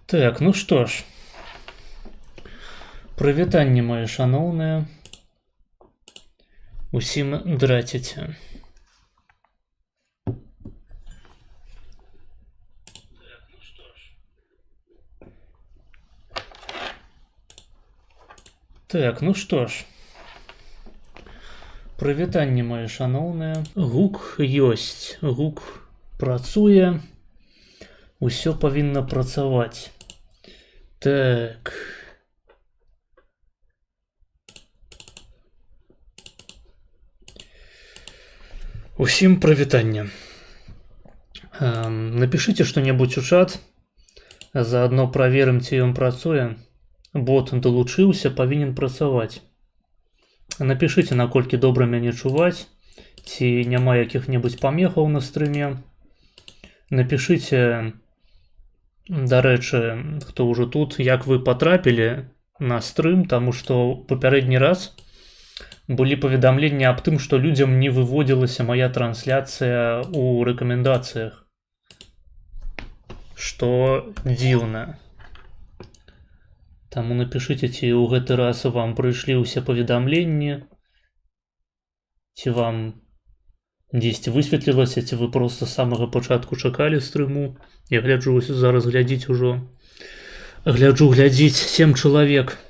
Так, ну што ж, прывітанне мае шаноўныя, усім драціце. Так, ну што ж, прывітанне мае шаноўныя, гук ёсць, гук працуе, усё павінна працаваць. Так. Усім прывітанне. Напішыце што-небудзь у чат, заадно праверым, ці ён працуе. Бот далучыўся, павінен працаваць. Напішыце, наколькі добра мяне чуваць, ці няма якіх-небудзь памехаў на стрыме. Напішыце, дарэчы, хто ўжо тут, як вы патрапілі на стрым, таму што папярэдні раз былі паведамленні аб тым, што людзям не выводзілася мая трансляцыя ў рэкамендацыях. Што дзіўна. Таму напішыце, ці ў гэты раз вам прыйшлі ўсе паведамленні, ці вам дзесьці высветлілася, ці вы проста з самага пачатку чакалі стрыму. Я гляджу, зараз глядзіць ужо. Глядзіць 7 чалавек.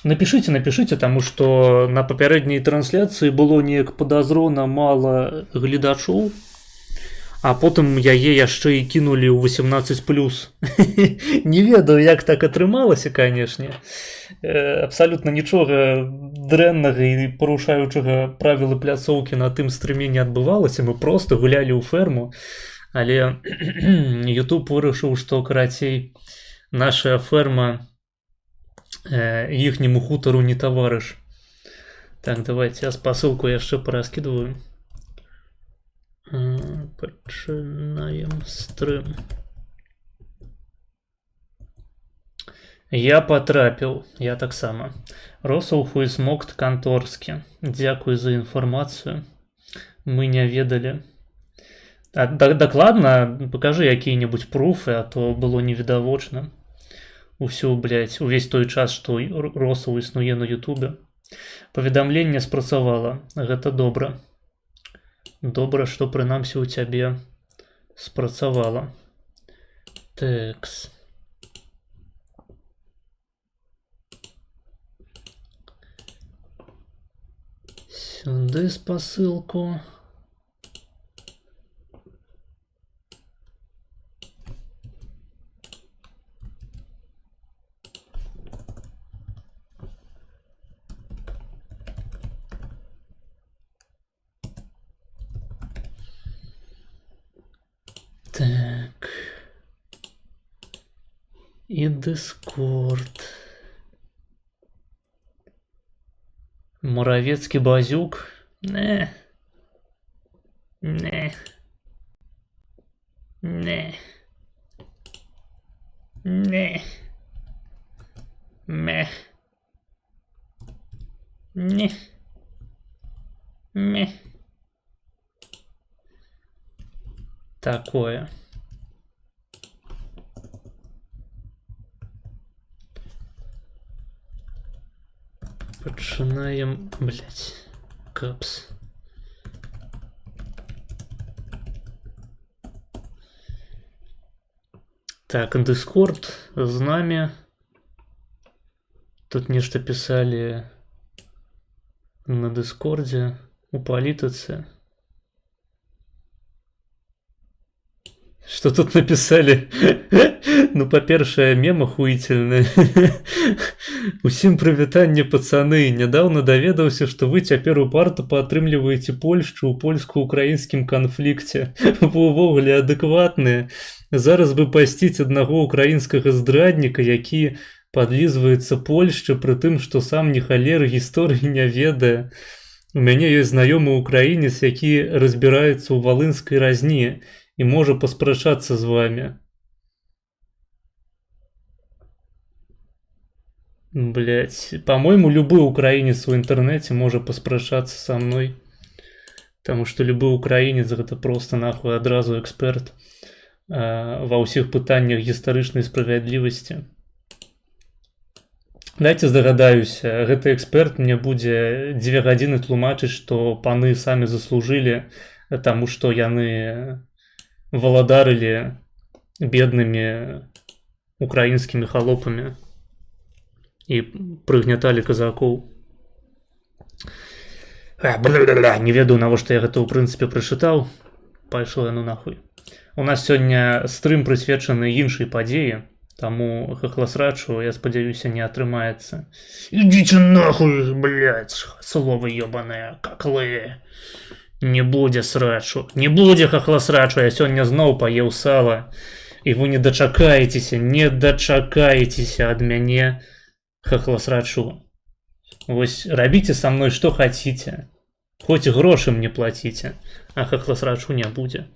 Напішыце, таму што на папярэдняй трансляцыі было неяк падазрона мала гледачоў, а потым яе яшчэ і кінулі ў 18+. Не ведаю, як так атрымалася, канешне. Абсалютна нічога дрэннага і парушаючага правілы пляцоўкі на тым стрыме не адбывалася. Мы проста гулялі ў ферму, але YouTube вырашыў, што карацей наша ферма іхняму хутару не таварыш. Так, давайте я спасылку яшчэ параскідваю. Пачынаем стрым. Я патрапіў, я таксама. Росаў хуйсмокт канторскі. Дзякуй за інфармацыю. Мы не ведалі. Дакладна, пакажы якія-небудзь пруфы, а то было невідавочна. Усё, блядь, увесь той час, што Росаў існуе на Ютубе. Паведамленне спрацавала. Гэта добра. Добра, што прынамсі ў цябе спрацавала. Тэкс. Сюды спасылку. Так. І Дискорд. Моравецкі базюк. Не. Не. Не. Не. Ме. Не. Ме. Такое. Пачынаем, блядь, капс. Так, Дискорд з намі. Тут нешта пісалі на Дискордзе у палітыцы. Что тут написали? Ну, па-першае, мем ахуительны. Усім прывітанне, пацаны. Нядаўна даведаўся, што вы цяпер упарта паатрымліваеце Польшчу ў польска-украінскім канфлікце. Вы увогуле адэкватныя. Зараз бы пасціць аднаго украінскага здрадніка, які падлізваецца Польшчы, пры тым, што сам ні халеры гісторыі не ведае. У мяне ёсць знаёмы украінец, які разбіраецца ў валынскай разні і можа паспрачацца з вами. Блять, по-моему, любой украинец в интернете может поспрашаться со мной. Таму што любы украінец гэта проста нахуй адразу эксперт ва ўсіх пытаннях гістарычнай справядлівасці. Дайце здагадаюся, гэты эксперт мне будзе 2 гадзіны тлумачыць, што паны самі заслужылі, таму што яны валадарылі беднымі украінскімі халопамі і прыгняталі казакоў. Не ведаю, навошта я гэта ў прынцыпе прачытаў. Пайшло яно нахуй. У нас сёння стрым прысвечаны іншай падзеі, таму хахласрачу, я спадзяюся, не атрымаецца. Ідзіце нахуй, блядь, словы ёбаныя, каклы. Не будзе срачу, не будзе хахласрачу, я сёння зноў паеў сала. І вы не дачакаецеся ад мяне хахласрачу. Вось рабіце са мной што хаціце. Хоць грошы мне плаціце, а хахласрачу не будзе.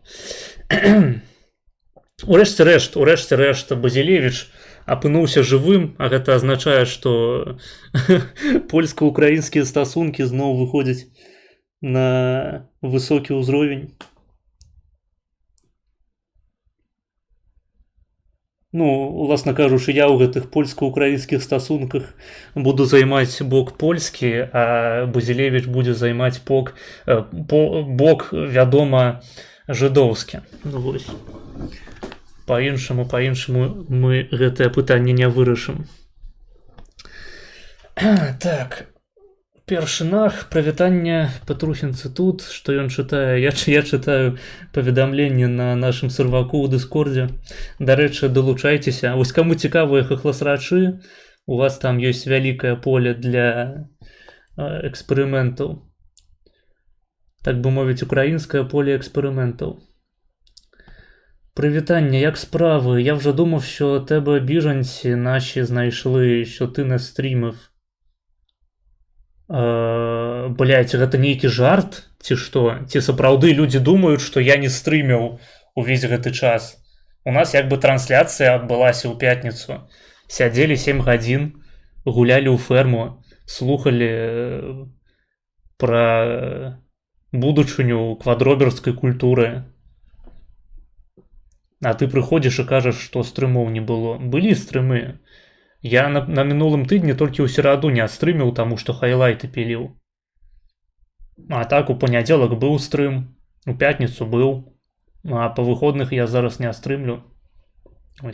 Урэшце рэшт, Базілевіч апынуўся жывым, а гэта азначае, што польска-украінскія стасункі зноў выходзяць на высокі ўзровень. Ну, уласна кажучы, я ў гэтых польска-украінскіх стасунках буду займаць бок польскі, а Базілевіч будзе займаць бок, вядома, жыдоўскі. Ну, вось. Па-іншаму мы гэтае пытанне не вырашым. Так, першы нах, прывітанне Патрухінцы тут, што ён чытае. Я чытаю паведамленне на нашым серваку ў Дыскордзе. Дарэчы, далучайцеся. Вось каму цікавыя хахласрачы, у вас там ёсць вялікае поле для эксперыментаў. Так бы мовіць, украінскае поле экспериментів. Привітання, як справи? Я вже думав, що тебе біженці наші знайшли, що ти не стрімив. Блять, гэта нейкі жарт? Ці што? Ці сапраўды людзі думаюць, што я не стріміў увесь гэты час? У нас як бы трансляцыя адбылася ў пятніцу. Сядзелі 7 гадзін, гулялі ў ферму, слухалі пра будучыню квадроберскай культуры. А ты прыходзіш і кажаш, што стрымоў не было. Былі стрымы. Я на мінулым тыдні толькі ў сераду не стрыміў, таму што хайлайты піліў. А так у панядзелак быў стрым, у пятніцу быў, а па выходных я зараз не стрымлю.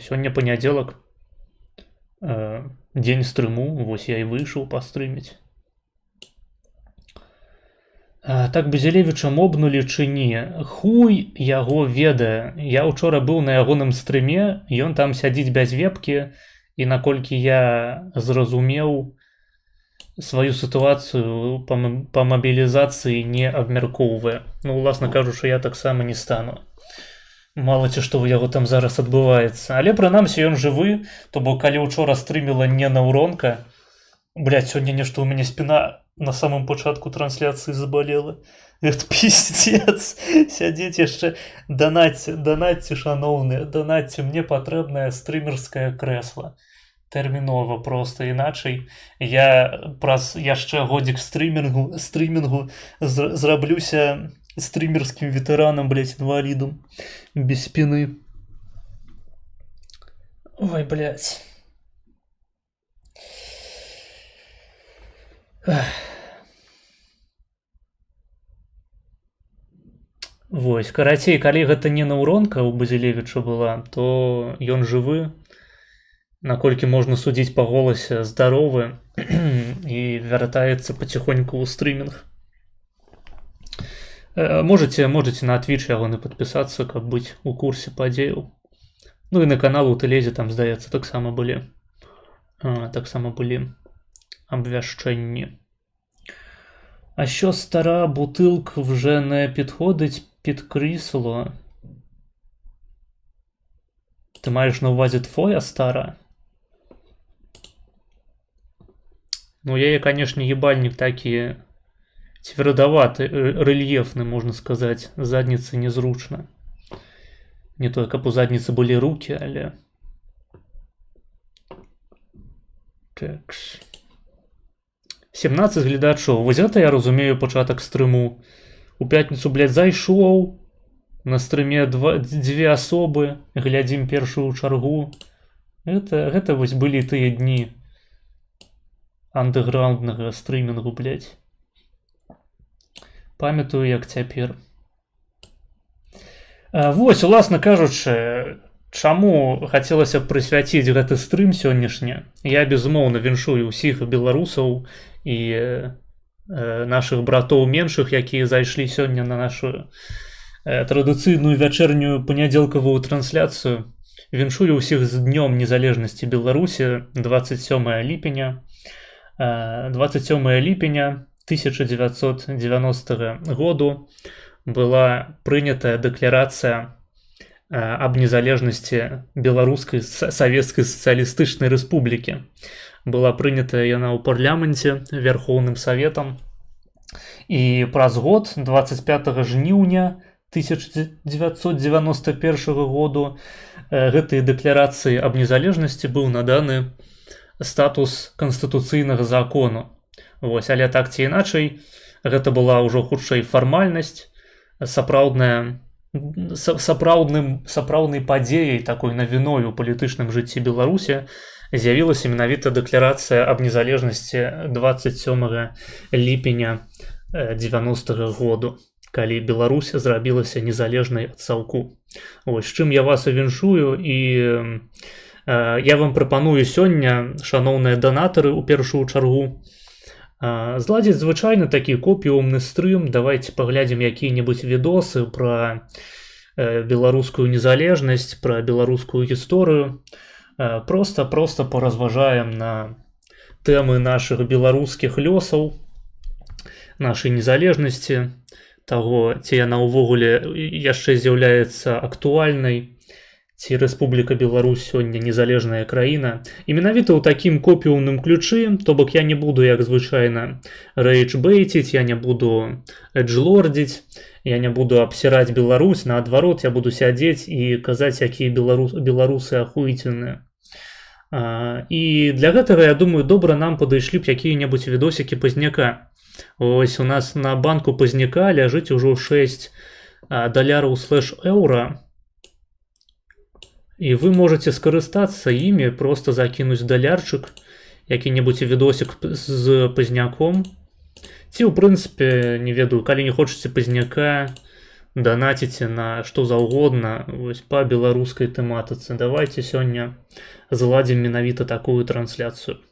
Сёння панядзелак, дзень стрыму, вось я і выйшаў пастрыміць. Так Базілевіча мобнулі ці не? Хуй яго ведае. Я ўчора быў на ягоным стрыме, ён там сядзіць без вебкі, і наколькі я зразумеў, сваю сітуацыю па мабілізацыі не абмяркоўвае. Ну, уласна кажучы, я таксама не стану. Мала ці што ў яго там зараз адбываецца. Але прынамсі ён жывы, то бо калі ўчора стрыміла не наўронка, блядь, сёння нешта ў мяне спіна на самом пачатку трансляцыі забалела. Это пиздец. Сядзець яшчэ, данатьце, шаноўныя, данатьце, мне патрэбнае стрымерскае крэсла. Тэрмінова проста, іначай я праз яшчэ годзік стрымінгу зраблюся стрымерскім ветэранам, блядь, інвалідам без спіны. Ой, блядь. Вось, карацей, калі гэта не наўронка ў Базілевіча была, то ён жывы, наколькі можна судзіць па голасе, здаровы і вяртаецца паціхоньку ў стрымінг. Можете на Twitch ягоны падпісацца, каб быць у курсе падзеяў. Ну і на канал у Тэлезе там, здаецца, таксама былі обвященні. А що стара бутилка вже не підходить під крісло? Ти маєш на увазі твоя стара? Ну, я, конечно, ебальник такие твердоватый, рельефный, можно сказать. Задница незручно. Не то, как у задницы были руки, але... Такс. 17 глядачоў. Вось гэта я разумею пачатак стрыму. У пятніцу, блядь, зайшоў, на стрыме дзве асобы, глядзім першую чаргу. Гэта вось былі тыя дні андэграунднага стрымінгу, блядь. Памятаю, як цяпер. Вось, уласна кажучы, чаму хацелася б прысвяціць гэты стрым сённяшні. Я, безумоўна, віншую ўсіх беларусаў і нашых братоў меншых, якія зайшлі сёння на нашу традыцыйную вячэрнюю панядзелкавую трансляцыю. Віншую ўсіх з днём незалежнасці Беларусі, 27 ліпеня. 27 ліпеня 1990 году была прынятая дэкларацыя аб незалежнасці Беларускай Савецкай Сацыялістычнай Рэспублікі. Была прынятая яна ў парламенце Верхоўным Саветам. І праз год, 25 жніўня 1991 году, гэтай дэкларацыі аб незалежнасці быў наданы статус канстытуцыйнага закону. Вось, але так ці іначай, гэта была ўжо хутчэй фармальнасць, сапраўднай падзеяй, такой навіной у палітычным жыцці Беларусі з'явілася менавіта дэкларацыя аб незалежнасці 27 ліпеня 90-го году, калі Беларусь зрабілася незалежнай ад цалку. Вось, з чым я вас і віншую, і я вам прапаную сёння, шаноўныя данатары, у першую чаргу, зладзіць звычайны такі копіумны стрым. Давайте паглядзім якія-небудзь відосы пра беларускую незалежнасць, пра беларускую гісторыю. Просто паразважаем на тэмы нашых беларускіх лёсаў, нашай незалежнасці, таго, ці яна ўвогуле яшчэ з'яўляецца актуальнай, ці Рэспубліка Беларусь сёння незалежная краіна. І менавіта ў такім копіумным ключы, то бок я не буду, як звычайна, рэйджбэйціць, я не буду эджлордзіць, я не буду абсіраць Беларусь, наадварот, я буду сядзець і казаць, якія беларусы ахуіцельныя. І для гэтага, я думаю, добра нам падышлі б якія-небудзь відосікі Пазняка. Ось у нас на банку Пазняка ляжыць ужо 6 $/еўра. І вы можете скарыстацца імі, просто закінуць далярчык, які-небудзь відосік з Пазняком. Ці, у прынцыпе, не ведаю, калі не хочаце Пазняка, данаціце на што заўгодна, вось па беларускай тэматыцы. Давайте сёння зладзім менавіта такую трансляцыю.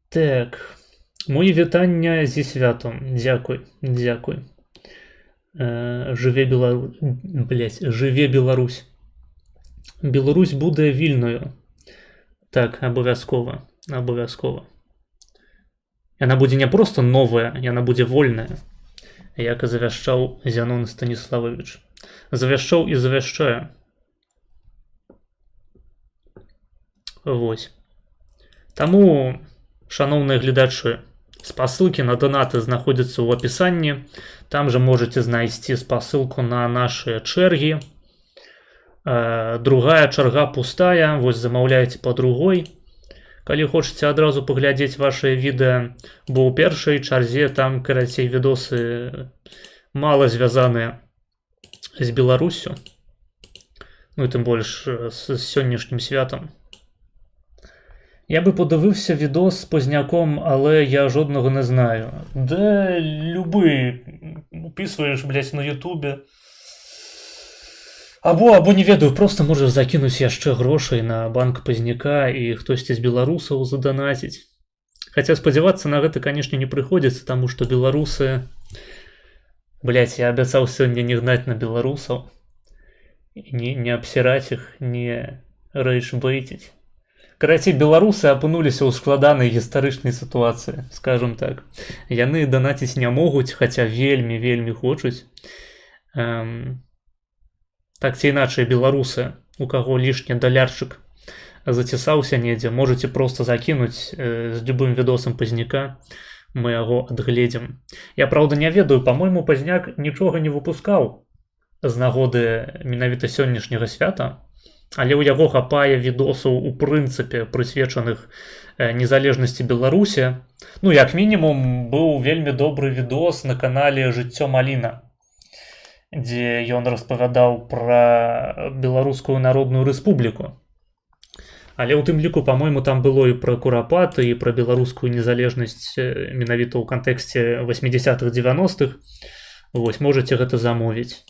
Так, мои вітання зі святом. Дзякуй, дзякуй. Жыве Беларусь. Беларусь будзе вільною. Так, абавязкова, абавязкова. Яна будзе не проста новая, яна будзе вольная, як і завяшчаў Зянон Станіславович. Завяшчаў і завяшчае. Вось. Таму, шаноўныя гледачы, спасылкі на донаты знаходзяцца ў апісанні. Там жа можете знайсці спасылку на нашыя чэргі. Другая чарга пустая, вось замаўляйце па другой. Калі хочаце адразу паглядзець вашыя відэа, бо ў першай чарзе там, карацей, відосы мала звязаныя з Беларуссю. Ну і тым больш з сённяшнім святам. Я би подивився відос з Позняком, але я жодного не знаю. Де любий уписуєш, блядь, на ютубі. Або не ведаю, просто можеш закинуть яшчэ грошей на банк Пазняка і хтосьці з беларусаў задонатіць. Хаця спадзявацца на гэта, конечно, не прыходзіцца, таму што беларусы... Блядь, я абяцаў сёння не гнаць на беларусаў. Не абсіраць іх, не рэйшбэйціць. Карацей, беларусы апынуліся ў складанай гістарычнай сітуацыі, скажем так. Яны данаціць не могуць, хаця вельмі хочуць. Так ці іначай, беларусы, у каго лішні далярчык зацісаўся недзе, можете просто закінуць з любым відосам Пазняка, мы яго адгледзім. Я, праўда, не ведаю, па-мойму, Пазняк нічога не выпускаў з нагоды менавіта сённяшняга свята. Але ў яго хапае відосаў у прынцыпе прысвечаных незалежнасці Беларусі. Ну як мінімум быў вельмі добры відос на канале Жыццё Маліна, дзе ён распавядаў пра Беларускую Народную Рэспубліку. Але ў тым ліку, па-мойму, там было і пра курапаты, і пра беларускую незалежнасць менавіта ў кантэксце 80-х 90-х. Вось, можаце гэта замовіць.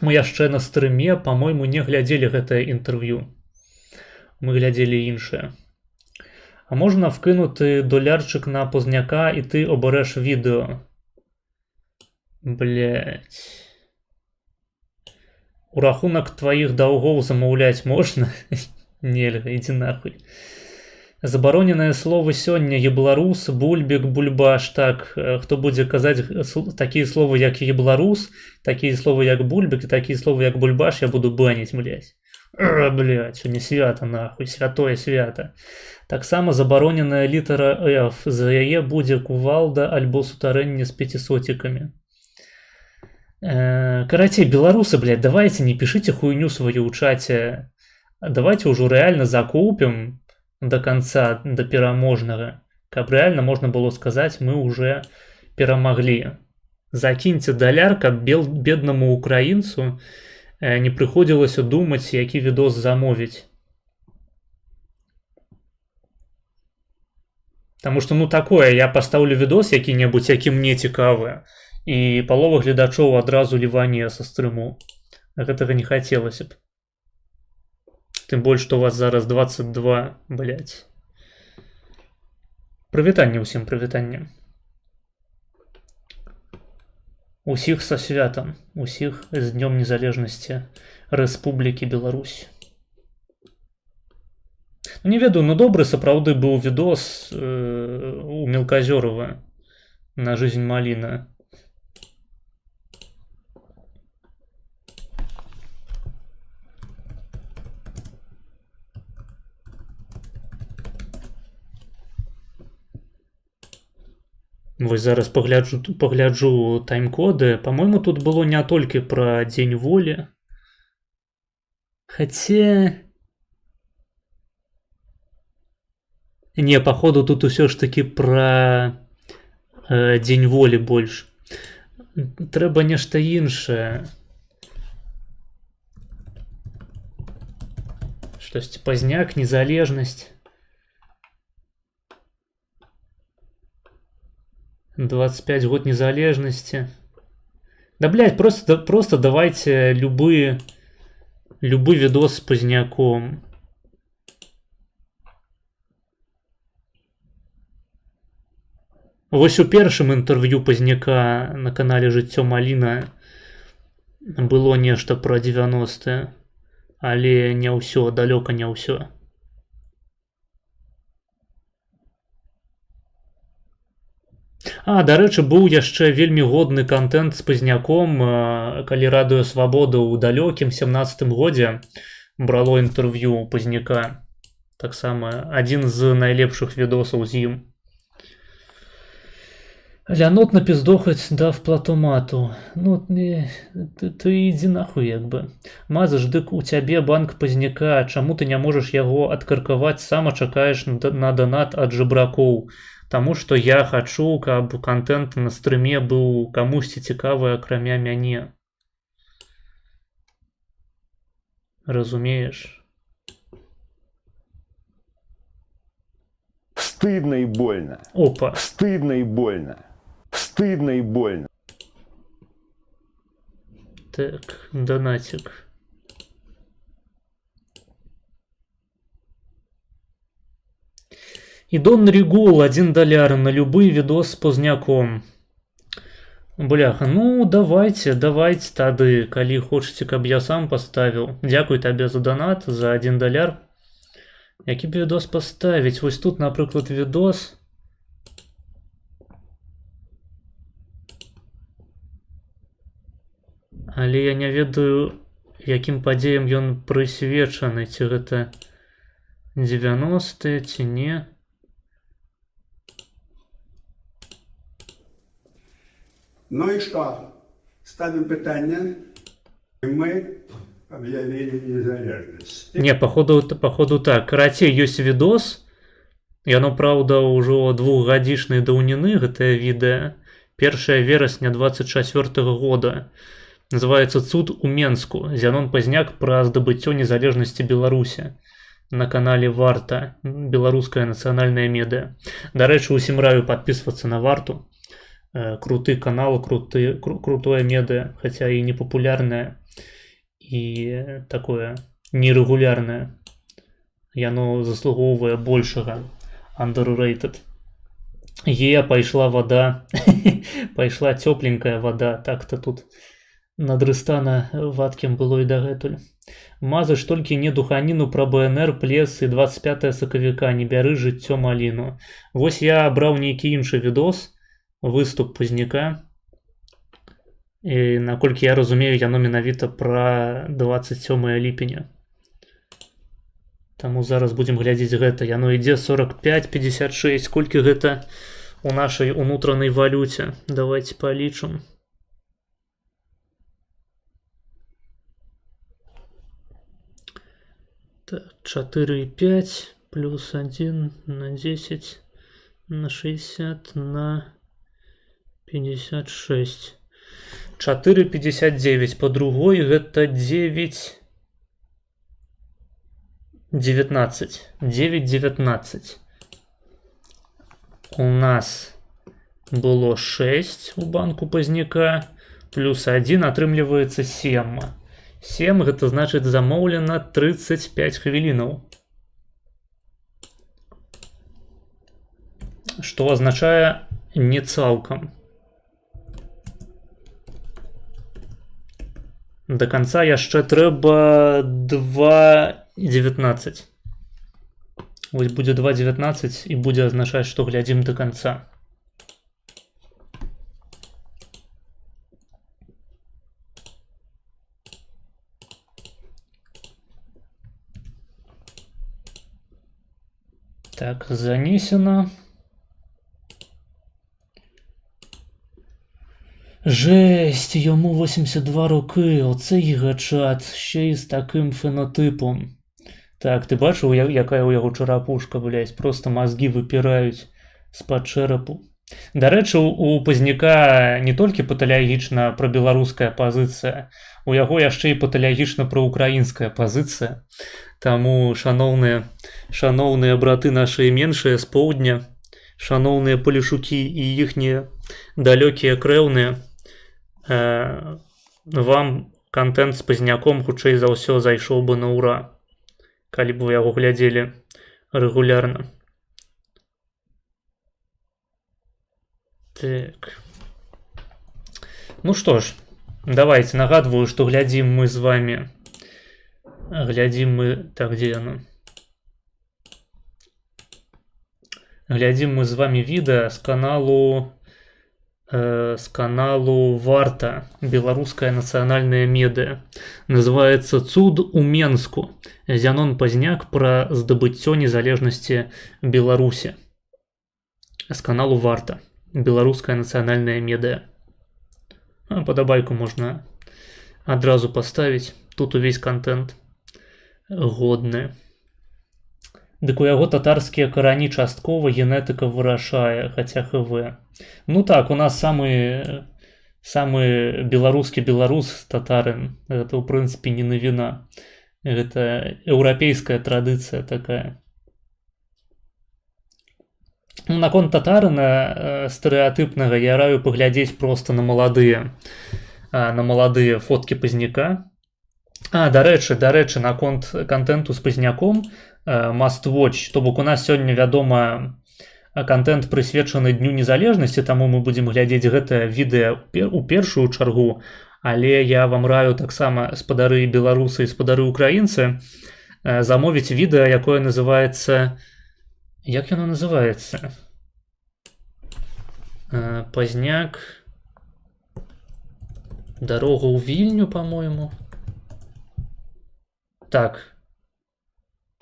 Мы яшчэ на стрыме, па-мойму, не глядзелі гэтае інтэрв'ю. Мы глядзелі іншае. А можна вкінути долярчик на Позняка, і ти обереш відео. Блять. У рахунок твоих долгов замовлять можна? Нельга, иди нахуй. Забароненное слово сёння ебларус, бульбик, бульбаш. Так, хто будзе казаць такие слова, як ебларус, такие слова, як бульбик, и такие слова, як бульбаш, я буду банить, блять. Блять, сёння свята, нахуй, святое свята. Таксама забароненая літара F, за яе будзе кувалда альбо сутарэнне з пяцісоцікамі. Карацей, беларусы, блядь, давайте не пишите хуйню свою ў чате. Давайте ўжо реально закупим до конца, до пераможнага, каб реально можно было сказать, мы уже перамаглі. Закиньте даляр, каб беднаму украінцу не прыходзілася думаць, які відос замовіць. Таму што, ну такое, я пастаўлю відос які-небудзь, які мне цікавы, і палова гледачоў адразу ліване са стрыму. Гэтага не хацелася б. Тым больш, што у вас зараз 22, блядь. Прывітанне ўсім, прывітанне. Усіх са святам, усіх з Днём Незалежнасці Рэспублікі Беларусь. Не ведаю, ну добры сапраўды быў відос у Мелказёрова на жизнь Маліна. Вось зараз пагляджу тайм-коды. По-моему, тут было не толькі пра Дзень волі. Хаця... Не, походу тут усё ж таки пра Дзень волі больш. Трэба нешта іншае. Штосьці Пазняк, незалежнасць. 25 год незалежности. Да, блядь, просто давайте любой видос с Поздняком. Вось у першым інтэрв'ю Пазняка на канале Жыццё Маліна было нешта пра 90-е, але не ўсё, далёка не ўсё. Дарэчы, быў яшчэ вельмі годны контент з Пазняком, калі Радыё Свабода ў далёкім 17-м годзе брало інтэрв'ю Пазняка. Таксама адзін з найлепшых відосаў з ім. Лянот напиздохать, дав платомату. Ну, ты ідзі нахуй, як бы. Мазаш, дык у цябе банк Пазняка, чаму ты не можаш яго адкаркаваць, сама чакаеш на донат ад жабракоў? Таму што я хачу, каб контент на стрыме быў камусьці цікавы, акрамя мяне. Разумееш? Стыдно и больно. Опа. Стыдно и больно. Стыдно и больно. Так, донатик. И Дон Регул $1 на любой видос с Позняком. Бляха, ну давайте тады, калі хочаце, каб я сам поставил. Дзякуй табе за донат, за $1. Які б відос поставить? Вось тут, напрыклад, відос. Але я не ведаю, якім падзеям ён прысвечаны, ці гэта 90-е, ці не. Ну і що? Ставимо питання. Ми объявили незалежность. Не, походу так. Карацей, ёсць відос. Яно, праўда, ўжо двухгадзічнай даўніны, гэтае відэа. 1 верасня 24 года. Называецца «Цуд у Менску». Зянон Пазняк пра здабыццё незалежнасці Беларусі. На канале Варта, беларуская нацыянальная медыа. Дарэчы, усім раю падпісвацца на Варту. Круты канал, крутое медыа, хаця і не папулярнае, і такое нерэгулярнае. Яно заслугоўвае большага. Underrated. Пайшла вода. Пайшла цёпленькая вода. Так-то тут надрыстана вадкім было і дагэтуль. Мазач толькі не духаніну пра БНР, плес і 25 сакавіка, не бяры жыццё маліну. Вось я браў нейкі іншы відос, выступ Пазняка. І, наколькі я разумею, яно менавіта пра 27 ліпеня. Таму зараз будзем глядзець гэта. Яно ідзе 45-56. Колькі гэта у нашай унутранай валюце? Давайте палічым. Так, 4,5 плюс 1 на 10 на 60 на 56. 4,59. По другой гэта 9... 19. 9,19. У нас было 6 у банку Пазняка, плюс 1 атрымліваецца 7. 7 гэта значыць замоўлена 35 хвілінаў. Што азначае не цалкам. До конца яшчэ трэба 2,19. Вось будзе 2,19 і будзе азначаць, што глядзім до конца. Так, занесено. Жесть, йому 82 роки, оце гігачат, ще й з таким фенотипом. Так, ти бачив, яка у його чарапушка, блядь, просто мозги випирають з-пад черепу. До речі, у Пазняка не толькі паталягічна прабеларуская пазіцыя, у яго яшчэ і паталягічна праўкраінская пазіцыя. Таму, шаноўныя браты нашыя меншыя з поўдня, шаноўныя палешукі і іхнія далёкія крэўныя, вам контент з Пазняком хутчэй за ўсё зайшоў бы на ура, калі б вы яго глядзелі рэгулярна. Так. Ну што ж, давайте, нагадваю, што глядзім мы з вами. Глядзім мы... Так, дзе яно? Глядзім мы з вами відэа з каналу Варта, беларуская нацыянальная медыа. Называецца «Цуд у Менску». Зянон Пазняк пра здабыццё незалежнасці Беларусі. З каналу Варта, беларуская нацыянальная медыа. Падабайку можна адразу паставіць. Тут увесь контент годны. Дык у яго татарскія карані часткова, генетыка вырашае, хаця ХВ. Ну так, у нас самы беларускі беларус татарын. Гэта, ў прынцыпе, не навіна. Гэта еўрапейская традыцыя такая. Наконт татарына стэрэатыпнага я раю паглядзець проста на маладыя фоткі Пазняка. Дарэчы, наконт контенту з Пазняком, must watch, то бок у нас сёння, вядома, контент прысвечаны Дню незалежнасці, таму мы будзем глядзець гэта відэа у першую чаргу, але я вам раю таксама, спадары беларусы і спадары украінцы, замовіць відэа, якое называецца... Як яно называецца? Пазняк... Дарога ў Вільню, по-моему. Так.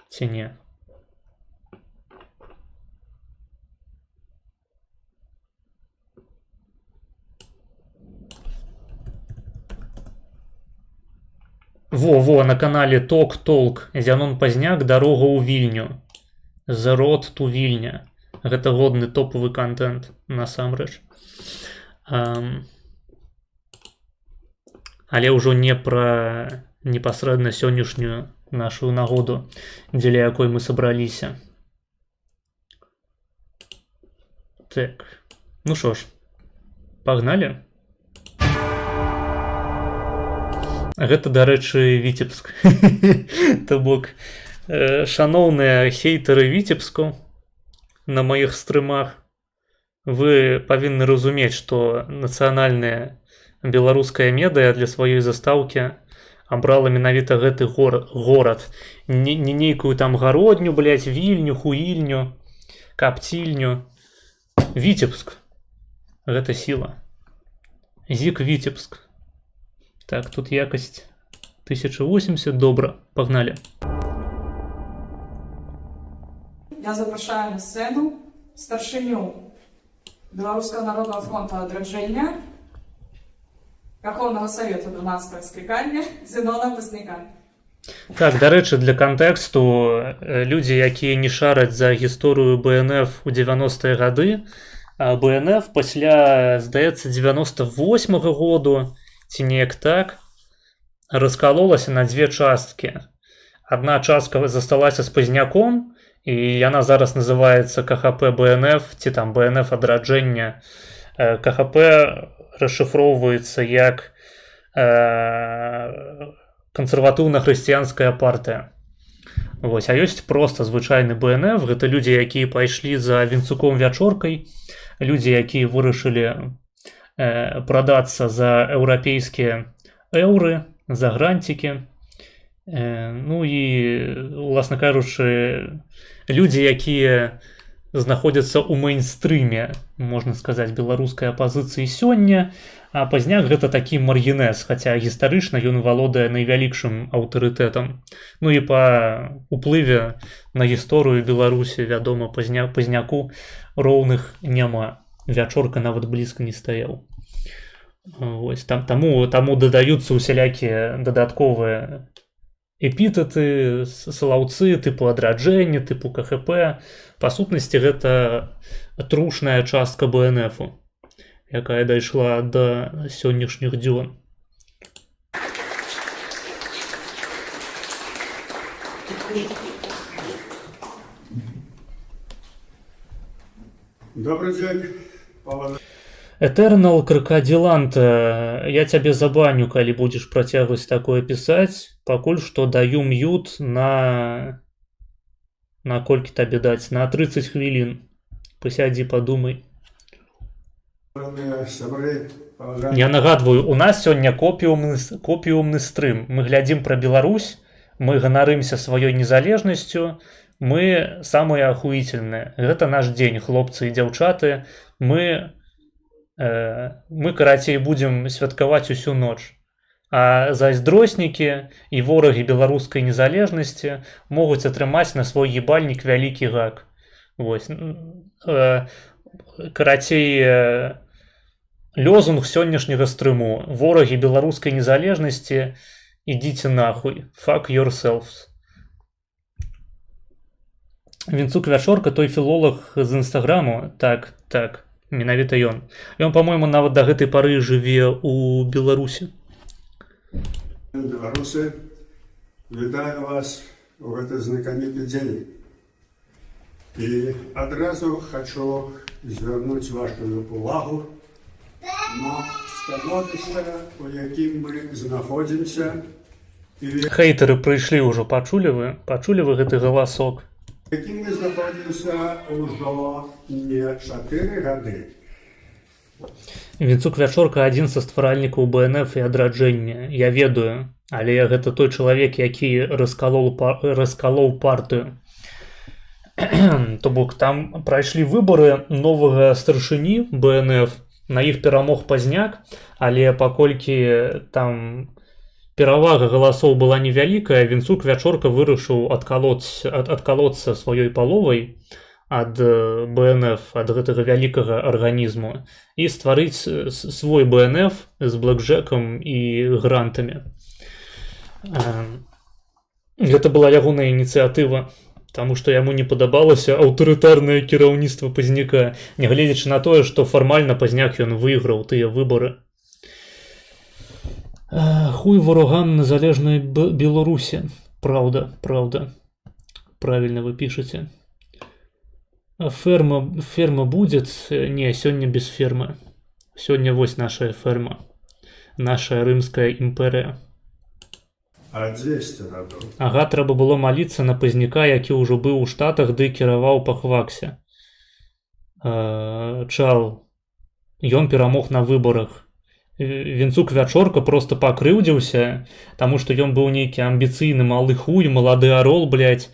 Ці не? Во, на канале Ток Толк. Зянон Пазняк, дарога ў Вільню. The Road to Вільня. Гэта годны топавы контент, насамрэч. Але ўжо не пра непасрэдна сённяшнюю нашу нагоду, дзеля якой мы сабраліся. Так, ну що ж, пагналі. Гэта, дарэчы, Віцебск. То бок, шаноўныя хейтары Віцебску на маіх стрымах, вы павінны разумець, што нацыянальная беларуская медыя для сваёй застаўкі абрала менавіта гэты горад. Не нейкую там гародню, блядь, Вільню, Хуільню, Каптільню. Віцебск. Гэта сіла. Зік Віцебск. Так, тут якасць 1080, добра, пагналі. Я запрашаю на сцену старшыню Беларускага народнага фронта адраджэння Верховного Совета 12-го склікання Зенона Пасняка. Так, дарэчы, для кантэксту, людзі, якія не шараць за гісторыю БНФ у 90-е гады, БНФ пасля, здаецца, 98-го году, ці неяк так, раскалолася на дзве часткі. Адна частка засталася з Пазняком, і яна зараз называецца КХП БНФ, ці там БНФ адраджэння. КХП расшыфроўваецца як кансерватыўна-хрысціянская партыя. Вось, а ёсць проста звычайны БНФ, гэта людзі, якія пайшлі за Вінцуком-Вячоркай, людзі, якія вырашылі прадацца за еўрапейскія эўры, за гранцікі. Ну і, уласна кажучы, людзі, якія знаходзяцца ў мейнстрыме, можна сказаць, беларускай апазіцыі сёння, а Пазняк гэта такі маргінез, хаця гістарычна ён валодае найвялікшым аўтарытэтам. Ну і па уплыве на гісторыю Беларусі, вядома, Пазняку роўных няма. Вячорка нават блізка не стаяў. Вось, таму дадаюцца усялякія дадатковыя эпітэты, слаўцы тыпу адраджэння, тыпу КХП. Па сутнасці гэта трушная частка БНФу, якая дайшла да сённяшніх дзён. Добрый день, Eternal Крокодилант, я цябе забаню, калі будзеш працягваць такое пісаць. Пакуль што даю м'ют на колькі табе даць? На 30 хвілін. Пасядзі, падумай. Я нагадваю, у нас сёння копіумны стрым. Мы глядзім пра Беларусь, мы ганарымся сваёй незалежнасцю, мы самыя ахуительныя. Гэта наш дзень, хлопцы і дзяўчаты. Мы, карацей, будзем святкаваць усю ноч. А зайздроснікі і ворагі беларускай незалежнасці могуць атрымаць на свой ебальнік вялікі гак. Вось. Карацей, лёзунг сённяшняга стрыму: ворагі беларускай незалежнасці, ідзіце нахуй. Fuck yourselves. Вінцук-Вячорка, той філолог з інстаграму, так, менавіта ён. Ён, па-мойму, нават да гэтай пары жыве ў Беларусі. Беларусы, вітаю вас у гэты знакаміты дзень. І адразу хочу звярнуць вашу увагу на становішча, у якім мы знаходзімся. Хейтары прыйшлі ўжо, пачулі вы? Пачулі вы гэты галасок? Якім мы знаходзімся ўжо не 4 гады. Вінцук-Вячорка адзін са стваральнікаў БНФ і адраджэння. Я ведаю, але гэта той чалавек, які раскалоў партыю. То бок там прайшлі выбары новага старшыні БНФ, на іх перамог Пазняк, але паколькі там перавага галасоў была невялікая, Вінцук-Вячорка вырашыў адкалоцца сваёй паловай ад БНФ, ад гэтага вялікага арганізму, і стварыць свой БНФ з блэкджэкам і грантамі. Гэта была ягоная ініцыятыва, таму што яму не падабалася аўтарытарнае кіраўніцтва Пазняка, нягледзячы на тое, што фармальна Пазняк ён выйграў тыя выбары. Хуй ворогам незалежнай Беларусі. Правда. Правильно вы пишете. Ферма будет? Не, сёння без фермы. Сёння вось наша ферма. Наша Рымская імперія. А 200 гадоў. Ага, трэба было маліцца на Пазняка, які ўжо быў у Штатах, ды кіраваў па хваксе. Чал. Ён перамог на выбарах. Вінцук Вячорка просто пакрыўдзіўся, таму што ён быў нейкі амбіцыйны малы хуй, малады арол, блядь,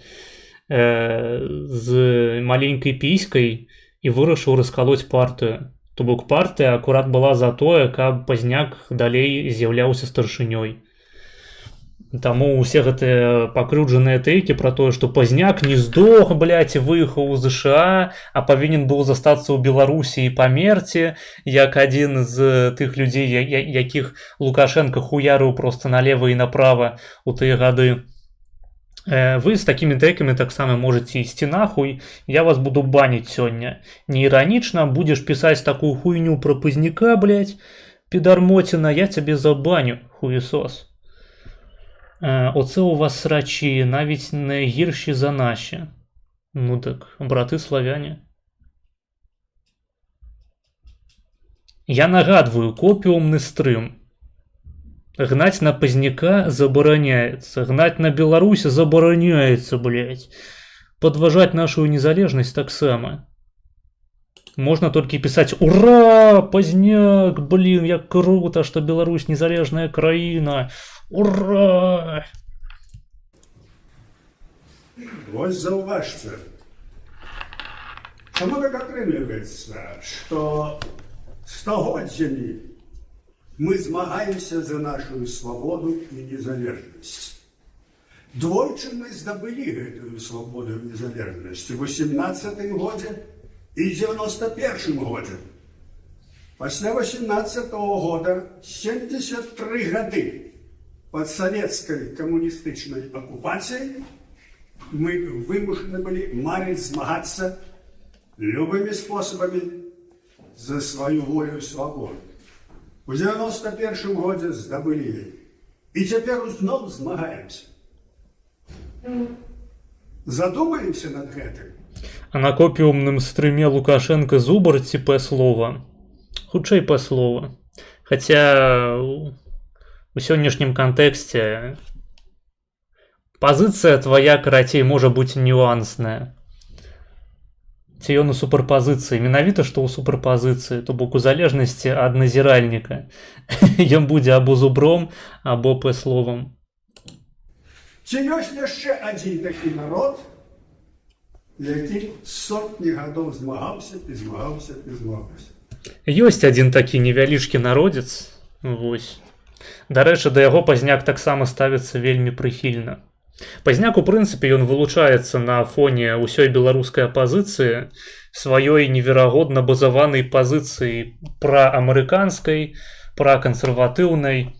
з маленькай піськай і вырашыў раскалоць партыю. То бок партыя акурат была за тое, каб Пазняк далей з'яўляўся старшынёй. Таму усе гэтыя пакрыўджаныя тэйкі пра тое, што Пазняк не здох, блядь, і выехаў у ЗША, а павінен быў застацца ў Беларусі і памерці, як адзін з тых людзей, якіх Лукашенко хуярыў проста налева і направа ў тыя гады. Вы з такімі тэйкамі таксама можаце ісці нахуй, я вас буду баніць сёння. Не іранічна, будзеш пісаць такую хуйню пра Пазняка, блядь, підармотіна, я цябе забаню, хуесос. Оце у вас срачі, навіть не гірші за наші. Ну так, брати славяне. Я нагадваю, копіумны стрым. Гнать на Пазняка забараняецца, гнать на Беларусь забараняецца, блядь. Подважаць нашу незалежнасць таксама. Можна толькі пісаць: «Ура! Пазняк! Блін, як круто, што Беларусь незалежная краіна! Ура!» Вось заўважце, чаму так атрымліваецца, што стагоддзямі мы змагаемся за нашу свабоду і незалежнасць. Двойчы мы здабылі гэтую свабоду і незалежнасць у 18-м годзе і 91-м годзе. Пасля 18-го года 73 гады под савецкай камуністычнай акупацыяй мы вымушаны былі марыць змагацца любымі спосабамі за сваю волю і свабоду. У 91-м годзе здабылі яе. І цяпер зноў змагаемся. Задумаемся над гэтым. А на копіумным стрыме Лукашенко зубр ці П-слова? Хутчэй П-слова. Хаця у сённяшнім кантэксце пазіцыя твая, карацей, можа быць нюансная. Ці ён у суперпазіцыі? Менавіта, што ў суперпазіцыі, то бок у залежнасці ад назіральніка. Ён будзе або зубром, або П-словам. Ці ёсць яшчэ адзін такі народ, які сотні гадоў змагаўся. Ёсць адзін такі невялічкі народзец. Вось. Дарэчы, да яго Пазняк таксама ставіцца вельмі прыхільна. Пазняк, у прынцыпе, ён вылучаецца на фоне ўсёй беларускай апазіцыі сваёй неверагодна базаванай пазіцыі праамерыканскай, пракансерватыўнай,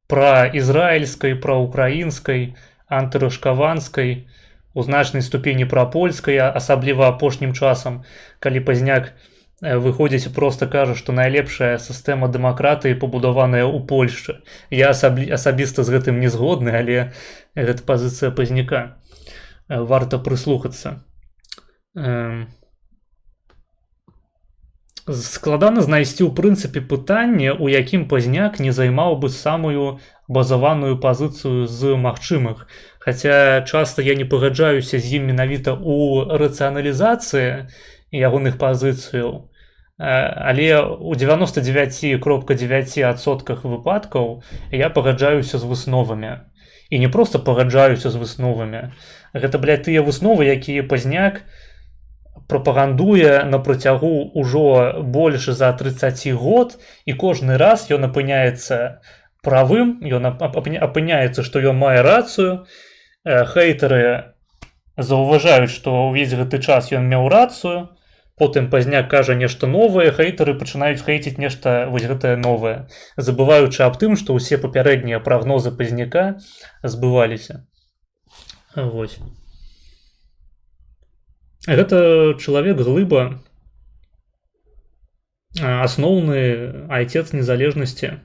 праізраільскай, праўкраінскай, антырашкаванскай, у значнай ступені прапольскай, асабліва апошнім часам, калі Пазняк выходзіць і проста кажа, што найлепшая сістэма дэмакратыі пабудаваная ў Польшчы. Я асабіста з гэтым не згодны, але гэта пазіцыя Пазняка. Варта прыслухацца. Складана знайсці ў прынцыпе пытанне, у якім Пазняк не займаў бы самую базаваную пазіцыю з магчымых. Хаця часта я не пагаджаюся з ім менавіта ў рацыяналізацыі ягоных пазіцыяў, але у 99,9% выпадкаў я пагаджаюся з высновамі. І не проста пагаджаюся з высновамі. Гэта, блядь, тыя высновы, якія Пазняк прапагандуе на працягу ўжо больш за 30 год, і кожны раз ён апыняецца правым, ён апыняецца, што ён мае рацыю. Хейтары заўважаюць, што ўвесь гэты час ён меў рацыю, Потым пазняк кажа нешта новае, хейтары пачынаюць хейціць нешта вось гэтае новае, забываючы аб тым, што ўсе папярэднія прагнозы пазняка збываліся. Вось. Гэта чалавек глыба, асноўны айцец незалежнасці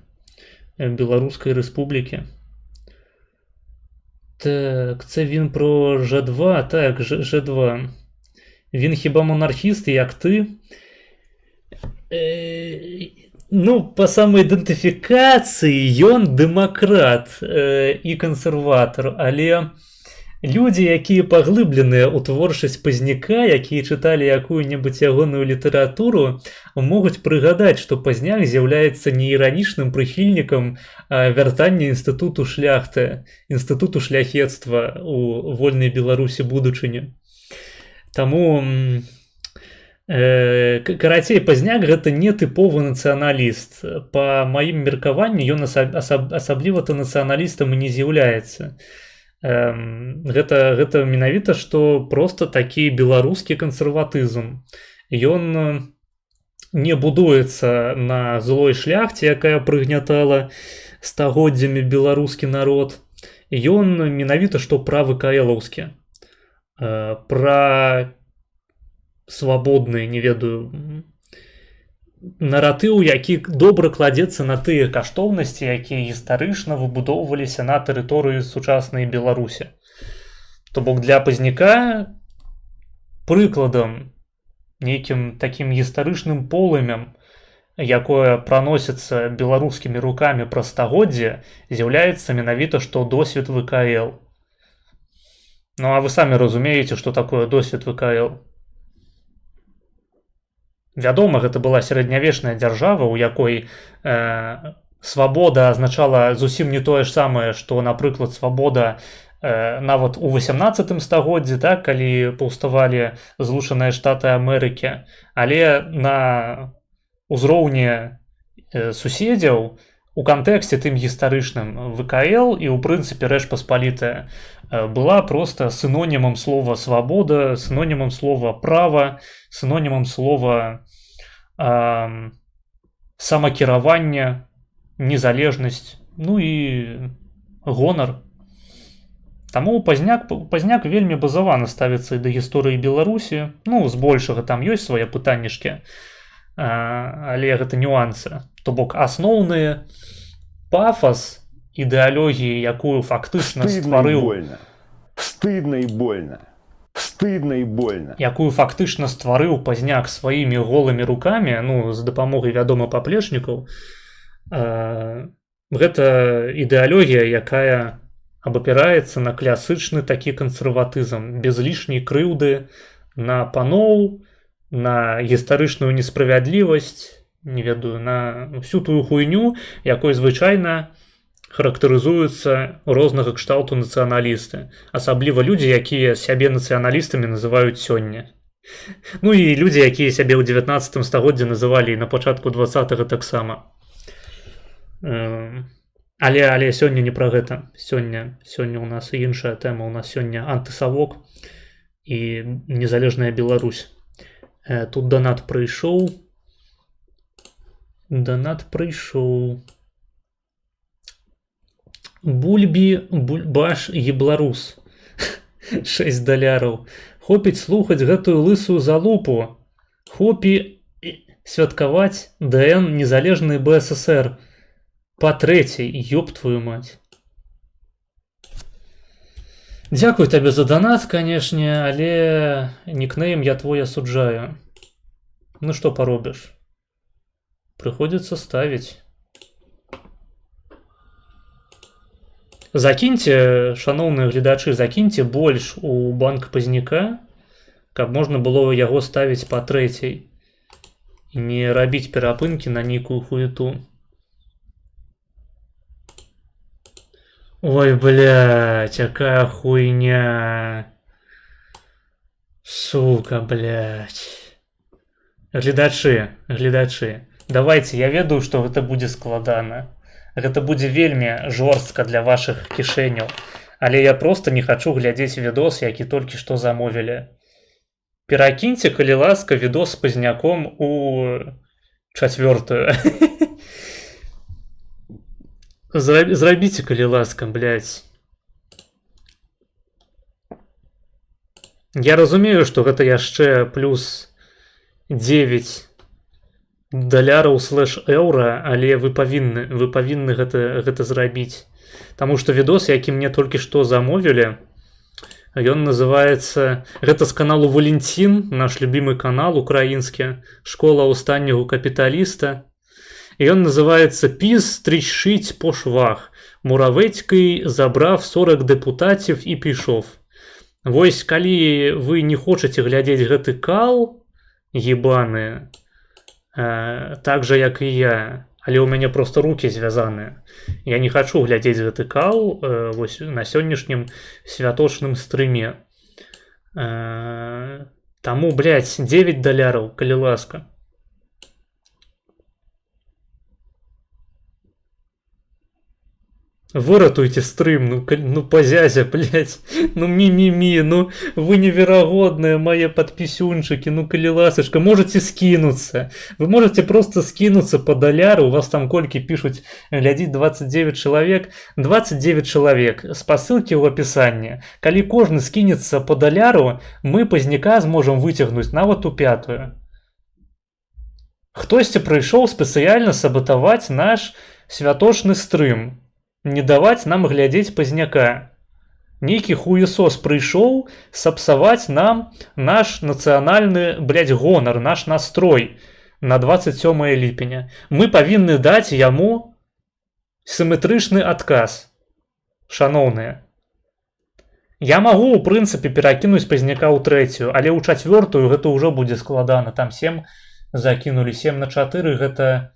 Беларускай Рэспублікі. Так, це він про Ж2, так, Ж2. Він хіба монархіст, як ти? Ну, по самоідентифікації ён дэмакрат і кансерватор, але людзі, якія паглыбленыя ў творчасць Пазняка, якія чыталі якую-небудзь ягоную літаратуру, могуць прыгадаць, што Пазняк з'яўляецца неіранічным прыхільнікам вяртання інстытуту шляхты, інстытуту шляхецтва ў вольнай Беларусі будучыні. Таму, карацей, Пазняк гэта не тыповы нацыяналіст. Па маім меркаванні, ён асабліва-то нацыяналістам і не з'яўляецца. Гэта менавіта, што проста такі беларускі кансерватызм. Ён не будуецца на злой шляхце, якая прыгнятала стагоддзямі беларускі народ. Ён менавіта, што правы-каэлаўскі. Пра свабодны, не ведаю, наратыў, які добра кладзецца на тыя каштоўнасці, якія гістарычна выбудоўваліся на тэрыторыі сучаснай Беларусі. То бок для Пазняка прыкладам, нейкім такім гістарычным полымем, якое праносіцца беларускімі рукамі праз стагоддзе, з'яўляецца менавіта, што досвед ВКЛ. Ну а вы самі разумееце, што такое досвед ВКЛ. Вядома, гэта была сярэднявечная дзяржава, у якой свабода азначала зусім не тое ж самае, што, напрыклад, свабода нават у 18 стагоддзі, так, калі паўставалі Злучаныя Штаты Амерыкі, але на ўзроўні суседзяў у кантэксце тым гістарычным ВКЛ і ў прынцыпе Рэч Паспалітая была проста синонімам слова свабода, синонімам слова права, синонімам слова самакіравання, незалежнасць, ну і гонар. Таму Пазняк вельмі базавана ставіцца і да гісторыі Беларусі. Ну, збольшага там ёсць свае пытаннішкі, але гэта нюансы. То бок асноўны пафас ідэалогіі, якую фактычна стварыў... Стыдна і больно. Стыдна і больно. Якую фактычна стварыў Пазняк сваімі голымі рукамі, ну, з дапамогай, вядома, паплечнікаў. Гэта ідэалогія, якая абапіраецца на класычны такі кансерватызм, без лішняй крыўды на паноў, на гістарычную несправядлівасць, не ведаю, на всю тую хуйню, якой звычайна характарызуюцца рознага кшталту нацыяналісты. Асабліва людзі, якія сябе нацыяналістамі называюць сёння. Ну і людзі, якія сябе ў 19 стагоддзі называлі і на пачатку 20-го таксама. Але сёння не пра гэта. Сёння ў нас іншая тэма. У нас сёння антысавок і незалежная Беларусь. Тут данат прыйшоў. Бульбаш ебларус. 6 $. Хопіць слухаць гэтую лысую залупу. Хопі святкаваць ДН незалежны БССР. Па трэцяй, ёб твою мать. Дзякуй табе за донат, канешне, але нікнейм я твой асуджаю. Ну што паробіш? Прыходзіцца ставіць. Закіньце, шаноўныя гледачы, закіньце больш у банк Пазняка, каб можна было яго ставіць па трэцяй і не рабіць перапынкі на нейкую хуету. Ой, блядь, якая хуйня. Сука, блядь. Гледачы, давайте, я ведаю, што гэта будзе складана. Гэта будзе вельмі жорстка для вашых кішэняў. Але я проста не хачу глядзець відос, які толькі што замовілі. Перакіньце, калі ласка, відос з пазняком у 4. Зрабіце, калі ласка, блядь. Я разумею, што гэта яшчэ плюс 9 даляраў слэш еўра, але вы павінны гэта зрабіць. Таму што відос, які мне толькі што замовілі, ён называецца, гэта з каналу Валентин, наш любимый канал украінскі, школа астатняго капіталіста. І ён называецца «Піс тріщить по швах. Муравецький забрав 40 депутатів і пішов». Вось, калі вы не хочаце глядзець гэты кал ебаны, так жа, як і я, але ў мяне просто руки звязаныя. Я не хочу глядзець гэты кал вось на сённяшнім святочным стрыме. Таму, блядь, 9 даляраў, калі ласка. Выратуйте стрым, ну пазязя, блядь, ну ми-ми-ми, ну вы неверагодныя, мои подписюнчики, ну калі ласачка, можете скинуться, вы можете просто скинуться по даляру, у вас там колькі пишут, глядзіць 29 человек, 29 человек, с посылки в описании, калі кожны скинется по даляру, мы пазняка зможем вытягнуть нават у 5. Хтосьці прыйшоў спецыяльна саботаваць наш святочны стрым. Не даваць нам глядзець пазняка. Нейкі хуесос прыйшоў сапсаваць нам наш нацыянальны, блядь, гонар, наш настрой на 27 ліпеня. Мы павінны даць яму сіметрычны адказ. Шаноўныя. Я магу, у прынцыпе, перакінуць пазняка ў 3, але ў 4 гэта ўжо будзе складана. Там 7 закінулі, 7 на 4, гэта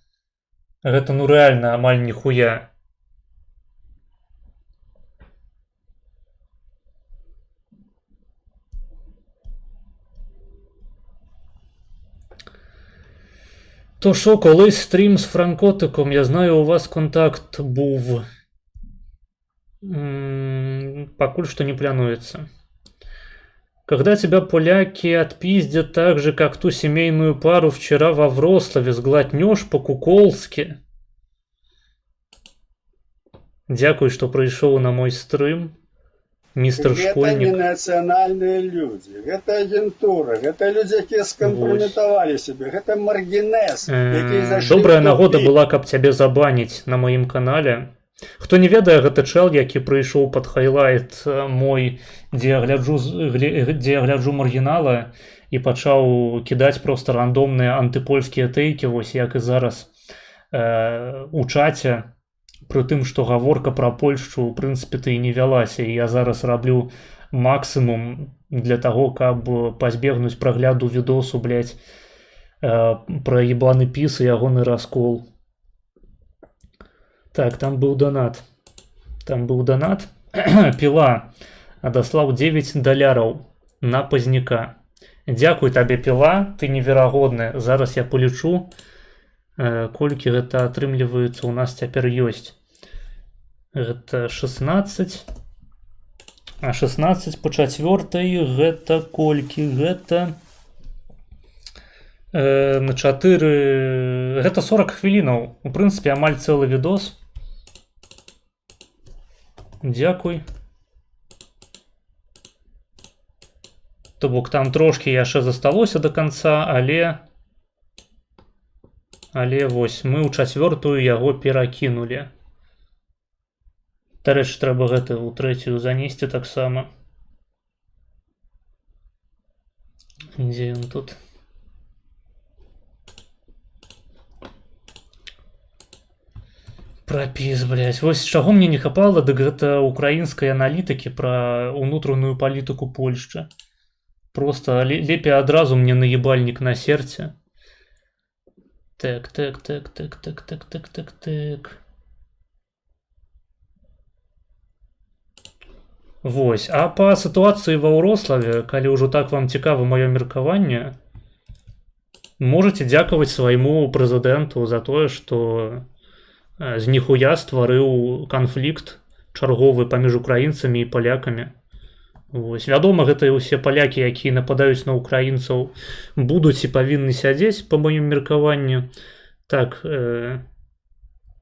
ну рэальна амаль ніхуя. То що, колись стрім з Франкотиком, я знаю, у вас контакт був. Покуль что не плануется. Когда тебя поляки отпиздят так же, как ту семейную пару вчера во Вроцлаве, сглотнешь по-куколски. Дякую, что пришел на мой стрим. Мистер Школьник. Это не национальные люди, это агентура, это люди, которые скомпрометовали себе, это маргинез, які зашли. Добрая нагода была, каб цябе забаніць на маім канале. Хто не ведае, гэта чэл, які прыйшоў пад хайлайт мой, дзе я гляджу маргінала і пачаў кідаць проста рандомныя антыпольскія тэйкі, вось як і зараз у чаце. Пры тым, што гаворка пра Польшчу, у прынцыпе, ты і не вялася. І я зараз раблю максімум для таго, каб пазбегнуць прагляду відосу, блядь, пра ебаны піс і ягоны раскол. Так, там быў данат. Піла адаслаў 9 даляраў на пазняка. Дзякуй табе, Піла, ты неверагодны. Зараз я полічу, колькі гэта атрымліваецца у нас цяпер ёсць. Гэта 16. А 16 по 4 гэта колькі? Гэта на 4... Гэта 40 хвілінаў. У прынцыпе, амаль цэлы відос. Дзякуй. То бок там трошкі яшчэ засталося до конца, але вось, мы ў 4 яго перакінулі. Дарэчы, трэба гэта ў 3 занесці таксама. Дзе ён тут? Прапіс, блядь. Вось чаго мне не хапала, дык гэта украінскай аналітыкі пра ўнутраную палітыку Польшчы. Просто лепей адразу мне наебальнік на серце. Так. Вось. А па сітуацыі ва Вроцлаве, калі ўжо так вам цікава маё меркаванне, можаце дзякаваць свайму прэзідэнту за тое, што з ніхуя стварыў канфлікт чарговы паміж украінцамі і палякамі. Вось. Вядома, гэта і ўсе палякі, якія нападаюць на украінцаў, будуць і павінны сядзець, па маім меркаванню. Так,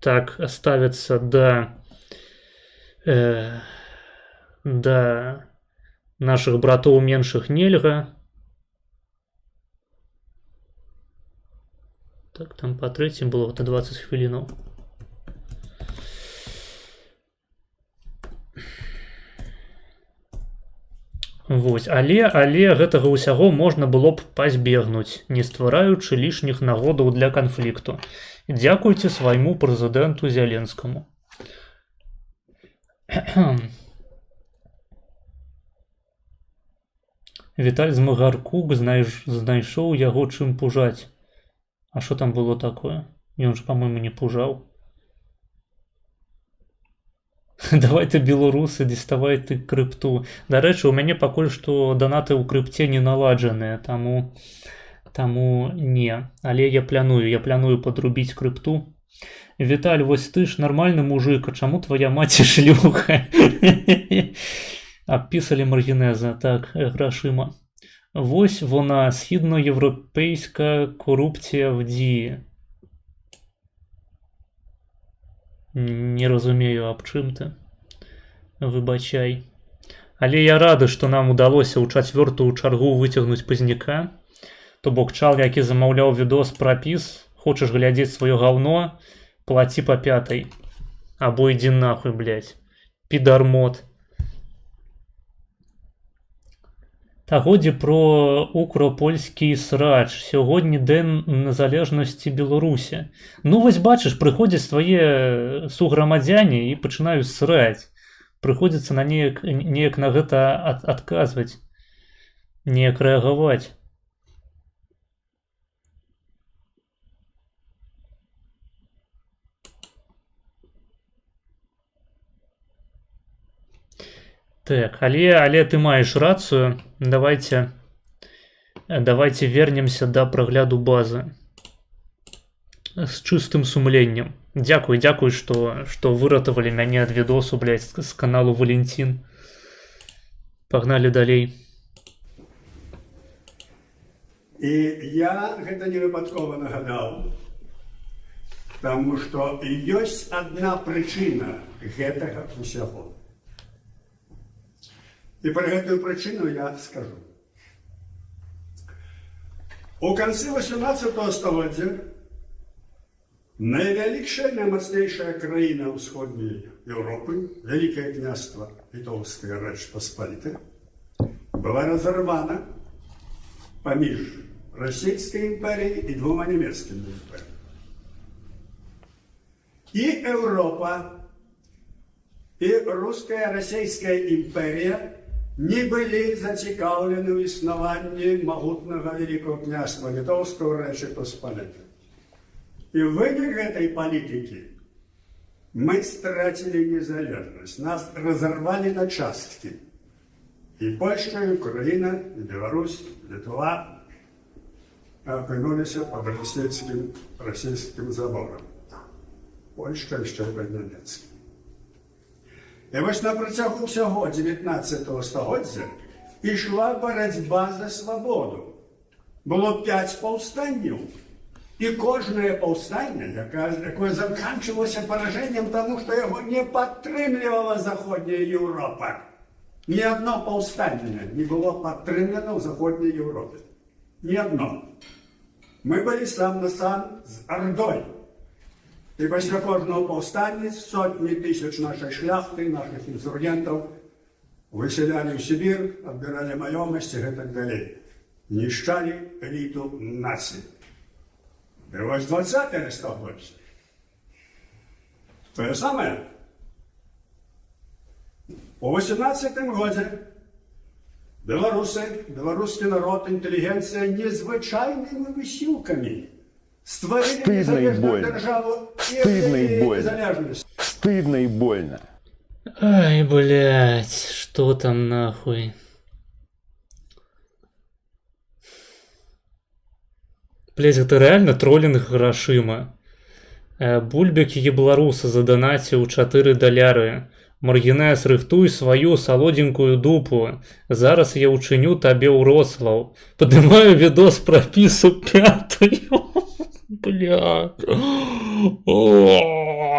так ставяцца да наших братоў меншых нельга. Так, там по трэцім было гэта 20 хвілінаў. Вось, але гэтага ўсяго можна было б пазбегнуць, не ствараючы лішніх нагодаў для канфлікту. Дзякуйце свайму прэзідэнту Зяленскаму. Віталь Змагаркук знайшоў яго чым пужаць. А що там было такое? Ён ж, по-моему, не пужаў. Давай ты, беларусы, даставай ты крыпту. Дарэчы, у мяне пакуль што данаты ў крыпце не наладжаныя, таму не. Але я планую подрубіць крыпту. Віталь, вось ты ж нармальны мужик, а чаму твоя маці шлюха? Апісалі маргінеза, так, грашима. Вось вона, східноєвропейська корупція в дії. Не розумію, аб чым ты. Выбачай. Але я рады, што нам удалося ў чацвёртую чаргу выцягнуць пазняка. То бок чал, які замаўляў відос пра піс, хочаш глядзець сваё гаўно, плаці па пятай. Або ідзі нахуй, блядь. Підармот. Годзе про укропольскі срач. Сьогодні День Незалежності Білорусі. Ну, вось бачиш, прыходзяць твае суграмадзяне і пачынаюць сраць. Прыходзіцца на неяк на гэта адказваць. Неяк рэагаваць. Так, але ты маеш рацыю. Давайте вернемся да прагляду базы. З чыстым сумленнем. Дзякуй, што выратавалі мяне ад відосу, блядь, з каналу Валентин. Пагналі далей. І я гэта не выпадкова нагадаў, таму што ёсць адна прычына гэтага ўсяго. І пра гэтую прычыну я скажу. У канцы 18 стагоддзя найвялікшая, наймацнейшая краіна ўсходняй Еўропы, Вялікае княства Літоўская Рэч Паспалітая, была разарвана паміж Расійскай імперіяй і двума нямецкімі імперіямі. І Еўропа, і руская, расійская імперія не былі зацікаўлены ў існаванні магутнага Вялікага княства Літоўскага Рэчы Паспалітай. І вынік гэтай палітыкі мы страцілі незалежнасць. Нас разарвалі на часткі. І Польшча, і Украіна, і Беларусь, Літва апынуліся пад расійскім заборам. Польшча яшчэ пад нямецкім. І вось на працягу ўсяго 19 стагоддзя ішла барацьба за свабоду. Было 5 паўстанняў, і кожнае паўстанне, якое заканчвалася паражэннем, таму што яго не падтрымлівала Заходняя Еўропа. Ні адно паўстанне не было падтрымлена ў Заходняй Еўропе. Ні адно. Мы былі сам на сам з Ардой. І пасля кожного паўстання сотні тысяч нашай шляхты, нашых інсургентаў высялялі ў Сібір, адбіралі маёмасць і гэтак далей. Нішчалі эліту нацыі. І вось 20-е стагоддзе. Тое самае. У 18-м годзе беларусы, беларускі народ, інтэлігенцыя незвычайнымі высілкамі Стыдно и больно. Стыдно и больно. Стыдно и больно. Ай, блядь, что там нахуй? Блядь, это реально троллинг грашыма. Бульбек і беларусы заданаціў $4. Маргінез, рыхтуй сваю салодзенькую дупу. Зараз я учыню табе ўрослаў. Падымаю відос пра пісу 5-ю. Бля.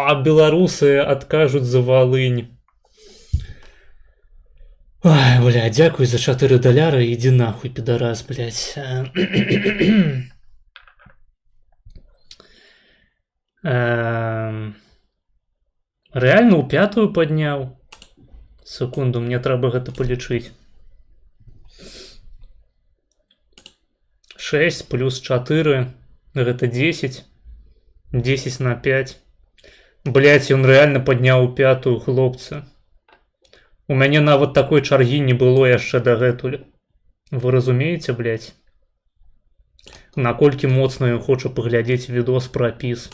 А беларусы адкажуць за Валынь. Ой, бля, дзякуй за 4 даляры, ідзі нахуй, підарас, блядь. Рэальна ў 5-ю падняў? Секунду, мне трэба гэта палічыць. 6 плюс 4, гэта 10. 10 на 5. Блядь, ён рэальна падняў 5-ю, хлопцы. У мяне нават такой чаргі не было яшчэ дагэтуль. Вы разумееце, блядь? Наколькі моцна ён хоча паглядзець відос пра піс.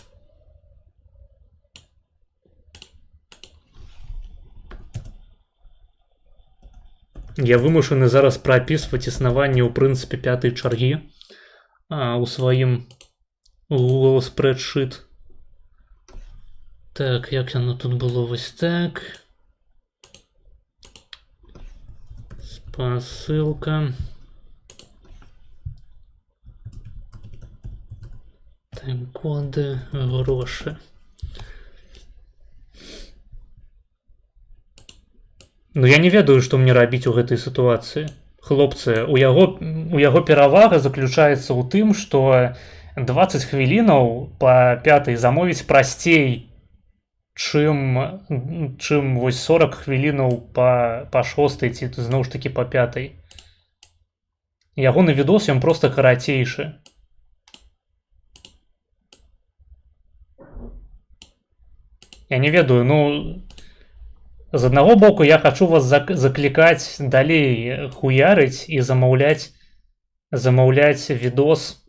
Я вымушаны зараз прапісваць існаванне ў прынцыпе 5-й чаргі у сваім Google Spreadsheet. Так, як яно тут было вось так. Спасылка. Тайм-коды, грошы. Ну я не ведаю, што мне рабіць у гэтай сітуацыі. Хлопцы, у яго перавага заключаецца ў тым, што 20 хвілінаў па 5-й замовіць прасцей, чым вось 40 хвілінаў па 6-й ці зноў ж такі па 5-й. Ягоны відос ён проста карацейшы. Я не ведаю, ну з аднаго боку я хачу вас заклікаць далей хуярыць і замаўляць відос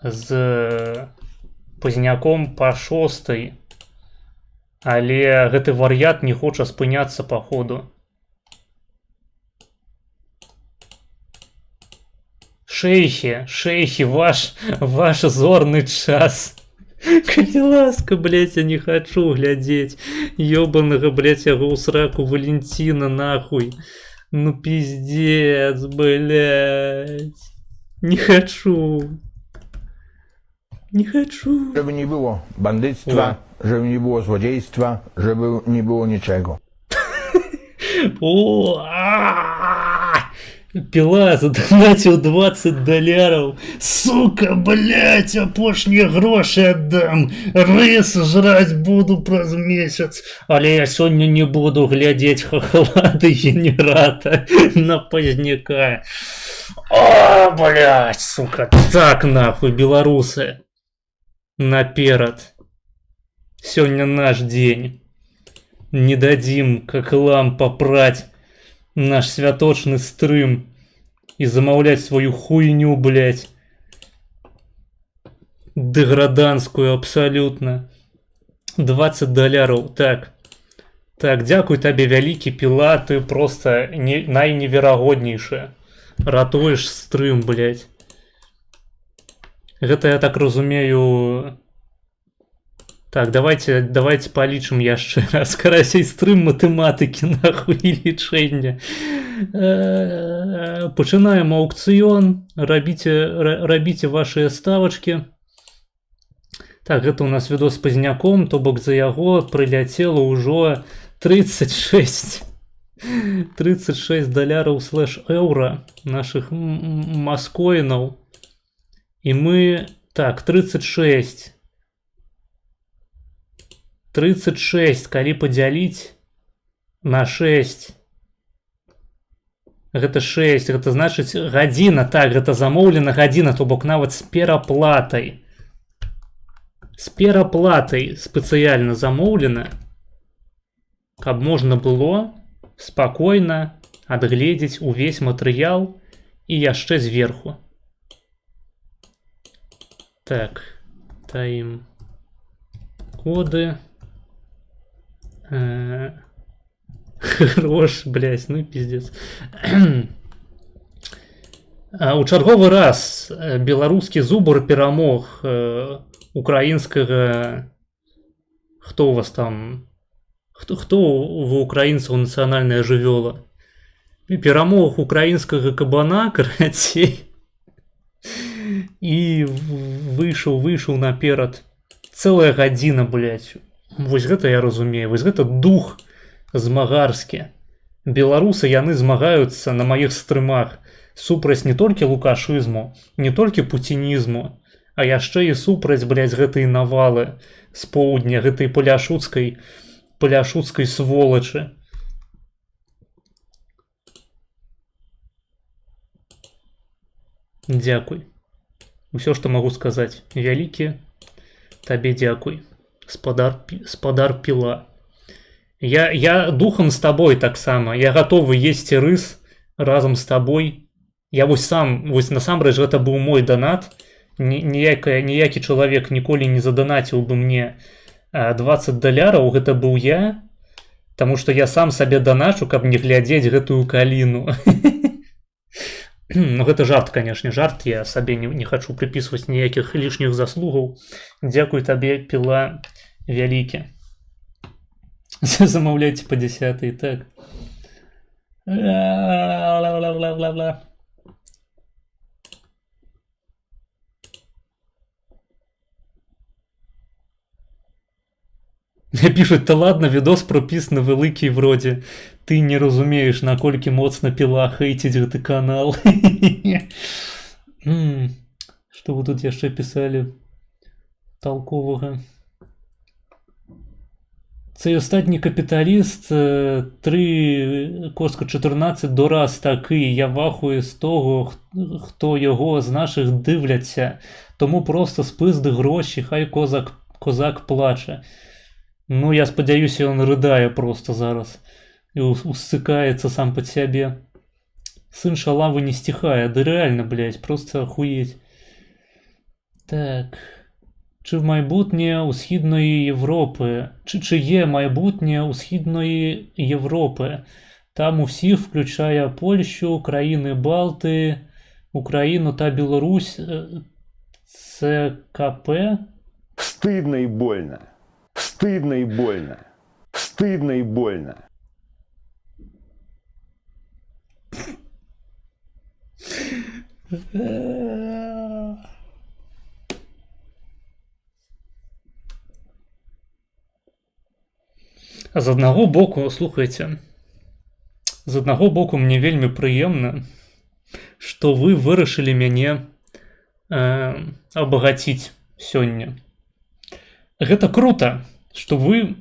з пазняком па 6-й, але гэты вар'ят не хоча спыняцца па ходу. Шэйхі, ваш зорны час. Калі ласка, блядь, я не хачу глядзець ёбанага, блядь, яго ў сраку Валентина, нахуй. Ну пиздец, блядь. Не хочу. Не хочу. Żeby nie było bandyctwa, żeby nie było złodziejstwa, żeby nie było niczego. О, Піла задонаціў 20 даляраў. Сука, блядь, апошнія грошы аддам. Рыс жраць буду праз месяц. Але я сёння не буду глядзець хахлады генерата на пазняка. О, блядь, сука. Так, нахуй, беларусы. Наперад. Сёння наш дзень. Не дадзім каклам папраць наш святочны стрым і замаўляць сваю хуйню, блядь. Дэграданскую абсалютна. 20 даляраў. Так, дзякуй табе, вялікі Піла, ты проста найневерагоднейшы. Ратуеш стрым, блядь. Гэта, я так разумею... Так, давайте палічым яшчэ раз. Карасей, стрым матэматыкі, нахуй, і лічэння. Пачынаем аукцыён. Рабіце вашыя ставачкі. Так, гэта у нас відос з пазняком, то бок за яго прыляцела ўжо 36 даляраў слэш еўра нашых маскоінаў. І мы... Так, 36, калі падзяліць на 6. Гэта 6, гэта значыць гадзіна. Так, гэта замоўлена гадзіна, то бок нават з пераплатай. З пераплатай спецыяльна замоўлена, каб можна было спакойна адгледзець увесь матэрыял і яшчэ зверху. Так, таім коды. Грош, блядь, ну пиздец. У чарговы раз беларускі зубр перамог украінскага... Хто у вас там? Хто у украінцаў нацыянальная жывёла? Перамог украінскага кабана, карацей. І выйшаў наперад. Цэлая гадзіна, блядь. Вось гэта я разумею. Вось гэта дух змагарскі. Беларусы, яны змагаюцца на маіх стрымах супраць не толькі лукашызму, не толькі пуцінізму, а яшчэ і супраць, блядь, гэтай навалы з поўдня, гэтай паляшуцкай сволачы. Дзякуй. Усё, што магу сказаць. Вялікі табе дзякуй. Спадар піла. Я духом з табой таксама. Я гатовы есці рыс разам з табой. Я вось насамрэч гэта быў мой данат. Ніякі чалавек ніколі не заданаціў бы мне $20. Гэта быў я. Таму што я сам сабе даначу, каб не глядзець гэтую каліну. Ну, гэта жарт, канешне, жарт. Я сабе не хачу прыпісваць ніякіх лішніх заслугаў. Дзякуй табе, піла, вялікі. Замаўляйце па 10-й, так. Пишуть, та ладно, відос пропісны великий вроде. Ты не разумееш, наколькі моцна піла хейтить гэты канал. Что вы тут яшчэ писали толковага? Цей остатній капіталіст 3,14 до раз такий. Я вахую з того, хто його з наших дивляться. Тому просто спизди гроші, хай козак плаче. Ну, я сподіваюся, він ридає просто зараз. І усикається сам під себе. Сын шалавы не стихає. Да реально, блядь, просто охуеть. Так. Чи в майбутнє у Східної Європи? Чи є майбутнє у Східної Європи? Там у всіх, включає Польщу, країни Балти, Україну та Білорусь. Це КП? Стыдно и больно. Стыдно и больно. Стыдно и больно. З аднаго боку, слухайте, з аднаго боку мне вельмі прыемна, што вы вырашылі мяне абагаціць сёння. Гэта круто, што вы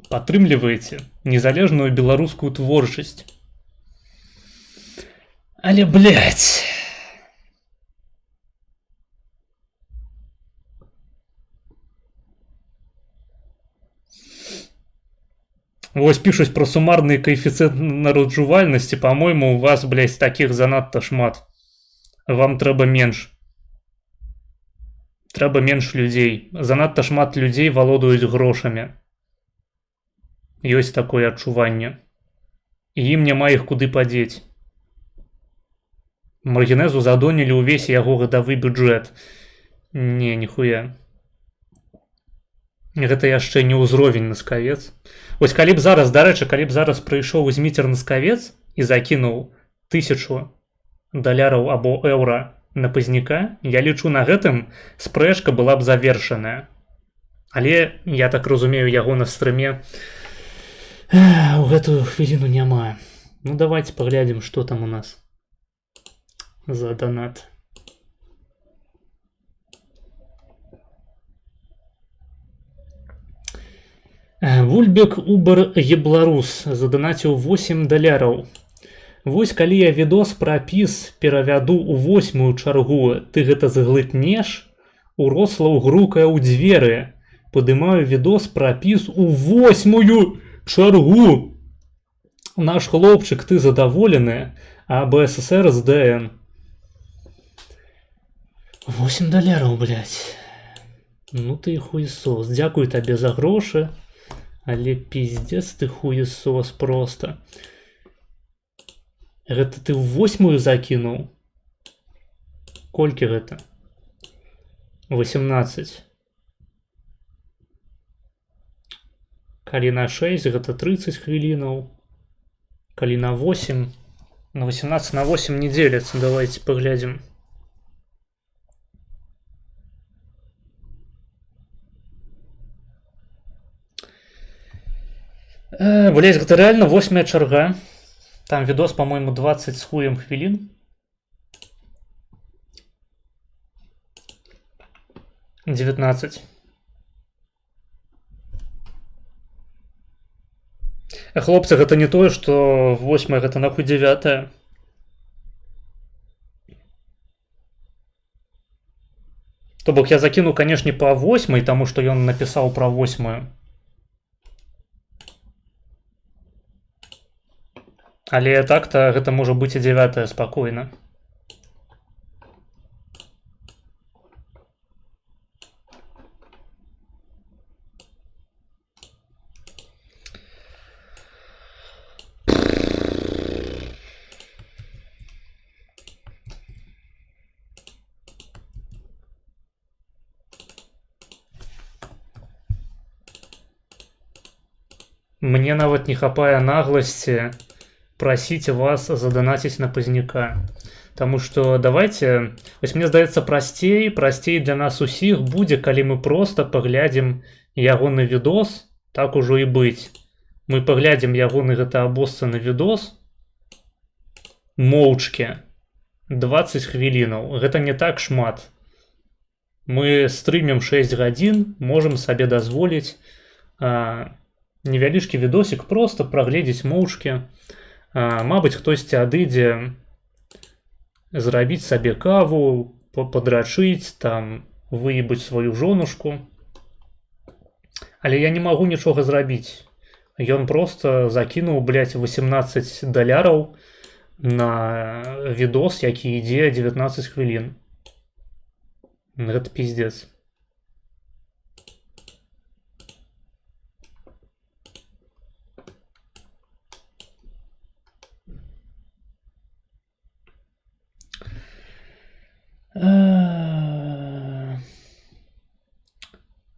падтрымліваеце незалежную беларускую творчасць. Але, блядь... Вось пишуць про сумарный коэффициент народжувальности. По-моему, у вас, блядь, таких занадто шмат. Вам трэба менш. Трэба менш людзей. Занадта шмат людзей валодаюць грошамі. Ёсць такое адчуванне. І ім няма іх куды падзець. Маргінезу задонілі ўвесь яго гадавы бюджэт. Не, ніхуя. Гэта яшчэ не ўзровень Наскавец. Вось калі б зараз, дарэчы, калі б зараз прыйшоў Зміцер Наскавец і закінуў $1000 або еўра на Пазняка, я лічу, на гэтым спрэчка была б завершаная. Але, я так разумею, яго на стрыме у гэтую хвіліну няма. Ну, давайте паглядзім, што там у нас за донат. Вульбек Убар Ебларус заданаціў $8. Вось калі я відос пра піс перавяду ў 8-ю чаргу, ты гэта заглытнеш? Урослаў грукае ў дзверы. Падымаю відос пра піс у 8-ю чаргу. Наш хлопчык, ты задаволены, а БССР з ДН. $8, блядь. Ну ты хуесос. Дзякуй табе за грошы. Але пиздец ты хуесос просто. Гэта ты ў 8-ю закінуў? Колькі гэта? 18. Калі на 6 гэта 30 хвілінаў. Калі на 8, на 18 на 8 не дзеляцца. Давайте паглядзім. Блять, гэта реально 8-я чарга. Там відос, по-моему, 20 з хуем хвілін. 19. Хлопцы, гэта не тое, што 8 гэта нахуй 9. То бок я закіну, канешне, па 8, таму што ён напісаў пра 8. Але так-то гэта можа быць і 9 спакойна. Мне нават не хапае нагласці прасіць вас заданаціць на Пазняка. Таму што давайте, вось мне здаецца, прасцей для нас усіх будзе, калі мы проста паглядзім ягоны відос, так ужо і быць. Мы паглядзім ягоны гэта абоссаны відос моўчкі 20 хвілінаў. Гэта не так шмат. Мы стрымем 6 гадзін, можам сабе дазволіць невялічкі відосік проста прагледзець моўчкі. Мабыць, хтосьці адыдзе зрабіць сабе каву, падрачыць, там, выебаць сваю жонушку. Але я не магу нічога зрабіць. Ён проста закінуў, блядь, $18 на відос, які ідзе 19 хвілін. Гэта пиздец.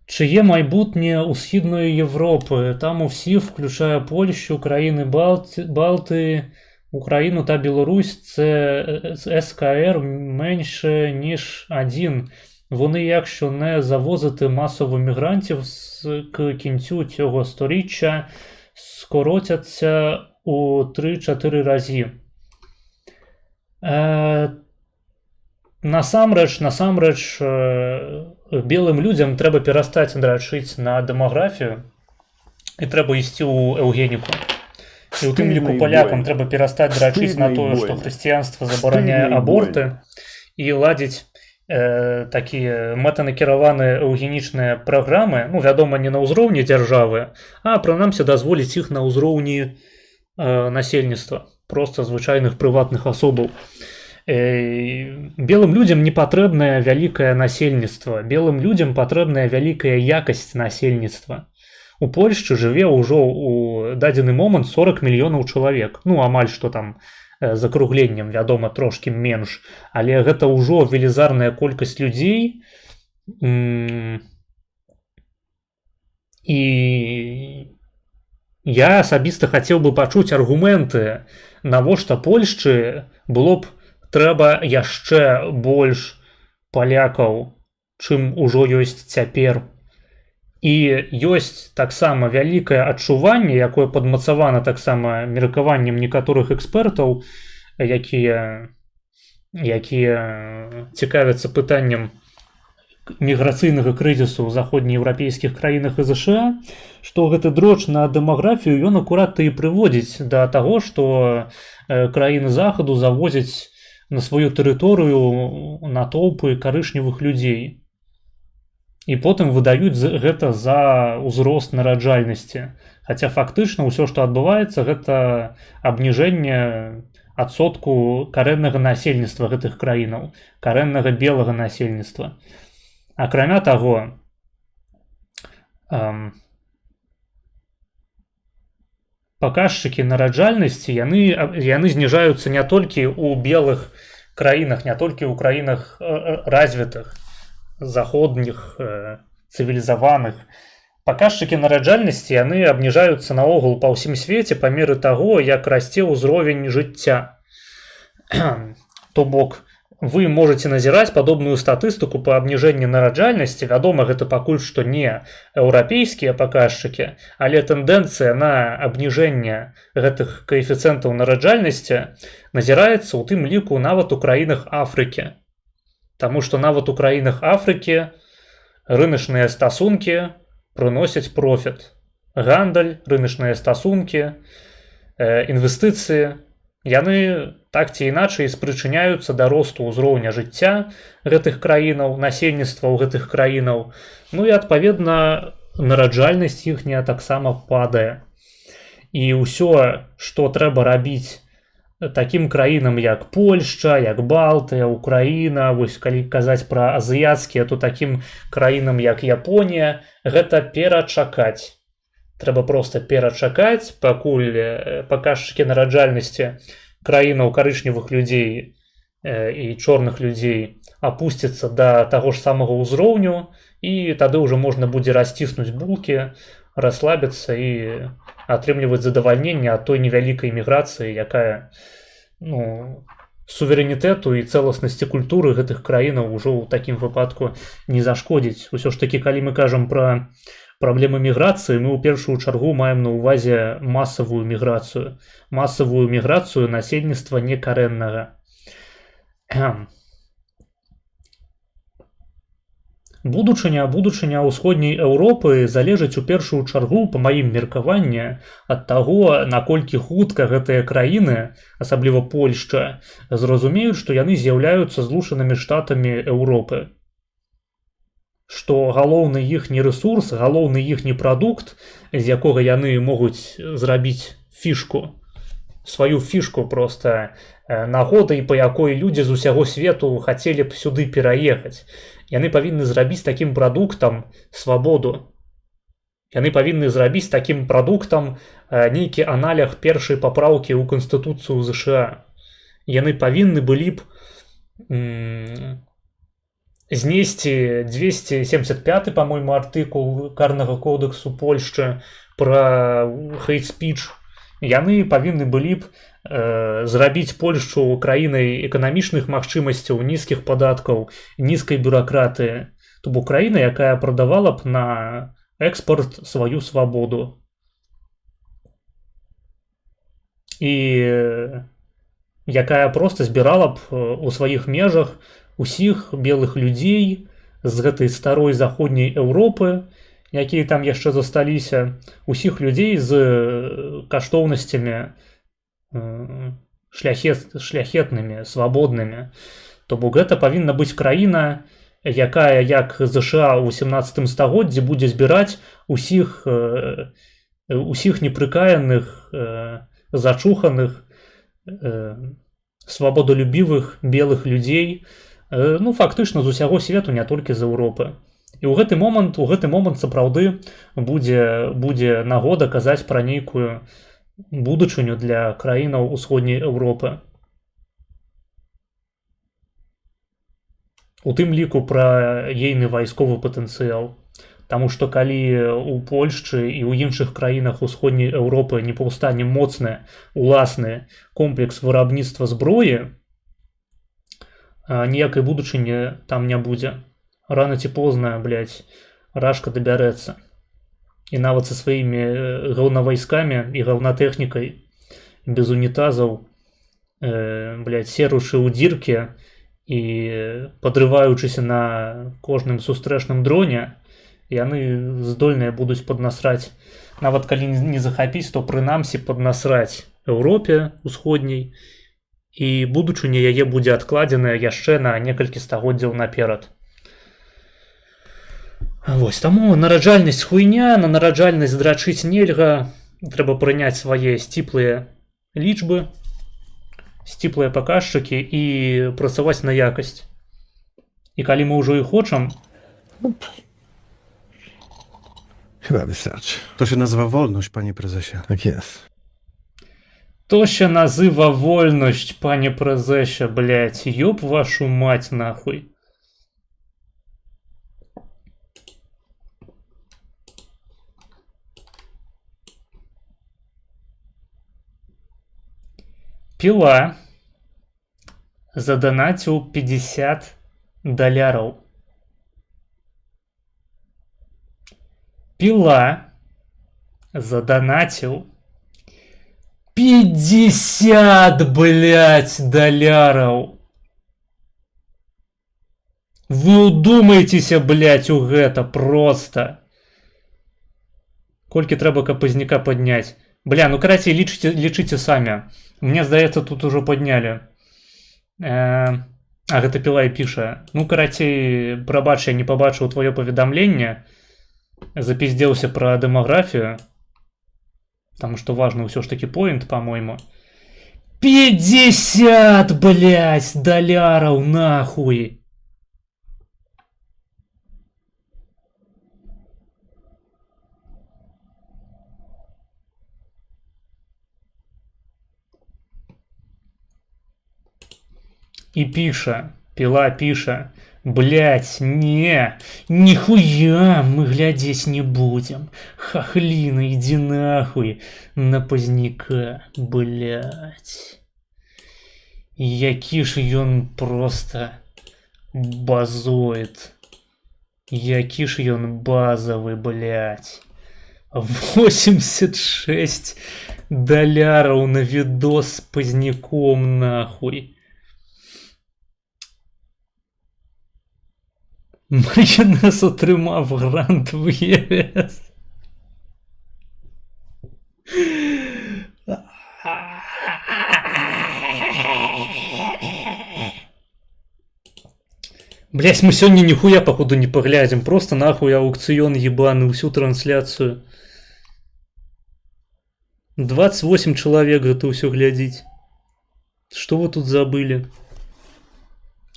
Чиє майбутнє у Східної Європи? Там усі, включає Польщу, країни Балти, Україну та Білорусь, це СКР менше, ніж один. Вони, якщо не завозити масово мігрантів к кінцю цього сторіччя, скоротяться у 3-4 рази. Насамрэч, белым людзям трэба перастаць драчыць на дэмаграфію і трэба ісці ў эўгеніку. І ў тым ліку палякам трэба перастаць драчыць на тое, што хрысціянства забараняе аборты і ладзіць такія мэтанакіраваныя эўгенічныя праграмы, ну, вядома, не на ўзроўні дзяржавы, а прынамсі дазволіць іх на ўзроўні насельніцтва, проста звычайных прыватных асобаў. Белым людзям не патрэбнае вялікае насельніцтва, белым людзям патрэбная вялікая якасць насельніцтва. У Польшчы жыве ўжо ў дадзены момант 40 мільёнаў чалавек, ну амаль што там з акругленнем, вядома, трошкі менш, але гэта ўжо велізарная колькасць людзей. І я асабіста хацеў бы пачуць аргументы, навошта Польшчы было б трэба яшчэ больш палякаў, чым ужо ёсць цяпер. І ёсць таксама вялікае адчуванне, якое падмацавана таксама меркаваннем некаторых экспертаў, якія цікавяцца пытаннем міграцыйнага крызісу ў заходнееўрапейскіх краінах і ЗША, што гэты дроч на дэмаграфію ён акурат і прыводзіць да таго, што краіны захаду завозяць на сваю тэрыторыю натоўпы карычневых людзей. І потым выдаюць гэта за ўзрост нараджальнасці. Хаця фактычна ўсё, што адбываецца, гэта абніжэнне адсотку карэннага насельніцтва гэтых краінаў, карэннага белага насельніцтва. Акрамя таго, паказчыкі нараджальнасці, яны зніжаюцца не толькі ў белых краінах, не толькі ў краінах развітых, заходніх, цывілізаваных. Паказчыкі нараджальнасці яны абніжаюцца наогул па ўсім свеце па меры таго, як расце ўзровень жыцця. То бок, вы можете назіраць падобную статыстыку па абніжэнні нараджальнасці. Вядома, гэта пакуль што не еўрапейскія паказчыкі, але тэндэнцыя на абніжэнне гэтых каэфіцыентаў нараджальнасці назіраецца ў тым ліку нават у краінах Афрыкі. Таму што нават у краінах Афрыкі рыначныя стасункі прыносяць профіт. Гандаль, рыначныя стасункі, інвестыцыі, яны так ці іначай спрычыняюцца да росту ўзроўня жыцця гэтых краінаў, насельніцтва ў гэтых краінаў. Ну і адпаведна нараджальнасць іхняя таксама падае. І ўсё, што трэба рабіць такім краінам, як Польшча, як Балтыя, Украіна, вось калі казаць пра азіяцкія, то такім краінам, як Японія, гэта перачакаць. Трэба проста перачакаць, пакуль паказчыкі нараджальнасці краінаў карычневых людзей і чорных людзей апусцяцца да таго ж самага ўзроўню, і тады ўжо можна будзе расціснуць булкі, расслабіцца і атрымліваць задавальненне ад той невялікай міграцыі, якая суверэнітэту і цэласнасці культуры гэтых краінаў ужо ў такім выпадку не зашкодзіць. Усё ж такі, калі мы кажам пра праблемы міграцыі, мы ў першую чаргу маем на ўвазе масавую міграцыю насельніцтва некарэннага. Будучыня ўсходняй Еўропы залежыць у першую чаргу, па маім меркаванні, ад таго, наколькі хутка гэтыя краіны, асабліва Польшча, зразумеюць, што яны з'яўляюцца злучанымі штатамі Еўропы. Што галоўны іхні рэсурс, галоўны іхні прадукт, з якога яны могуць зрабіць фішку, сваю фішку проста, нагодай, па якой людзі з усяго свету хацелі б сюды пераехаць. Яны павінны зрабіць такім прадуктам свабоду. Яны павінны зрабіць такім прадуктам нейкі аналог першай папраўкі ў Канстытуцыю ЗША. Яны павінны былі б знесці 275, па-мойму, артыкул карнага кодексу Польшчы пра hate speech. Яны павінны былі б зрабіць Польшчу краінай эканамічных магчымасцяў, нізкіх падаткаў, нізкай бюракратыі. То бок краіна, якая прадавала б на экспорт сваю свабоду. І якая проста збірала б у сваіх межах усіх белых людзей з гэтай старой заходняй Еўропы, якія там яшчэ засталіся, усіх людзей з каштоўнасцямі шляхетнымі, свабоднымі. То бок гэта павінна быць краіна, якая, як ЗША ў 18 стагоддзі, будзе збіраць усіх непрыкаяных, зачуханых, свабодолюбівых белых людзей, фактычна з усяго свету, не толькі з Еўропы. І ў гэты момант сапраўды будзе нагода казаць пра нейкую будучыню для краінаў усходняй Еўропы. У тым ліку пра ейны вайсковы патэнцыял. Таму што калі у Польшчы і ў іншых краінах усходняй Еўропы не паўстане моцны уласны комплекс вырабніцтва зброі, ніякай будучыні там не будзе. Рана ці позна, рашка дабярэцца. І нават са сваімі гаўнавайскамі і гаўнатэхнікай, без унітазаў, серушы ў дзіркі і падрываючыся на кожным сустрэчным дроне, яны здольныя будуць паднасраць. Нават калі не захапіць, то прынамсі паднасраць Еўропе усходняй, і будучыня яе будзе адкладзеная яшчэ на некалькі стагоддзяў наперад. Вось, таму нараджальнасць хуйня, на нараджальнасць драчыць нельга, трэба прыняць свае сціплыя лічбы, сціплыя паказчыкі і працаваць на якасць. І калі мы ўжо і хочам... Chyba wystarczy. To się nazywa wolność, panie prezesie. Tak jest. То ще назива вольność, пане презеще, ёб вашу мать нахуй. Пила заданаціў $50. Пила заданаціў 50, блядь, $. Вы удумайтеся, блядь, у гэта просто. Колькі трэба, каб пазняка падняць? Бля, ну карацей, лічыце самі. Мне здаецца, тут ужо паднялі. А гэта Піла і піша. Ну, карацей, прабач, я не пабачыў твоё паведамленне. Запиздзеўся пра дэмаграфію. Таму што важны ўсё ж такі поінт, па-мойму. 50, блядь, $, нахуй! И пиша, Пила пиша, блять, не, нихуя мы глядеть не будем. Хохлина, иди нахуй на поздняка, блять. Які ж ён просто базоид. Які ж ён базовый, блять. 86 $, на видос с поздняком, нахуй. Маргінес отримав грант в ЄС. Блять, мы сегодня нихуя походу не поглядим. Просто нахуй аукцион ебаный, всю трансляцию. 28 человек готовы все глядеть. Что вы тут забыли?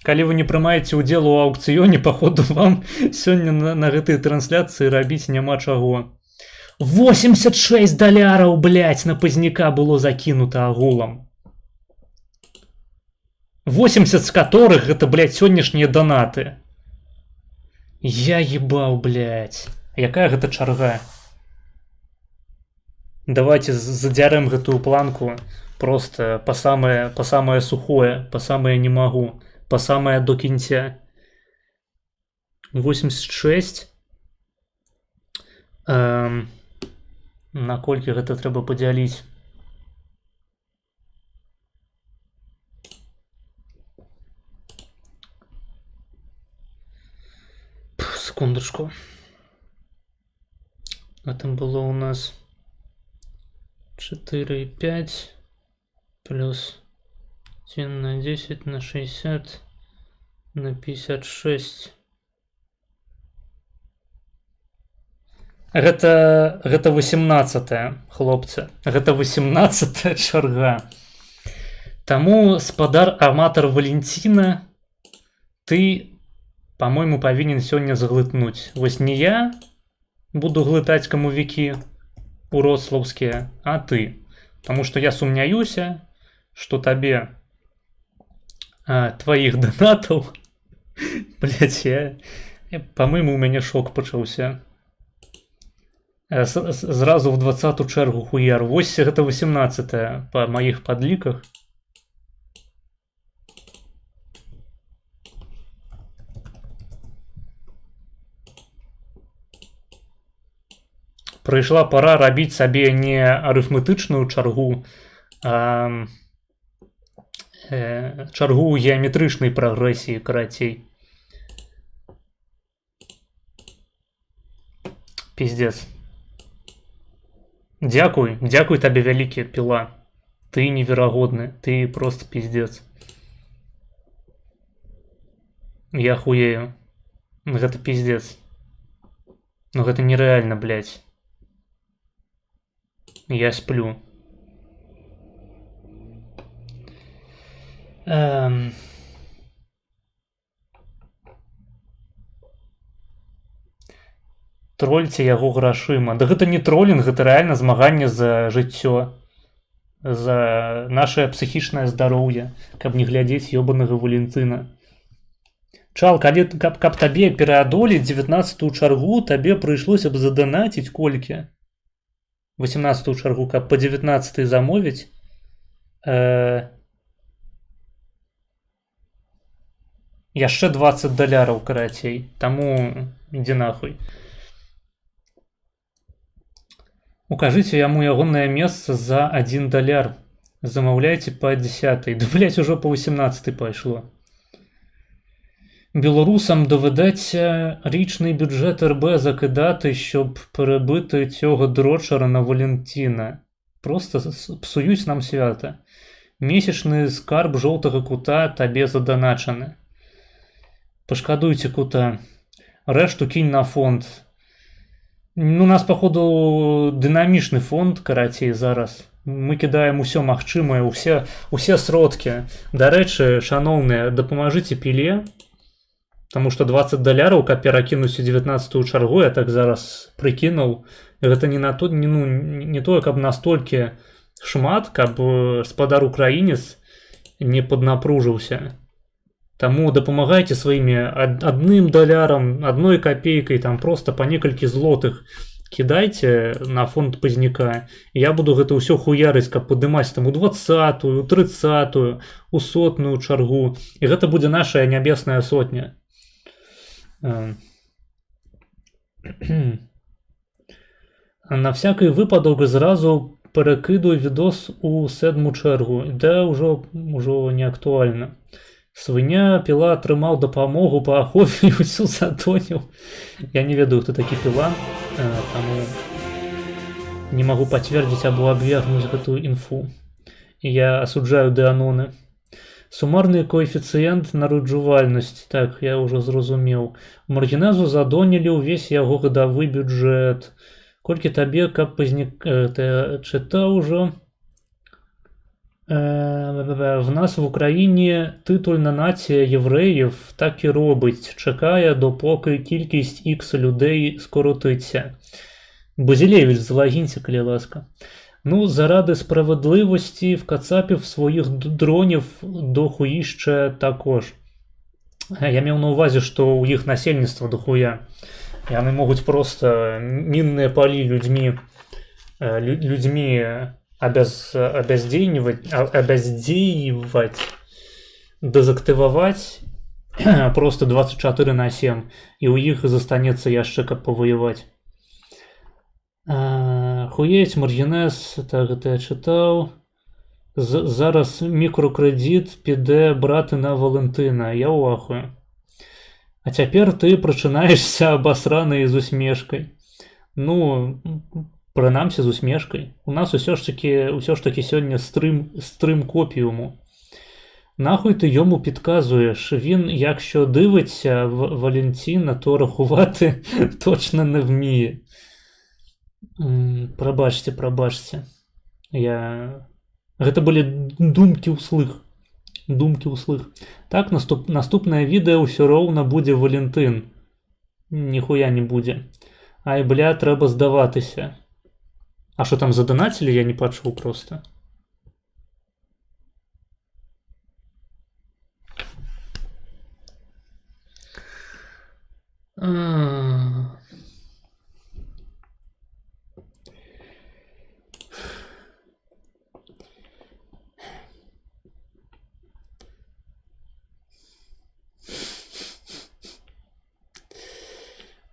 Калі вы не прымаеце ўдзел у аукцыёне, походу вам сёння на гэтай трансляцыі рабіць няма чаго. 86 $, блядь, на пазняка было закінута агулам. 80 з которых гэта, блядь, сённяшнія донаты. Я ебаў, блядь. Якая гэта чарга? Давайте задзярем гэтую планку просто по самое сухое, по самое не могу. По самое до кінця. 86. На колькі гэта трэба падзяліць? Секундочку. Там было у нас 4,5 плюс 1 на 10 на 60 на 56. Гэта 18, хлопцы. Гэта 18 чарга. Таму, спадар аматар Валентина, ты, по-моему, павінен сёння заглытнуць. Вось не я буду глытаць камувікі уроцлаўскія, а ты. Таму што я сумняюся, што табе твоих донатов, блять, по-моему, у меня шок пачаўся. Зразу в 20-ту чергу хуяр. Вось гэта 18 по моих подліках. Прыйшла пора рабіць сабе не арыфметычную чаргу, а чаргу геаметрычнай прагрэсіі, карацей. Пиздец. Дзякуй табе вялікі, Піла. Ты неверагодны, ты просто пиздец. Я хуею. Гэта пиздец. Но гэта нереально, блядь. Я сплю. Трольце яго грашыма. Да гэта не тролінг, гэта рэальна змаганне за жыццё, за наше псіхічнае здароўе, каб не глядзець ёбанага Валентына. Чал, каб табе пераадолець 19-ту чаргу, табе прыйшлося б заданаціць колькі? 18-ту чаргу, каб по 19-й замовіць Яшчэ 20 даляраў карацей. Таму ідзі нахуй. Укажыце яму ягонае месца за 1 даляр. Замаўляйце па 10. Да, блядь, ужо па 18 пайшло. Білорусам доведеться річний бюджет РБ закидати, щоб перебити цього дрочера на Валентина. Просто псують нам свята. Місячний скарб жовтого кута табе заданачене. Пошкодуйте кута. Решту кинь на фонд. Ну, у нас, походу, динамічний фонд, карацей, зараз. Мы кідаем усё магчымае, усе сродкі. Дарэчы, шаноўныя, дапамажыце піле, таму што 20 даляраў, каб перакінуць у 19-ю чаргу, я так зараз прыкінуў. Гэта не тое, каб настолькі шмат, каб спадар украінец не паднапружыўся. Таму дапамагайце сваімі 1 далярам, 1 копейкай, там просто па некалькі злотых кидайте на фонд Пазняка. Я буду гэта ўсё хуярыць, каб падымаць там у 20-ю, у 30-ю, у 100-ную чаргу. І гэта будзе наша нябесная сотня. На всякий випадок зразу перекидуй відос у 7-му чергу. Да, ўжо не актуальна. Свиня Піла атрымаў дапамогу па ахове і ўсё затоніў. Я не ведаю, хто такі Піла, таму не магу пацвердзіць або абвергнуць гэтую інфу. Я асуджаю дыаноны. Сумарны коэфіцыент нараджувальнасць. Так, я ўжо зразумеў. Маргінезу задонілі ўвесь яго гадавы бюджэт. Колькі табе, каб Пазняк... чытаў ужо... В нас в Україні титульна нація євреїв так і робить, чекає, допоки кількість X людей скоротиться. Базілєвич, залогінься, коли ласка. Ну, заради справедливості в кацапів своїх дронів дохуїще також. Я мав на увазі, що у їх насельництво дохуя. І вони можуть просто мінні полі людьми обездеивать, дезактивовать просто 24/7, и у их застанется яшчэ каб повоевать. Хуеть, маргінез, так, это я читал. Зараз мікрокредит піде брати на Валентина, я у ахуе. А цяпер ты прачынаешься абасраны з усмешкай. Ну... Прынамсі з усмешкай. У нас усё ж таки сёння стрим копіуму. Нахуй ти йому підказуєш? Він, якщо дивиться Валентина, то рахувати точно не вміє. Пробачте. Гэта былі думкі ўслых. Так, наступнае відэо ўсё роўна будзе Валентин. Ніхуя не будзе. Ай, бля, трэба здаватыся. А что там задонатили, я не пачуў просто.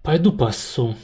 Пойду пассу.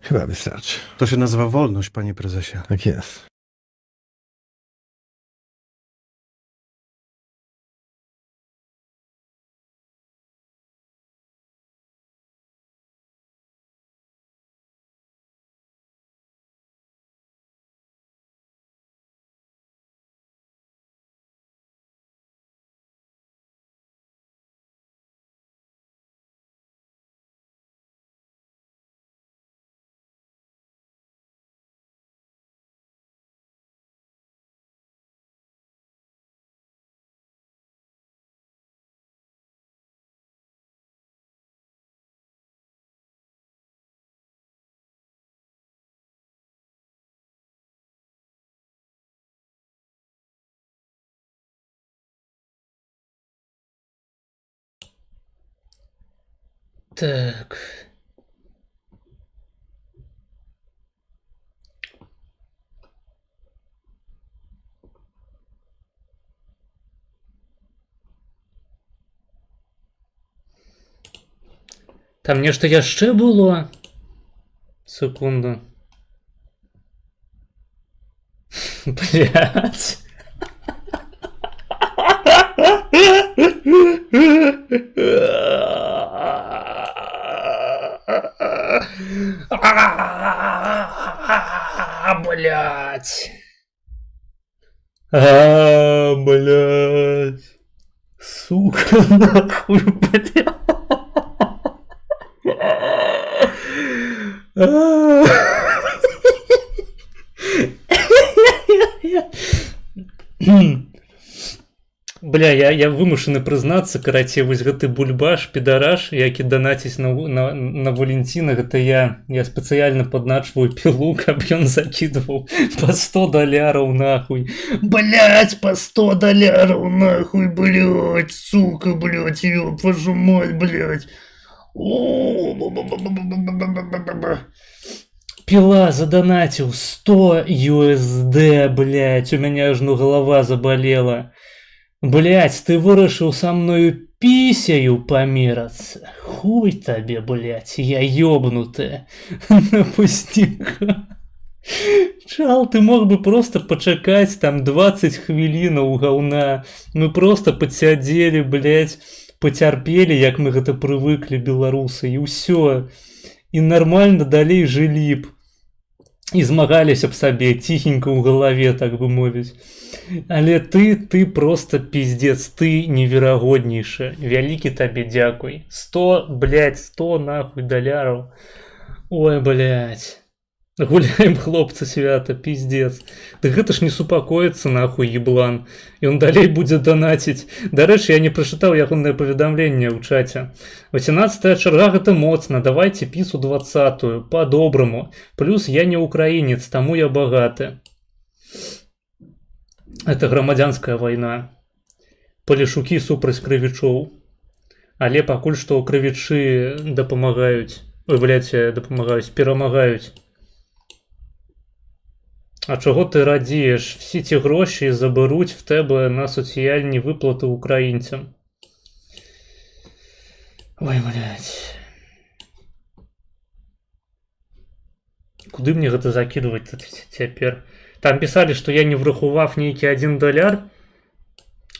Chyba wystarczy. To się nazywa wolność, panie prezesie. Tak jest. Так. Там нешта яшчэ было? Секунду. Блядь. Блядь. Блядь. Сука, нахуй, блядь. Бля, я вымушаны прызнацца, карацей, вось гэты бульбаш, підараш, які данаціць на Валентина, гэта я спецыяльна падначваю пілу, каб ён закідваў па $100 нахуй. Блять, па $100 нахуй, блять, сука, блять, ёб вашу мать, блять. Пила задонатил 100 USD, блять, у меня аж ну голова заболела. Блять, ты вырашил со мною писею помераться. Хуй тебе, блять, я ёбнутая. Напусти-ка. Чал, ты мог бы просто почекать там 20 хвилин у гаўна. Мы просто подсядели, блять, потерпели, як мы гэта привыкли, белорусы, и все. И нормально далей жылі б. І змагались аб сабе тихенько у голове, так бы мовіць. Але ты просто пиздец, ты неверагоднейшы. Вялікі табе дзякуй. 100, блядь, 100 нахуй $. Ой, блядь. Гуляем, хлопцы, свята, пиздец. Да гэта ж не супакоіцца, нахуй, еблан. Ён далей будзе данаціць. Дарэчы, я не прачытаў ягонае паведамленне ў чаце. 18-я чарга гэта моцна, давайте пісу 20-ю, по-доброму. Плюс я не украінец, таму я багаты. Это грамадзянская вайна. Палешукі супраць крывічоў. Але пакуль што крывічы дапамагаюць. Ой, блядь, дапамагаюць, перамагаюць. А чого ти радієш? Всі ті гроші заберуть в тебе на соціальні виплати українцям. Ой, блядь. Куди мені гэта закидывать теперь? Там писали, что я не врахував нейкі $1.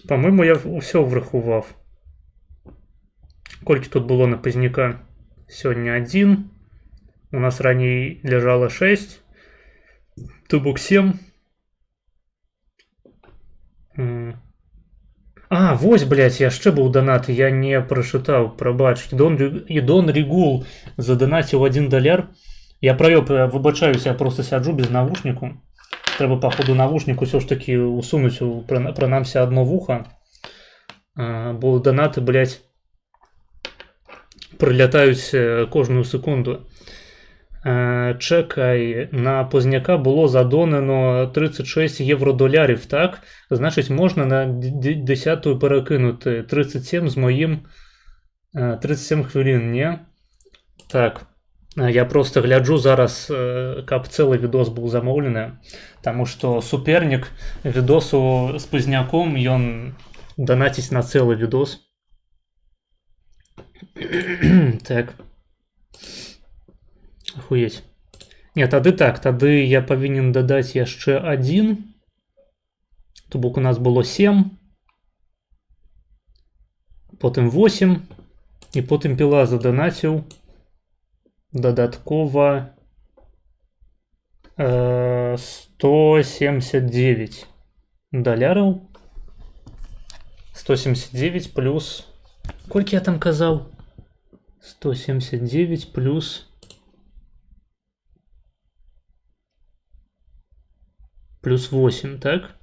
По-моему, я все врахував. Колькі тут было на Пазняка? Сегодня 1. У нас ранее лежало 6. Тубук 7. А, вось, блядь, яшчэ быў донат, я не прачытаў, прабач. Идон Регул задонатил $1. Я провел, выбачаюсь, я просто сяджу без наушнику. Треба, походу, наушник все ж таки усунуть, пранамся одно вухо. Бо донаты, блядь, прилятаюць кожную секунду. Чекай, на Позняка було задонено $36, так? Значить, можна на 10-ту перекинути. 37 з моїм 37 хвилин, ні? Так. Я просто гляджу зараз, каб цілий відос був замовлений, тому що суперник відосу з Позняком, ён донатить на цілий відос. Так. Ахуеть. Не, тады так, тады я павінен дадаць яшчэ 1. То бок у нас было 7. Потым 8. І потым Піла заданаціў дадаткова 179 доляраў. 179 плюс... Колькі я там казаў? 179 плюс 8, так?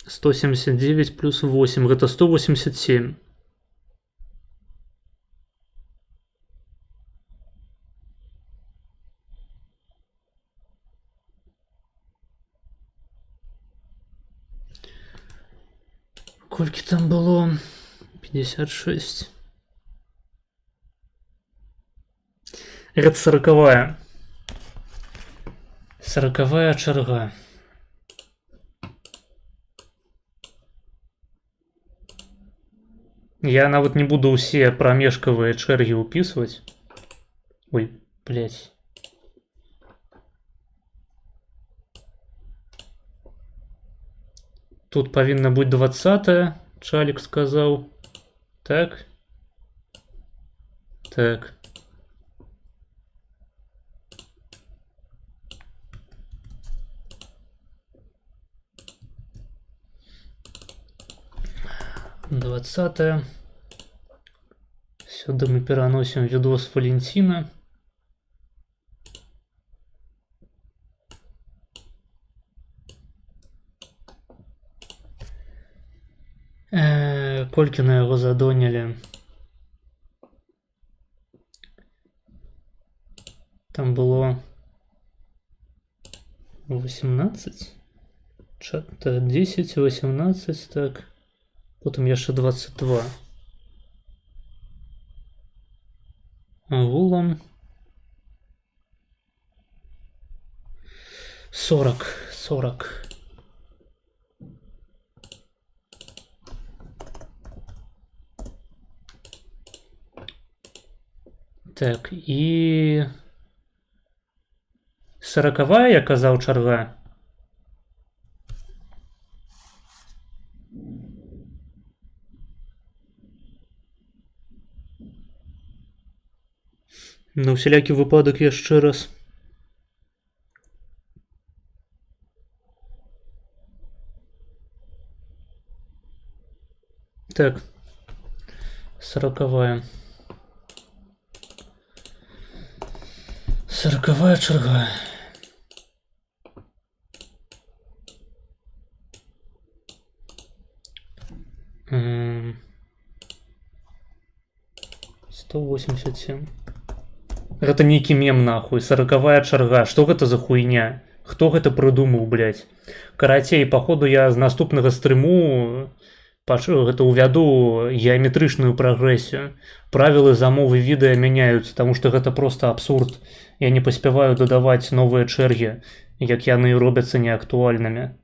179 плюс 8, гэта 187. Колькі там было? 56. Гэта 40-я. 40-я чарга. Я нават не буду ўсе прамежкавыя чэргі ўпісваць. Ой, блядь. Тут павінна быць 20-я, Чалік сказаў. Так. Так. Двадцатая. Сюда мы переносим видос Валентина. Колькі на яго задонялі? Там было 18, 10, 18, так. Потом яшчэ 22. Агулам 40. Так, і 40-я, я казаў, чарга. На усялякі выпадак яшчэ раз. Так. 40-я. 40-я чарга. М-м. 187. Гэта нейкі мем, нахуй. 40-я чарга. Што гэта за хуйня? Хто гэта прыдумаў, блядь? Карацей, паходу я з наступнага стрыму гэта увяду геаметрычную прагрэсію. Правілы замовы відэа мяняюцца, таму што гэта проста абсурд. Я не паспяваю дадаваць новыя чэргі, як яны робяцца неактуальнымі.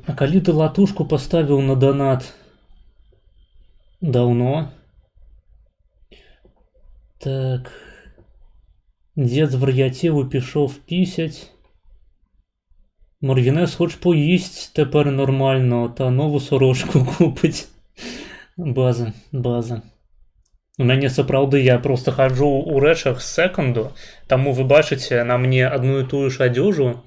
А калі ты латушку паставіў на донат? Даўно? Так. Дед звар'яцеў і пішов пісять. Маргінес хоч поїсть тепер нормально, та нову сорочку купить. База. У мяне сапраўды, я просто хаджу у рэчах з секунду, таму вы бачыце на мне адну і тую ж адзежу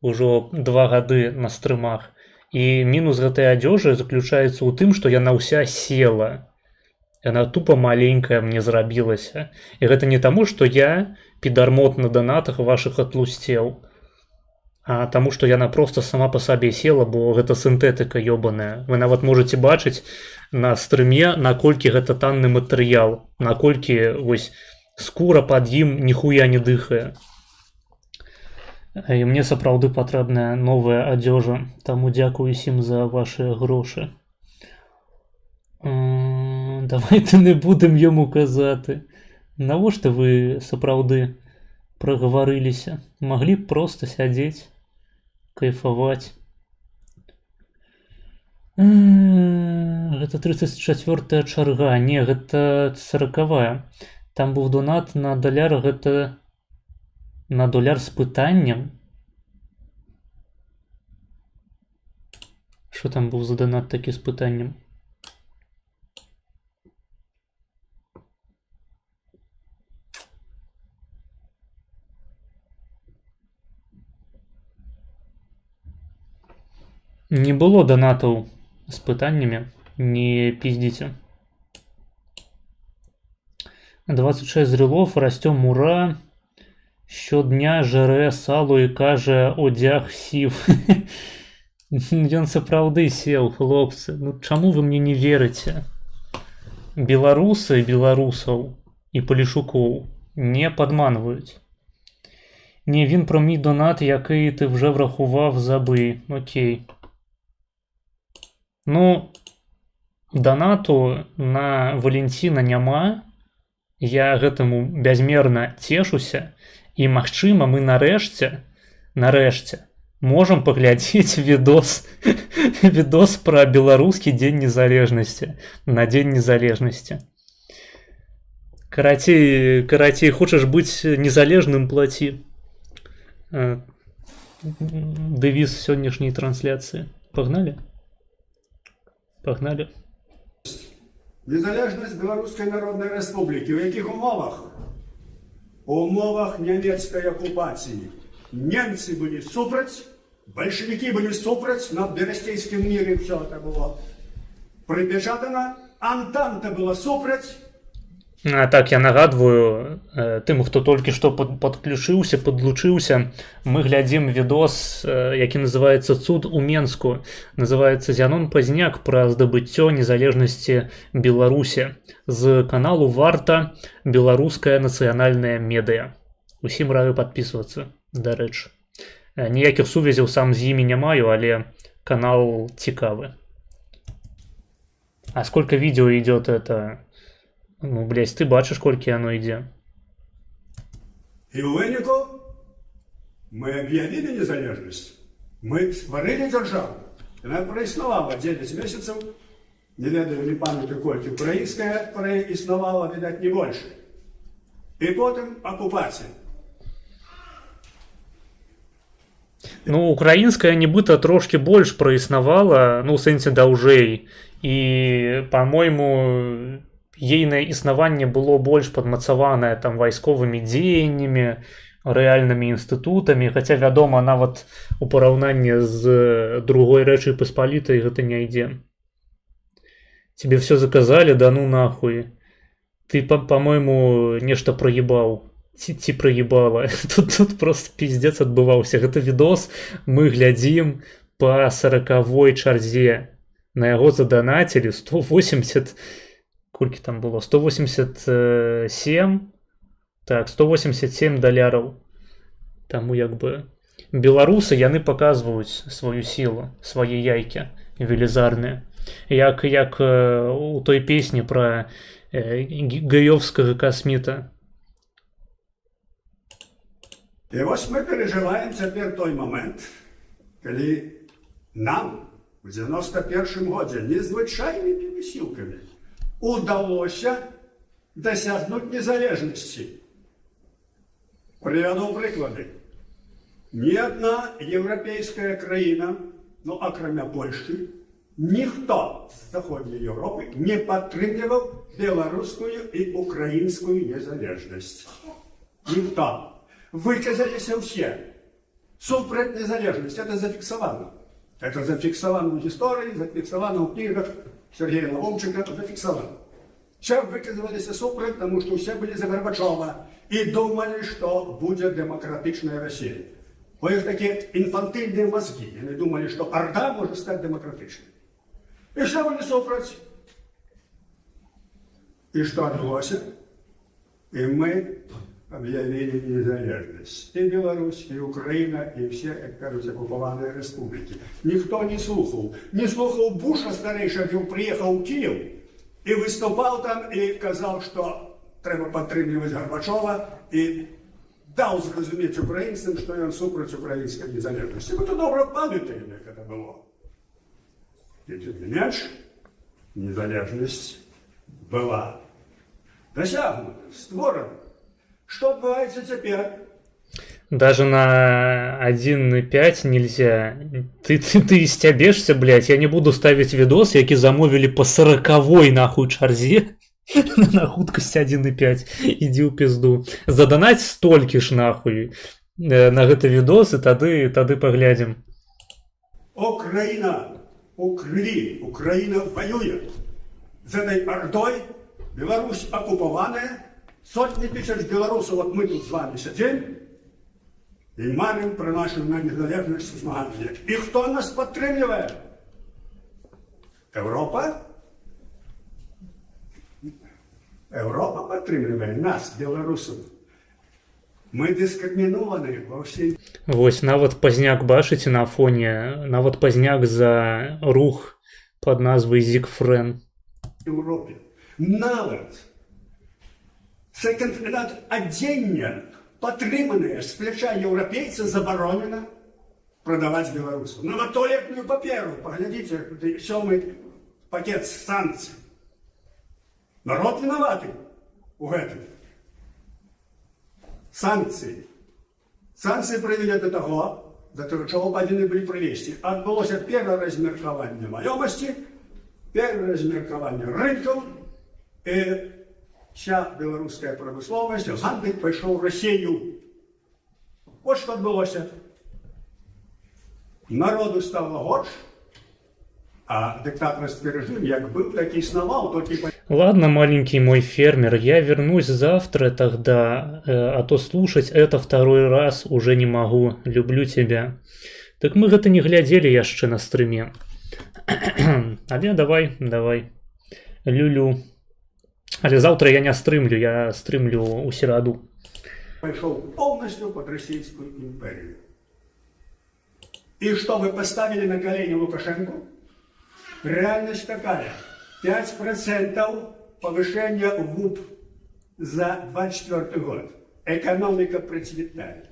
ўжо 2 гады на стрымах. І мінус гэтай адзежы заключаецца ў тым, што яна ўся села. Яна тупо маленькая мне зрабілася. І гэта не таму, што я підармот на донатах вашых атлусцеў, а таму, што яна просто сама па сабе села, бо гэта сінтэтыка ёбаная. Вы нават можаце бачыць на стрыме, наколькі гэта танны матэрыял, наколькі вось скура пад ім ніхуя не дыхае. І мне сапраўды патрэбная новая адзежа, таму дзякую усім за вашыя грошы. Давайте не будемо йому казати. Навошта ви сапраўды прагаварыліся? Маглі б проста сядзець, кайфаваць. Гэта 34-я чарга. Не, гэта 40-я. Там быў донат на даляр, гэта на доляр з пытаннем. Що там був за донат такі з пытаннем? Не было донатаў з пытаннямі, не пиздите. 26 зрілов, растем мура. Щодня жере сало і каже, одяг сів. Ён сапраўды сеў, хлопцы. Ну чаму вы мне не верыце? Беларусы беларусаў і Полішукоў не падманваюць. Не, він про мій донат, який ти вже врахував, забий. Окей. Ну, донату на Валентина няма. Я гэтаму бязмерна цешуся. І, магчыма, мы нарэшце можам паглядзець відос пра беларускі дзень незалежнасці. На дзень незалежнасці. Карацей, хочаш быць незалежным, плаці. Дэвіз сённяшняй трансляцыі. Пагналі? Пагналі. Незалежність Білоруської Народної Республіки. У яких умовах? У умовах німецької окупації. Німці були супраць, большевики були супраць, на Берестейському мірі все це було припечатано, Антанта була супраць. Так, я нагадваю тым, хто толькі што падключыўся, мы глядзім відос, які называецца «Цуд у Менску». Называецца «Зянон Пазняк» пра здабыццё незалежнасці Беларусі з каналу «Варта. Беларуская нацыянальная медыя». Усім раю падпісвацца, дарэчы. Ніякіх сувязяў сам з імі не маю, але канал цікавы. А сколько відео ідёт это... Ну, блядь, ты бачиш, колькі оно ідзе. І у выніку мы объявили незалежность. Мы створили державу. Она проіснувала 9 месяцев. Не ведаю, не памятаю, колькі. Украинская проіснувала, видать, не больше. И потом оккупация. Ну, украинская нібыта трошки больш проіснавала, ну, у сэнсе даўжэй. І, по-мойму, ейнае існаванне было больш падмацаванае там вайсковымі дзеяннямі, рэальнымі інстытутамі, хаця, вядома, нават у параўнанні з другой Рэчай Паспалітай гэта не ідзе. Тебе все заказали, да ну нахуй. Ты, по-мойму, нешта праебаў. Ці праебала. Тут просто пиздец адбываўся. Гэта відос мы глядзім па 40-й чарзе. На яго задонатілі 180... Колькі там было? 187? Так, 187 даляраў. Таму як бы... Беларусы, яны паказваюць сваю сілу, свае яйкі велізарныя. Як у той песні пра гаёвскага касміта. І ось ми переживаємо тепер той момент, коли нам в 91-м году незвичайними висілками удалося досягнути незалежності. Приведу приклади. Ні одна європейська країна, ну, окремя Польщі, ніхто з Заходньої Європи не підтримував білоруську і українську незалежність. Ніхто. Выказалися все. Супроть незалежности. Это зафиксовано. Это зафиксовано в истории, зафиксовано в книгах Сергея Лавомчика, зафиксовано. Все выказывались супроть, потому что все были за Горбачева и думали, что будет демократичная Россия. У них такие инфантильные мозги. Они думали, что Орда может стать демократичной. И все были супроть. И что отбылось? И мы объявили незалежность. И Беларусь, и Украина, и все, как кажуть, оккупованные республики. Никто не слухал. Не слухал Буша старейший, который приехал в Киев і выступаў там і казаў, што трэба падтрымліваць Гарбачова і даў зразумець украінцам, што ён супраць украінскай незалежнасці. Мы то добра памятаем, як гэта было. І тым не менш, незалежнасць была досягнута, створана. Что отбывается теперь? Даже на 1.5 нельзя. Ты стябешься, блядь. Я не буду ставить видос, які замовили по 40-й нахуй чарзе на хуткасць 1.5. Иди ў пизду. Задонать столькі ж нахуй на гэты видос, и тады поглядим. Украина у крыві. Украина воює. З этой ордой Беларусь оккупованная. Сотни тысяч белорусов, вот мы тут с вами сидим, и марим про нашу незалежность змагання. И кто нас подтримливает? Европа? Европа подтримливает нас, белорусов. Мы дискриминированы во всей Вось, нават пазняк бачыце на фоне, нават пазняк за рух под назвай Зигфрен. Европе. Нават секонд-хенд адзення, патрыманае з пляча еўрапейца, забаронена прадаваць беларусу. Нават туалетную паперу, паглядзіце, сёмы пакет санкцый. Народ вінаваты у гэтым. Санкцыі. Санкцыі прывялі да таго, да чаго павінны былі прывесці. Адбылося пераразмеркаванне маёмасці, пераразмеркаванне рынкаў, і вся беларуская прамысловасць, гандаль пайшоў у Расію. Вот што адбылося. Народу стало горш, а диктаторский режим, як был, так и існував, тільки... Ладно, маленький мой фермер, я вернусь завтра тогда, а то слушать это второй раз уже не могу. Люблю тебя. Так мы гэта не глядзелі яшчэ на стрыме. Але давай. Люлю. Але завтра я не стрымлю, я стрымлю у сераду. Пошел полностью под Российскую империю. И что вы поставили на колени Лукашенко? Реальность такая. 5% повышения ВУП за 24 год. Экономика процветает.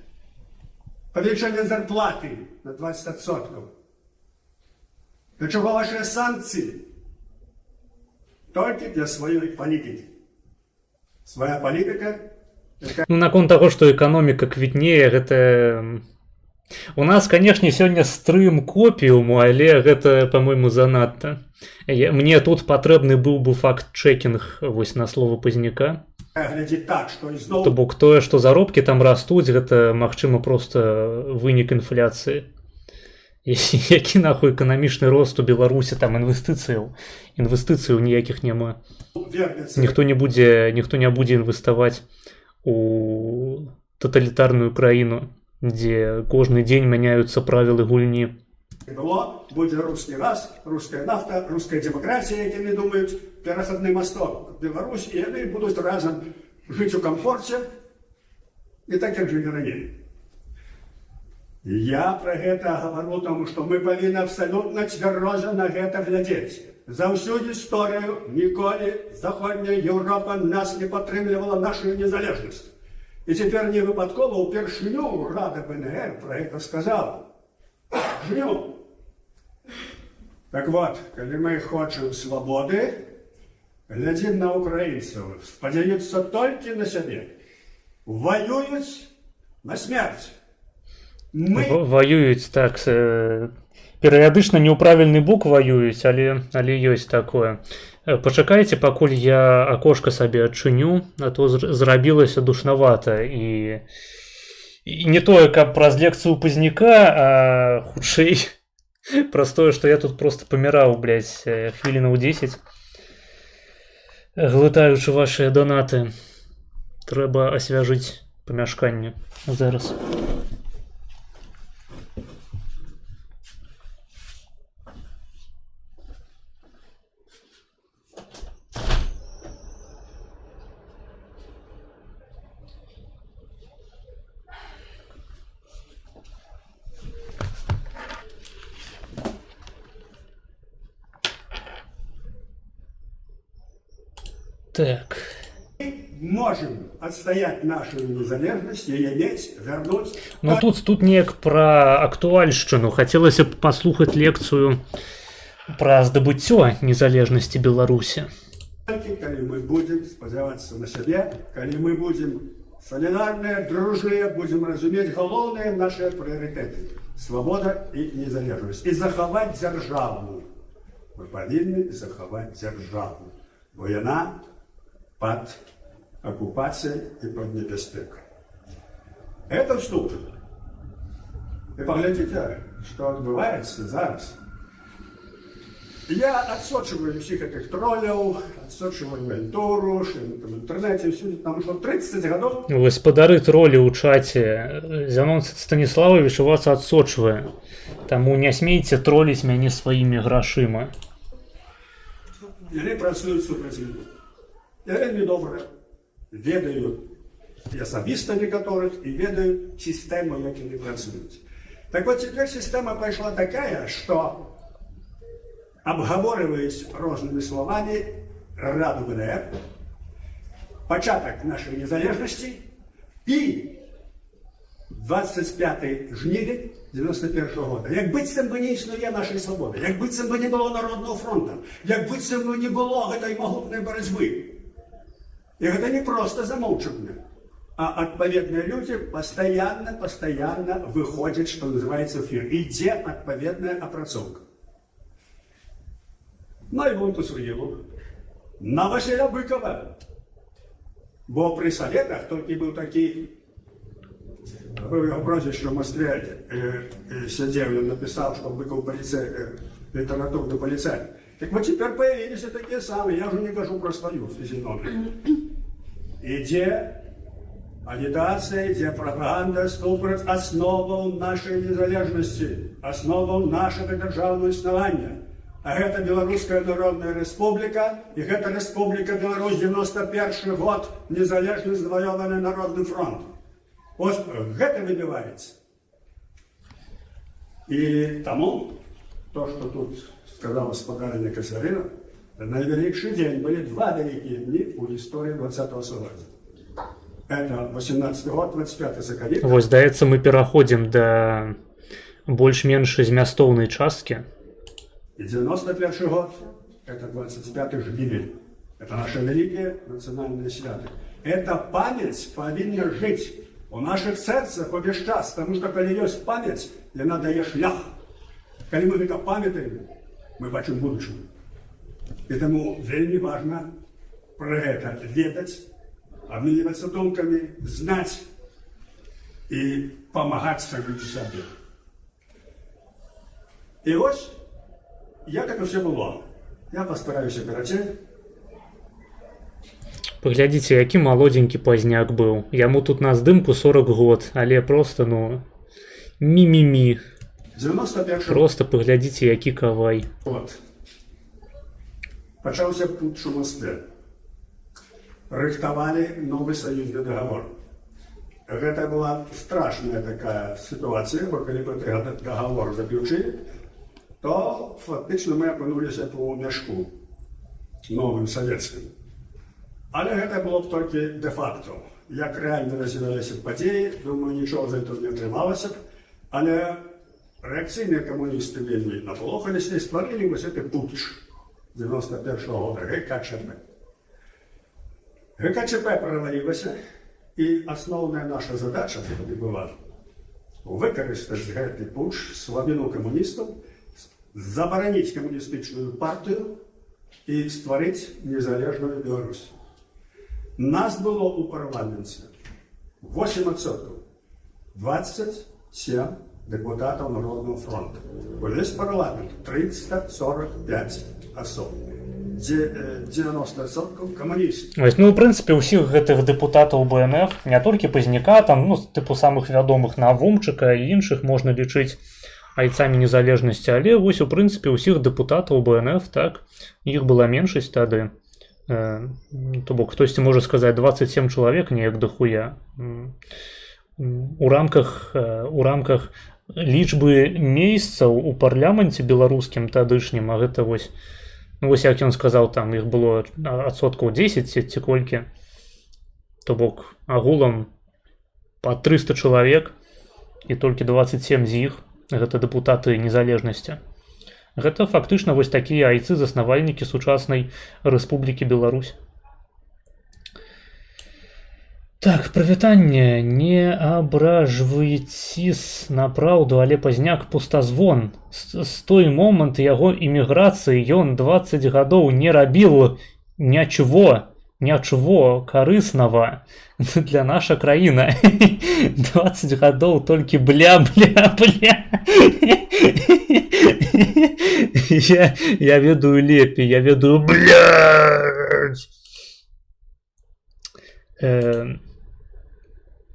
Повышение зарплаты на 20%. Для чего ваши санкции? Только для своей политики. Своя политика. Ну, наконт таго, што эканоміка квітнее, гэта... У нас, канешне, сёння стрым копіуму, але гэта, па-мойму, занадта. Мне тут патрэбны быў бы факт-чекінг вось на слова пазняка. Так, То бок тое, што заробкі там растуць, гэта, магчыма, проста вынік інфляцыі. Які нахуй эканамічны рост у Беларусі, там інвестыцыяў ніякіх няма. Ніхто не будзе інвеставаць у тоталітарную краіну, дзе кожны дзень мяняюцца правілы гульні. Будзе русский газ, руская нафта, руская демократія, які не думаюць перахадны масток Беларусь, і яны будуць разам жыць у камфорце і так, як жылі раней. Я про гэта гавару, тому што мы павінны абсалютна цвяроза на гэта глядзець. За ўсю гісторыю ніколі заходняя Еўропа нас не падтрымлівала нашу незалежнасць. І цяпер не выпадкова ўпершыню Рада БНР про гэта сказала. Жню. Так вот, калі мы хочам свабоды, глядзім на украінцаў, спадзяюцца толькі на сябе. Воююць на смерць. Воююць, так, перыядычна не ў правільны бок воююць, але ёсць такое. Пачакайце, пакуль я акошка сабе адчыню, а то зрабілася душнавата. І не тое, каб праз лекцыю пазняка, а хутчэй праз тое, што я тут проста паміраў, блядь, хвілінаў 10, глытаючы вашыя донаты. Трэба асвяжыць памяшканне. Зараз. Так. Можем отстоять нашу незалежность, ее иметь, вернуть. Ну тут неяк пра актуальшчыну. Хацелася б паслухаць лекцыю пра здабыццё незалежнасці Беларусі. Калі мы будем спадзявацца на сябе, калі мы будем солідарныя, дружныя, будем разумець галоўныя наши прыярытэты. Свобода і незалежнасць. І захаваць дзяржаву. Мы павінны захаваць дзяржаву, бо яна пад оккупацией и под небеспекой. Это вступ. И поглядите, что отбывается зараз. Я отсочиваю всех этих троллей, отсочиваю Вентуру, в интернете, все, потому что 30 годов... Гаспадары тролі ў чаце. Зянон Станіславович у вас адсочвае. Таму не смейце троліць мяне сваімі грашыма. Яны працуюць супраць людзей. Я вельмі добра ведаю і асабіста некаторых, і ведаю сістэму, як яны працуюць. Так вот, цяпер сістэма пайшла такая, што обговорываясь рознымі словамі Раду ВДР, пачатак нашай незалежнасці і 25 жнівень 91 года. Як быццам бы не існуе нашай свабоды, як быццам бы не было Народного фронта, як быццам бы не было гэтай магутнай барацьбы. И это не просто замолчивание, а отповедные люди постоянно выходят, что называется, в эфир. Иде отповедная опрацовка. На Ивонту Суеву, на Василя Быкова. Бо при советах только был такой, был его прозвище в Москве, сидел, он написал, что Быков литературный полицай. Так вот теперь появились и такие самые, я уже не говорю про свою физиономию. Иде агитация, иде пропаганда ступраць основаў нашей незалежности, основаў нашего державного існавання. А гэта Белорусская Народная Республика, и гэта Республика Беларусь 91 год, незалежно завоеванный Народным фронтом. Вот гэта выбивается. И тому, то, что тут сказала господарня Касарина, наивеликший день были два великие дни в истории 20-го столетия. Это 18 год, 25 сакавік. Вось, здаецца, мы пераходзім да больш-менш змястоўнай часткі. И 91 год, это 25 жнивень. Это наше великое национальное свято. Эта память повинна жить у наших сердцах увесь час, потому что, когда есть память, она дает шлях. Когда мы это памятаем, мы бачим будущее. Поэтому вельми важно про это ведать, обмениваться думками, знать и помогать самим себе. И вот, як это все было. Я постараюсь оперативно. Паглядзіце, які малодзенькі пазняк быў. Яму тут на здымку 40 год, але просто, мі-мі-мі. 91 Просто паглядзіце, які кавай. Вот. Пачаўся путч у Москве. Рыхтавалі новы саюзны договор. Гэта была страшная такая ситуация, бо калі бы этот договор заключили, то фактично мы апынуліся по мяшку новым советским. Але гэта было б толькі де-факто. Як реально развиваліся падзеі, думаю, нічого за этого не атрымалася б. Але реакційныя камуністы вельмі наполохаліся і стварылі вось гэты путч 91 года, ГКЧП. ГКЧП провалілася, і асноўная наша задача была выкарыстаць гэты путч, слабіну камуністаў, забараніць камуністычную партію і стварыць незалежную Беларусь. Нас было у парламенце 8%, 27 депутатов Народного фронта. Весь парламент 345 особ. 90% камуністаў. Вось, в прынцыпе, ўсіх гэтых дэпутатаў БНФ, не толькі Пазняка, там, тыпу самых вядомых Навумчыка і іншых можна лічыць айцамі незалежнасці, але вось, у прынцыпе, ўсіх дэпутатаў БНФ, так, іх была меншасць тады. То бок, хтосьці можа сказаць 27 чалавек неяк дахуя. У рамках лічбы месцаў у парламенце беларускім тадышнім, а гэта вось Ну, вось як ён сказаў, там іх было адсоткаў 10 ці колькі, то бок агулам па 300 чалавек, і толькі 27 з іх гэта дэпутаты незалежнасці. Гэта фактычна вось такія айцы-заснавальнікі сучаснай Рэспублікі Беларусь. Так, прывітанне, не абражвайцесь на праўду, але Пазняк пустазвон. З той момант яго іміграцыі ён 20 гадоў не рабіў нічого карыснага для наша краіна. 20 гадоў толькі бля. Я ведаю лепей, я ведаю блядь.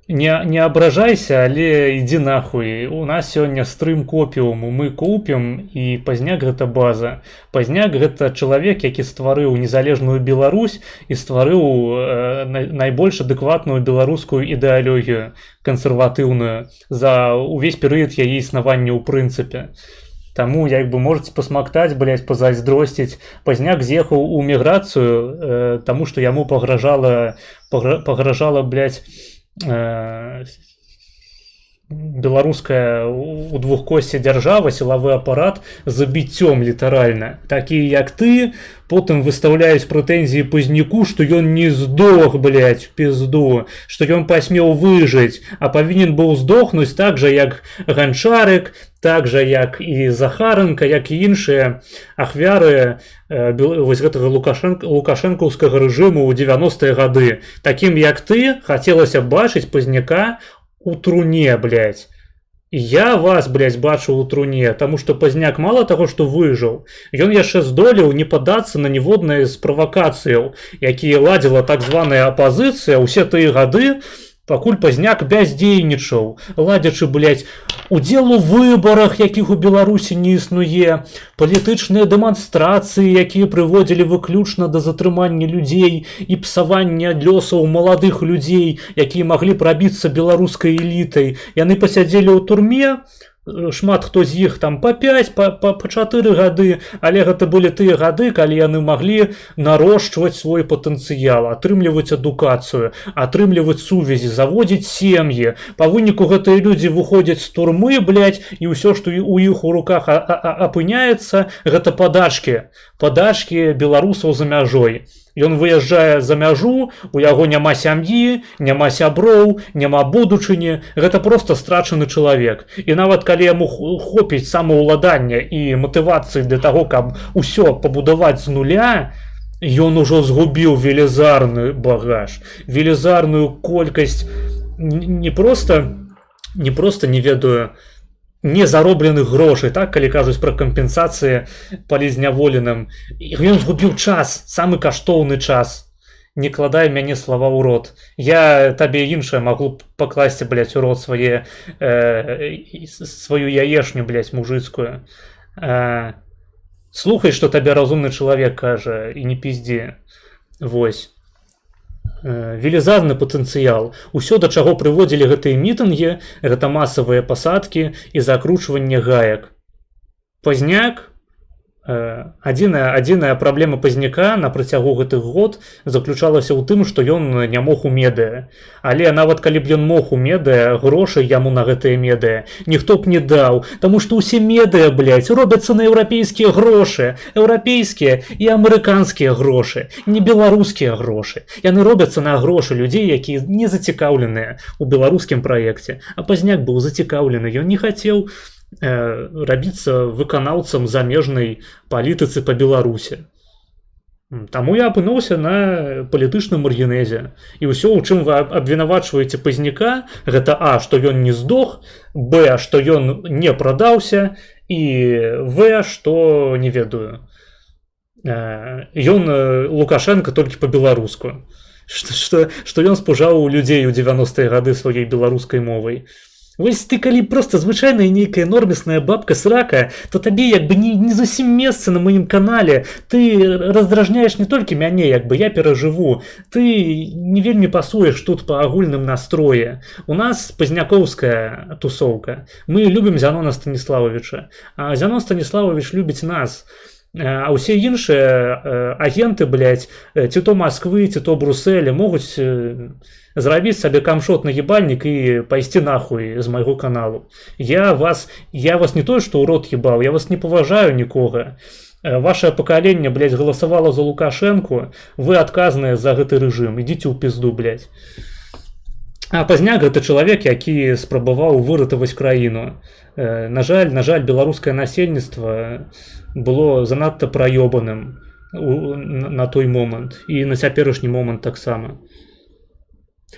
Не абражайся, але ідзі нахуй. У нас сёння стрым копіуму, мы купім, і Пазняк гэта база. Пазняк гэта чалавек, які стварыў незалежную Беларусь і стварыў найбольш адэкватную беларускую ідэалогію, кансерватыўную, за увесь перыяд яе існавання ў прынцыпе. Таму, як бы, можаце пасмактаць, блядь, пазайздросціць. Пазняк з'ехаў у міграцыю, таму што яму пагражала, блядь, беларуская у двухкосці дзяржава, сілавы апарат забіццём літаральна. Такія як ты потым выстаўляюць прэтэнзіі Пазняку, што ён не здох, блядь, пізду, што ён пасмеў выжыць, а павінен быў здохнуць так жа, як Ганчарык, так жа, як і Захаренка, як і іншыя ахвяры вось гэтага лукашэнкаўскага рэжыму ў 90-е гады. Такім як ты хацелася бачыць Пазняка у труне, блядь. Я вас, блядь, бачу у труне, таму што Пазняк мала таго, што выжыў, ён яшчэ здолеў не падацца на ніводнай з правакацыяў, якія ладзіла так званая апазіцыя ўсе тыя гады, пакуль Пазняк бяздзейнічаў, ладзячы, блядь, удзел у выбарах, якіх у Беларусі не існуе, палітычныя дэманстрацыі, якія прыводзілі выключна да затрымання людзей і псавання лёсаў маладых людзей, якія маглі прабіцца беларускай элітай. Яны пасядзелі ў турме, шмат хто з іх там па 5, па 4 гады, але гэта былі тыя гады, калі яны маглі нарошчваць свой патэнцыял, атрымліваць адукацыю, атрымліваць сувязі, заводзіць сем'і. Па выніку гэтыя людзі выходзяць з турмы, блядь, і ўсё, што у іх у руках апыняецца, гэта падачкі беларусаў за мяжой. Ён выязджае за мяжу, у яго няма сям'і, няма сяброў, няма будучыні, гэта проста страчаны чалавек. І нават калі яму хопіць самаўладання і матывацыі для таго, каб усё пабудаваць з нуля, ён ужо згубіў велізарны багаж, велізарную колькасць не проста не ведаю, незаробленых грошай, так, калі кажуць пра кампенсацыі палізняволеным. Ён згубіў час, самы каштоўны час. Не кладай мяне слова ў рот. Я табе іншае магу пакласці, блядь, у рот сваю яешню, блядь, мужыцкую. Слухай, што табе разумны чалавек кажа, і не пізді. Вось. Велізарны патэнцыял. Усё, да чаго прыводзілі гэтыя мітынгі, гэта масавыя пасадкі і закручванне гаек. Пазняк, адзіная праблема Пазняка на працягу гэтых год заключалася ў тым, што ён не мог у медыа. Але нават калі б ён мог у медыа, грошай яму на гэтыя медыа ніхто б не даў, таму што ўсе медыа, блядь, робяцца на еўрапейскія грошы, еўрапейскія і амерыканскія грошы, не беларускія грошы. Яны робяцца на грошы людзей, якія не зацікаўленыя ў беларускім праекце. А Пазняк быў зацікаўлены, ён не хацеў рабіцца выканаўцам замежнай палітыцы па Беларусі. Таму я апынуўся на палітычным маргінезе. І ўсё, у чым вы абвінавачваеце Пазняка, гэта а, што ён не здох, б, што ён не прадаўся, і в, што не ведаю. Ён Лукашенко толькі па-беларуску. Што ён спужаў людзей у 90-е гады сваёй беларускай мовай. Вось ты калі проста звычайная нейкая нормісная бабка срака, то табе як бы не зусім месца на маім канале. Ты раздражняеш не толькі мяне, як бы я перажыву. Ты не вельмі пасуеш тут па агульным настрое. У нас пазнякоўская тусоўка. Мы любім Зянона Станіславовича, а Зянон Станіславович любіць нас. А ўсе іншыя агенты, блядь, ці то Москвы, ці то Брусселя могуць зрабіць сабе камшот на ебальнік і пайсці нахуй з майго каналу. Я вас не тое, што ў рот ебаў, я вас не паважаю нікога. Ваше пакаленне, блядь, галасавала за Лукашэнку, вы адказныя за гэты рэжым, ідзіце ў пізду, блядь. А Пазняк гэта чалавек, які спрабаваў выратаваць краіну. На жаль, беларускае насельніцтва было занадта праёбаным на той момант і на цяперашні момант таксама.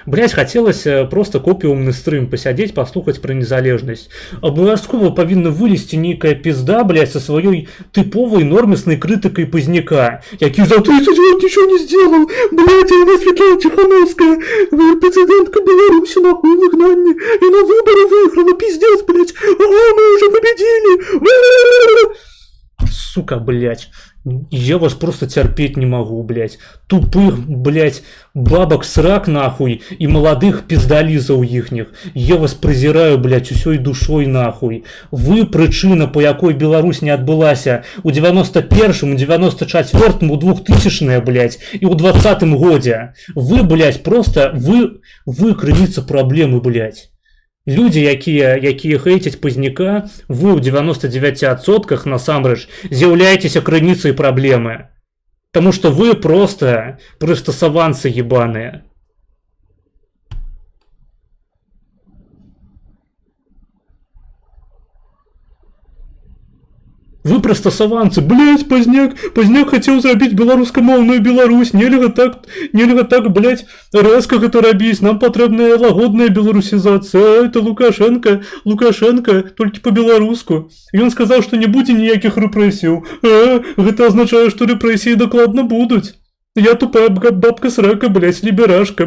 Блядь, хацелася просто копіумны стрым пасядзець, паслухаць пра незалежнасць. Абавязкова павінна вылезці нейкая пізда, блядь, са сваёй тыповай норміснай крытыкай Пазняка, які за 30 год нічого не сделал. Блядь, яна Светлана Тихановская, президентка Беларуси, нахуй, выгнанне, и на выборы выиграла, пиздец, блядь. Мы уже победили. Сука, блядь. Я вас просто терпеть не могу, блядь. Тупых, блядь, бабок срак нахуй и молодых пиздализов ихних. Я вас презираю, блядь, усёй душой нахуй. Вы причина, по якой Беларусь не отбылася у 91-м, у 94-м, у 2000-е, блядь, и у 20-м годе. Вы, блядь, просто, вы крыніца проблемы, блядь. Людзі, якія хейцяць Пазняка, вы ў 99% насамрэч з'яўляецеся крыніцай праблемы. Таму што вы просто прыстасаванцы ебаныя. Вы прыстасаванцы, блядь, Пазняк хацеў зрабіць беларускамоўную Беларусь, нельга так, блядь, рэзка гэта рабіць, нам патрэбная лагодная беларусізацыя, это Лукашенко, толькі па-беларуску. Ён сказаў, што не будзе ніякіх рэпрэсіяў, гэта азначае, што рэпрэсіі дакладна будуць. Я тупая бабка срака, блядь, ліберашка,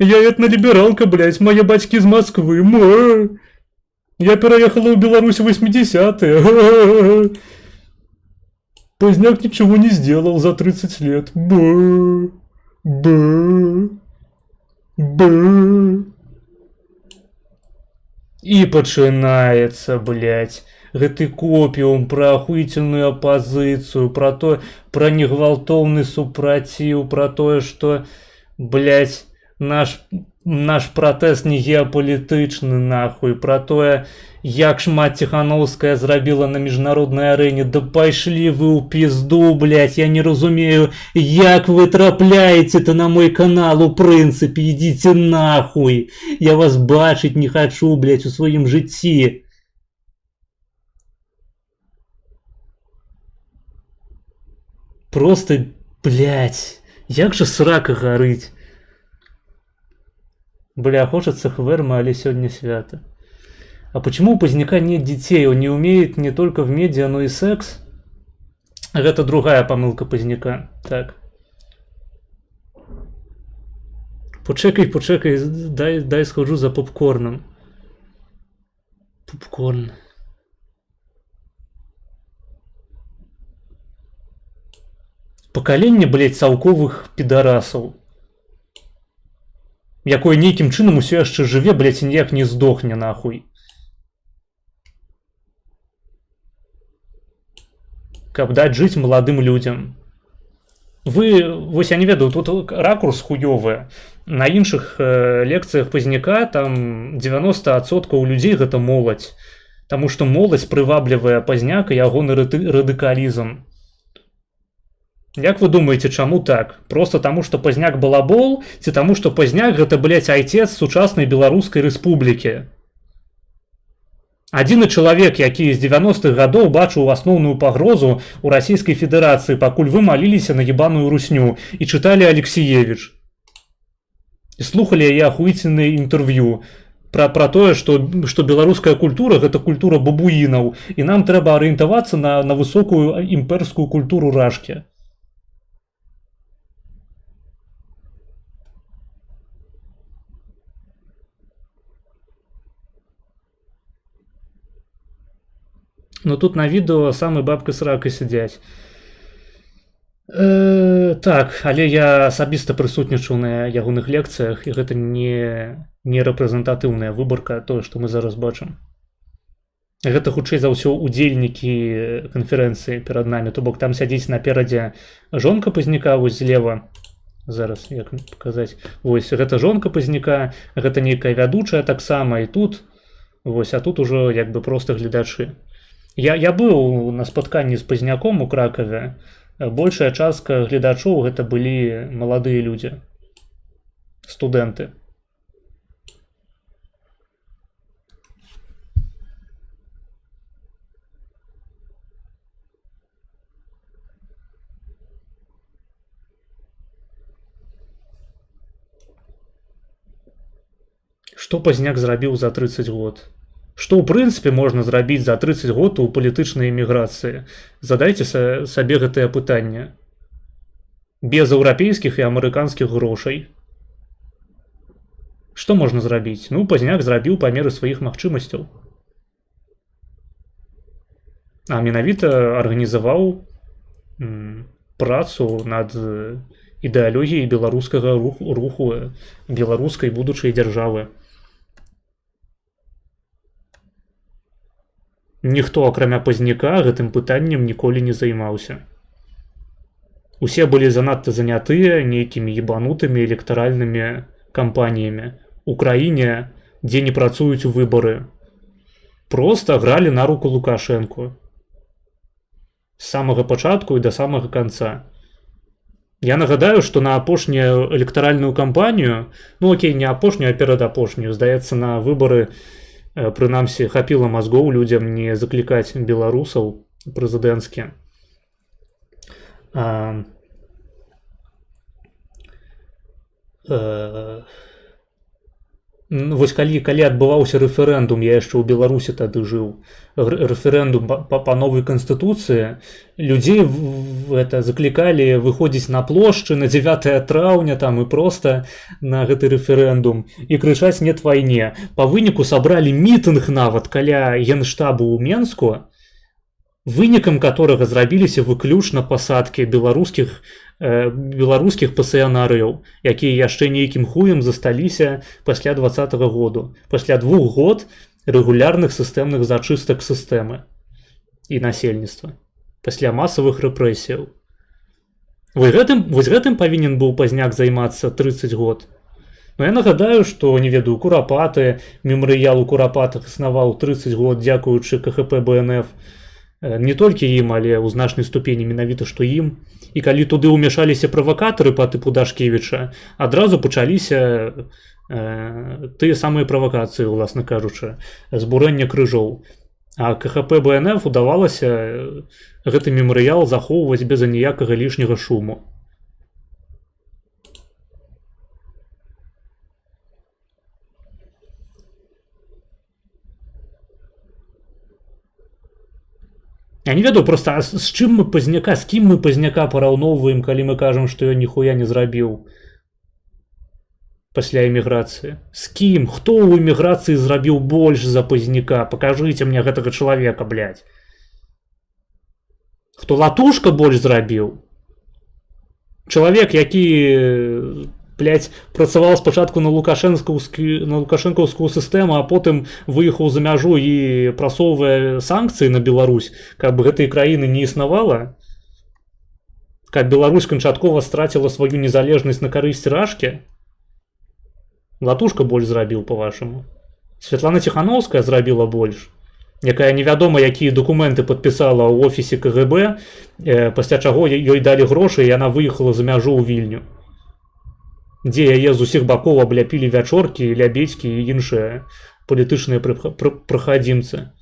я этналібералка, блядь, мае бацькі з Москвы, Я переехала в Беларусь в 80-е. Пазняк ничего не сделал за 30 лет. И пачынаецца, блядь, гэты копіум пра ахуительную апозицию, про негвалтоўны супраціў, про тое, что, блядь, наш пратэст не геапалітычны, нахуй, про тое, як шмат Тихановская зрабіла на міжнароднай арэне. Да пайшлі вы ў пізду, блядь, я не разумею, як вы трапляеце-то на мой канал, у прынцыпе, ідзіце нахуй. Я вас бачыць не хачу, блядь, у сваім жыцці. Просто, блядь, як же срака гарыць. Бля, хочется хверма, але сегодня свято. А почему у Пазняка нет детей? Он не умеет не только в медиа, но и секс? Это другая помылка Пазняка. Так. Почекай, дай схожу за попкорном. Попкорн. Поколение, блядь, цалковых пидорасов. Якое нейкім чынам усё яшчэ жыве, блядь, і ніяк не здохне, нахуй. Каб даць жыць маладым людзям. Вось я не ведаю, тут ракурс хуёвы. На іншых лекцыях Пазняка там 90% людзей гэта моладзь. Таму што моладзь прываблівае Пазняка і ягоны радыкалізм. Як вы думаете, чаму так? Просто таму, што Пазняк балабол, ці таму, што Пазняк гэта, блядь, айцец сучаснай Беларускай Рэспублікі? Адзіны чалавек, які з 90-х гадоў бачыў асноўную пагрозу ў Расійскай Федэрацыі, пакуль вы маліліся на ебаную русню і чыталі Алексіевіч. І слухалі яе ахуіцельныя інтэрв'ю пра тое, што беларуская культура гэта культура бабуінаў, і нам трэба арыентавацца на высокую імперскую культуру рашкі. Но тут на відэо самы бабка с ракай сядзяць. Так, але я асабіста прысутнічаў на ягоных лекцыях, і гэта не рэпрэзентатыўная выбарка тое, што мы зараз бачым. Гэта хутчэй за ўсё удзельнікі канферэнцыі перад намі, то бок там сядзіць наперадзе жонка Пазняка, вось злева, зараз як паказаць, вось гэта жонка Пазняка, гэта нейкая вядучая таксама, і тут вось, а тут ужо як бы проста гледачы. Я быў на спатканні з Пазняком у Кракаве, большая частка гледачоў гэта былі маладыя людзі, студэнты. Што Пазняк зрабіў за 30 год? Што ў прынцыпе можна зрабіць за 30 год у палітычнай эміграцыі? Задайце сабе гэтае пытанне. Без еўрапейскіх і амерыканскіх грошай. Што можна зрабіць? Ну, Пазняк зрабіў па меры сваіх магчымасцяў. А менавіта арганізаваў працу над ідэалогіяй беларускага руху, беларускай будучай дзяржавы. Ніхто, акрамя Пазняка, гэтым пытаннем ніколі не займаўся. Усе былі занадта занятыя нейкімі ебанутымі электаральнымі кампаніямі у краіне, дзе не працуюць выбары. Проста гралі на руку Лукашэнку. З самага пачатку і да самага канца. Я нагадаю, што на апошнюю электаральную кампанію, ну окей, не апошнюю, а перадапошнюю, здаецца, на выбары прынамсі хапіла мазгоў людзям не заклікаць беларусаў прэзідэнцкі. Вось калі адбываўся рэферэндум, я яшчэ ў Беларусі тады жыў, рэферэндум па новай канстытуцыі, людзей заклікалі выходзіць на плошчы на 9 траўня там і проста на гэты рэферэндум і крычаць «Нет вайне». Па выніку сабралі мітынг нават каля генштабу ў Менску, вынікам которага зрабіліся выключна пасадкі беларускіх пасіянарыяў, якія яшчэ нейкім хуем засталіся пасля 20-го году, пасля 2 год рэгулярных сістэмных зачыстак сістэмы і насельніцтва, пасля масавых рэпрэсіяў. Вось гэтым павінен быў Пазняк займацца 30 год. Но я нагадаю, што, не ведаю, Курапаты, мемарыял у Курапатах існаваў 30 год дзякуючы КХП БНФ. Не толькі ім, але ў значнай ступені менавіта што ім. І калі туды ўмяшаліся правакатары па тыпу Дашкевіча, адразу пачаліся тыя самыя правакацыі, уласна кажучы, збурэння крыжоў. А КХП БНФ удавалася гэты мемарыял захоўваць без аніякага лішняга шуму. Я не ведаю просто, з чым мы Пазняка, з кім мы Пазняка параўноўваем, калі мы кажам, што ён ніхуя не зрабіў пасля эміграцыі. З кім? Хто ў эміграцыі зрабіў больш за Пазняка? Пакажыце мне гэтага чалавека, блядь. Хто Латушка больш зрабіў? Чалавек, які, блядь, працаваў спачатку на лукашэнкаўскую сістэму, а потым выехаў за мяжу і прасоўвае санкцыі на Беларусь, каб гэтай краіны не існавала, каб Беларусь канчаткова страціла сваю незалежнасць на карысць Рашкі. Латушка больш зрабіў, па-вашаму. Святлана Ціхановская зрабіла больш, якая невядома якія дакументы падпісала ў офісе КГБ, пасля чаго ёй далі грошы, і яна выехала за мяжу ў Вільню, дзе яе з усіх бакоў абляпілі вячоркі, лябедзькі і іншыя палітычныя прахадзімцы.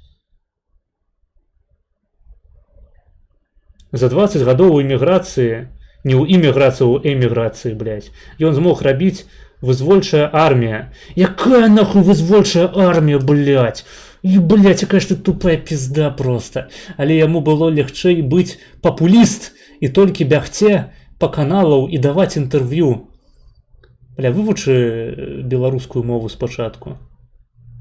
За 20 гадоў у эміграцыі, не ў эміграцыі, у эміграцыі, блядь, ён змог рабіць вызвольчая армія. Якая нахуй вызвольчая армія, блядь? І, блядь, якая ж ты тупая пізда проста. Але яму было лягчэй быць папуліст і толькі бягце па каналаў і даваць інтэрв'ю. Бля, вывучы беларускую мову спачатку.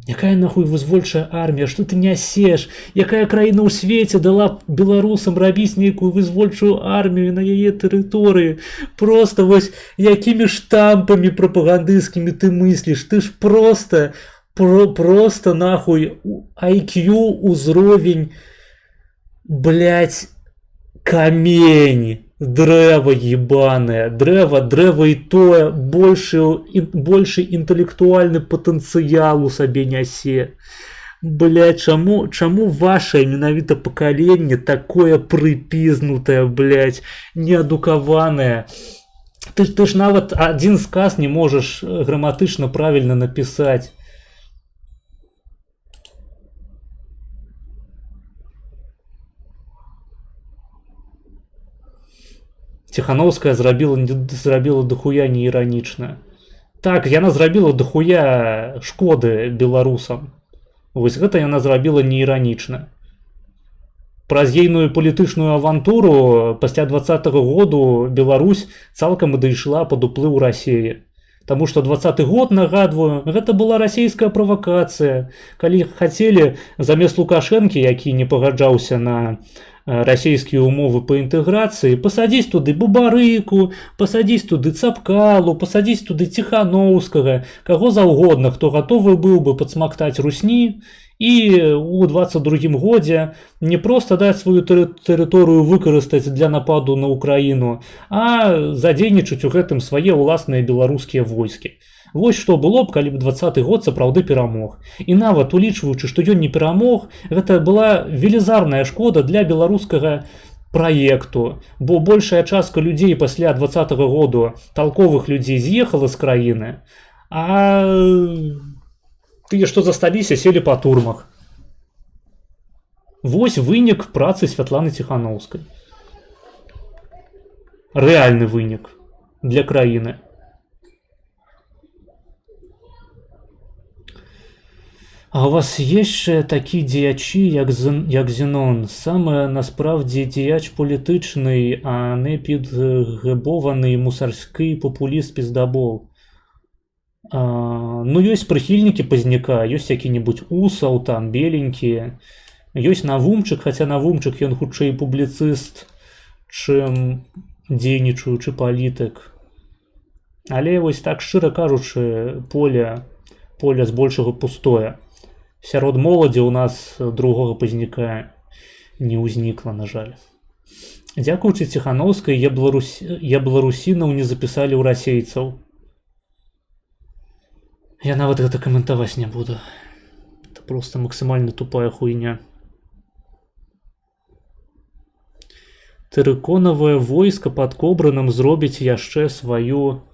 Якая нахуй вызвольчая армія? Што ты нясеш? Якая краіна ў свеце дала беларусам рабіць нейкую вызвольчую армію на яе тэрыторыі? Проста вось якімі штампамі прапагандысцкімі ты мысліш? Ты ж проста Просто нахуй IQ узровень, блядь, камень, древо ебаное, древо и тое больше интеллектуальный потенциал у сабе нясе. Блядь, чаму ваше менавіта пакаленне такое прыпізнутае, блядь, неадукаванае. Ты ж нават один сказ не можешь граматычна правильно написать. Ціхановская зрабіла дохуя неіранічна. Так, яна зрабіла дохуя шкоды беларусам. Вось гэта яна зрабіла неіранічна. Праз ейную палітычную авантуру пасля 20-го году Беларусь цалкам дайшла пад уплыў Расіі. Таму што 20-й год, нагадваю, гэта была расійская правакацыя. Калі хацелі замест Лукашэнкі, які не пагаджаўся на расійскія умовы па інтэграцыі, пасадзіць туды Бабарыку, пасадзіць туды Цапкалу, пасадзіць туды Ціханоўскага, каго заўгодна, хто гатовы быў бы падсмактаць русні і ў 22-м годзе не проста даць сваю тэрыторыю выкарыстаць для нападу на Украіну, а задзейнічаць у гэтым свае ўласныя беларускія войскі. Вось што было б, калі б 20-й год сапраўды перамог. І нават улічваючы, што ён не перамог, гэта была велізарная шкода для беларускага праекту, бо большая частка людзей пасля 20-го году, талковых людзей, з'ехала з краіны, а тыя, што засталіся, селі па турмах. Вось вынік працы Святланы Ціханоўскай. Рэальны вынік для краіны. А у вас є такі діячі, як Зенон, саме насправді діяч політичний, а не підгребований мусарський популіст-піздабол. Ну, ёсць прыхільнікі Пазняка, ёсць які-небудзь Усаў, там, беленькія, ёсць Навумчык, хаця Навумчык ён хутчэй публіцыст, чым дзейнічаючы палітык. Але вось так, шчыра кажучы, поле збольшага пустое. Сярод моладзі ў нас другога Пазняка не ўзнікла, на жаль. Дзякуючы Ціханоўскай беларусінаў не запісалі ў расейцаў. Я нават гэта каментаваць не буду. Это просто максимально тупая хуйня. Тэрыконавае войска пад Кобрынам зробіць яшчэ сваю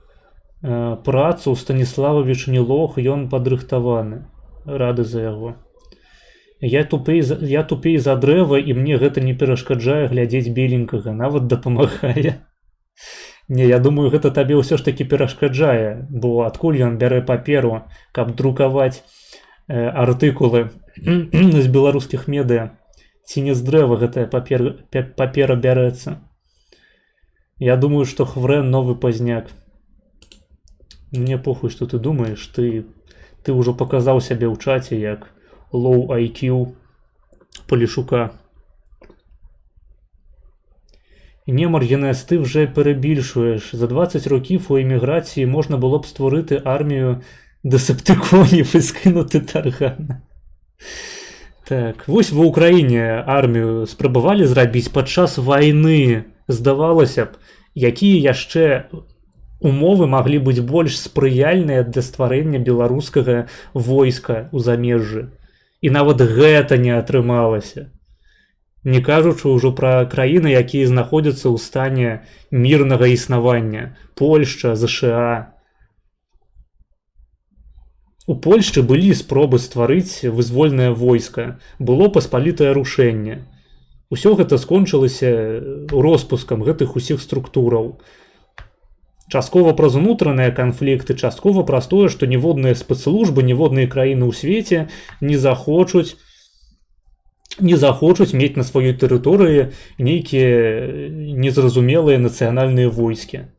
працу. Станіслававіч не лох, ён падрыхтаваны. Рады за яго. Я тупей за дрэва, і мне гэта не перашкаджае глядзець беленькага, нават дапамагае. Не, я думаю, гэта табе ўсё ж такі перашкаджае, бо адкуль ён бярэ паперу, каб друкаваць артыкулы з беларускіх медыа. Ці не з дрэва гэтая папера бярэцца. Я думаю, што Хврэн новы Пазняк. Мне похуй, што ты думаеш, ты ўжо паказаў сябе ў чаце як low IQ Полішука. Не, Мар'янес, ти вже перебільшуєш. За 20 років у еміграції можна було б створити армію десептиконів і скинути Таргана. Так, вось в Україні армію спрабавалі зрабіць падчас вайны. Здавалася б, якія яшчэ умовы маглі быць больш спрыяльныя для стварэння беларускага войска ў замежжы. І нават гэта не атрымалася. Не кажучы ўжо пра краіны, якія знаходзяцца ў стане мірнага існавання. Польшча, ЗША. У Польшчы былі спробы стварыць вызвольнае войска. Было паспалітае рушэнне. Усё гэта скончылася роспускам гэтых усіх структураў. Часткова праз унутраныя канфлікты, часткова праз тое, што ніводныя спецслужбы, ніводныя краіны ў свеце не захочуць мець на сваёй тэрыторыі нейкія незразумелыя нацыянальныя войскі,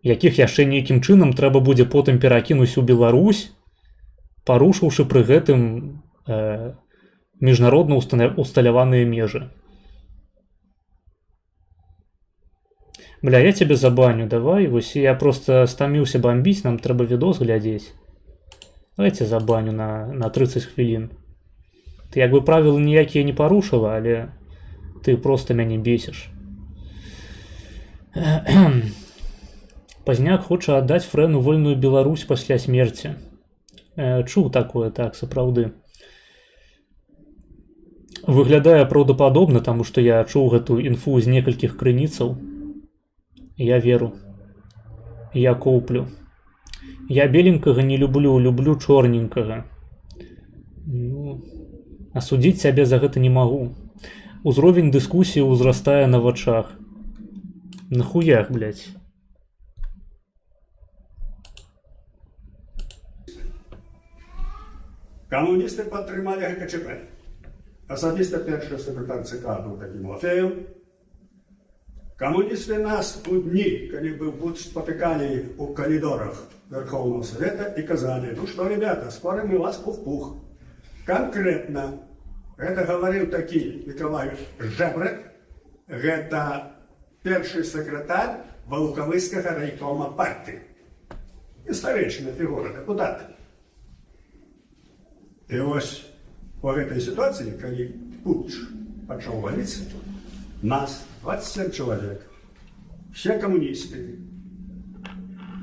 якіх яшчэ нейкім чынам трэба будзе потым перакінуць у Беларусь, парушыўшы пры гэтым міжнародна усталяваныя межы. Бля, я тебе забаню, давай. Вось я просто стаміўся бомбіць, нам трэба відос глядзець. Давайте забаню на 30 хвілін. Ты як бы правілы ніякія не парушыла, але ты просто мяне бесіш. Пазняк хоча аддаць Фрэну вольную Беларусь пасля смерці. Чуў такое, так, сапраўды. Выглядае праўдападобна, таму што я чуў гэтую інфу з некалькіх крыніцаў. Я веру. Я коўплю. Я беленькага не люблю, люблю чорненькага. Ну, асудзіць сябе за гэта не магу. Узровень дыскусіі ўзрастае на вачах. Нахуях, блядь. Камуністы падтрымалі ГКЧП. Асабіста першы секретар ЦК быў такім Лафеем. Камуністы нас у дні, калі быў спатыкалі у калідорах Верховного Совета і казалі: ну што, ребята, скоро мы вас пух-пух. Конкретно гэта гаварыў такі Миколай Жэбрак, гэта першы секретар Валукавыскага райкома партыі. Гістарычная фігура, дэпутат. І ось по гэтай сітуацыі, калі путч пачаў валіцца, нас 27 чалавек, все камуністы,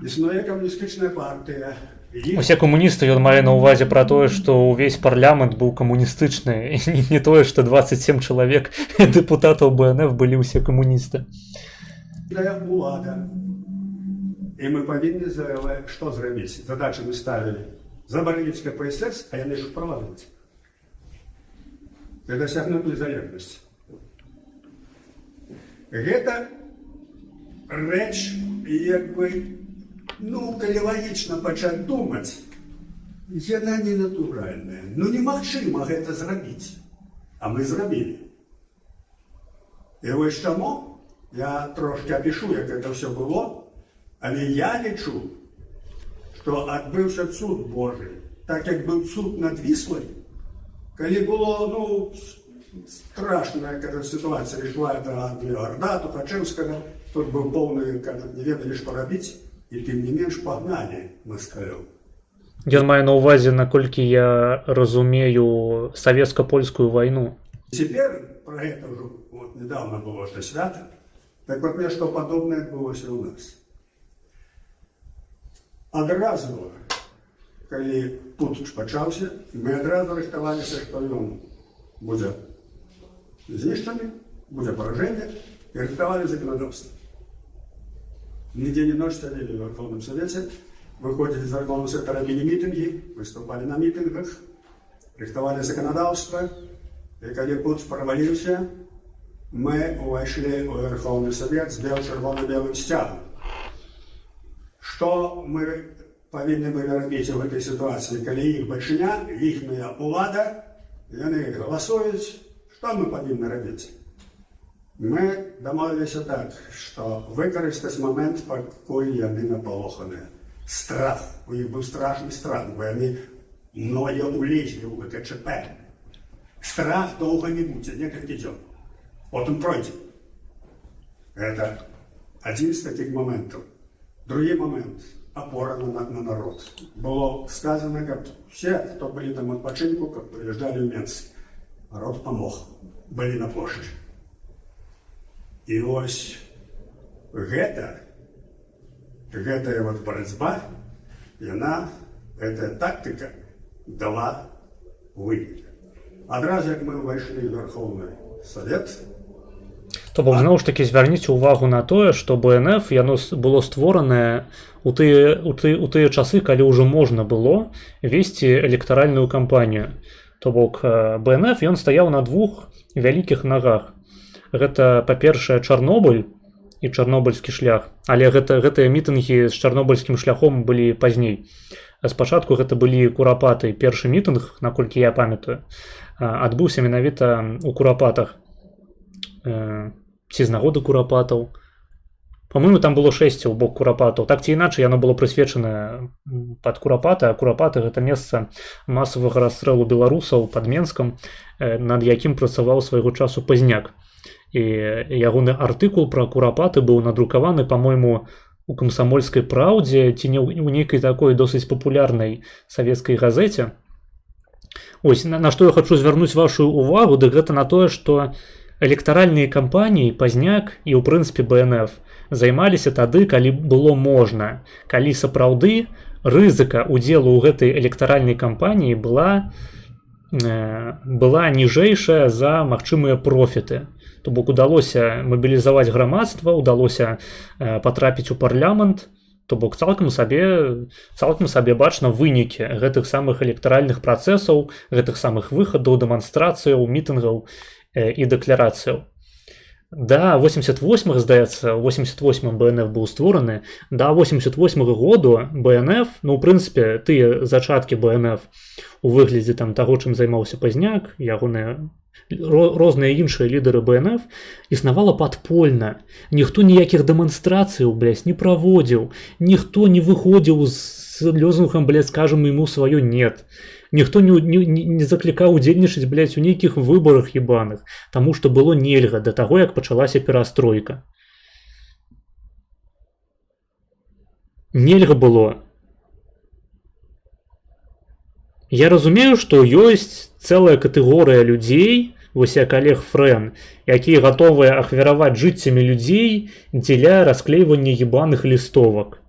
існуе камуністычная партыя. Усе камуністы, ён мае на ўвазе пра тое, што ўвесь парламент быў камуністычны, не тое, што 27 чалавек дэпутатаў БНФ былі ўсе камуністы. Улада. І мы павінны што зрабіць? Задачы мы ставілі забараніць КПСС, а яны ж правадваць. І дасягнуць незалежнасці. Гэта рэч, як бы, ну, калі лагічна пачаць думаць, яна ненатуральная. Ну, немагчыма гэта зрабіць. А мы зрабілі. І вось чаму я трошки апішу, як гэта ўсё было, але я лічу, што адбыўся цуд Божий, так як быў цуд над Віслай, калі было, ну, страшная, кажа, ситуація ішла да Орда, Тухачевскага, тут быў поўны, кажа, не ведалі, што рабіць, і тым не менш пагналі москалёў. Ён мае на ўвазе, наколькі я разумею, савецка-польскую вайну. Цяпер пра гэта ўжо вот недавно было што свята, так вот нешта падобнае адбылося ў нас. Адразу, калі путч пачаўся, мы адразу рыхтаваліся, што ён будзе знішчаны, будзе паражэнне, і рыхтавалі заканадаўства. Нідзе не ноч сядзелі ў Верховным Совете, выходзілі з Верховного Совета, рабілі мітынгі, выступалі на мітынгах, рыхтавалі заканадаўства, і калі путч праваліўся, мы увайшлі ў Верховны Совет з чырвона-белым сцягам. Што мы павінны былі рабіць у гэтай сітуацыі, калі іх бальшыня, іхная ўлада, яны галасуюць, што мы павінны рабіць? Мы дамовіліся так, што выкарыстаць момент, пакуль яны напалоханыя. Страх, у іх быў страшны страх, бо яны многія ўлезлі ў ГКЧП. Страх доўга не будзе, некалькі дзён. Потым пройдзе. Гэта адзін з такіх моментаў. Другі момент – опора на народ. Было сказано, каб все, хто былі там адпачынку, каб прыязджалі ў Менск. Народ памог, былі на плошчы. І вось гэтая вот барацьба, яна, гэтая тактыка дала вынік. Адразу, як мы ўвайшлі ў Верховны Совет, То бок, зноў ж такі, звярніце ўвагу на тое, што БНФ яно было створанае у тыя часы, калі ўжо можна было весці электаральную кампанію. То бок, БНФ ён стаяў на двух вялікіх нагах. Гэта, па-першае, Чарнобыль і чарнобыльскі шлях, але гэтыя мітынгі з чарнобыльскім шляхом былі пазней. Спачатку гэта былі Курапаты. Першы мітынг, наколькі я памятаю, адбыўся менавіта ў Курапатах. Ці з нагоды Курапатаў. Па-моему, там было 6 у бок Курапатаў. Так ці іначай, яно было прысвечана пад Курапаты, а Курапаты гэта месца масавага расстрэлу беларусаў пад Менскам, над якім працаваў свайго часу Пазняк. і ягоны артыкул пра курапаты быў надрукаваны, па-мойму, у камсамольскай праўдзе ці не ў нейкай такой досыць папулярнай савецкай газеце. Ось на што я хочу звярнуць вашу увагу, дык гэта на тое, што электаральныя кампаніі Пазняк і ў прынцыпе БНФ займаліся тады, калі было можна, калі сапраўды рызыка удзелу ў гэтай электаральнай кампаніі была ніжэйшая за магчымыя профіты. То бок удалося мабілізаваць грамадства, удалося патрапіць у парламент, то бок цалкам сабе бачна вынікі гэтых самых электаральных працэсаў, гэтых самых выхадаў, дэманстрацыяў, мітынгаў і дэкларацыяў. Да 88-х, здаецца, 88-м БНФ быў створаны, да 88-го году БНФ, ну, ў прынцыпе, тыя зачаткі БНФ у выглядзе там таго, чым займаўся Пазняк, ягоныя розныя іншыя лідары БНФ, існавала падпольна. Ніхто ніякіх дэманстрацыяў, блядь, не праводзіў, ніхто не выходзіў з лозунгам, блядь, скажам ему сваё нет. Ніхто не заклікаў удзельнічаць, блядь, у нейкіх выбарах ебаных, таму што было нельга да таго, як пачалася перастройка. Нельга было. Я разумею, што ёсць цэлая катэгорыя людзей, вось як Олег Фрэн, якія гатовыя ахвяраваць жыццямі людзей дзеля расклейвання ебаных лістовак.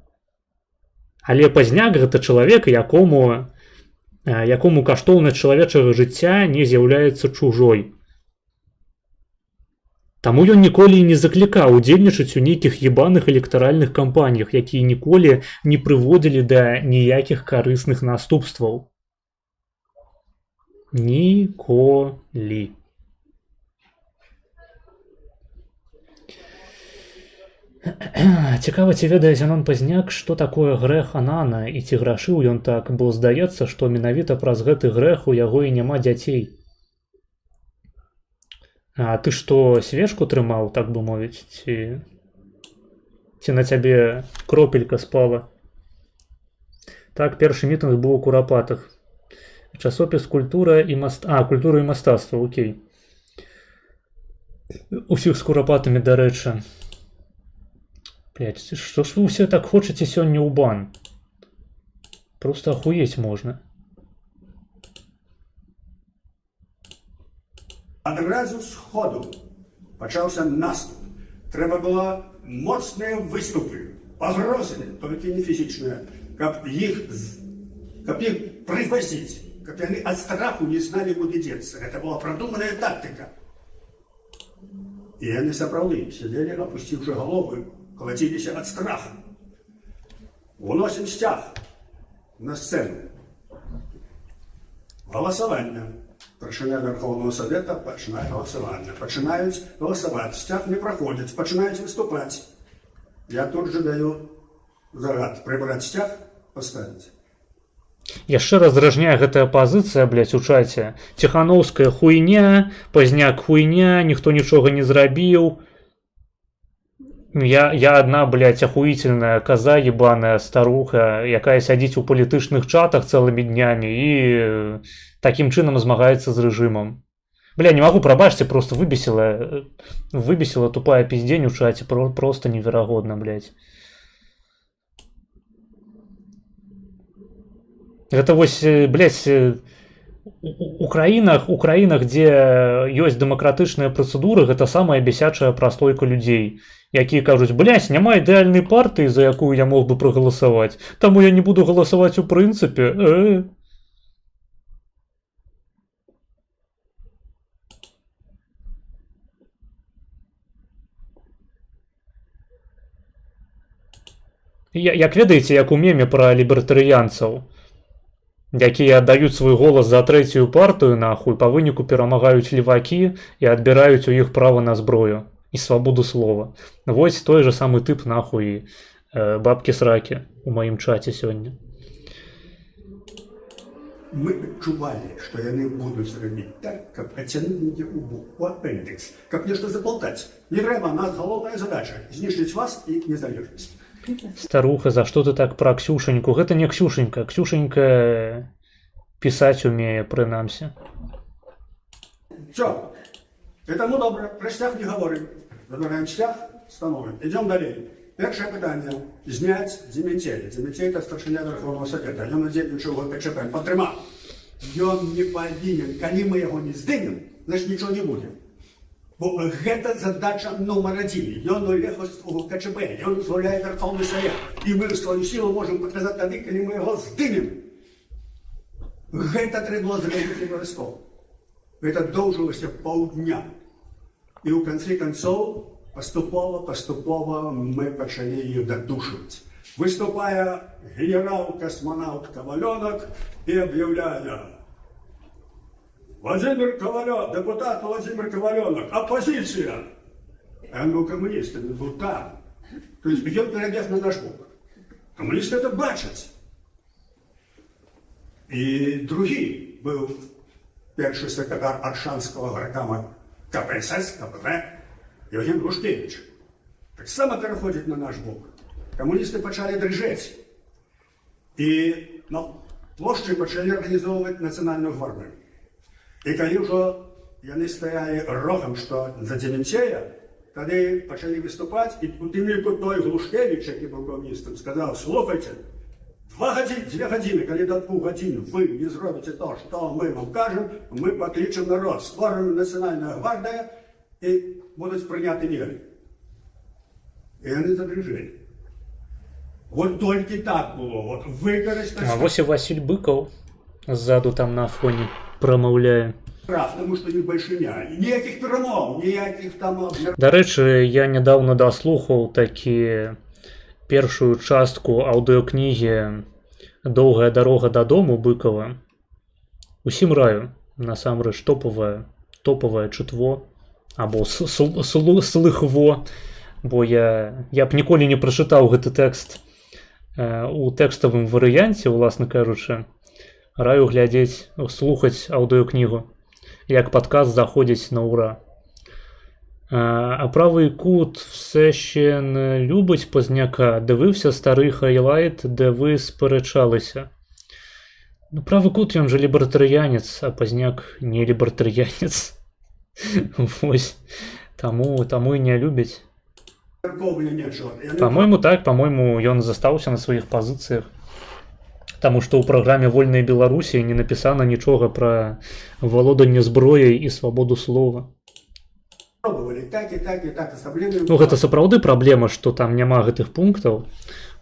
Але Пазняк гэта чалавек, якому каштоўнасць чалавечага жыцця не з'яўляецца чужой. Таму ён ніколі не заклікаў удзельнічаць у нейкіх ебаных электаральных кампаніях, якія ніколі не прыводзілі да ніякіх карысных наступстваў. Ніколі. Цікава, ці ведае Зянон Пазняк, што такое грэх Анана і ці грашыў ён так, бо здаецца, што менавіта праз гэты грэх у яго і няма дзяцей. А ты што, свечку трымаў, так бы мовіць, ці на цябе кропелька спала? Так, першы мітынг быў у Курапатах. Часопіс «Культура і мастацтва», окей. Усіх з Курапатамі, дарэчы. Блядь, што ж вы ўсе так хочаце сёння ў бан? Просто ахуець можна. Адразу сходу пачаўся наступ. Трэба было моцныя выступы, пагрозы, толькі не фізічныя, каб іх прывазіць, каб яны ад страху не зналі, куды дзецца. Гэта была прадуманая тактыка. І яны сапраўды сядзелі, апусціўшы галовы, калаціліся ад страха. Уносім сцяг на сцэну. Галасаванне. Старшыня Верховного Совета пачынае галасаванне. Пачынаюць галасаваць, сцяг не праходзіць, пачынаюць выступаць. Я тут же даю загад прыбраць сцяг, паставіць. Яшчэ раздражняе гэтая пазіцыя, блядь, у чаце. Ціханаўская хуйня, Пазняк хуйня, ніхто нічога не зрабіў. Я одна, блядь, ахуительная коза ебаная старуха, якая сядзіць у палітычных чатах цэлымі днямі і такім чынам змагаецца з рэжымам. Бля, не магу, прабачце, просто выбесила тупая пиздень у чаце, просто неверагодна, блядь. Гэта вось, блядь, у краінах, дзе ёсць дэмакратычныя працэдуры, гэта самая бесячая праслойка людзей, якія кажуць, блядь, няма ідэальнай партыі, за якую я мог бы прагаласаваць, таму я не буду галасаваць у прынцыпе. Як ведаеце, як у меме пра лібертарыянцаў, якія аддаюць свой голас за трэцюю партыю, нахуй, па выніку перамагаюць левакі і адбіраюць у іх права на зброю і свабоду слова. Вось той же самы тып, нахуй, бабкі-сракі у маім чаце сёння. Мы чувалі, што яны будуць рабіць так, каб ацягнуць у апендыкс, каб нешта забалтаць. Не трэба, нас галоўная задача знішчыць вас і незалежнасць. Старуха, за што ты так пра Ксюшаньку? Гэта не Ксюшанька. Ксюшанька пісаць умее, прынамсі. Всё. І тому добре, про штях не говоримо. Забираємо штях, встановимо. Йдемо далі. Перше питання. Знять Дементєя. Дементєй – це старшиня Верховного Совета. Він надзельничав в КЧП. Потримав. Він не повинен. Коли ми його не здимемо, значить нічого не буде. Бо це задача номер 1. Він уїхав в КЧП, він дозволяє Верховний Совет. І ми свою силу можемо показати тоді, коли ми його здимемо. Це треба зробити обов'язково. Це довжилося півдня. І в кінці кінців поступово ми почали її додушувати. Виступає генерал-космонавт Ковальонок і об'являє: Владимир Ковальонок, депутат Владимир Ковальонок, оппозиция. А ну, коммунисты, не был там. То есть бьет перебег на наш бок. Коммунисты это бачат. И другий был перший секретар Аршанского горкама КПСС, КПВ, Євген Грушкевич. Так само переходить на наш бок. Комуністи почали дрижати. І на площі почали організовувати Національну гвардію. І коли вже вони стояли рогом, що за Дементєя, тоді почали виступати, і тільки той Глушкевич, який був комуністом, сказав: слухайте, 2 години, коли до 2 годин ви не зробите те, що ми вам кажемо, ми покличемо народ, створимо Національну гвардію і будуть прийняти міри. І вони задрижали. От тільки так було. От використати... А ось і Василь Быков ззаду там на фоні промовляє. Прав, тому що він большиня. Ніяких перемов, ніяких там... До речі, я недавно дослухав таки першую частку аўдыокнігі «Доўгая дарога дадому» Быкова. Усім раю, насамрэч, топавае чытво, або слыхво, бо я б ніколі не прачытаў гэты тэкст у тэкставым варыянце, уласна кажучы. Раю глядзець, слухаць аўдыокнігу, як падкаст заходзіць на ура. А правий кут все ще не любить Позняка. Дивився старий хайлайт, де ви сперечалися. Ну, правий кут, він же лібертаріянець, а Позняк не лібертаріянець. Ось. Тому і не любить. По-моему, так. По-моему, ён застаўся на сваіх пазіцыях. Таму што ў праграме «Вольнай Беларусі» не напісана нічога пра валоданне зброяй і свабоду слова. Ну, гэта сапраўды праблема, што там няма гэтых пунктаў.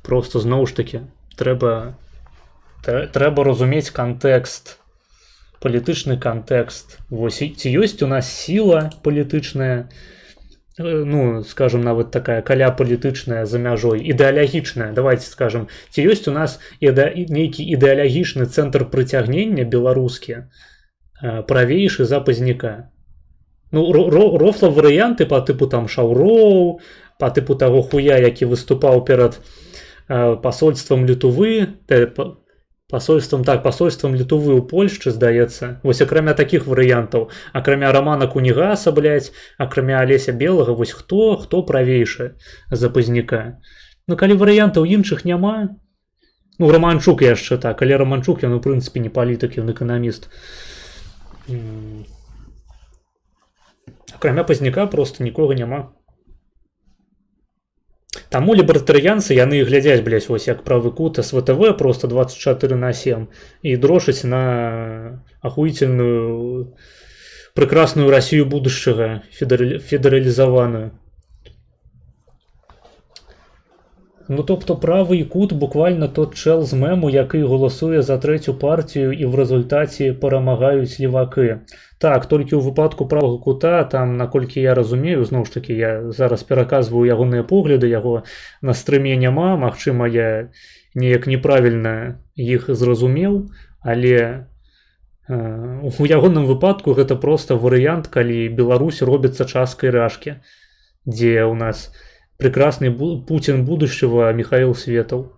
Просто, зноў ж такі, трэба разумець кантэкст, палітычны кантэкст. Вось, ці ёсць у нас сіла палітычная, ну, скажем, нават такая каля палітычная за мяжой, ідэалагічная, давайте скажем, ці ёсць у нас нейкі ідэалагічны цэнтр прыцягнення беларускі, правейшы за Пазняка. Ну, рофла варыянты по типу там Шаўроў, по типу таго хуя, які выступаў перад посольствам Літувы, посольствам Літувы ў Польшчы, здаецца. Вось акрамя такіх варыянтаў, акрамя Романа Кунігаса, блядь, акрамя Алеся Белага, вось хто правейшы за Пазняка. Ну, калі варыянтаў іншых няма, ну, Романчук яшчэ так, але Романчук, ён, у прынцыпе, не палітык, ён эканаміст. Акрамя Пазняка просто нікога няма. Таму лібертарыянцы, яны глядзяць, блядь, вось як правы кут СВТВ просто 24/7 і дрошаць на ахуительную прекрасную Россию будущего, федералізаваную. Ну, тобто правий кут буквально тот чел з мему, який голосує за третю партію і в результаті перемагають ліваки. Так, тільки у випадку правого кута, там, наколькі я розумію, знову ж таки, я зараз переказую ягоныя погляды, яго на стрімі няма, магчыма, я неяк неправільна іх зразумеў, але у ягоным выпадку гэта просто варыянт, калі Беларусь робіцца часткай рашкі, дзе у нас прекрасный Путин будущего Михаил Светов.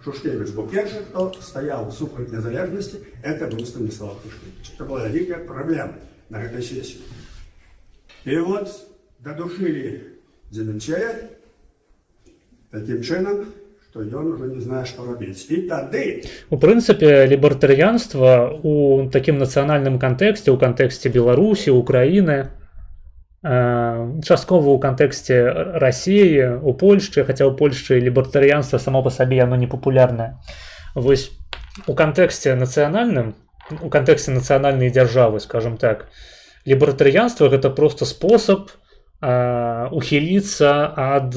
Шушкевич был первый, кто стоял супер незалежности, это был Станислав Шушкевич. Это была великая проблема на этой сессии. И вот додушили Дементєя таким чином, то ён ужо не знае, што рабіць. І тады У прынцыпе, лібертарыянства у такім нацыянальным кантэксце, у кантэксце Беларусі, Украіны, часткова ў кантэксце Расіі, у Польшчы, хаця ў Польшчы лібертарыянства само па сабе яно не папулярнае. Вось у кантэксце нацыянальным, у кантэксце нацыянальнай дзяржавы, скажем так, лібертарыянства гэта проста спосаб ухіліцца ад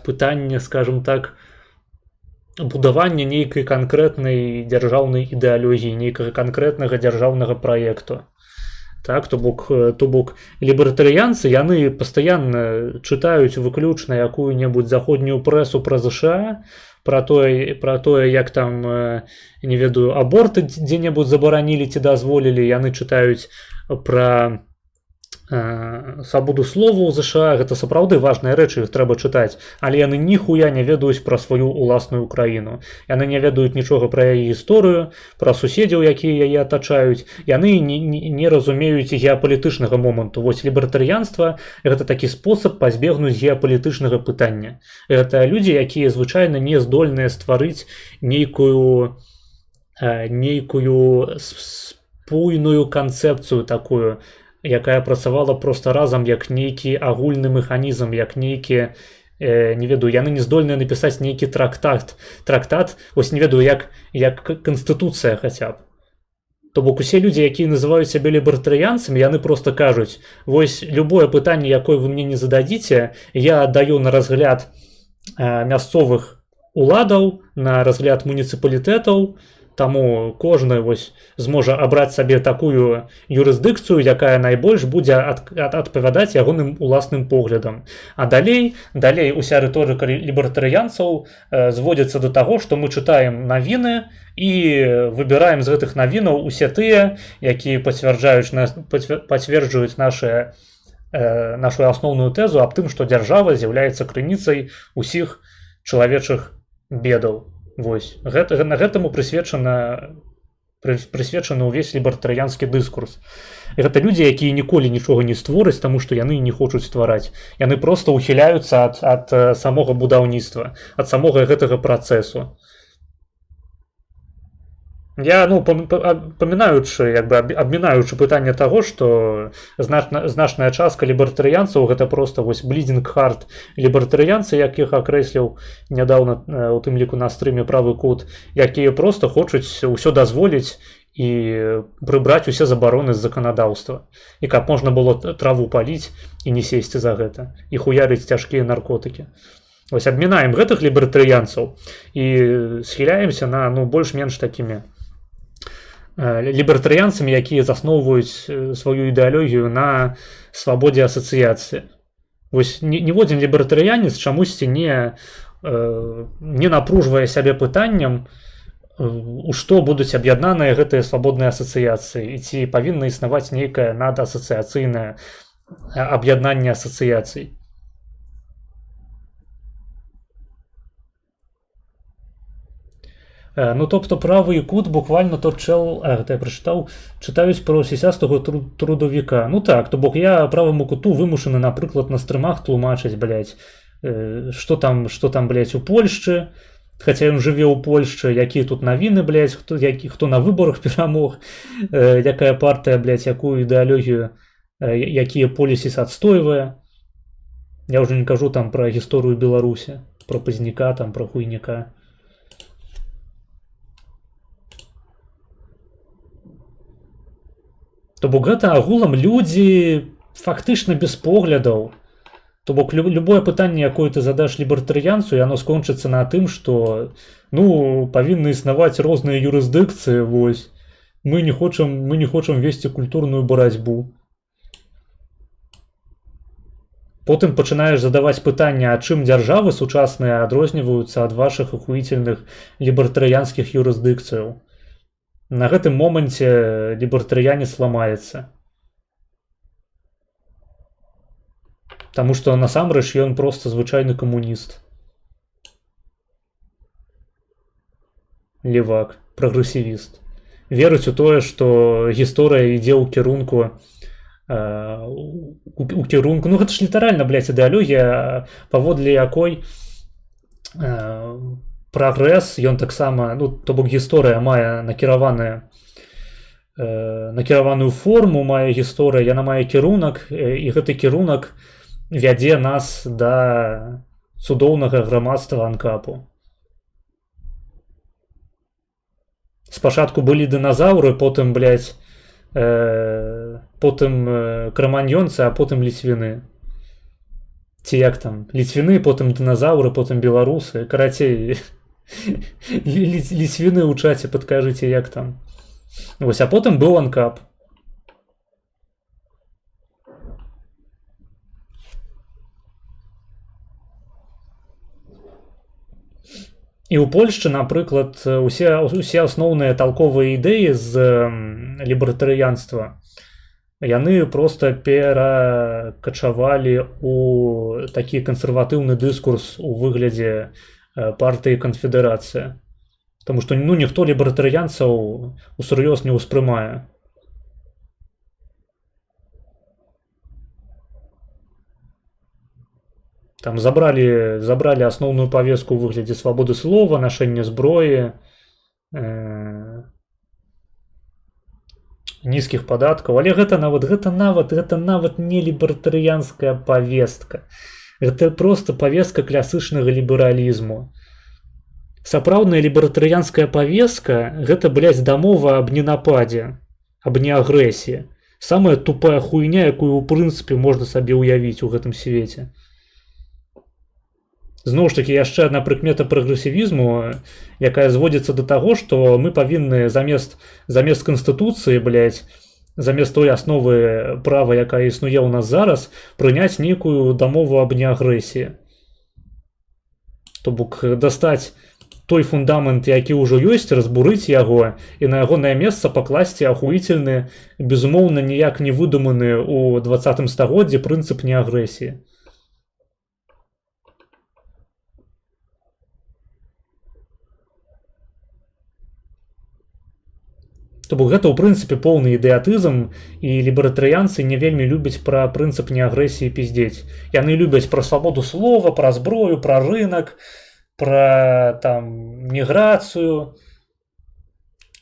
пытання, скажем так, будавання нейкай канкрэтнай дзяржаўнай ідэалогіі, нейкага канкрэтнага дзяржаўнага праекту. Так, то бок лібертарыянцы, яны пастаянна чытаюць выключна якую-небудзь заходнюю прэсу пра ЗША, пра тое, як там, не ведаю, аборты дзе-небудзь забаранілі ці дазволілі, яны чытаюць пра свабоду слова ў ЗША, гэта сапраўды важныя рэчы, іх трэба чытаць, але яны ніхуя не ведаюць пра сваю ўласную краіну. Яны не ведаюць нічога пра яе гісторыю, пра суседзяў, якія яе атачаюць, яны не разумеюць геапалітычнага моманту. Вось лібертарыянства гэта такі спосаб пазбегнуць геапалітычнага пытання. Гэта людзі, якія звычайна не здольныя стварыць нейкую спойную канцэпцыю такую, якая працавала проста разам як нейкі агульны механізм, як нейкі, не ведаю, яны не здольныя напісаць нейкі трактат, вось не ведаю, як канстытуцыя хаця б. То бок усе людзі, якія называюць сябе лібертарыянцамі, яны проста кажуць: вось любое пытанне, якое вы мне не зададзіце, я аддаю на разгляд мясцовых уладаў, на разгляд муніцыпалітэтаў. Таму кожны вось зможа абраць сабе такую юрысдыкцыю, якая найбольш будзе адпавядаць ягоным уласным поглядам. А далей уся рыторыка лібертарыянцаў зводзіцца да таго, што мы чытаем навіны і выбіраем з гэтых навінаў усе тыя, якія пацверджваюць нашу асноўную тэзу аб тым, што дзяржава з'яўляецца крыніцай усіх чалавечых бедаў. Вось гэтаму прысвечаны ўвесь лібертарыянскі дыскурс. Гэта людзі, якія ніколі нічога не створаць, таму што яны не хочуць ствараць. Яны проста ухіляюцца ад самога будаўніцтва, ад самога гэтага працэсу. Я, абмінаючы пытанне таго, што значная частка лібертарыянцаў гэта проста вось блідзінг хард лібертарыянцы, якіх акрэсліў нядаўна, у тым ліку на стрыме правы кут, якія проста хочуць усё дазволіць і прыбраць усе забароны з заканадаўства. І каб можна было траву паліць і не сесці за гэта, і хуярыць цяжкія наркотыкі. Вось абмінаем гэтых лібертарыянцаў і схіляемся на больш-менш такімі лібертарыянцамі, якія засноўваюць сваю ідэалогію на свабодзе асацыяцыі. Вось ніводзін лібертарыянец чамусьці не напружвае сябе пытаннем, у што будуць аб'яднаныя гэтыя свабодныя асацыяцыі, і ці павінна існаваць нейкае надасацыяцыйнае аб'яднанне асацыяцый. Тобто правий кут буквально тот чел, гэта я прачытаў, чытаюць про сісястого трудовіка. Так, то бок я правому куту вымушаны, напрыклад, на стрымах тлумачыць, што там, блядь, у Польшчы, хаця ён жыве ў Польшчы, якія тут навіны, блядь, хто на выборах перамог, якая партыя, блядь, якую ідэалогію, якія полісіс адстойвае. Я ўжо не кажу там пра гісторыю Беларусі, пра пазняка, там, пра хуйняка. То бок гэта агулам людзі фактычна без поглядаў. То бок любое пытанне, якое ты задаш лібертарыянцу, яно скончыцца на тым, што павінны існаваць розныя юрысдыкцыі, вось. Мы не хочам весці культурную барацьбу. Потым пачынаеш задаваць пытанне, а чым дзяржавы сучасныя адрозніваюцца ад вашых ахуіцельных лібертарыянскіх юрысдыкцыяў. На гэтым моманце лібертарыянец ламаецца. Таму што насамрэч ён проста звычайны камуніст. Левак, прагрэсівіст. Верыць у тое, што гісторыя ідзе ў кірунку у кірунку, ну гэта ж літаральна, блядь, ідэалогія, паводле якой прагрэс, ён таксама, ну, то бок гісторыя мае накіраваную форму, мае гісторыя, яна мае кірунак, і гэты кірунак вядзе нас да цудоўнага грамадства анкапу. Спачатку былі дыназаўры, потым, блядь, потым краманьёнцы, а потым ліцвіны. Ці як там, ліцвіны, потым дыназаўры, потым беларусы. Карацей, ліцвіны ў чаце, падкажыце, як там. Вось, а потым быў анкап. І ў Польшчы, напрыклад, усе асноўныя талковыя ідэі з лібертарыянства, яны проста перакачавалі у такі кансерватыўны дыскурс у выглядзе партыі канфедэрацыя. Таму што, ну, ніхто лібертарыянцаў усур'ёз не ўспрымае. Там забралі асноўную павестку ў выглядзе свабоды слова, нашэння зброі, нізкіх падаткаў, але гэта нават не лібертарыянская павестка. Гэта проста павестка класычнага лібералізму. Сапраўдная лібертарыянская павестка — гэта, блядь, дамова аб ненападзе, аб неагрэсіі. Самая тупая хуйня, якую, у прынцыпе, можна сабе ўявіць у гэтым свеце. Зноў ж такі, яшчэ адна прыкмета прагрэсівізму, якая зводзіцца да таго, што мы павінны замест канстытуцыі, блядь, замест той асновы права, якая існуе ў нас зараз, прыняць нейкую дамову аб неагрэсіі. То бок дастаць той фундамент, які ўжо ёсць, разбурыць яго і на ягонае месца пакласці ахуіцельны, безумоўна, ніяк не выдуманы ў 20 стагоддзі прынцып неагрэсіі. То бок гэта, ў прынцыпе, поўны ідэатызм, і лібертарыянцы не вельмі любяць пра прынцып неагрэсіі піздзець. Яны любяць пра свабоду слова, пра зброю, пра рынак, пра там міграцыю.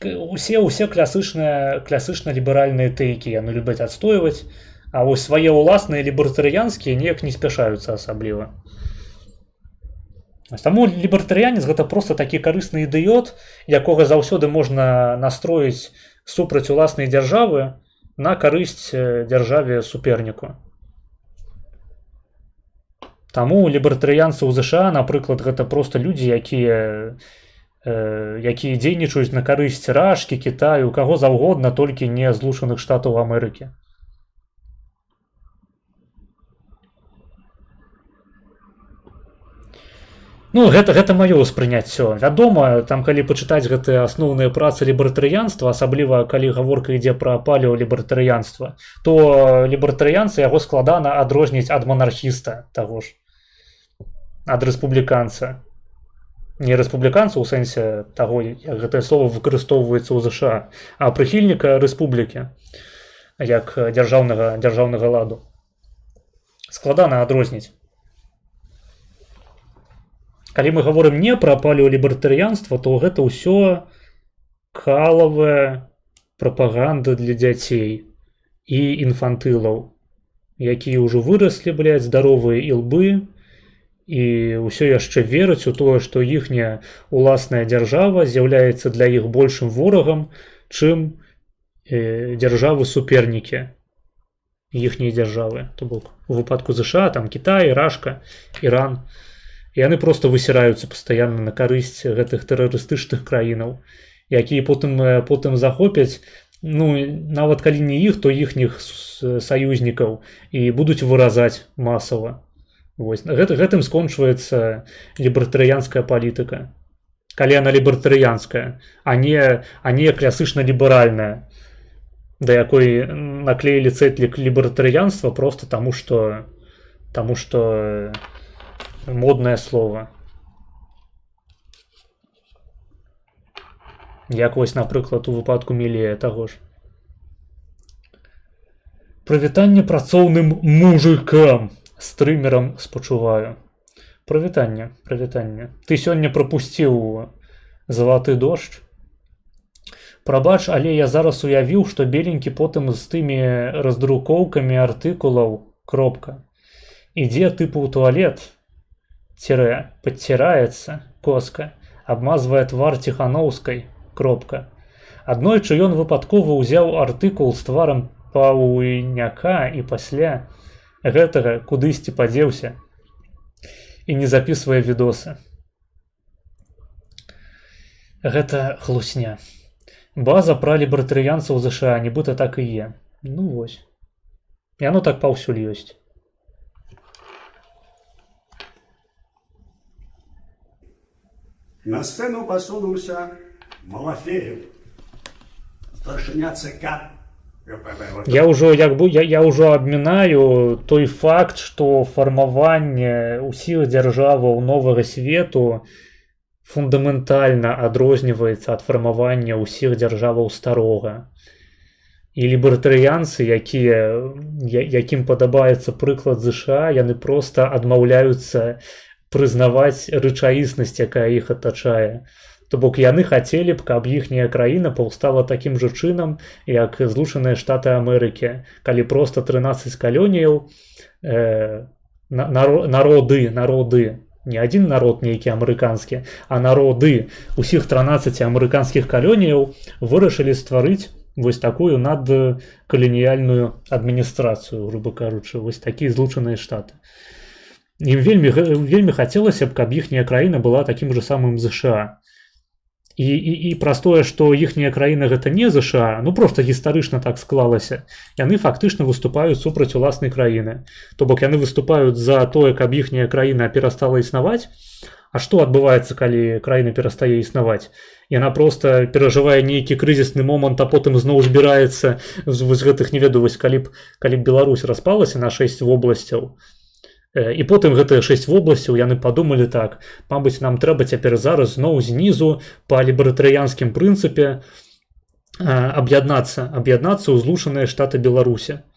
Усе класычна ліберальныя тэйкі яны любяць адстойваць, а вось свае ўласныя лібертарыянскія неяк не спяшаюцца асабліва. Таму лібертарыянец — гэта проста такі карысны ідыёт, якога заўсёды можна настроіць супраць уласнай дзяржавы на карысць дзяржаве суперніку. Таму лібертарыянцы ў ЗША, напрыклад, гэта проста людзі, якія дзейнічаюць на карысць Рашкі, Кітаю, каго заўгодна, толькі не Злучаных Штатаў Амерыкі. Ну, гэта маё ўспрыняццё. Вядома, там, калі пачытаць гэтыя асноўныя працы лібертарыянства, асабліва калі гаворка ідзе пра палеолібертарыянства, то лібертарыянца яго складана адрозніць ад манархіста таго ж, ад рэспубліканца. Не рэспубліканца ў сэнсе таго, як гэтае слово выкарыстоўваецца ў ЗША, а прыхільніка рэспублікі, як дзяржаўнага ладу. Складана адрозніць. Калі мы гаворым не пра палеолібертарыянства, то гэта ўсё калавая прапаганда для дзяцей і інфантылаў, якія ўжо выраслі, блядь, здаровыя ілбы, і ўсё яшчэ вераць у тое, што іхняя уласная дзяржава з'яўляецца для іх большым ворагам, чым дзяржавы-супернікі іхняй дзяржавы. То бок у выпадку ЗША, там Кітай, Рашка, Іран. І яны проста высіраюцца пастаянна на карысць гэтых тэрарыстычных краінаў, якія потым захопяць, ну, нават калі не іх, то іхніх саюзнікаў, і будуць выразаць масава. Вось. Гэтым скончваецца лібертарыянская палітыка. Калі яна лібертарыянская, а не класычна-ліберальная, да якой наклеілі цэтлік лібертарыянства проста таму, што моднае слово. Як вось, напрыклад, у выпадку Мілея таго ж. Прывітанне працоўным мужикам. Стрымерам спачуваю. Прывітанне, прывітанне. Ты сёння прапусціў залаты дождж? Прабач, але я зараз уявіў, што беленькі потым з тымі раздрукоўкамі артыкулаў, кропка, ідзе тыпу ў туалет, цірэ, падціраецца, коска, абмазвае твар Ціханаўскай, кропка. Аднойчы ён выпадкова ўзяў артыкул з тварам паўняка і пасля гэтага кудысьці падзеўся і не запісвае відосы. Гэта хлусня. База пра лібертарыянцаў ЗША, нібыта так і є. Ну вось. І оно так паўсюль ёсць. На сцену посунуўся Малафеев, старшыня ЦК. Я ўжо абмінаю той факт, што фармаванне ўсіх дзяржаваў новага свету фундаментальна адрозніваецца ад фармавання ўсіх дзяржаваў старога. І лібертарыянцы, якім падабаецца прыклад ЗША, яны проста адмаўляюцца прызнаваць рэчаіснасць, якая іх атачае. То бок яны хацелі б, каб іхняя краіна паўстала такім жа чынам, як Злучаныя Штаты Амерыкі, калі проста 13 калоніяў, народы, не адзін народ нейкі амерыканскі, а народы усіх 13 амерыканскіх калоніяў вырашылі стварыць вось такую надкаланіяльную адміністрацыю, грубо кажучы, вось такія Злучаныя Штаты. Ім вельмі хацелася б, каб іхняя краіна была такім жа самым ЗША. І праз тое, што іхняя краіна гэта не ЗША, ну проста гістарычна так склалася, яны фактычна выступаюць супраць уласнай краіны. То бок яны выступаюць за тое, каб іхняя краіна перастала існаваць. А што адбываецца, калі краіна перастае існаваць? Яна проста перажывае нейкі крызісны момант, а потым зноў збіраецца з гэтых, не ведаю, калі б Беларусь распалася на 6 вобласцяў, і потым гэтыя 6 вобласцяў яны падумалі так, мабыць, нам трэба цяпер зараз зноў знізу па лібертарыянскім прынцыпе аб'яднацца ў Злучаныя Штаты Беларусі.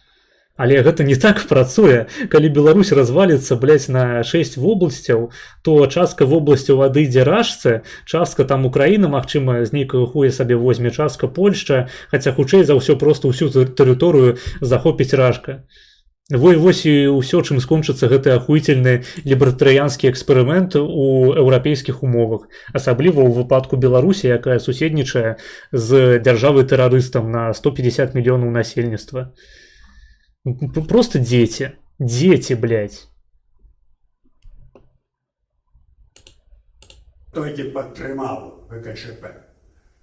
Але гэта не так працуе. Калі Беларусь разваліцца, на 6 вобласцяў, то частка вобласцяў адыдзе Рашцы, частка там Украіна, магчыма, з нейкага хуя сабе возьме, частка Польшча, хаця хутчэй за ўсё проста ўсю тэрыторыю захопіць Рашка. Вось і ўсё, чым скончыцца гэты ахуйцельны лібертарыянскі эксперымент у еўрапейскіх умовах, асабліва ў выпадку Беларусі, якая суседнічае з дзяржавай-тэрарыстам на 150 мільёнаў насельніцтва. Просто дзеці, блядь. Толькі падтрымаў ВКЧП.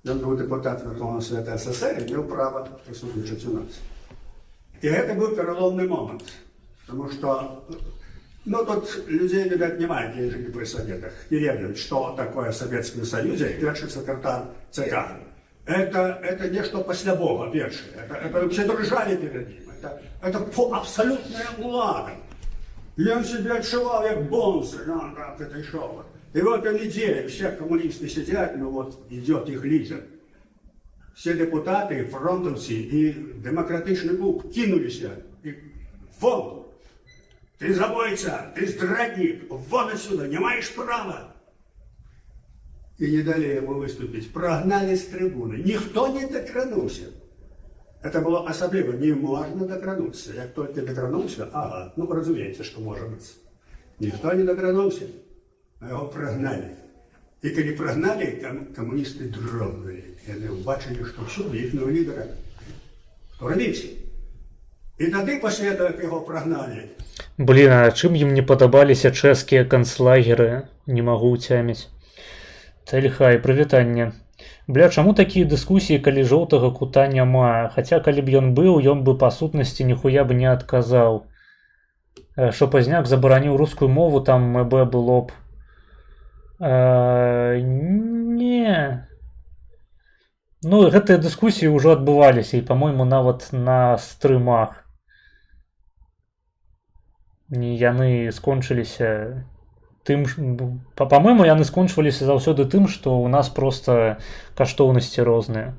Ён быў дэпутат Верховного Совета СССР і меў права прысутнічаць у нас. И это был переломный момент, потому что, тут людей, видать, немає, які жили при Советах, не ведают, что такое в Советском Союзе, первый секретарь ЦК. Это нечто после Бога, первое. Это вообще дрожали перед ним. Это абсолютная влада. И он себя отшивал, как бонус, как это шоу. И в эту неделю все коммунисты сидят, идет их лидер. Все депутаты, фронтовцы и демократичный клуб кинулись. Вон! Ты забойца, ты здрадник, вон отсюда, не маешь права! И не дали ему выступить. Прогнали с трибуны. Никто не дотронулся. Это было особливо. Не можно дотронуться. Як только дотронулся, разумеется, что может быть. Никто не дотронулся. А его прогнали. И когда прогнали, коммунисты дрогнули. И они убачили, что все, їхнього лідера родився. І тоді, після того, як його прогнали. Блін, а чым ім не падабаліся чэшскія канцлагеры? Не магу ўцяміць. Тэльхай, прывітанне. Бля, чаму такія дыскусіі, калі жоўтага кута няма? Хаця, калі б ён быў, ён бы па сутнасці ніхуя бы не адказаў. Што Пазняк забараніў рускую мову, там МБ было б... Не... гэтыя дыскусіі ўжо адбываліся, і, па-мойму, нават на стрымах. Яны скончыліся тым... Па-мойму, яны скончваліся заўсёды тым, што ў нас проста каштоўнасці розныя.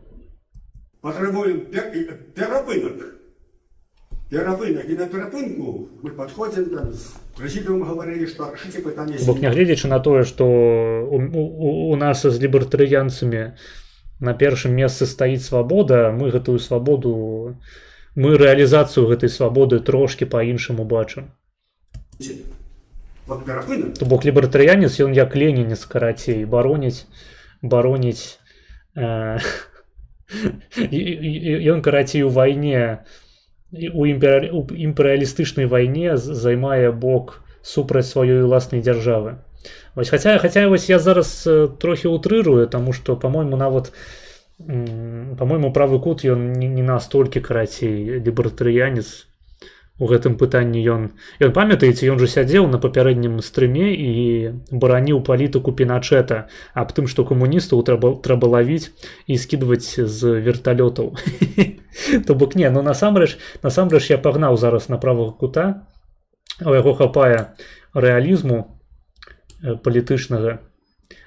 Патрабуем перапынак. Перапынак. І на перапынку мы подходим, там, с президиумом говорили, что решите питание Бок, нягледзячы на тое, што у нас з лібертарыянцамі на першым месцы стаіць свабода, мы гэтую свабоду, мы рэалізацыю гэтай свабоды трошкі па-іншаму бачым. Вот перапынак. То бок лібертарыянец, ён як ленінец, карацей, бароніць, ён, карацей, у вайне, у імперыялістычнай вайне займае бок супраць сваёй уласнай дзяржавы. Вось, хаця вось я зараз трохі утрырую, таму што, па-мойму, нават па-мойму, правы кут ён не настолькі, карацей, лібертарыянец. У гэтым пытанні ён памятаеце, ён жа сядзеў на папярэднім стрыме і бараніў палітыку Піначэта аб тым, што камуністаў трэба лавіць і скідваць з верталётаў. То бок не, ну насамрэч я пагнаў зараз на правага кута, у яго хапае рэалізму палітычнага.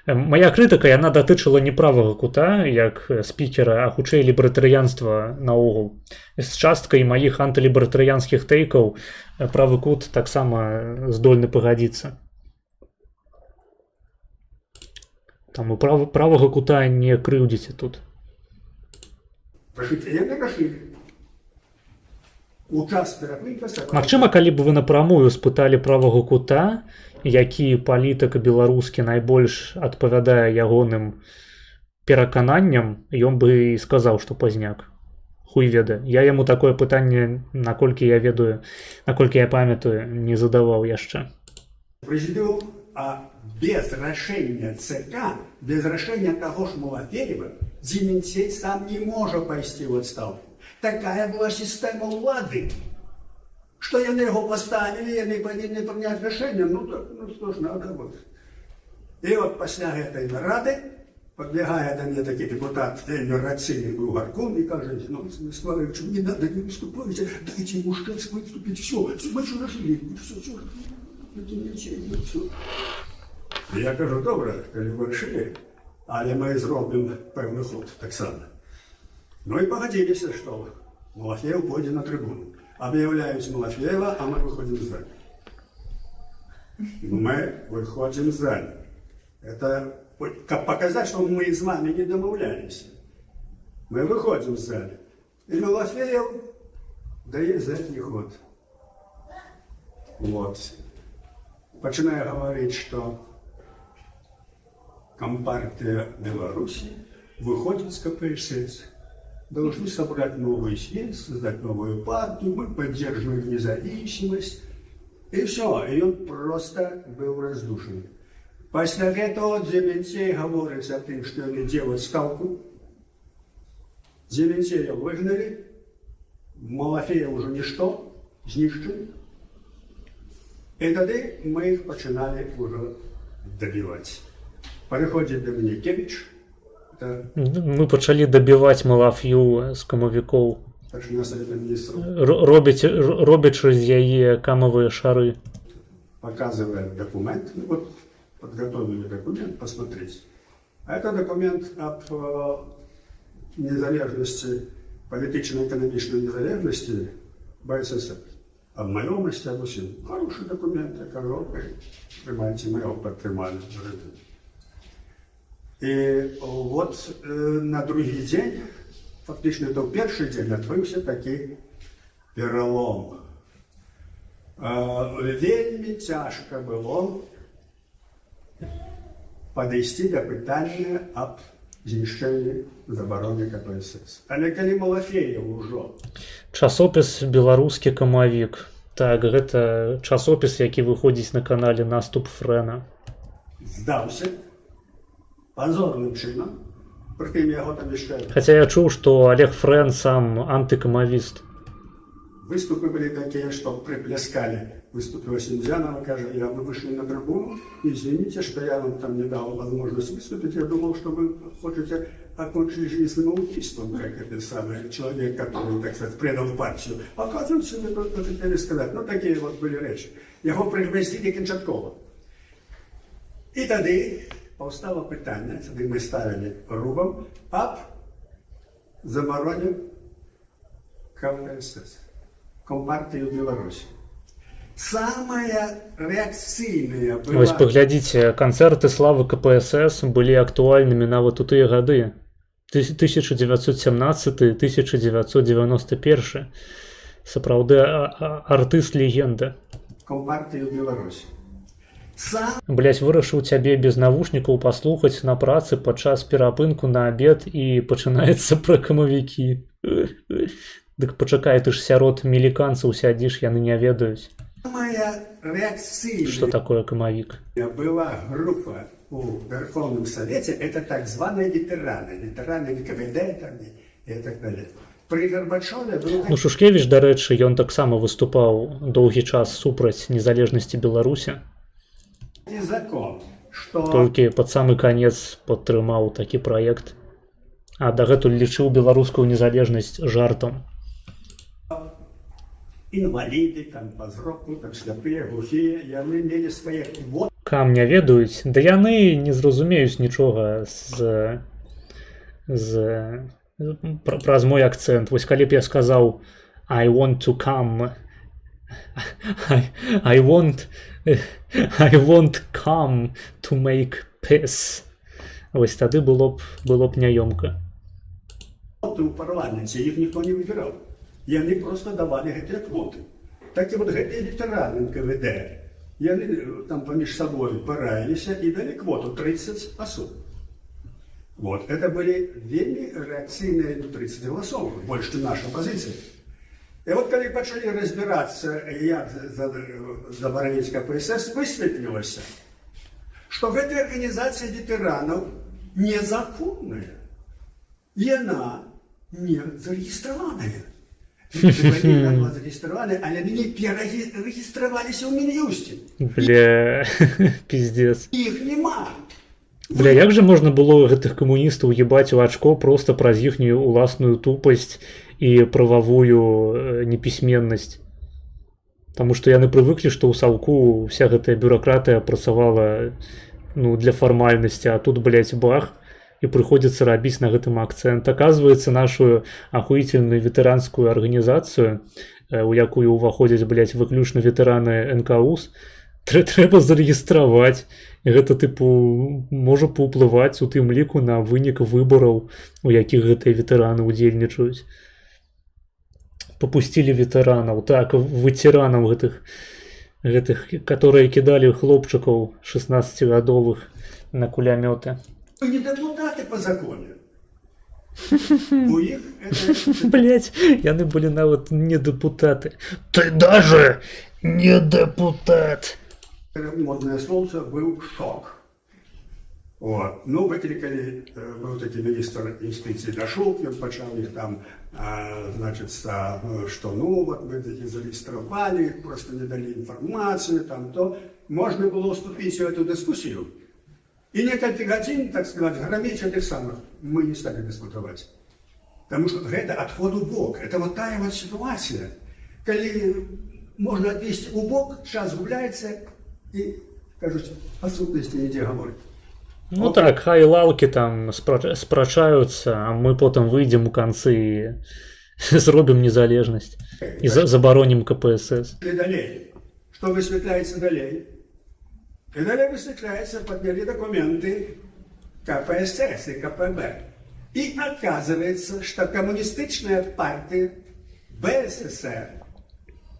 Мая крытыка, яна датычыла не правага кута, як спікера, а хутчэй лібертарыянства наогул. З часткай маіх антылібертарыянскіх тэйкаў правы кут таксама здольны пагадзіцца. Таму правага кута не крыўдзіце тут. Магчыма, калі б вы напрамую спыталі правага кута, які палітык беларускі найбольш адпавядае ягоным перакананням, ён бы і сказаў, што Пазняк. Хуй ведае. Я яму такое пытанне, наколькі я ведаю, наколькі я памятаю, не задаваў яшчэ. Президиум, а без рашэння ЦК, без рашэння таго ж Малафеева, Дземінцей сам не можа пайсці ў адстаўку. Такая была сістэма ўлады. Что яны яго поставили, яны павінны прыняць рашэнне, ну што ж, надо вот. І от пасля гэтай нарады подбегая до меня такой депутат Эльмир Рацинин был горком и кажется, ну, Славович, не надо, не выступайте, дайте ему шанс выступить, все большое расширение, все. Я кажу, добре, коли ви вирішили, але ми зробимо певний ход так само. Ну і погодилися, що Малафеев пойде на трибуну. Объявляют Малафеева, а мы выходим в зале. Мы выходим в зале. Это как показать, что мы с вами не домовлялись. Мы выходим в зале. И Малафеев дает задний ход. Вот. Начинаю говорить, что Компартия Беларуси выходит с КПСС. Должны собрать новый съезд, создать новую партию, мы поддерживаем независимость. И все, и он просто был раздушен. После этого Дземінцей говорит о том, что они делают ставку. Дземінцея выгнали, Малафея уже ничто, знищили. И тогда мы их начинали уже добивать. Приходит Домінікевич. Мы пачалі дабіваць Малаф'ю з камавікоў, робячы з яе камавыя шары. Показывает документ. Вот подготовили документ, посмотрите. А это документ об незалежности, политично-экономичной незалежности БССР. Об майомости, об усім. Хороший документ, я кажу, приймайте, ми його підтримали. И вот на другий день, фактично это в перший день, відбувся такий перелом. Вельми тяжко було підійти до питання об знищенні заборони КПСС. Але коли Малафеев уже... Часопіс «Беларускі камавік». Так, гэта часопіс, які выходзіць на канале «Наступ Фрэна». Здаўся позорным чином, притым яго там яшчэ... Хаця я чуў, што Олег Фрэн сам антыкамавіст. Выступы были такие, что приплескали. Выступила Синдзянова, кажется, я бы вышли на трибуну. Извините, что я вам там не дал возможность выступить. Я думал, что вы хотите окончить жизнь самоубийством, как это самый человек, который, так сказать, предал партию. Оказывается, вы только хотели сказать. Ну, такие вот были речи. Его пригвоздили кончатково. И тогда повстало питание, тогда мы ставили рубом об забороне КПСС. Компартию Беларуси. Самая реакційная Вось была... паглядзіце, канцэрты славы КПСС былі актуальнымі нават у тыя гады. 1917-1991. Сапраўды артыст-легенда. Компартию Беларуси. Блять, вырашыў цябе без навушнікаў паслухаць на працы падчас перапынку на абед і пачынаецца пра камавікі. Дык пачакай, ты ж сярод меліканцаў сядзіш, яны не ведаюць. Самая реакційная Что такое камавік? была группа у Верховном Совете, это так званые ветераны НКВД там, и так далее. При Горбачеве был Ну, Шушкевіч, дарэчы, ён таксама выступаў доўгі час супраць незалежнасці Беларусі. такой закон, что Толькі пад самы канец падтрымаў такі праект. А дагэтуль лічыў беларускую незалежнасць жартам. инвалиды, там, по зроку, там, слепые, глухие, и они имели свои... Вот Кам не ведаюць, да яны не зразумеюць нічога праз мой акцэнт. Вось калі б я сказаў I want to come, I want come to make peace. Вось тады было б няёмка. квоты у парламенте, их никто не выбирал. И они просто давали эти квоты. Так и вот эти ветераны НКВД, и они там помеж собой пораились и дали квоту 30 особ. Вот, это были вельми реакційные 30 голосов, больше, чем наша позиция. И вот, когда начали разбираться, як заборонить КПСС, высветлилось, что в этой организации ветеранов незаконная, и она не зарегистрованная. Они зарегистрировали, а они перерегистрировались у Минюсте. Бля, пиздец. Их нема. Бля, як же можна было гэтых камуністаў ебаць у ачко просто праз іхнюю уласную тупасць і прававую непісьменнасць? Таму што яны прывыклі, што ў саўку вся гэтая бюракратыя працавала для фармальнасці, а тут, блядь, бах, і прыходзіцца рабіць на гэтым акцэнт. Аказваецца, нашу ахуительную ветэранскую арганізацыю, у якую ўваходзяць, блядь, выключна ветэраны НКУС, трэба зарэгістраваць. І гэта, можа паўплываць у тым ліку на вынік выбараў, у якіх гэтыя ветэраны ўдзельнічаюць. Попусцілі ветэранаў, так, ветэранаў гэтых, которые кідалі хлопчыкаў 16-гадовых на кулямёты. Не депутаты по закону. У их это... Блять, яны былі нават не депутаты. Ты даже не депутат. Модное слово был шок. Вот. Ну, выкликали, был таки министр юстиции Дашук, он почал их там, значит, что вот мы таки зарегистрировали, их просто не дали информацию, там то. Можно было уступить в эту дискуссию. И несколько годин, так сказать, громить этих самых мы не стали дискутовать. Потому что это отход у бок. Это вот та вот ситуация, когда можно отвести у бок, час гуляется, и, кажуть, о сутности нигде говорить. Ну так, хай лаўкі там спрачаюцца, а мы потым выйдзем у канцы і зробім незалежнасць. І забаронім КПСС. И далее. Что высветляется далее? И далее высветляется, подняли документы КПСС и КПБ. И оказывается, что коммунистическая партия БССР,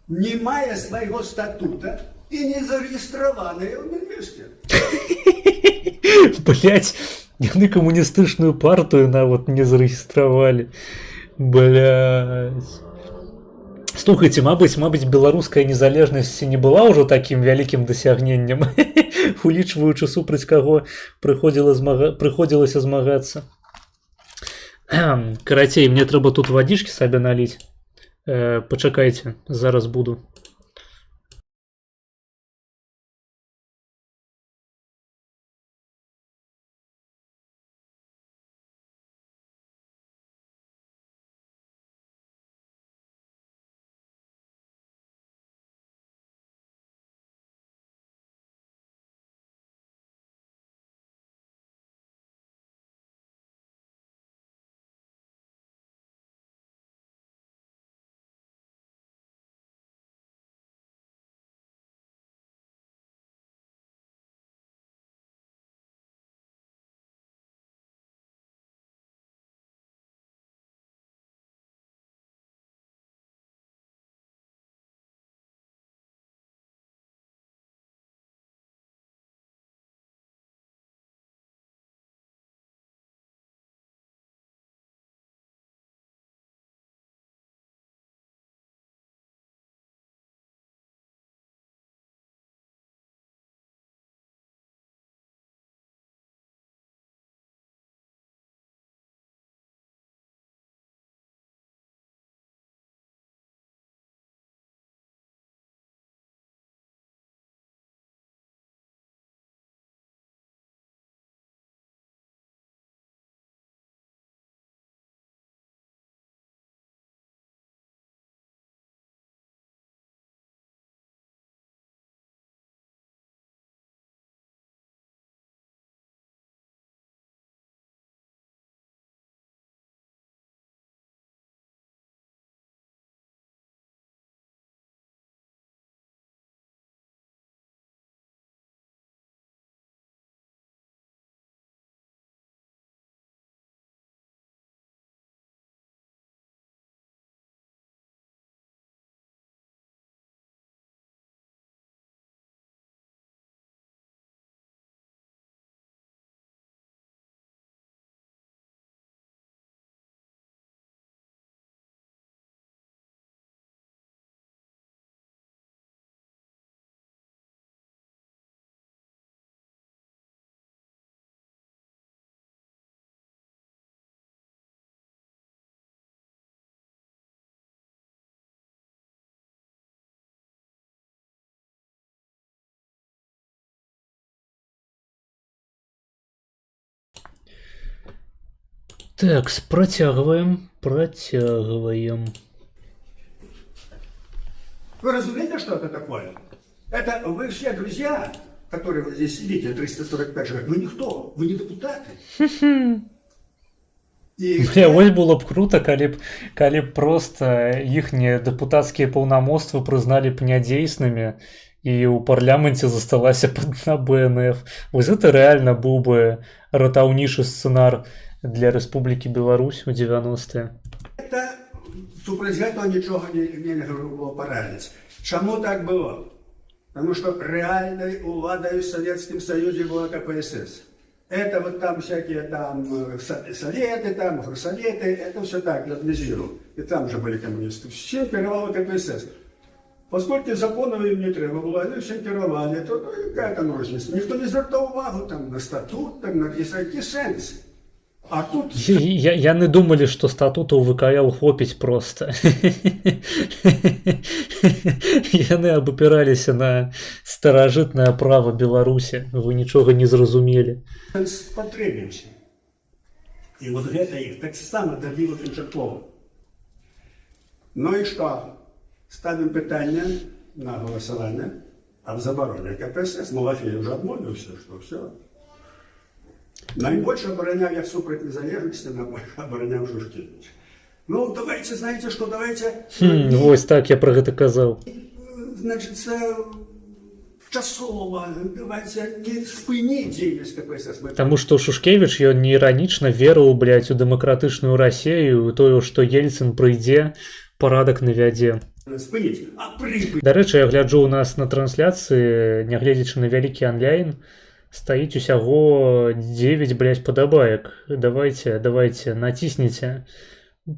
не имея своего статута и не зарегистрированная в Минюсте. Блять, яны камуністычную партыю нават не зарэгістравалі. Блять. Слухайте, мабыць, беларуская незалежнасць не была ўжо такім вялікім дасягненнем, улічваючы супраць каго прыходзілася змагацца. Карацей, мне трэба тут вадзічкі сабе наліць. Пачакайце, зараз буду. Так, протягиваем. Вы разумеете, что это такое? Это вы все друзья, которые вот здесь сидите, 345 человек, вы никто, вы не депутаты. И Бля, ось было б круто, калі б просто іхнія дэпутацкія паўнамоцтвы прызналі б нядзейснымі і ў парламенце засталася б адна БНФ. Вось гэта рэальна быў бы ратаўнішы сцэнар для Рэспублікі Беларусь у 90-е. это супраць гэтага нічога нельга было парадзіць. Чаму так было? Потому что реальной уладой в Советском Союзе была КПСС. Это вот там всякие там советы, там горсоветы, это все так, я анализирую. И там же были коммунисты. Все керовало КПСС. Поскольку законов им не треба было, они все керовали, то какая там разница? Никто не звертав увагу там, на статут, там, на який сенс. А тут... Яны думалі, што статутаў ВКЛ хопіць проста. Яны абапіраліся на старажытнае права Беларусі. Вы нічога не зразумелі. Спатрэбіўся. І вот гэта іх таксама дабіла канчаткова. Ну і што? Ставім пытанне на галасаванне аб забароне КПСС. Малафей уже адмовіўся, што ўсё. Найбольш оборонял я супраць незалежности, оборонял Шушкевич. Ну, давайте, знаете что, давайте... Вось так, я про гэта казаў. Значит, часова, давайте не спыніць дзейнасць КПСС. Таму што Шушкевич, ён не іранічна верыў, блядь, у дэмакратычную Расію, тое, што Ельцин прыйдзе, парадак навядзе. Спыніць, а прыпыць. Дарэчы, я гляджу у нас на трансляцыі, нягледзячы на вялікі онлайн, стаіць усяго 9, блядь, падабаек. Давайте, натисните.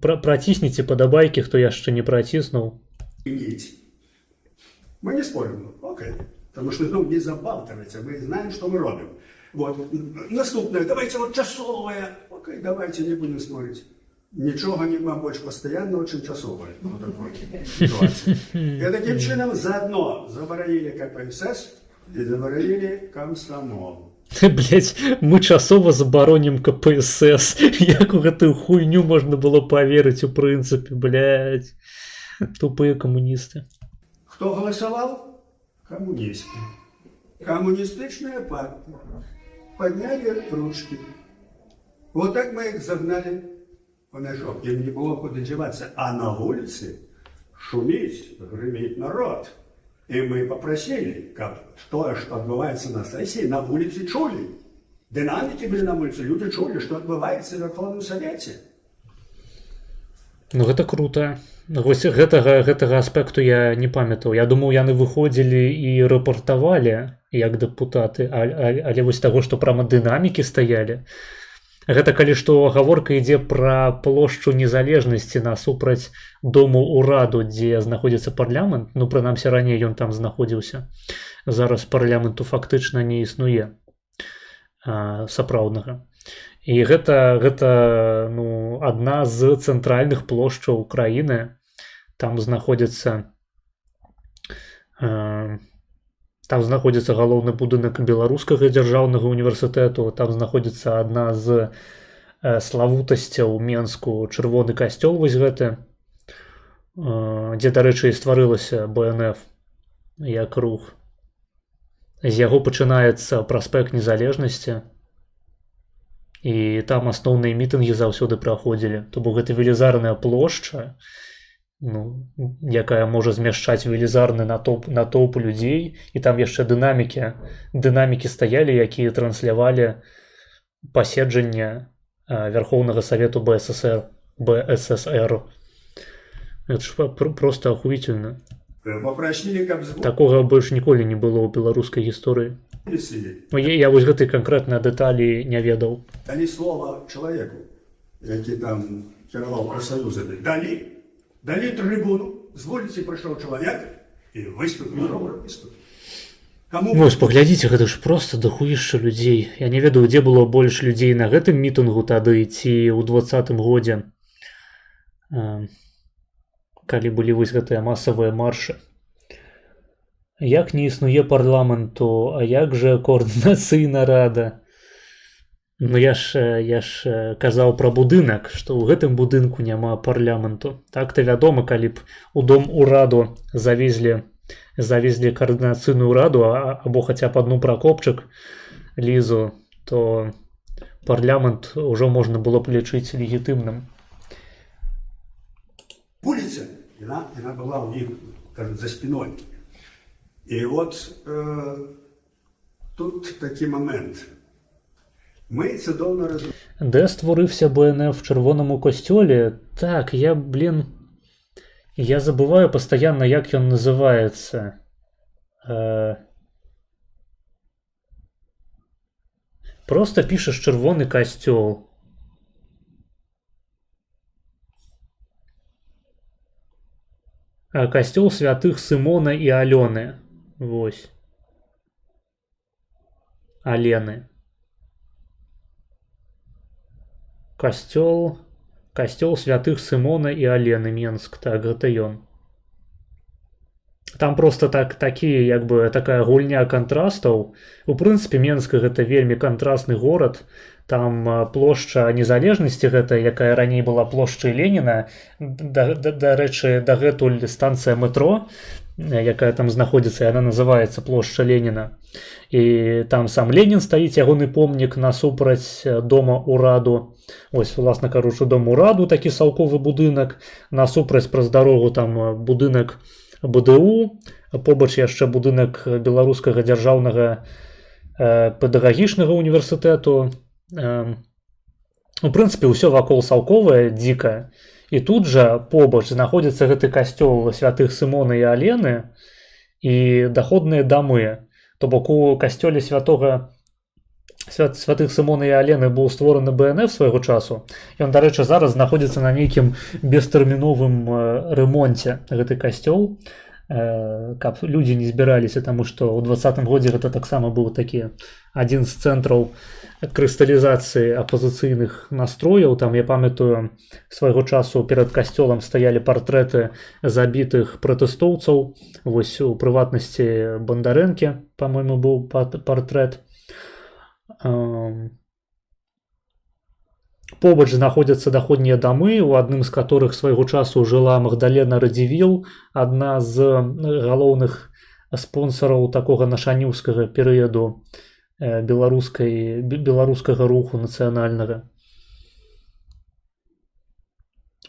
Протисните падабайкі, хто яшчэ не праціснуў. Мы не спорим, окей. Потому что, ну, не забалтывайте, мы знаем, что мы робим. Вот. Наступное, давайте вот часовое. Окей, давайте не будем спорить. Ничего нема больше постоянного, чем часовое. Ну, такой ситуации. И таким чином заодно заборонили КПСС, и заборонили комсомол. Блять, мы часова забароним КПСС. Як у гэтую хуйню можна было поверыць у прынцыпе, блять. Тупые коммунисты. Кто голосовал? Коммунисты. Коммунистичная партия. Подняли ручки. Вот так мы их загнали в мешок. Им не было куда деваться. А на улице шуметь, греметь народ. И мы попросили, как то, что отбывается на сессии, на улице чули. Динамики были на улице, люди чули, что отбывается в Верховном Совете. Ну гэта круто. Вось гэтага аспекту я не памятаў. Я думаў, яны выходзілі і рэпартавалі як дэпутаты, але вось таго, што прама дынамікі стаялі. Гэта калі што гаворка ідзе пра плошчу незалежнасці насупраць дому ўраду, дзе знаходзіцца парламент, ну прынамсі раней ён там знаходзіўся. Зараз парламенту фактычна не існуе сапраўднага. І гэта ну, адна з цэнтральных плошчаў краіны. Там знаходзіцца галоўны будынак беларускага дзяржаўнага універсітэту, там знаходзіцца адна з славутасцяў Менску чырвоны касцёл вось гэты, дзе, дарэчы, і стварылася БНФ як рух. З яго пачынаецца праспект Незалежнасці, і там асноўныя мітынгі заўсёды праходзілі. То бок гэта велізарная плошча, ну, якая можа змяшчаць велізарны натоўп людзей, і там яшчэ дынамікі стаялі, якія транслявалі паседжання Верховнага Совету БССР. Это ж просто охуительно. Такога больш ніколі не было ў беларускай гісторыі. Я вось гэтай канкрэтна дэталі не ведаў. Далі слова чалавеку, які там кіраваў прафсаюзамі. Далі трыбуну, з вуліцы прыйшоў чалавек і выступіў выступ. Вось, паглядзіце, гэта ж проста дахуішча людзей. Я не ведаю, дзе было больш людзей на гэтым мітынгу тады ці ў 20-м годзе, калі былі вось гэтыя масавыя маршы. Як не існуе парламенту, а як жа коардынацыйна рада? Ну я ж казаў пра будынак, што ў гэтым будынку няма парламенту. Так-то вядома, калі б у дом ураду завезлі каардынацыйную раду або хаця б адну пракопчык Лізу, то парламент ўжо можна было б лічыць легітымным. Улица, она была у них, кажется, за спиной. И вот тут такий момент. Ми цудовно розуміємо. Де створився БНФ в Червоному костьолі? Так, я забываю постоянно, як ён называется. Просто пишешь «Червоный костёл». Костёл святых Сымона і Алёны. Вось. Алены. Костёл святых Сымона і Алены, Менск. Так, гэта ён. Там просто такая гульня контрастаў. У прынцыпе, Менск гэта вельмі кантрасны горад. Там плошча незалежнасці гэта, якая раней была плошчай Леніна. Дарэчы, дагэтуль станцыя метро, якая там знаходзіцца, яна называецца плошча Леніна. І там сам Ленін стаіць, ягоны помнік насупраць дома ураду. Ось, власна кажучы, дом ураду, такі салковы будынак. Насупраць праз дарогу там будынак БДУ, побач яшчэ будынак Беларускага дзяржаўнага педагагічнага універсітэту. У прынцыпе, ўсё вакол салковае, дзіка. І тут жа побач знаходзіцца гэты касцёл святых Сымона і Алены і даходныя дамы. То бок у касцёле святых Сымона і Алены быў створаны БНФ свайго часу. Ён, дарэчы, зараз знаходзіцца на нейкім бестэрміновым ремонце, гэты касцёл, каб людзі не збіраліся, таму што ў 20-м годзе гэта таксама быў такі адзін з цэнтраў крысталізацыі апазіцыйных настрояў. Там, я памятаю, свайго часу перад касцёлам стаялі партрэты забітых пратэстоўцаў. Вось у прыватнасці Бандарэнкі, па-мойму, быў партрэт. Побач знаходзяцца даходнія дамы, у адным з которых свайго часу жыла Магдалена Радзівіл, адна з галоўных спонсараў такога нашаніўскага перыяду беларускага руху нацыянальнага.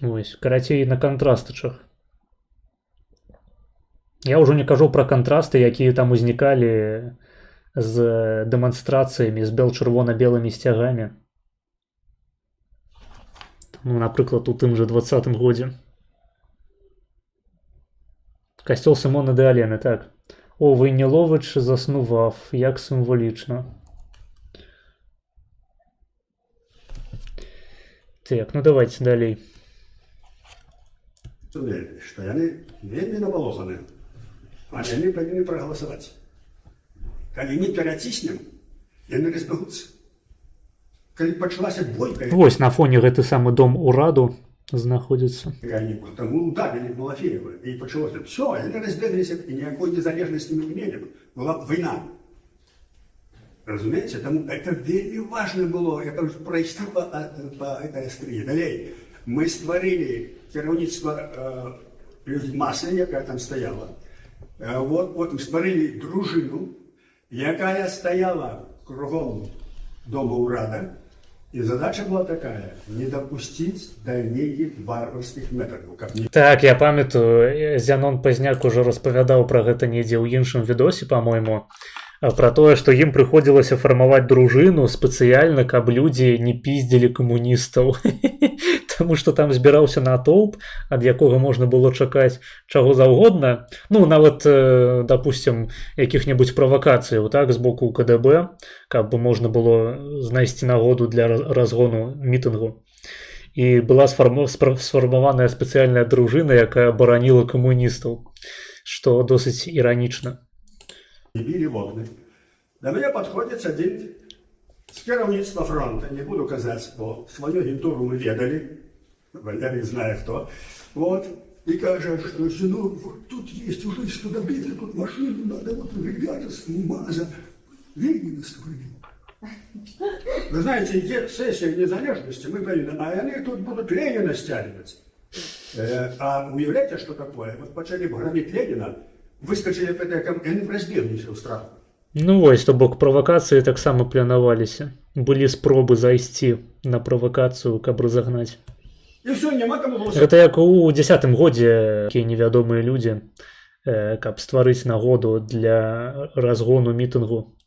Ось, карацей, на кантрастычах. Я ўжо не кажу пра кантрасты, якія там узнікалі з дэманстрацыямі, з чырвона-белымі сцягамі. Ну, напрыклад, у тым жа 20-м годзе. Касцёл Симона де Алены, так. О, Войнілович заснував, як символічно. Так, ну давайте далей. Что яны вельмі набалоханы, а яны павінны прагаласаваць. Калі не пераціснем, яны разбягуцца. Калі пачалася бойка... Вось на фоне гэты самы дом ураду знаходзіцца. Таму ударили Малафеева, і пачалося. Все, яны разбегліся, і ніякой незалежнасці мы не мелі. Была б вайна. Разумееце? Таму это вельмі важна было, это прайсці по этой астрые. Далей, мы стварылі кіраўніцтва масы, якая там стаяла. Потым стварылі дружыну, якая стаяла кругом дома урада. И задача была такая – не допустить дальнейших варварских методов. Так, я памятаю, Зянон Пазняк уже распавядаў пра гэта недзе ў іншым відосе, по-мойму, пра тое, што ім прыходзілася фармаваць дружыну спецыяльна, каб людзі не пиздзілі камуністаў. Таму што там збіраўся натоўп, ад якога можна было чакаць чаго заўгодна. Ну, нават, допустим, якіх-небудзь правакацыяў, так, з боку КДБ, каб можна было знайсці нагоду для разгону мітынгу. І была сфармаваная спецыяльная дружына, якая бараніла камуністаў, што досыць іранічна. Били в окна. До меня подходит один с кіраўніцтва фронта, не буду казаць, бо свою агентуру мы ведали, я не знаю кто, вот, и кажет, что сынок, вот тут есть уже что добиться, тут машину надо, вот ребята с МАЗа, Ленина створили. Вы знаете, где сессия незалежности, мы говорили, а они тут будут Ленина стягивать. А уявляете, что такое? Вот почали громить Ленина, выскочили пэтэкам, и они разбились у страху. Ну вось, то бок правакацыі таксама планаваліся. Былі спробы зайсці на правакацыю, каб разагнаць. И все, нема кому голосовать. Гэта як у 10-м годзе такія невядомыя людзі, каб стварыць нагоду для разгону мітынгу.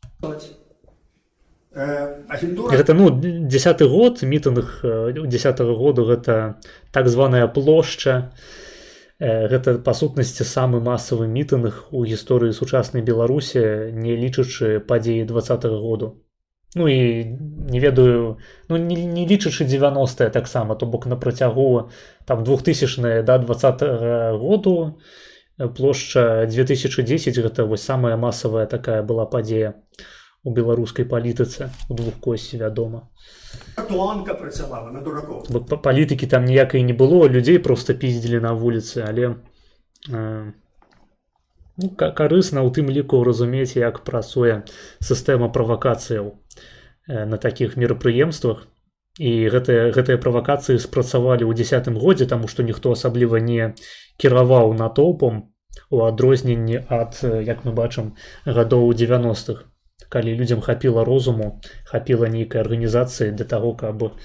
Агентура... Гэта, ну, 10-й год, мітынг 10-го году, гэта так званая плошча. Гэта, па сутнасці, самы масавы мітынг у гісторыі сучаснай Беларусі, не лічачы падзеі 20-го году. Ну і не ведаю, ну не лічачы 90-е таксама, то бок на працягу там 2000-е да 20-го году, плошча 2010 гэта вось самая масавая такая была падзея у беларускай палітыцы, у двухкосці, вядома. Тонка працавала на дураков. Палітыкі там ніякай не было, людзей проста піздзілі на вуліцы, але ну, карысна ў тым ліку разумець, як працуе сістэма правакацыяў на такіх мерапрыемствах. І гэтыя правакацыі спрацавалі ў 10-м годзе, таму што ніхто асабліва не кіраваў натоўпам, у адрозненні ад, як мы бачым, гадоў 90-х, калі людзям хапіла розуму, хапіла нейкай арганізацыі для таго, каб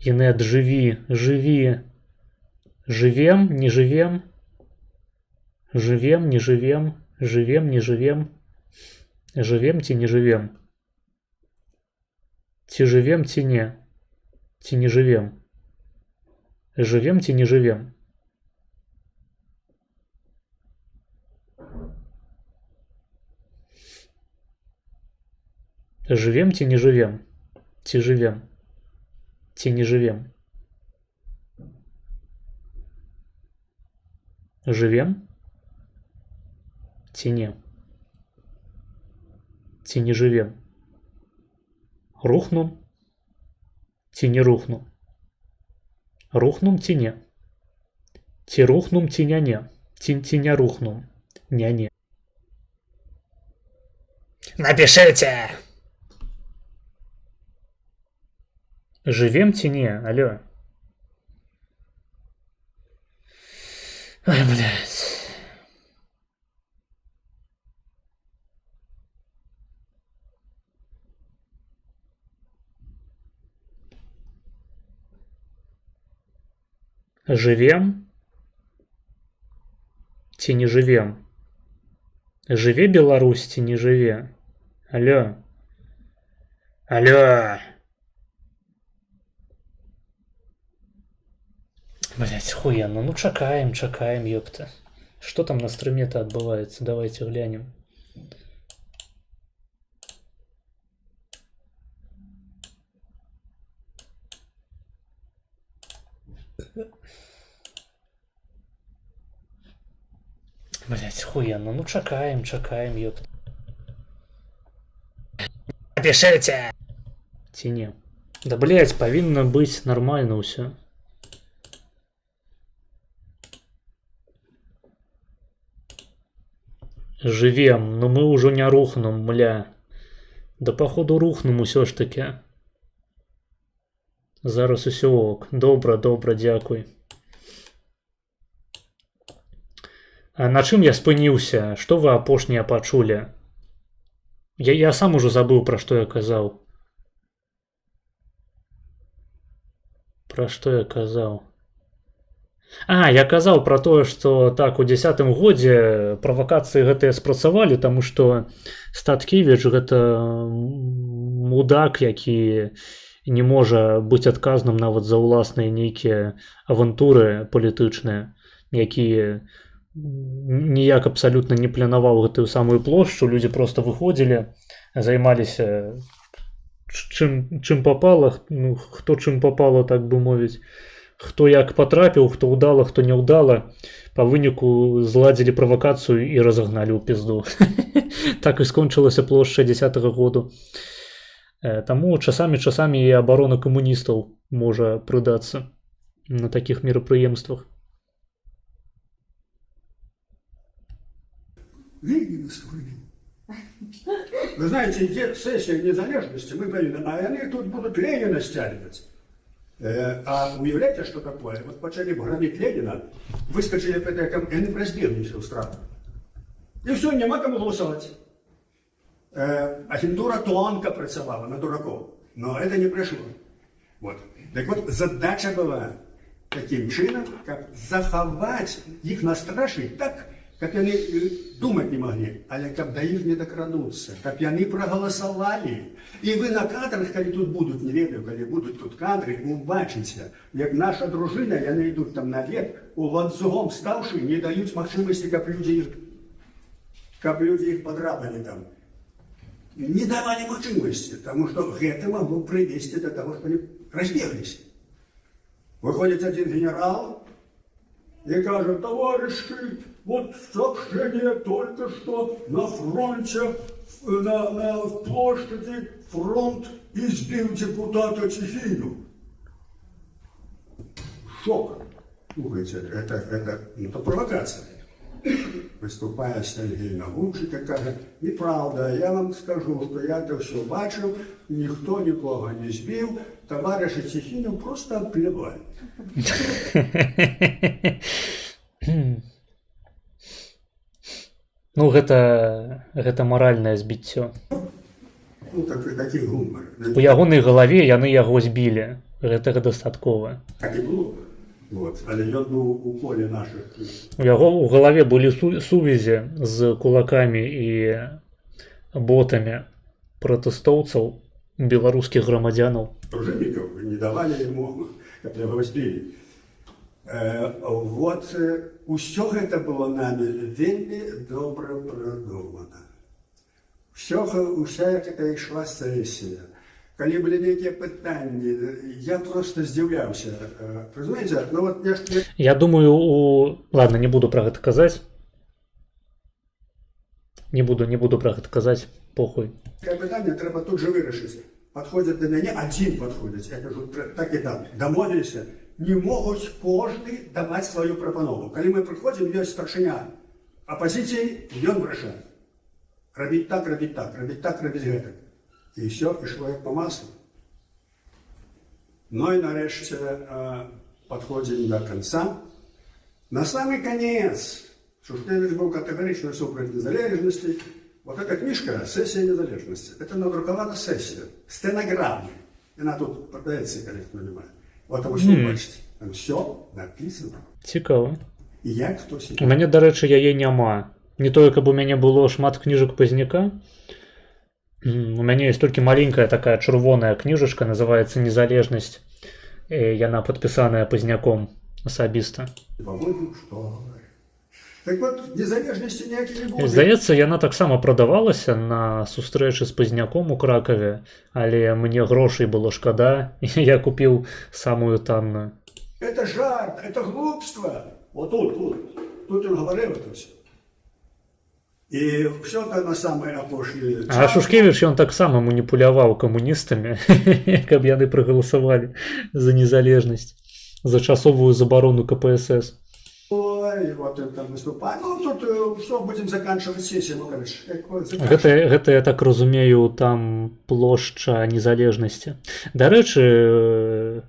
Енет, жыві, жывем, не жывем, жывем, не жывем, жывем, не жывем, жывем ці не жывем, ці жывем, ці не жывем, жывем ці не жывем. Жывем ці не жывем, ці жывем, ці не жывем. Жывем ці не, ці не жывем. Рухнум ці не рухнум. Рухнум ці не. Ці рухнум ці не, ці не рухнум, не. Напишите! Жывем ці не, алло. Ой, блядь. Жывем ці не жывем? Жыве Беларусь ці не жыве? Алло. Алло. Блять, хуенно. Ну чакаем, ёпта. Что там на стриме-то отбывается? Давайте глянем. Блять, хуенно. Ну чакаем, ёпта. Напишите! Ці да, блять, павінна быць нормально ўсё. Жывем, но мы ўжо не рухнем, бля. Да походу рухнем усё ж таки. Зараз усё ок. Добра, дзякуй. А на чым я спыніўся? Што вы апошняе пачулі? Я сам ужо забыў, пра што я казаў. Пра што я казаў? Я казаў пра тое, што так, у 10-м годзе правакацыі гэтыя спрацавалі, таму што Статкевіч гэта мудак, які не можа быць адказным нават за ўласныя нейкія авантуры палітычныя, які ніяк абсалютна не планаваў гэтую самую плошчу, людзі проста выходзілі, займаліся чым папала, ну, хто чым папала, так бы мовіць. Хто як патрапіў, хто ўдала, хто не ўдала, па выніку зладзілі правакацыю і разагналі ў пізду. Так і скончылася плошча 10-го году. Таму часамі і абарона камуністаў можа прыдацца на такіх мерапрыемствах. Ленинскую. Вы знаете, где сессия незалежности, мы повинны, а они тут будут Ленина стягивать. А уявляете, что такое? Вот почали громить Ленина, выскочили перед этим, и они раздели всю страну. І все, нема кому голосувати. Агентура тонко працювала на дураков, но это не пришло. Вот. Так вот, задача была таким чином, как заховать их на страші так, как они думать не могли, але как до их не докрадутся, как они проголосовали. И вы на кадрах, когда тут будут, не ведаю, когда будут тут кадры, убачите, як наша дружина, они идут там на лет, у ланцюгом ставши, не дают можливости, как люди их подрабали там. Не давали можливости, потому что это могло привести до того, что они разбеглись. Выходит один генерал и говорит: товарищи, вот сообщение только что на фронте, на площади фронт избил депутата Тихину. Шок. Слушайте, это провокация. Выступая Сергей Нагучик и каже: неправда, я вам скажу, что я это все бачив, никто никого не збив, товарища Тихину просто обплевали. Ну, гэта маральнае збіццё. Ну, такі гумор. У ягонай галаве яны яго збілі. Гэтага дастаткова. Так і було. Вот. Але ён быў у поле наших. У яго ў галаве былі сувязі з кулакамі і ботамі пратэстоўцаў, беларускіх грамадзянаў. Дружинников не давали ему, как его збілі. Вот усё гэта было нами вельмі добра прадумана. Уся гэта ішла сесія. Калі былі нейкія пытанні, я просто здзіўляўся. Разумееце, ну вот я думаю, ладно, не буду пра гэта казаць. Не буду пра гэта казаць, похуй. Такое пытанне трэба тут же вырашыць. Падходзяць да мяне, адзін падходзіць, я кажу, так і там, дамовіліся, не могуць кожны даваць сваю прапанову. Калі мы прыходзім, ёсць старшыня апазіцыі, ён вырашае. Рабіць так, рабіць так, рабіць так, рабіць гэтак. И все, ишло як по маслу. Ну и нарешті подходим до конца. На самый конец Шухевич был категорично супраць незалежности. Вот эта книжка «Сессия незалежности». Это надрукована сессия, стенограмма. Она тут продается, если кто не понимает. Вот вы все бачите. Там все написано. Цікаво. И як хтось. У мяне, да рэчы, яе няма. Не тое, каб у мяне было шмат кніжак Пазняка. У мяне есть толькі маленькая такая чырвоная кніжачка, называется «Незалежнасць». Яна падпісаная Пазняком асабіста. Так вот, незалежнасці ніякіх не будзе. Здаецца, яна таксама прадавалася на сустрэчы з Пазняком у Кракаве, але мне грошай было шкада, і я купіў самую танную. Это жарт, это глупство. Вот тут он говорил это все. И все это на самое опошлее. А Шушкевич, ён таксама маніпуляваў камуністамі, каб яны прагаласавалі за незалежнасць, за часовую забарону КПСС. Ой, вот это выступает. Ну, тут все, будем заканчивать сессию. Ну, короче, гэта, я так разумею, там плошча незалежнасці. Дарэчы,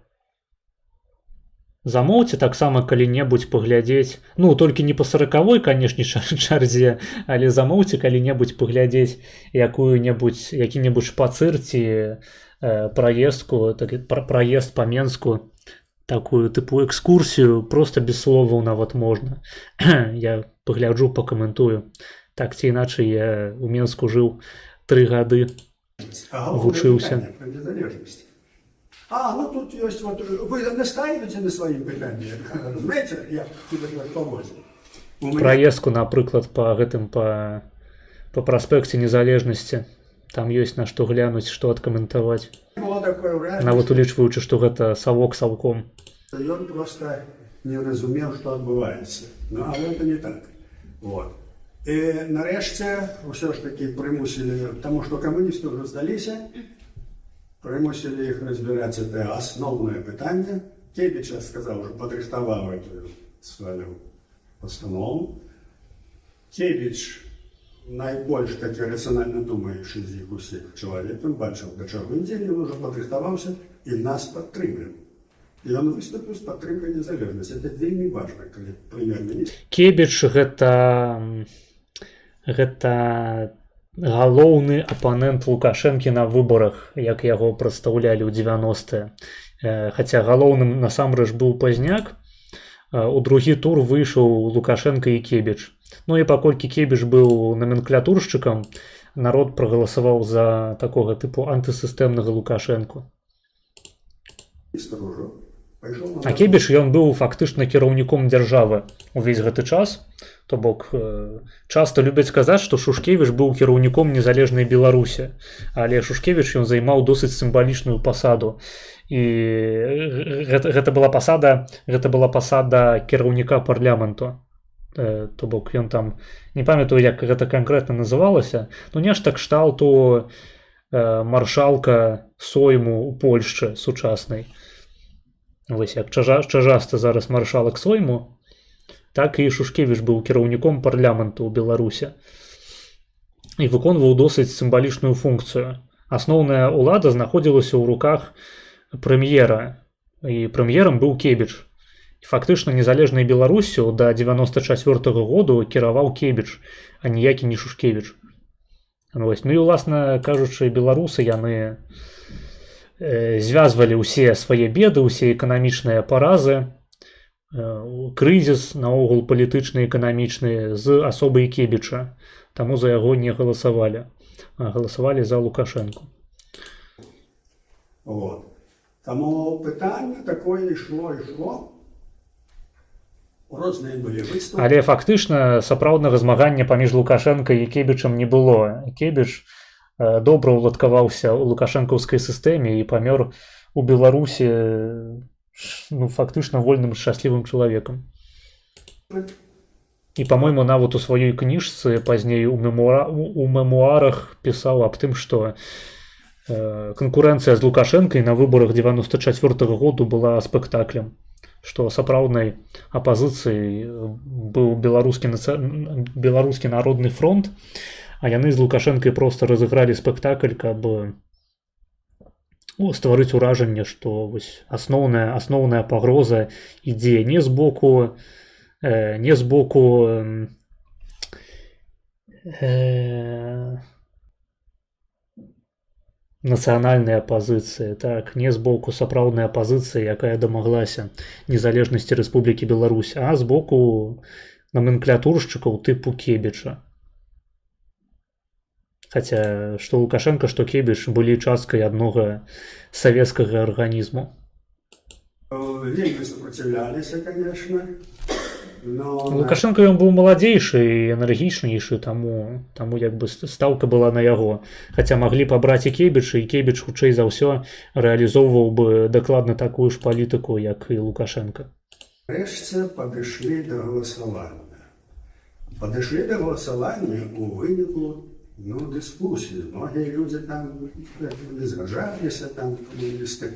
замоўце таксама калі-небудзь паглядзець, ну, толькі не па 40-й, канешне, чарзе, але замоўце калі-небудзь паглядзець які-небудзь шпацыр ці праездку, праезд па Менску, такую тыпу экскурсію, просто без словаў нават можна. Я пагляджу, пакаментую. Так ці іначай, я ў Менску жыў 3 гады, вучыўся. Ну тут есть вот, вы настаиваете на своим питании, знаете, я тебе помочь. Праездку, напрыклад, па гэтым, па праспекце незалежнасці, там ёсць на што глянуць, што адкаментаваць. Нават улічваючы, што гэта савок саўком. Ён просто не разумеў, што адбываецца. Ну, але это не так. Вот. І нарэшце, ўсё ж такі прымусілі, таму што камуністы ўжо здаліся, прымусілі іх разбіраць это асноўнае пытанне. Кебіч, я сказаў, ужо падрыхтаваў эту сваю пастанову. Кебіч найбольш такі рацыянальна думаючы з іх усіх чалавек, ён бачыў, да чаго ідзе, ён ужо падрыхтаваўся і нас падтрымліваў. І ён выступіў з падтрымкай незалежнасці. Гэта вельмі важна, калі прэм'ер-міністр Кебіч гэта галоўны апанент Лукашэнкі на выбарах, як яго прадстаўлялі ў 90-е. Хаця галоўным насамрэч быў Пазняк, у другі тур выйшаў Лукашенко і Кебіч. Ну і паколькі Кебіч быў номенклатуршчыкам, народ прагаласаваў за такога тыпу антысістэмнага Лукашэнку. ўжо пайшоў А Кебіч ён быў фактычна кіраўніком дзяржавы увесь гэты час. То бок часта любяць казаць, што Шушкевіч быў кіраўніком незалежнай Беларусі, але Шушкевіч ён займаў досыць сімвалічную пасаду. І гэта была пасада кіраўніка парламенту. То бок ён там, не памятаю, як гэта канкрэтна называлася, ну нешта кшталту маршалка Сойму у Польшчы сучаснай. Вось як Чажасты зараз маршалак Сойму, так і Шушкевіч быў кіраўніком парламенту ў Беларусі і выконваў досыць сімвалічную функцыю. Асноўная ўлада знаходзілася ў руках прэм'ера, і прэм'ерам быў Кебіч. Фактычна незалежнай Беларусю да 94-го году кіраваў Кебіч, а ніякі не Шушкевіч. Ну і, уласна кажучы, беларусы яны звязвалі ўсе свае беды, усе эканамічныя паразы, крызіс, наогул палітычны, эканамічны з асобай Кебіча. Таму за яго не галасавалі, а галасавалі за Лукашэнку. Таму пытанне такое ішло. Розныя былі выступы. Але фактычна сапраўднага змагання паміж Лукашэнка і Кебічам не было. Кебіч добра ўладкаваўся ў лукашэнкаўскай сістэме і памёр у Беларусі фактычна вольным шчаслівым чалавекам. І, па-мойму, нават у сваёй кніжцы пазней у мемуарах пісаў аб тым, што канкурэнцыя з Лукашэнкай на выбарах 94-го году была спектаклем, што сапраўднай апазіцыяй быў беларускі народны фронт, а яны з Лукашэнкай проста разыгралі спектакль, каб стварыць уражанне, што асноўная пагроза ідзе не з боку нацыянальнай апазіцыі, так, не з боку сапраўднай апазіцыі, якая дамаглася незалежнасці Рэспублікі Беларусь, а з боку номенклатуршчыкаў тыпу Кебіча. Хаця, што Лукашенко, што Кебіч былі часткай аднога савецкага арганізму. Вельмі супраціўляліся, конечно. Лукашенко ён быў маладзейшы і энергічнейшы, таму як бы стаўка была на яго. Хаця маглі пабраць і Кебіча, і Кебіч хутчэй за ўсё рэалізоўваў бы дакладна такую ж палітыку, як і Лукашенко. Нарэшце падышлі да галасавання. Падышлі да галасавання у выніку дыскусіі. Многія людзі там не згаджаліся, там камуністы.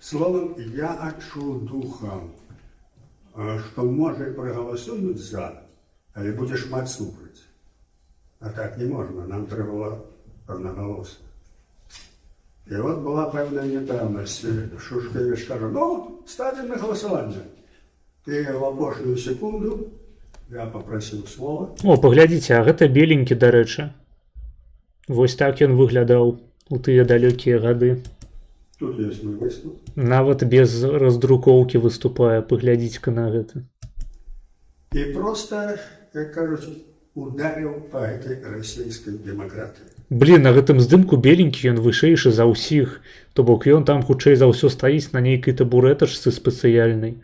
Словом, я адчуў духам, што можа і прагаласуюць за, але будзе шмат супраць. А так не можна, нам трэба аднагалосна. І от была пэўная непэўнасць. Шушкевіч кажа, ставім на галасаванне. І в апошнюю секунду я папрасіў слова. Паглядзіце, а гэта беленькі, дарэчы. Вось так ён выглядаў у тыя далёкія гады. Тут ёсць мой выступ. Нават без раздрукоўкі выступае, паглядзіце-ка на гэта. І проста, як кажуць, ударыў па гэтай расійскай дэмакратыі. На гэтым здымку беленькі ён вышэйшы за ўсіх, то бок ён там хутчэй за ўсё стаіць на нейкай табурэтачцы спецыяльнай.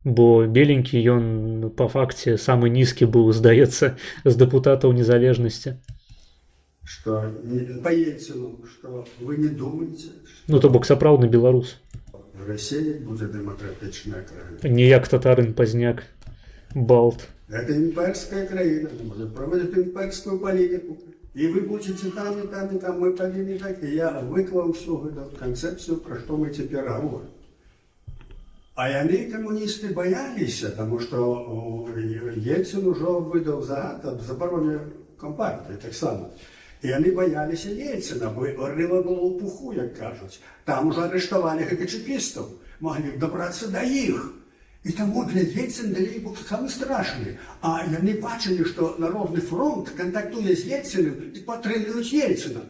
Бо беленькі ён па факце самы нізкі быў, здаецца, з дэпутатаў незалежнасці. Што па Ельцыну, што вы не думаеце, то бок сапраўдны беларус. Расія будзе дэмакратычная краіна. Не як татарын Пазняк, балт. Гэта імперская краіна, можа праводзіць імперскую палітыку. І вы будзеце там, і там, і там, мы павінны так. І я выклаў всю гэту канцэпцыю, пра што мы цяпер гаворым. А яны, камуністы, баяліся, таму што Ельцын ужо выдаў загад аб забароне Компартії так само. І вони боялися Єльцина, бо рила було в пуху, як кажуть. Там уже арештували ГКЧПистів, могли добратися до їх. І тому для Єльцина для них був саме страшний. А вони бачили, що Народний фронт контактує з Єльциним і підтримують Єльцина.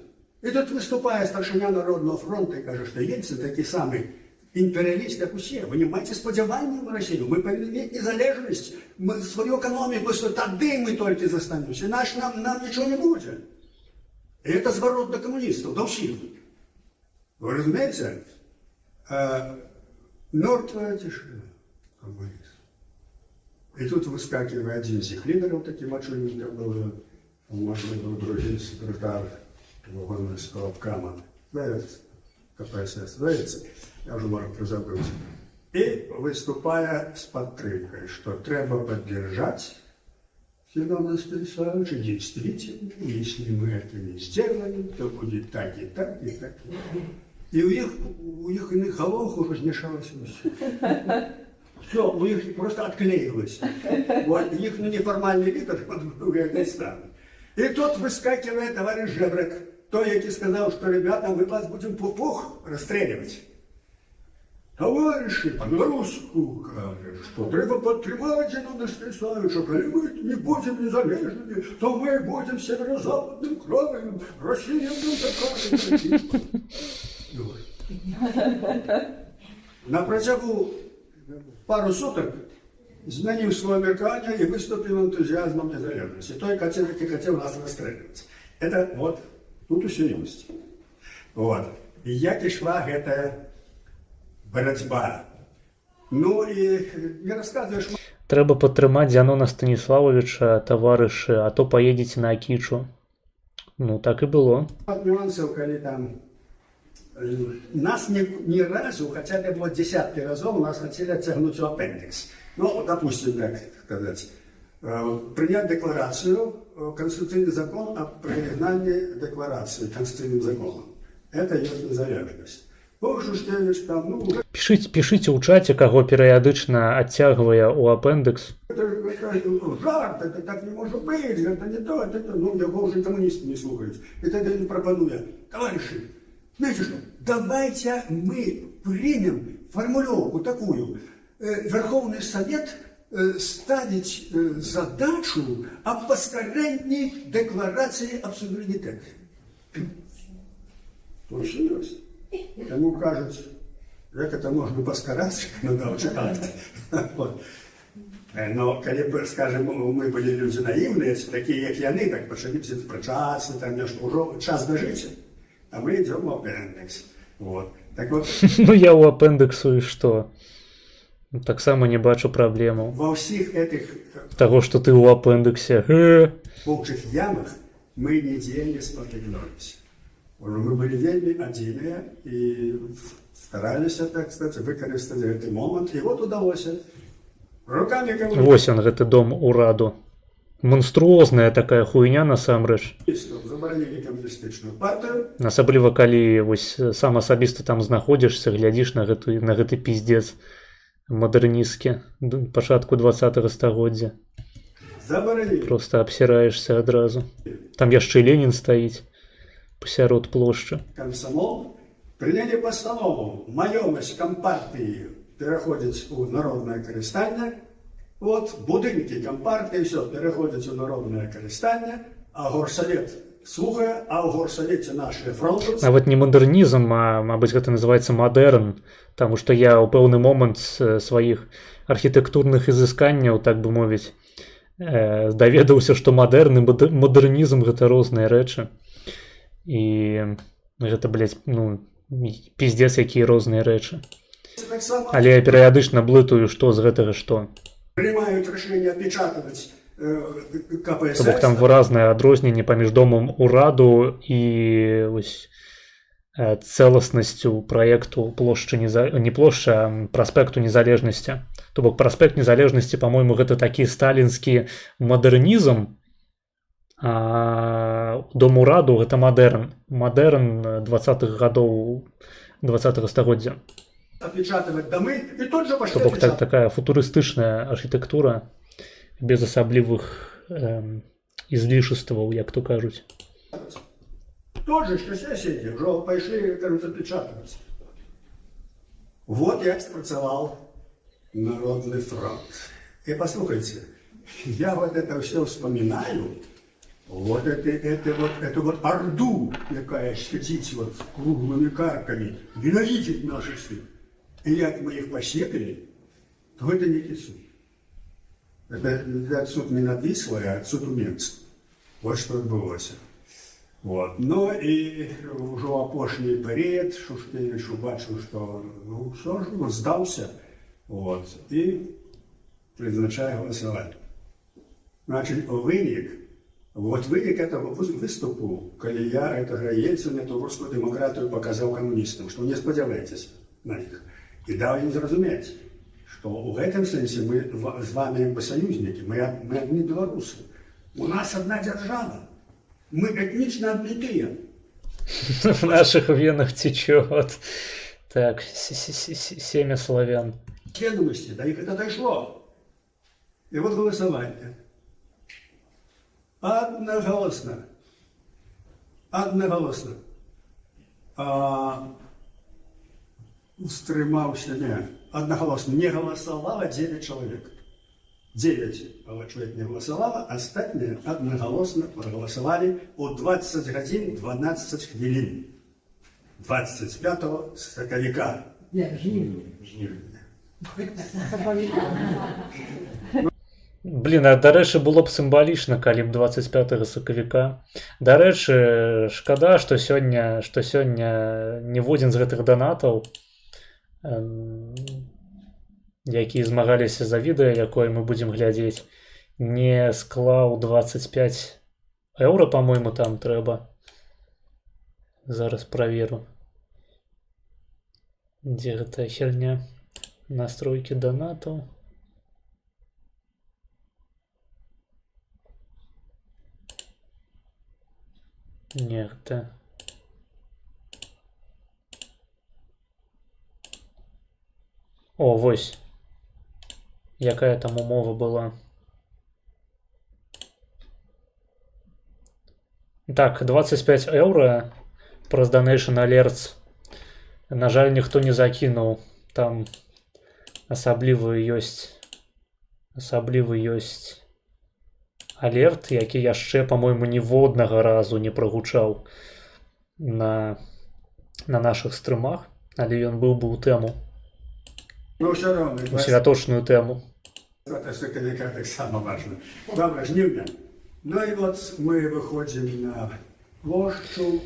І тут виступає старшина Народного фронту і каже, що Єльцин такий самий імперіаліст, як усі. Ви не маєте сподівання в Росію. Ми повинні мати незалежність, ми свою економіку, тоді ми тільки застанемося. Іначе нам нічого не буде. И это зворот до коммунистов, до всех. Вы разумеете? Мертвая тишина коммунистов. И тут выскакивает один из их лидеров, таким мачулинком был, может быть, был другой секретарь Гомельского обкама. Знаете, КПСС, знаете? Я уже, может, призабылся. И выступая с подтримкой, что треба поддержать Семена Станиславовича, действительно, если мы это не сделаем, то будет так и так, и так. И у их иных голов уже смешалось все. Все, у них просто отклеилось. Вот, их неформальный лидер в этой стране. И тут выскакивает товарищ Жебрак, той, який сказал, что, ребята, мы вас будем пух расстреливать. Товариші, по-русски каже, що треба підтримати Зіновія Станиславовича, коли ми не будемо незалежними, то ми будемо северо-западним краєм, Росія нам така. На протягу пару суток змінив своє міркання і виступив ентузіазмом незалежності. Той, який хотів нас розстрілювати. Це от тут усе є. Вот. І як ішла ця боротьба. Ну і не розказуєш... Треба підтримати Зянона Станіславовича, товариші, а то поїдете на Акічу. Ну, так і було. От нюансів, коли там... Нас ни разу, хотя бы было десятки разов, нас хотели оттягнуть в аппендикс. Ну, допустим, так сказать, принять декларацию, конституционный закон о признании декларации конституционным законом. Это есть незалежность. Там, ну, Пишите ў чаце, каго перыядычна адцягвае ў апендыкс. это жарт, это так не может быть, это не то, это, ну, его уже коммунисты не слухают. И тогда не пропоную. Товарищи, знаете что, давайте мы примем формулировку такую. Верховный Совет ставить задачу о поскорении декларации об суверенитете. Точно есть. Кому кажется, как это можно поскорать, надо читать. Но, когда, скажем, мы были люди наивные, такие, как яны, так почали спрачаться, там, уже час дожить, а мы идем в аппендикс. Вот. Так вот, Ну, я ў апендыксу і што? Так само не бачу праблему. во всех этих Таго, што ты ў апендыксе. волчьих ямах мы нигде не спотыкнулись. Мы были вельми отдельные и старались, так сказать, выкористать этот момент. И вот удалось. Руками Вось ён, гэты дом ураду. Монструозная такая хуйня насамрэч. коммунистов заборонили коммунистическую партию. Асабліва калі вось сам асабіста там знаходзішся, глядзіш на гэты пиздец мадэрністкі пачатку 20-го стагоддзя. Заборонили. Просто абсіраешься адразу. Там яшчэ Ленін стаіць посярод плошчы. Комсомол приняли постанову. Маёмость компартии переходит у народное користання. Вот, будинки компартии, все, переходят у народное користання, а горсовет слухає, а у горсовете наши фронтовцы. Нават не мадэрнізм, а, мабыць, гэта называецца мадэрн, таму што я ў пэўны момант сваіх архітэктурных ізысканняў, так бы мовіць, даведаўся, што мадэрн і мадэрнізм гэта розныя рэчы. І гэта, блядь, ну, пиздец, якія розныя рэчы. Так само Але я перыядычна блытаю, што з гэтага што. принимают решение опечатывать КПСС. То бок там выразнае адрозненне паміж домам ураду і вось цэласнасцю праекту плошчы не плошчы, а праспекту незалежнасці. То бок праспект незалежнасці, па-мойму, гэта такі сталінскі мадэрнізм, а дом ураду гэта мадэрн. Мадэрн 20-х гадоў 20-го стагоддзя. Опечатывать домы и тут же То пошли бок опечатывать. такая футурыстычная архітэктура без асаблівых излишестваў, як то кажуць. Тот же, что соседи, уже пошли запечатываться. Вот я спрацевал Народный фронт. И послушайте, я вот это все вспоминаю, вот эту вот орду, якая сидит вот круглыми карками, ненавидит наших сил. И як мы их посекли, то это не суд. Это суд не над Вислой, а суд у Минска. Вот что отбылось. Вот. Ну і вже в опошній період Шушкевич побачив, що ну все ж, здався. Вот. І призначає голосування. Значить, вынік этого виступу, коли я этого Ельцина, эту русскую демократию показал коммунистам, что не сподівайтеся на них. І дав їм зрозуміти, що в этом сенсі ми з вами якби союзники, ми одні білоруси. У нас одна держава. Мы этнично отбитые. В наших венах течет. Так, семя славян. Следовательности, до них это дошло. И вот голосование. Одноголосно. Устремался, одноголосно не голосовало 9 человек. 9 человек не голосовало, остальные одноголосно проголосовали о 20 годин 12 хвилин. 25-го строковика. Блін, а дарэчы, было б сімвалічна, калі б 25 сакавіка. Дарэчы, шкада, што сёння ніводзін з гэтых данатаў, якія змагаліся за відэа, якое мы будзем глядзець, не склаў 25 еўра, по-мойму, там трэба. Зараз праверу. Дзе гэтая херня? Настройкі донатаў. Не, гэта... О, вось. Якая там умова была. Так, 25 еўра праз Donation Alerts. На жаль, ніхто не закінуў. Там асаблівы ёсць алерт, які яшчэ, па-мойму, ніводнага разу не прагучаў на нашых стрымах, але ён быў бы ў тэму. Ну, все равно. У святочную тэму. Это стыковика так само важно. Добре, жнивня. Ну и вот мы выходим на площадь.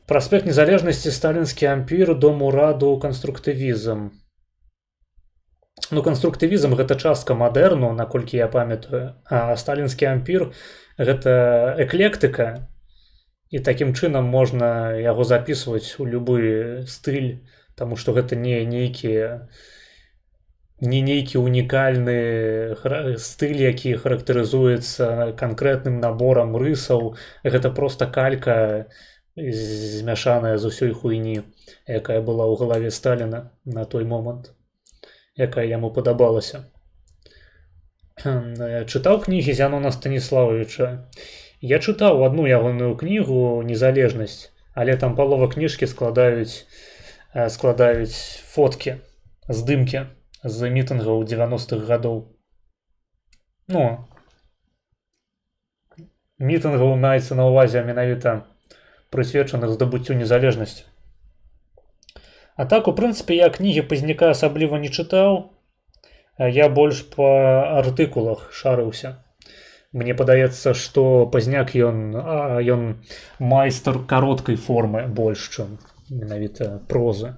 Праспект Незалежнасці, сталінскі ампір, дом ураду, канструктывізм. Ну, канструктывізм гэта частка мадэрну, наколькі я памятаю, а сталінскі ампір гэта эклектыка, і такім чынам можна яго запісваць у любы стыль, таму што гэта не нейкі унікальны стыль, які характарызуецца канкрэтным наборам рысаў, гэта проста калька змяшаная з усёй хуйні, якая была ў галаве Сталіна на той момант, якая яму падабалася. Чытаў кнігі Зянона Станіславовича. Я чытаў одну ягоную кнігу «Незалежнасць», але там палова кніжкі складаюць фоткі, здымкі з мітынгаў 90-х гадоў. Ну, мітынгаў маецца на ўвазе менавіта прысвечаных здабыццю незалежнасці. А так, у прынцыпе, я кнігі Пазняка асабліва не чытаў, я больш па артыкулах шарыўся. Мне падаецца, што Пазняк ён майстар кароткай формы больш, чым менавіта прозы.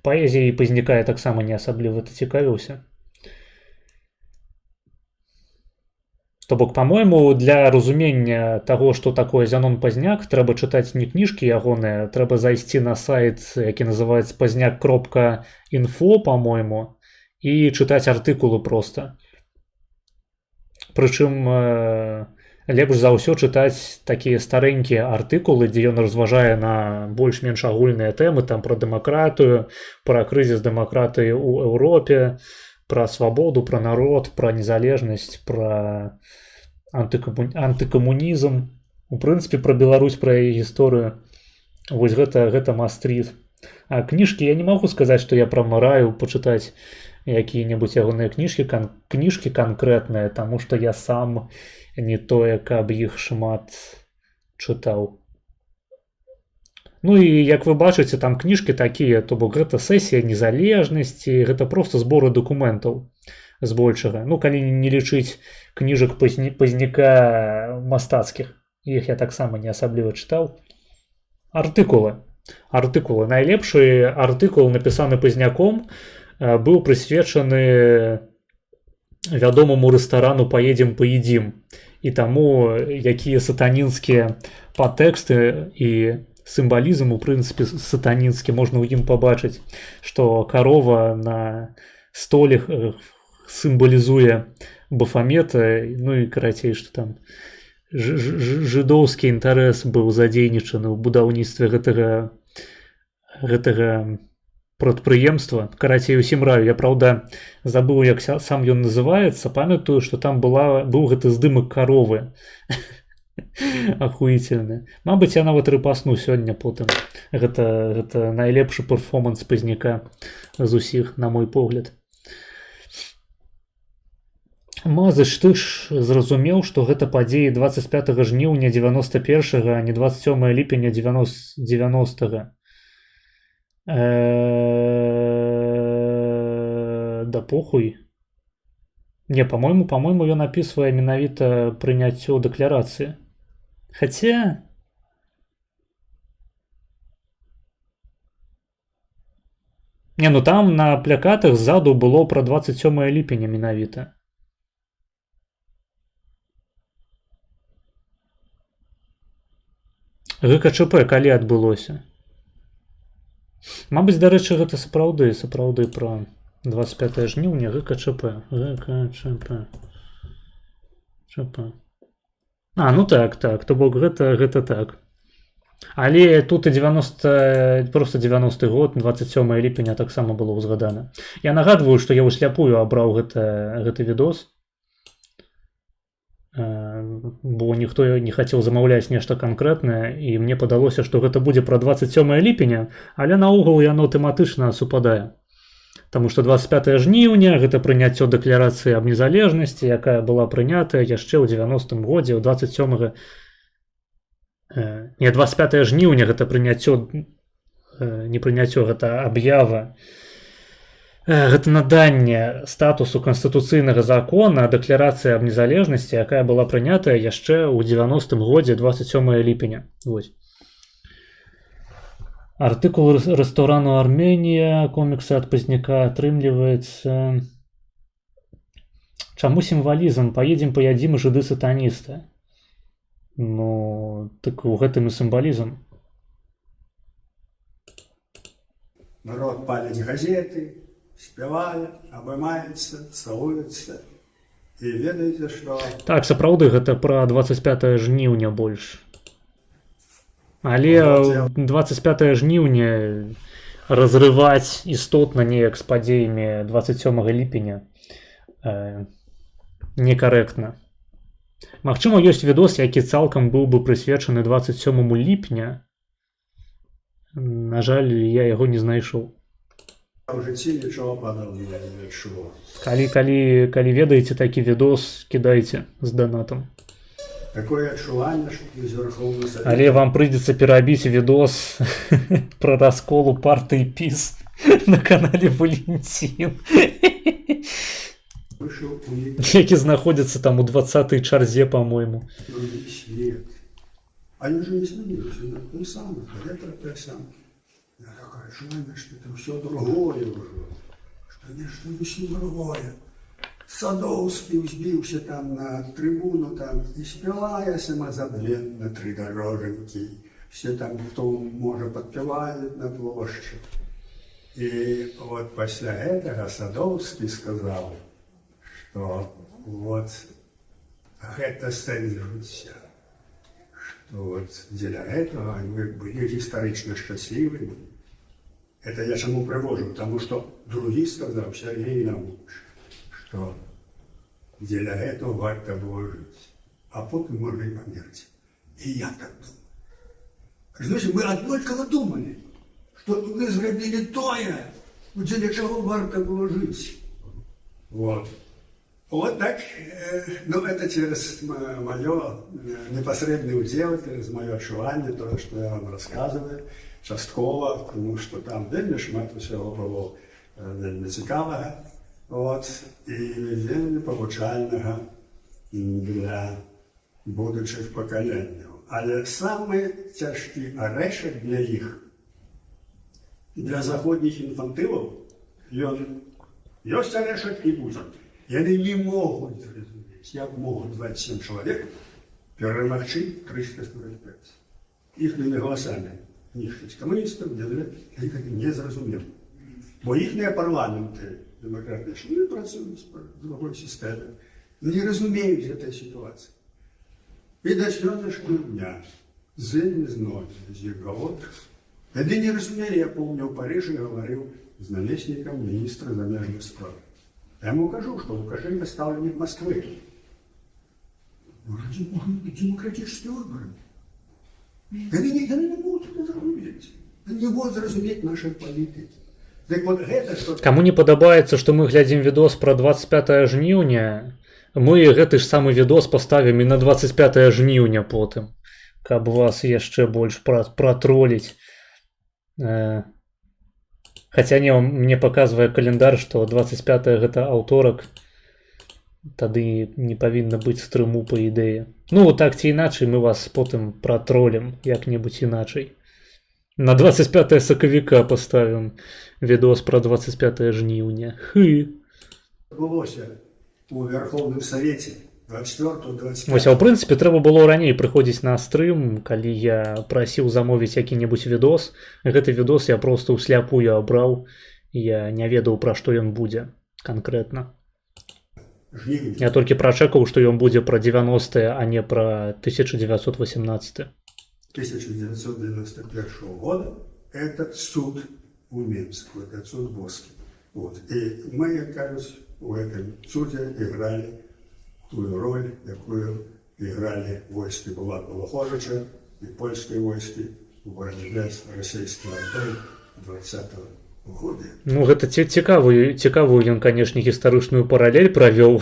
Паэзіяй Пазняка я таксама не асабліва цікавіўся. То бок, па-мойму, для разумення таго, што такое Зянон Пазняк, трэба чытаць не кніжкі ягоныя, трэба зайсці на сайт, які называецца pazняк.info, па-мойму, і чытаць артыкулы проста. Прычым лепш за ўсё чытаць такія старэнькія артыкулы, дзе ён разважае на больш-менш агульныя тэмы, там пра дэмакратыю, пра крызіс дэмакратыі ў Еўропе, пра свабоду, пра народ, пра незалежнасць, пра антыкамунізм. У прынцыпе, пра Беларусь, пра яе гісторыю. Вось гэта мастрит. А кніжкі я не магу сказаць, што я прамараю пачытаць якія-небудзь ягоныя кніжкі канкрэтныя, таму што я сам не тое, каб іх шмат чытаў. Ну і як вы бачыце, там кніжкі такія, то бок гэта сесія незалежнасці, гэта проста зборы дакументаў збольшага. Ну, калі не лічыць кніжак Пазняка мастацкіх, іх я таксама не асабліва чытаў. Артыкулы. Найлепшы артыкул, напісаны Пазняком, быў прысвечаны вядомаму рэстарану «Поедем, поедим». І таму, якія сатанінскія падтэксты і сімвалізм, у прынцыпе, сатанінскі можна ў ім пабачыць, што карова на столе сімвалізуе Бафамет, ну і карацей, што там жыдоўскі інтарэс быў задзейнічаны ў будаўніцтве гэтага прадпрыемства. Карацей, усім раю. Я, праўда, забыў, як сам ён называецца. Памятаю, што там быў гэты здымак каровы. Ахуительны. Мабыць, я нават рэпасну сёння потым. Гэта найлепшы перформанс Пазняка з усіх, на мой погляд. Мазыч, ты ж зразумеў, што гэта падзеі 25 жніўня 91-го, а не 27 ліпеня 90-го. Да похуй. Не, по-моему, ён апісвае менавіта прыняццё дэкларацыі. Хаця... Не, ну там на плакатах ззаду было пра 27 ліпеня менавіта. ГКЧП калі адбылося? Мабыць, дарэчы, гэта сапраўды пра 25 жніўня ГКЧП. А, ну так, то бок гэта так. Але тут і просто 90-й год, 27 ліпеня таксама было ўзгадана. Я нагадваю, што я ўсляпую абраў гэты відос, бо ніхто не хацеў замаўляць нешта канкрэтнае, і мне падалося, што гэта будзе пра 27 ліпеня, але наогул яно тэматычна супадае. Таму што 25 жніўня гэта прыняццё дэкларацыі аб незалежнасці, якая была прынятая яшчэ ў 90-м годзе, ў 27-го... Не, 25 жніўня гэта прыняццё, не прыняццё, гэта аб'ява. Гэта наданне статусу канстытуцыйнага закона дэкларацыі аб незалежнасці, якая была прынятая яшчэ ў 90-м годзе 27 ліпеня. Вось. Артыкул рэсторану Арменія, коміксы ад Пазняка атрымліваецца. Чаму сімвалізм? Поедем, поядзім, жыды сатаністы. Ну, так у гэтым і сімвалізм. Народ паліць газеты, спявае, абымаецца, цалуецца. І ведаеце, што... Так, сапраўды, гэта пра 25 жніўня больш. Але 25 жніўня разрываць істотна неяк з падзеямі 27 ліпеня некарэктна. Магчыма, ёсць відос, які цалкам быў бы прысвечаны 27 ліпеня. На жаль, я яго не знайшоў. У жыцці нічого падобнага не чуў. Калі ведаеце такі відос, кідайце з донатам. Такое адчуванне, што з Верховнага Савета... Але вам прыйдзецца перабіць відос пра расколу партыі ПіС на канале Валентин. Які знаходзіцца там у 20-й чарзе, по-моему. Свет. Они же не сменились, он сам, это сам. Такое ощущение, что это все другое уже, что нечто совсем другое. Садовский взбился там на трибуну там, и спевая самозабвенно три дороженьки. Все там, кто может, подпевают на площадь. И вот после этого Садовский сказал, что вот это столица, что вот для этого мы были исторично счастливыми. Это я чему привожу, потому что другие сказал Сергей Наумович, что для этого варто было жить. а потом можно и померить. И я так думаю. Знаете, мы однолького думали, что мы зробили тое, для чего варто было жить. Вот. Вот так, ну, это через мое непосредное удел, через мое отчувание, то, что я вам рассказываю, частково, тому що там вельми шмат усього було вельми цікавого, от, і вельми повчального для будучих поколінь. Але саме тяжкий орешек для їх, для заходніх інфантилів, він есть орешек і буде. И они не могут зрозуміти, як можуть 27 чоловік перемогти 345. Їхніми голосами нищить комуністів, не зрозумів. Бо їхні парламенти демократичні не працюють з другої системи, не розуміють цієї ситуації. І до сьогоднішнього дня зелень знов з його. Вони не розуміли, я пам'ятаю, в Парижі говорив з намісником міністра заміжних справ. Я ему кажу, что Лукашенко ставленник Москвы. Демократические выборы. Они не могут это зразуметь. Они не могут зразуметь нашей политики. Так вот, это что... Кому не падабаецца, што мы глядзім відос пра 25 жніўня, мы гэты ж самы відос паставім і на 25 жніўня потым, каб вас яшчэ больш пратроліць. Хаця не, мне паказвае календар, што 25 гэта аўторак, тады не павінна быць стрыму па ідэі. Ну, так ці іначай мы вас потым пратролім як-небудзь іначай. На 25 сакавіка паставім відос пра 25 жніўня. Хы! Булося у Верховным Совете 24-25. Вось, а ў прынцыпе, трэба было раней прыходзіць на стрым, калі я прасіў замовіць які-небудзь відос. Гэты відос я проста ўсляпую абраў, я не ведаў, пра што ён будзе канкрэтна. Я толькі прачэкаў, што ён будзе пра 90-е, а не пра 1918. 1991 года этот суд у Минске, этот суд Боски. Вот. И мы, как кажется, в этом суде играли ту роль, якую играли войски Булата Лохожича и польские войски в борьбе с российской армией 20-го года. Ну, гэта цікавую ён, канешне, гістарычную паралель правёў.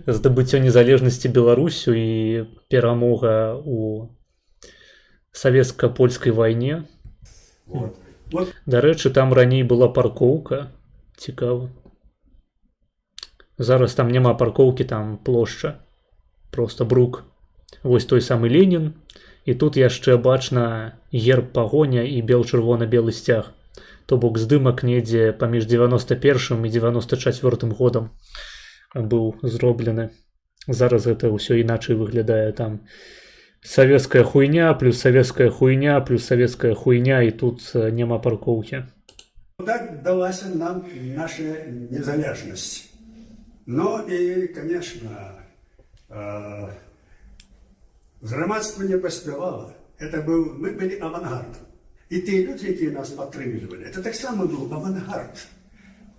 Здабыццё незалежнасці Беларусю і перамога ў савецка-польскай вайне. Вот. Дарэчы, там раней была паркоўка. Цікава. Зараз там няма паркоўкі, там плошча. Проста брук. Вось той самы Ленін. І тут яшчэ бачна герб пагоня і бел-чырвона-белы сцяг. То бок здымак недзе паміж 91 і 94 годам быў зроблены. Зараз гэта ўсё іначай выглядае. Там савецкая хуйня, плюс савецкая хуйня, плюс савецкая хуйня, і тут няма паркоўкі. Так далася нам наша незалежнасць. Ну и, конечно, громадство не поспевало. Мы были авангардом. И те люди, которые нас подтримывали, это так само был авангард.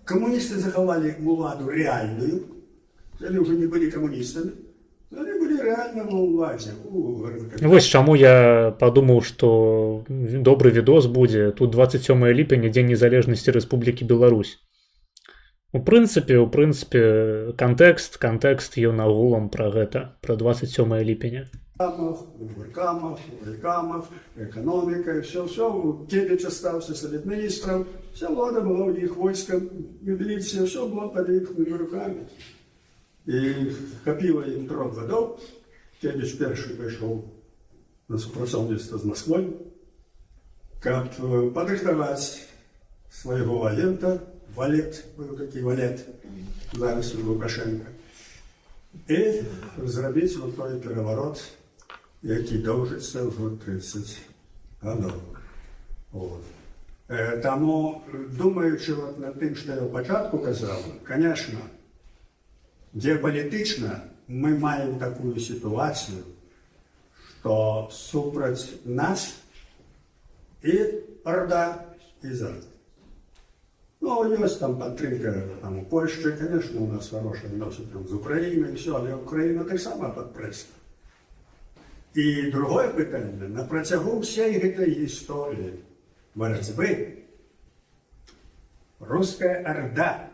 Коммунисты заховали владу реальную. Они уже не были коммунистами. Они были реально в владе. Вось чаму я падумаў, што добры відос будзе. Тут 27 ліпеня, Дзень незалежнасці Рэспублікі Беларусь. У прынцыпе, кантэкст ён агулам пра гэта, пра 27 ліпеня. Вулькамов, экономика, все. Кебич остался совет министров, вся влада была у них, войско, милиция, все было под их руками. И копило им 3 годов. Кебич первый пришел на супрацовництво с Москвой, как подрихтовать своего агента, Валет, был такий Валет, зараз Лукашенко, і зробити вот той переворот, який довжиться вже 30 років. Тому, думаючи от над тим, що я в початку казав, звісно, геополітично ми маємо таку ситуацію, що супроть нас і Орда, і Запад. Ну, есть там подтримка у Польши, конечно, у нас хорошие відносини з Україною, все, але Україна так само під прессом. І друге питання, на протягу всієї цієї історії боротьби Русская Орда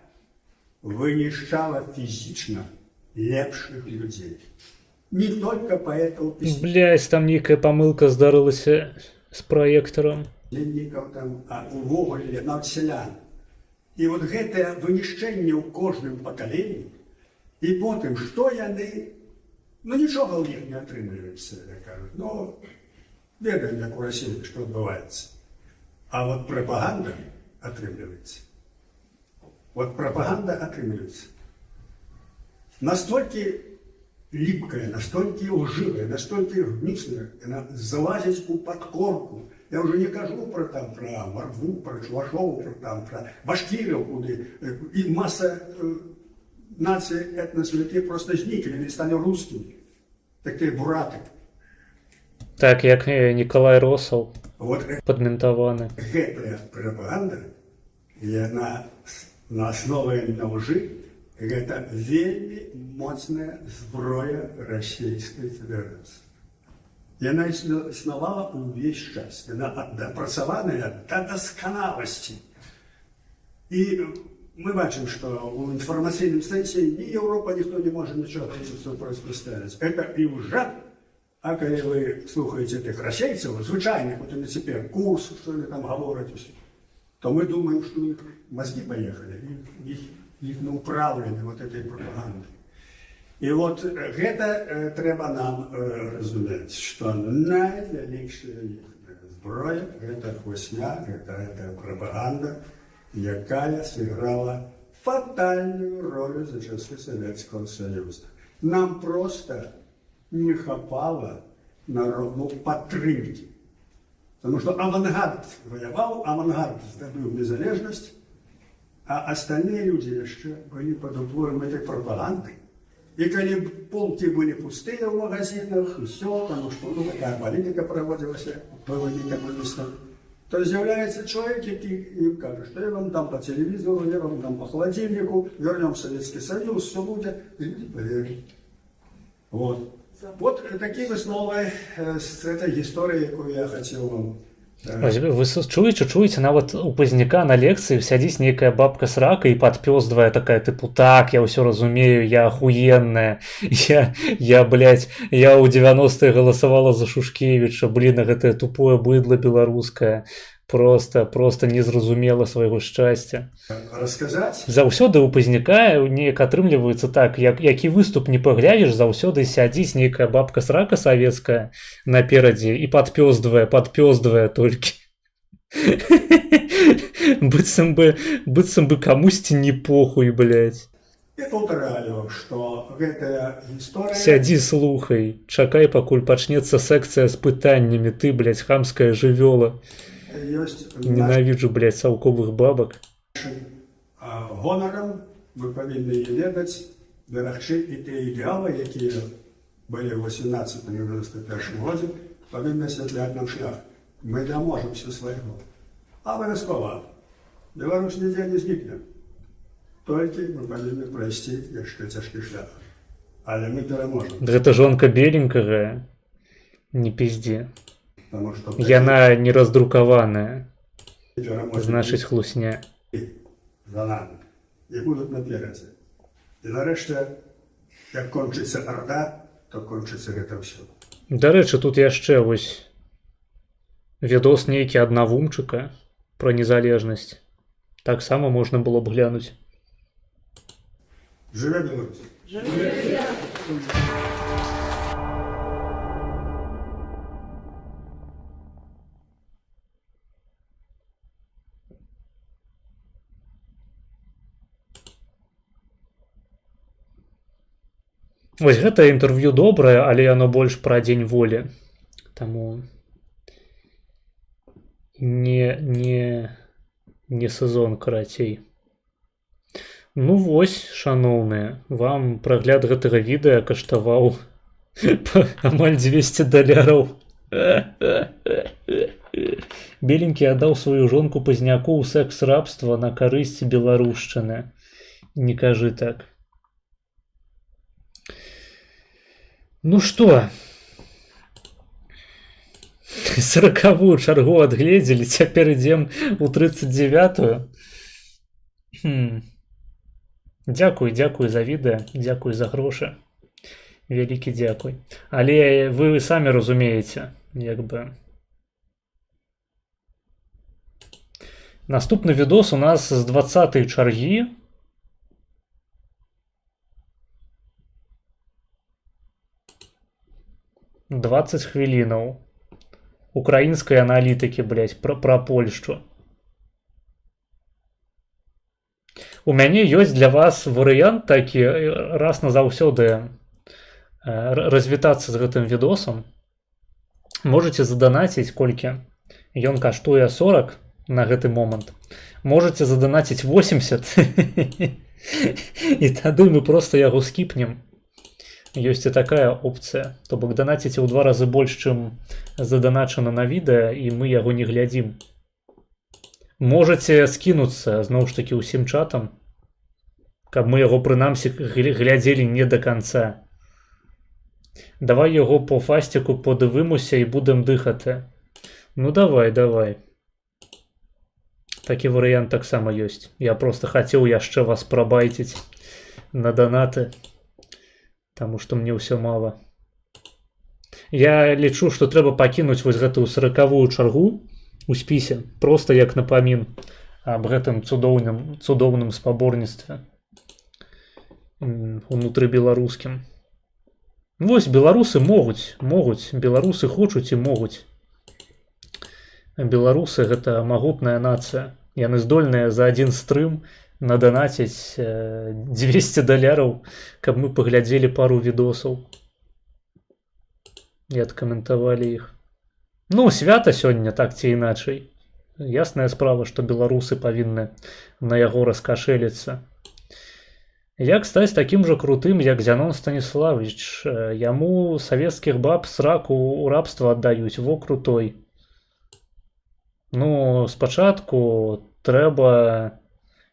вынищала физично лепших людей. Не только поэтому Блядь, там нейкая помылка здарылася з праектором. письменников, там, а увогуле нават селян. І от гэтае вынішчэнне ў кожным пакаленні, і потым, што яны, ну нічога ў іх не атрымліваецца, як кажуць. Ну, ведаем, як у Расіі, што адбываецца. А вот прапаганда атрымліваецца. Вот пропаганда отрывается. Настолько липкая, настолько лживая, настолько гнусная, она залазит у подкорку. Я уже не кажу про Мордву, про Чувашову, про Башкирию, куды. И масса наций, этносов, просто зникли, они стали русскими. Такие бураты. Так, як Николай Росал, Вот падментаваны. гэтая пропаганда, и она на основе на лжи, это вельми моцная зброя Российской Федерации. И она існувала увесь час. Она допрацаваная до досконалости. И мы бачим, что в информационном сенсе ни Европа, никто не может ничего противостоять. Это и уже. А когда вы слухаете этих российцев, звичайных, вот они теперь курс, что они там говорят, то мы думаем, что их мозги поехали, их управлены вот этой пропагандой. И вот это треба нам разумець, что найвялікшая зброя – это хвостня, это пропаганда, якая сыграла фатальную роль за часы Советского Союза. Нам просто не хапало народной падтрымки. Потому что авангард воевал, авангард здобыл незалежность, а остальные люди еще были под уплывом этой пропаганды. И когда полки были пустые в магазинах, и все, потому что такая политика проводилась, было не коммунистов, то появляется человек, и кажет, что я вам дам по телевизору, я вам дам по холодильнику, вернем Советский Союз, все будет, и поверить. Вот. Вот такие высновы с этой историей, которую я хотел вам. Вы чуеце, нават у пазняка на лекцыі сядзіць нейкая бабка с ракой і падпёздвая такая, тыпу, так, я ўсё разумею, я ахуенная, я блядь, я ў 90-е галасавала за Шушкевіча, блин, гэтае тупое быдло беларускае, просто не зразумела свайго шчасця. Расказаць? Заўсёды ў пазняка неяк атрымліваецца так, які выступ не паглядзіш, заўсёды сядзіць нейкая бабка срака савецкая наперадзе і падпёздвае толькі. быццам бы камусьці не похуй, блядь. І паўтараю, што гэтая гісторыя... Сядзі, слухай, чакай, пакуль пачнецца секцыя з пытаннямі, ты, блядь, хамская жывёла. Ненавіджу, блядь, саўковых бабак. Гонарам мы павінны ведаць, берагчы і тыя ідэалы, якія былі ў 1891 годзе, павінны асвятляць нам шлях. Мы даможам все свайго. Абавязкова. Беларусь нідзе не знікне. Толькі мы павінны прайсці яшчэ цяжкі шлях. Але мы пераможам. Гэта жонка беленькага, не пиздзе. Яна не раздрукаваная, значыць хлусня. За нами. І будуть наперадзе. І нарэшце, як кончыцца Орда, то кончыцца гэта ўсё. Дарэчы, тут яшчэ вось відос нейкі аднавумчыка пра незалежнасць. Таксама можна было б глянуць. Жыве Беларусь! Жыве! Вось гэта інтэрв'ю добрае, але яно больш пра дзень волі. Таму не сезон, карацей. Ну вось, шаноўныя, вам прагляд гэтага відэа каштаваў амаль $200. Беленькі аддаў сваю жонку пазняку ў секс-рабства на карысць беларушчыны. Не кажы так. Ну что, 40-вую чаргу адгледзелі, цяпер ідзем у 39-ю. Дзякуй за відэа, дзякуй за грошы. Вялікі дзякуй. Але вы самі разумееце, як бы. Наступны відос у нас з 20-й чаргі. «20 хвілінаў. Украінскай аналітыкі, блядь, пра Польшчу». У мяне ёсць для вас варыянт такі, раз назаўсёды развітацца з гэтым відосам. Можаце заданаціць колькі. Ён каштуе 40 на гэты момант. Можаце заданаціць 80. І тады мы проста яго скіпнем. Ёсць і такая опцыя. То бок данаціце ў 2 разы больш, чым заданачана на відэа, і мы яго не глядзім. Можаце скінуцца, зноў ж такі, усім чатам, каб мы яго прынамсі глядзелі не да канца. Давай яго по фастику подивимося і будем дихати. Ну давай. Такі варыянт таксама ёсць. Я просто хацеў яшчэ вас прабайціць на данаты, таму што мне ўсё мала. Я лічу, што трэба пакінуць вось гэтую 40-вую чаргу у спісе, просто як напамін аб гэтым цудоўным спаборніцтве унутрыбеларускім. Вось, беларусы могуць, беларусы хочуць і могуць. Беларусы гэта магутная нацыя. Яны здольныя за адзін стрым наданаціць $200, каб мы паглядзелі пару відосаў і адкаментавалі іх. Ну, свята сёння, так ці іначай. Ясная справа, што беларусы павінны на яго раскашэліцца. Як стаць такім жа крутым, як Зянон Станіславович? Яму савецкіх баб сраку ў рабства аддаюць, во крутой. Ну, спачатку трэба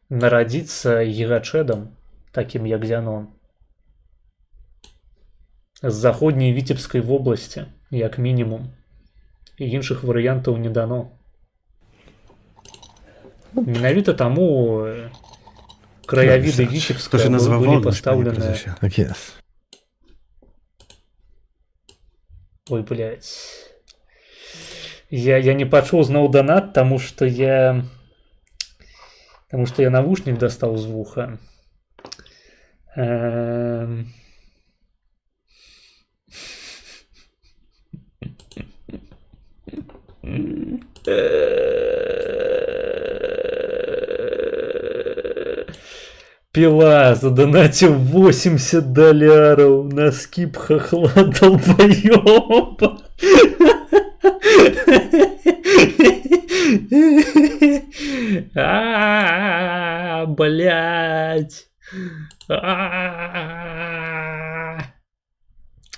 нарадзіцца гігачэдам, такім як Зянон. З заходняй Віцебскай вобласці, як мінімум. І іншых варыянтаў не дано. Менавіта таму краявіды Віцебскага былі пастаўленыя. Tak jest. Ой, блядь. Я не пачуў зноў данат, таму што я навушнік дастаў з вуха. Пила задонаціў $80 на скіп хохла долбоёба. Блядь.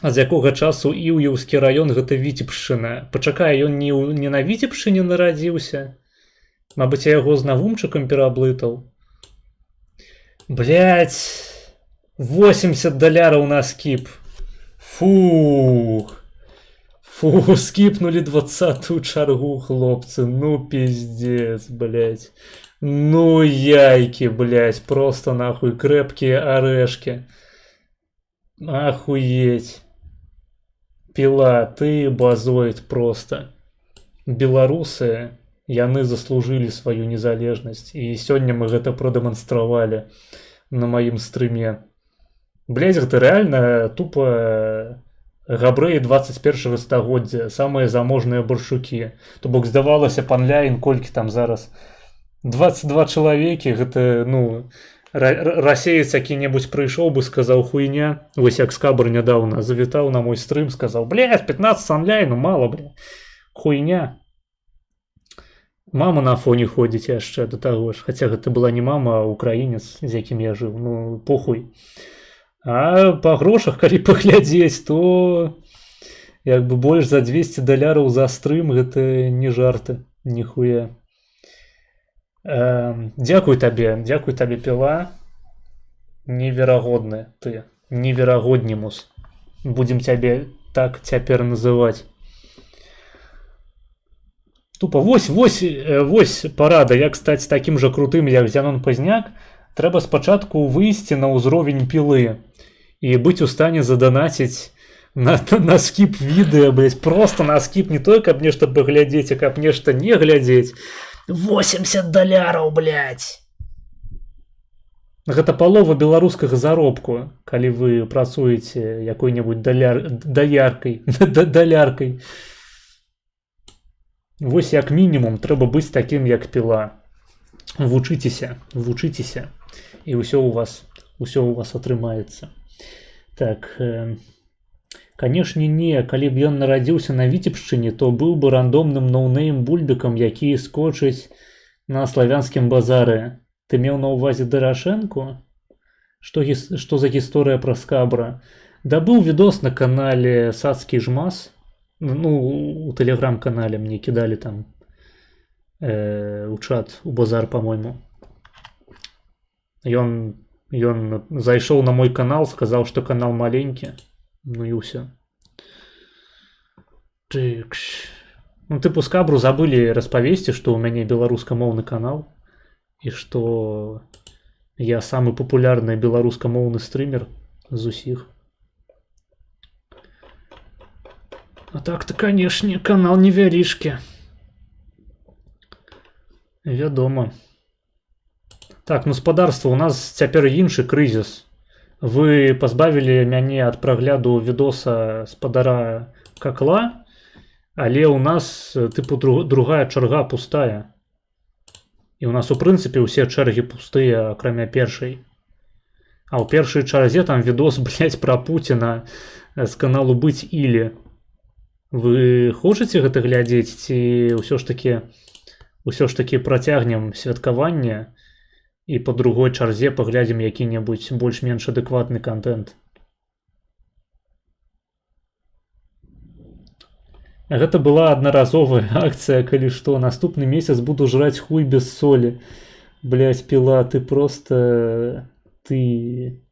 А з якога часу Іўеўскі раён гэта Віцебшчына? Пачакай, ён не на Віцебшчыне нарадзіўся? Мабыць, я яго з Навумчыкам пераблытаў. Блядь. $80 на скіп. Фух. Скіпнули 20-ю чаргу, хлопцы. Ну, пиздец, блядь. Ну, яйки, блядь. Просто нахуй крепкие орешки. Охуеть. Пила, ты базоид просто. Беларусы, яны заслужили свою незалежнасць. І сёння мы гэта прадэманстравалі на маім стрыме. Блядь, гэта реально тупо габрэі 21-го стагоддзя, самыя заможныя баршукі. То бок здавалася панляін, колькі там зараз? 22 чалавекі, гэта, ну, расеец які-небудзь прыйшоў бы, сказаў хуйня. Вось як Скабар нядаўна завітаў на мой стрым, сказаў: блядь, 15 онлайну мало, блядь. Хуйня. Мама на фоне ходзіць яшчэ да таго ж. Хаця гэта была не мама, а украінец, з якім я жыў. Ну, похуй. А па грошах, калі паглядзець, то як бы больш за $200 за стрым гэта не жарты, ніхуя. Дзякуй табе, Піла. Неверагодны ты, неверагоднімус. Будзем цябе так цяпер называць. Тупо вось парада, як стаць такім жа крутым, як Зянон Пазняк, трэба спачатку выйсці на ўзровень пілы і быць у стане заданаціць на скіп відэа, блядь, просто на скіп, не той, каб нешта паглядзець, а каб нешта не глядзець. $80, блядь! Гэта палова беларускага заробку, калі вы працуеце якой-небудзь даляркай. Вось як мінімум трэба быць такім, як піла. Вучыцеся, і ўсё у вас атрымаецца. Так, канешне не, калі б ён нарадзіўся на Віцебшчыне, то быў бы рандомным ноунейм бульбікам, які скочыць на славянскім базары. Ты меў на ўвазе Дарашэнку? Што за гісторыя пра скабра? Да быў відос на канале Сацкі Жмас. Ну, у тэлеграм-канале мне кідалі там у чат, у базар, па-мойму. Ён зайшоў на мой канал, сказаў, што канал маленькі. Ну і ўсё. Ну, тыпу скабру забылі распавесці, што ў мяне беларускамоўны канал і што я самы папулярны беларускамоўны стрымер з усіх. А так-то, канешне, канал невялічкі. Вядома. Так, ну спадарства, у нас цяпер іншы крызіс. Вы пазбавілі мяне ад прагляду відоса спадара Какла, але ў нас, тыпу, другая чарга пустая. І ў нас, у прынцыпе, усе чэргі пустыя, акрамя першай. А ў першай чарзе там відос, блядь, пра Пуціна з каналу «Быць Ілі». Вы хочаце гэта глядзець, ці ўсё ж такі працягнем святкаванне і па другой чарзе паглядзім які-небудзь больш-менш адэкватны контент? Гэта была аднаразовая акцыя, калі што, наступны месяц буду жраць хуй без солі. Блядь, піла, ты просто... ты...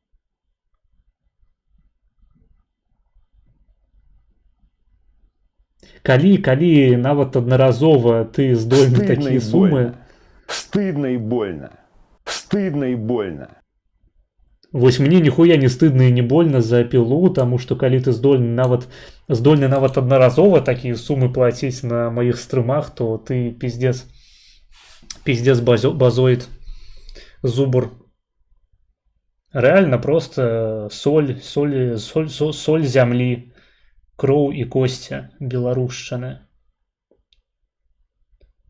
Калі нават аднаразова ты здольны такія сумы... Стыдно и больно. Стыдно и больно. Вось мне ніхуя не стыдна і не больно за пілу, таму што калі ты здольны нават аднаразова такія сумы плаціць на маіх стрымах, то ты пиздец базоид, зубр. Реально просто соль зямлі, кроў і косці беларушчыны.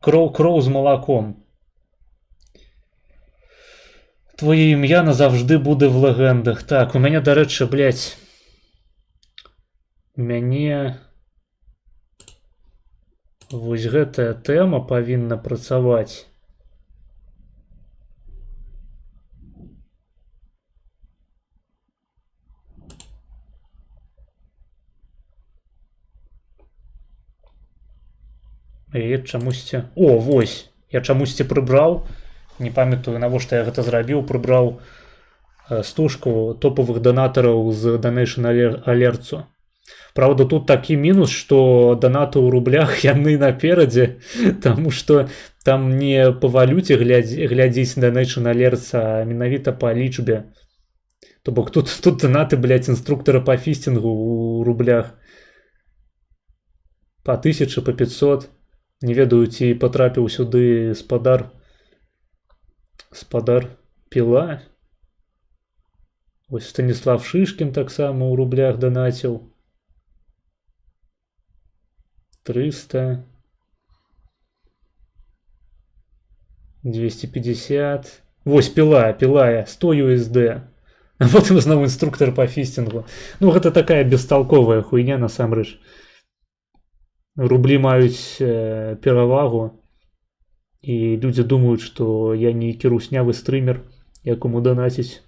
Кроў з малаком. Твоє ім'я назавжди буде в легендах. Так, у мяне, дарэчы, блядь, вось гэтая тэма павінна працаваць. Я чамусьці... О, вось! Я чамусьці прыбраў, не памятаю, навошта я гэта зрабіў, прыбраў стужку топавых донатараў з Donation Alerts. Праўда, тут такі мінус, што донаты ў рублях яны наперадзе, таму што там не па валюце глядзіць Donation Alerts, а менавіта па лічбе. То бок тут донаты, блядь, інструктара па фістингу ў рублях. Па 1000, па 500. Не ведаю, ці патрапіў сюды спадар піла. Вось Станіслав Шишкін таксама ў рублях данаціў. 300. 250. Вось піла 100 USD. А потым зноў інструктар па фістингу. Ну, гэта такая бесталковая хуйня насамрэч. Рублі маюць перавагу, і людзі думаюць, што я нейкі руснявы стрымер, якому данаціць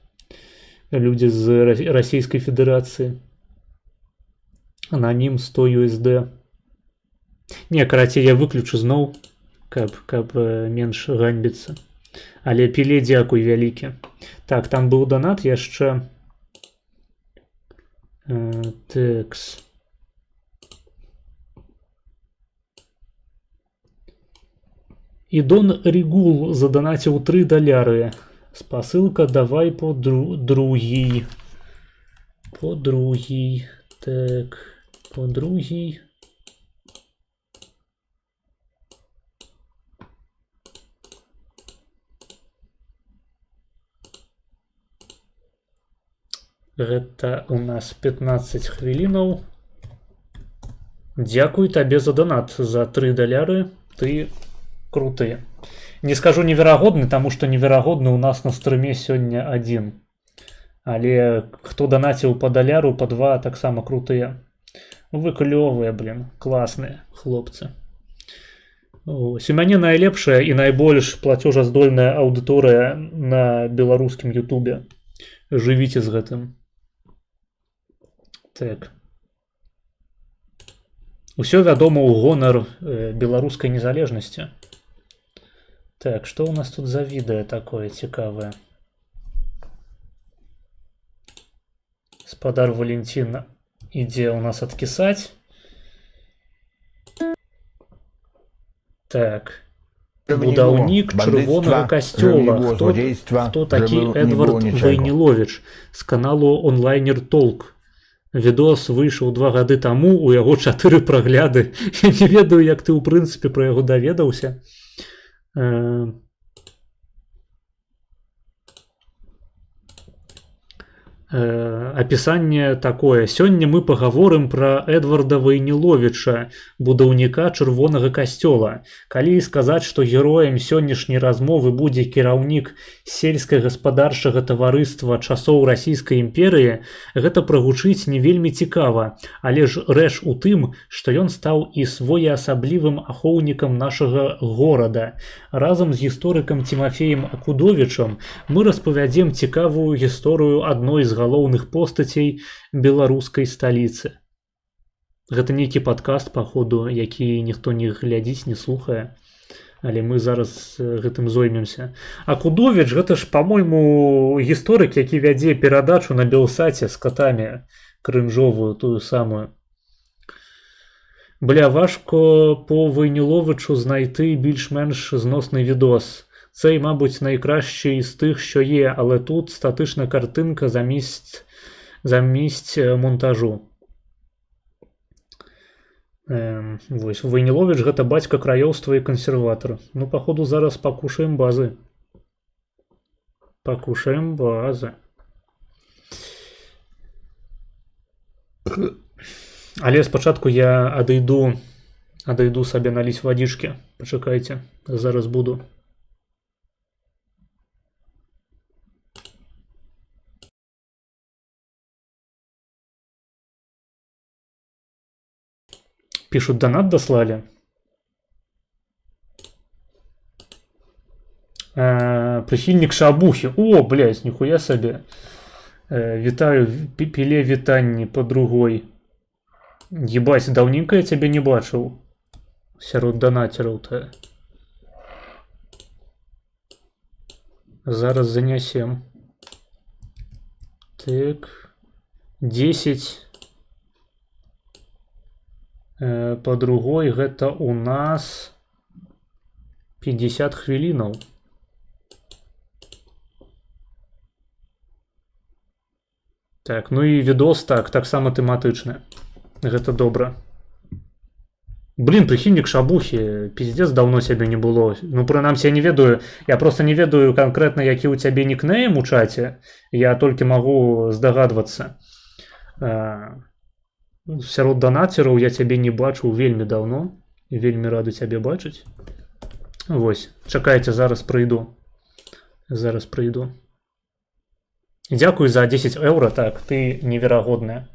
людзі з Расійскай Федэрацыі. Ананім 100 USD. Не, карацей, я выключу зноў, каб менш ганьбіцца. Але піле дзякуй вялікі. Так, там быў донат яшчэ. Тэкс. І Дон Рігул заданаціў 3 даляры. Спасылка давай по другій. По другій. Так, по другій. Гэта у нас 15 хвілінаў. Дзякуй табе за донат, за 3 даляры. Ты круты. Не скажу неверагодны, таму што неверагодны у нас на стрыме сёння 1. Але хто данаціў па даляру, па 2, таксама крутыя. Вы клёвыя, блин, класныя хлопцы. Ось, у мяне найлепшая і найбольш плацежаздольная аўдыторыя на беларускім ютубе. Жывіце з гэтым. Так. Усё вядома ў гонар беларускай незалежнасці. Так, што ў нас тут за відэа такое цікавае? Спадар Валентин ідзе ў нас адкісаць. Так. Будаўнік чырвонага касцёла. Хто такі Эдвард Вайніловіч з каналу онлайнер Толк. Відос выйшаў 2 гады таму, у яго 4 прагляды. Я не ведаю, як ты ў прынцыпе пра яго даведаўся. Апісанне такое. Сёння мы пагаворым пра Эдварда Вайніловіча, будаўніка чырвонага касцёла. Калі сказаць, што героем сённяшняй размовы будзе кіраўнік сельскагаспадарчага таварыства часоў расійскай імперыі, гэта прагучыць не вельмі цікава, але ж рэч у тым, што ён стаў і своеасаблівым ахоўнікам нашага горада. Разам з гісторыкам Тимофеем Акудовічам мы распавядзем цікавую гісторыю адной з галоўных постацей беларускай сталіцы. Гэта нейкі падкаст, паходу, які ніхто не глядзіць, не слухае. Але мы зараз гэтым зоймемся. Акудовіч, гэта ж, па-мойму, гісторык, які вядзе перадачу на Белсаце з катамі, крынжовую, тую самую. Бля, важко по Вайніловичу знайти більш-менш зносний відос. Цей, мабуть, найкращий з тих, що є, але тут статична картинка замість монтажу. Вось, Вайніловіч гэта бацька краёўства і кансерватар. Ну, паходу, зараз пакушаем базы. Пакушаем базы. Але спачатку я адайду сабе наліць вадзічкі. Пачакайце, зараз буду. Пишут, донат дослали. Прихильник шабухи. О, блядь, нихуя себе. Вітаю, піле вітанні по другой. Ебать, давненько я тебя не бачыў. Сярод донатераў-то. Зараз занясем. Так. 10. По другой гэта у нас 50 хвілінаў. Так, ну і відос таксама тэматычны. Гэта добра. Блин, прихильник шабухи, пиздец, давно себе не было. Ну, прынамсі, я не ведаю, я просто не ведаю конкретно, які у цябе нікнейм у чаце. Я толькі магу здагадвацца. Сярод донатераў я цябе не бачыў вельмі давно. Вельмі рады цябе бачыць. Вось, чакайце, зараз прыйду. Зараз прыйду. Дзякуй за 10 еўра, так, ты неверагодная.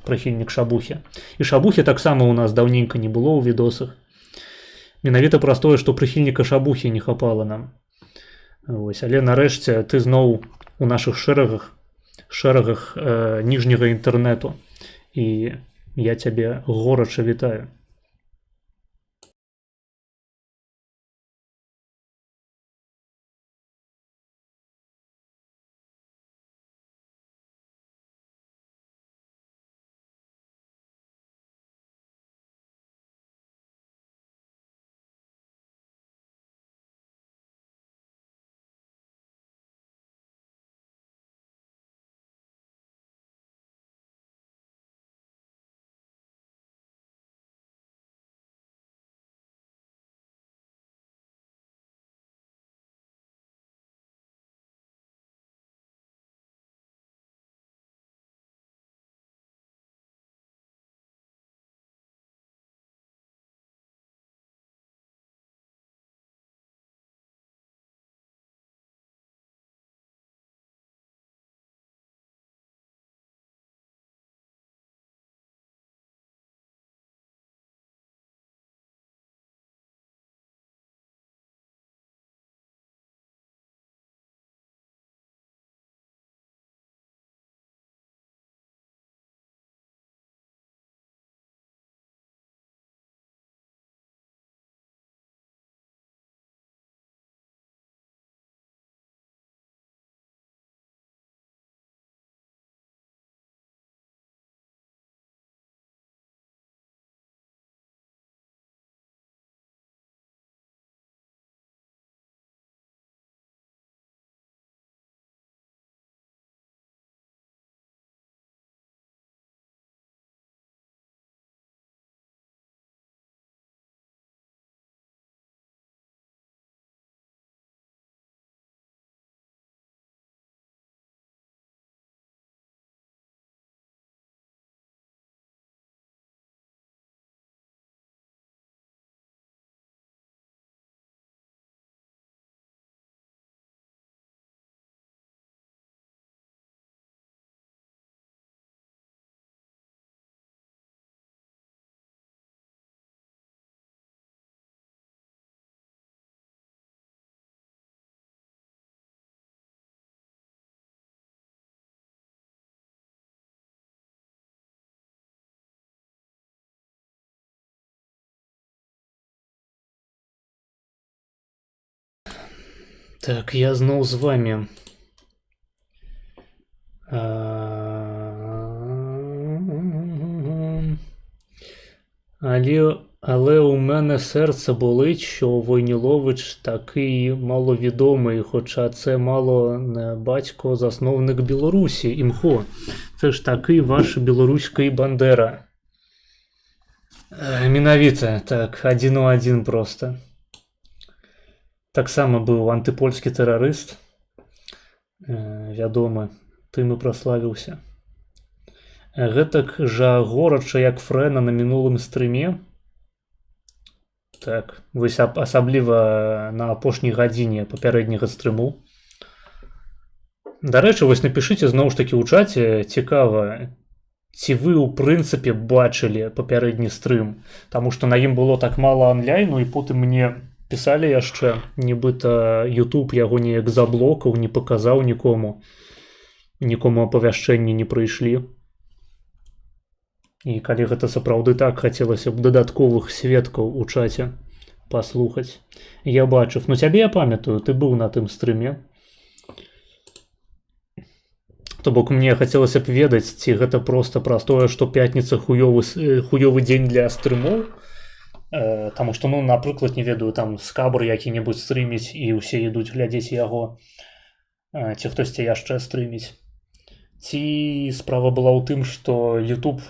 Прыхільнік шабухі. І шабухі таксама у нас даўненька не было ў відосах. Менавіта праз тое, што прыхільніка шабухі не хапала нам. Вось, але нарэшце ты зноў у нашых шэрагах ніжняга інтэрнэту. І я цябе горача вітаю. Так, я зноў з вами. Але у мене серце болить, що Войнілович такий маловідомий, хоча це мало не батько, засновник Білорусі, імхо. Це ж такий ваш білоруський Бандера. Менавіта, так, 1-1 просто. Так само быў антыпольскі тэрарыст, вядомы, тым і праславіўся. Гэтак жа горача, як Фрэна на мінулым стрыме. Так, вось асабліва на апошняй гадзіне папярэдняга стрыму. Дарэчы, вось напішыце зноў ж такі ў чаце, цікава, ці вы ў прынцыпе бачылі папярэдні стрым, таму што на ім было так мала онлайну, і потым мне пісалі яшчэ, нібыта YouTube яго неяк заблокаў, не паказаў нікому апавяшчэнні не прыйшлі. І калі гэта сапраўды так, хацелася б дадатковых сведкаў у чаце паслухаць. Я бачыў, ну цябе я памятаю, ты быў на тым стрыме. То бок мне хацелася б ведаць, ці гэта проста праз тое, што пятніца хуёвы дзень для стрымоў. Таму што, ну, напрыклад, не ведаю, там Скабр які-небудзь стрыміць і ўсе ідуць глядзець яго, ці хтосьці яшчэ стрыміць. Ці справа была ў тым, што YouTube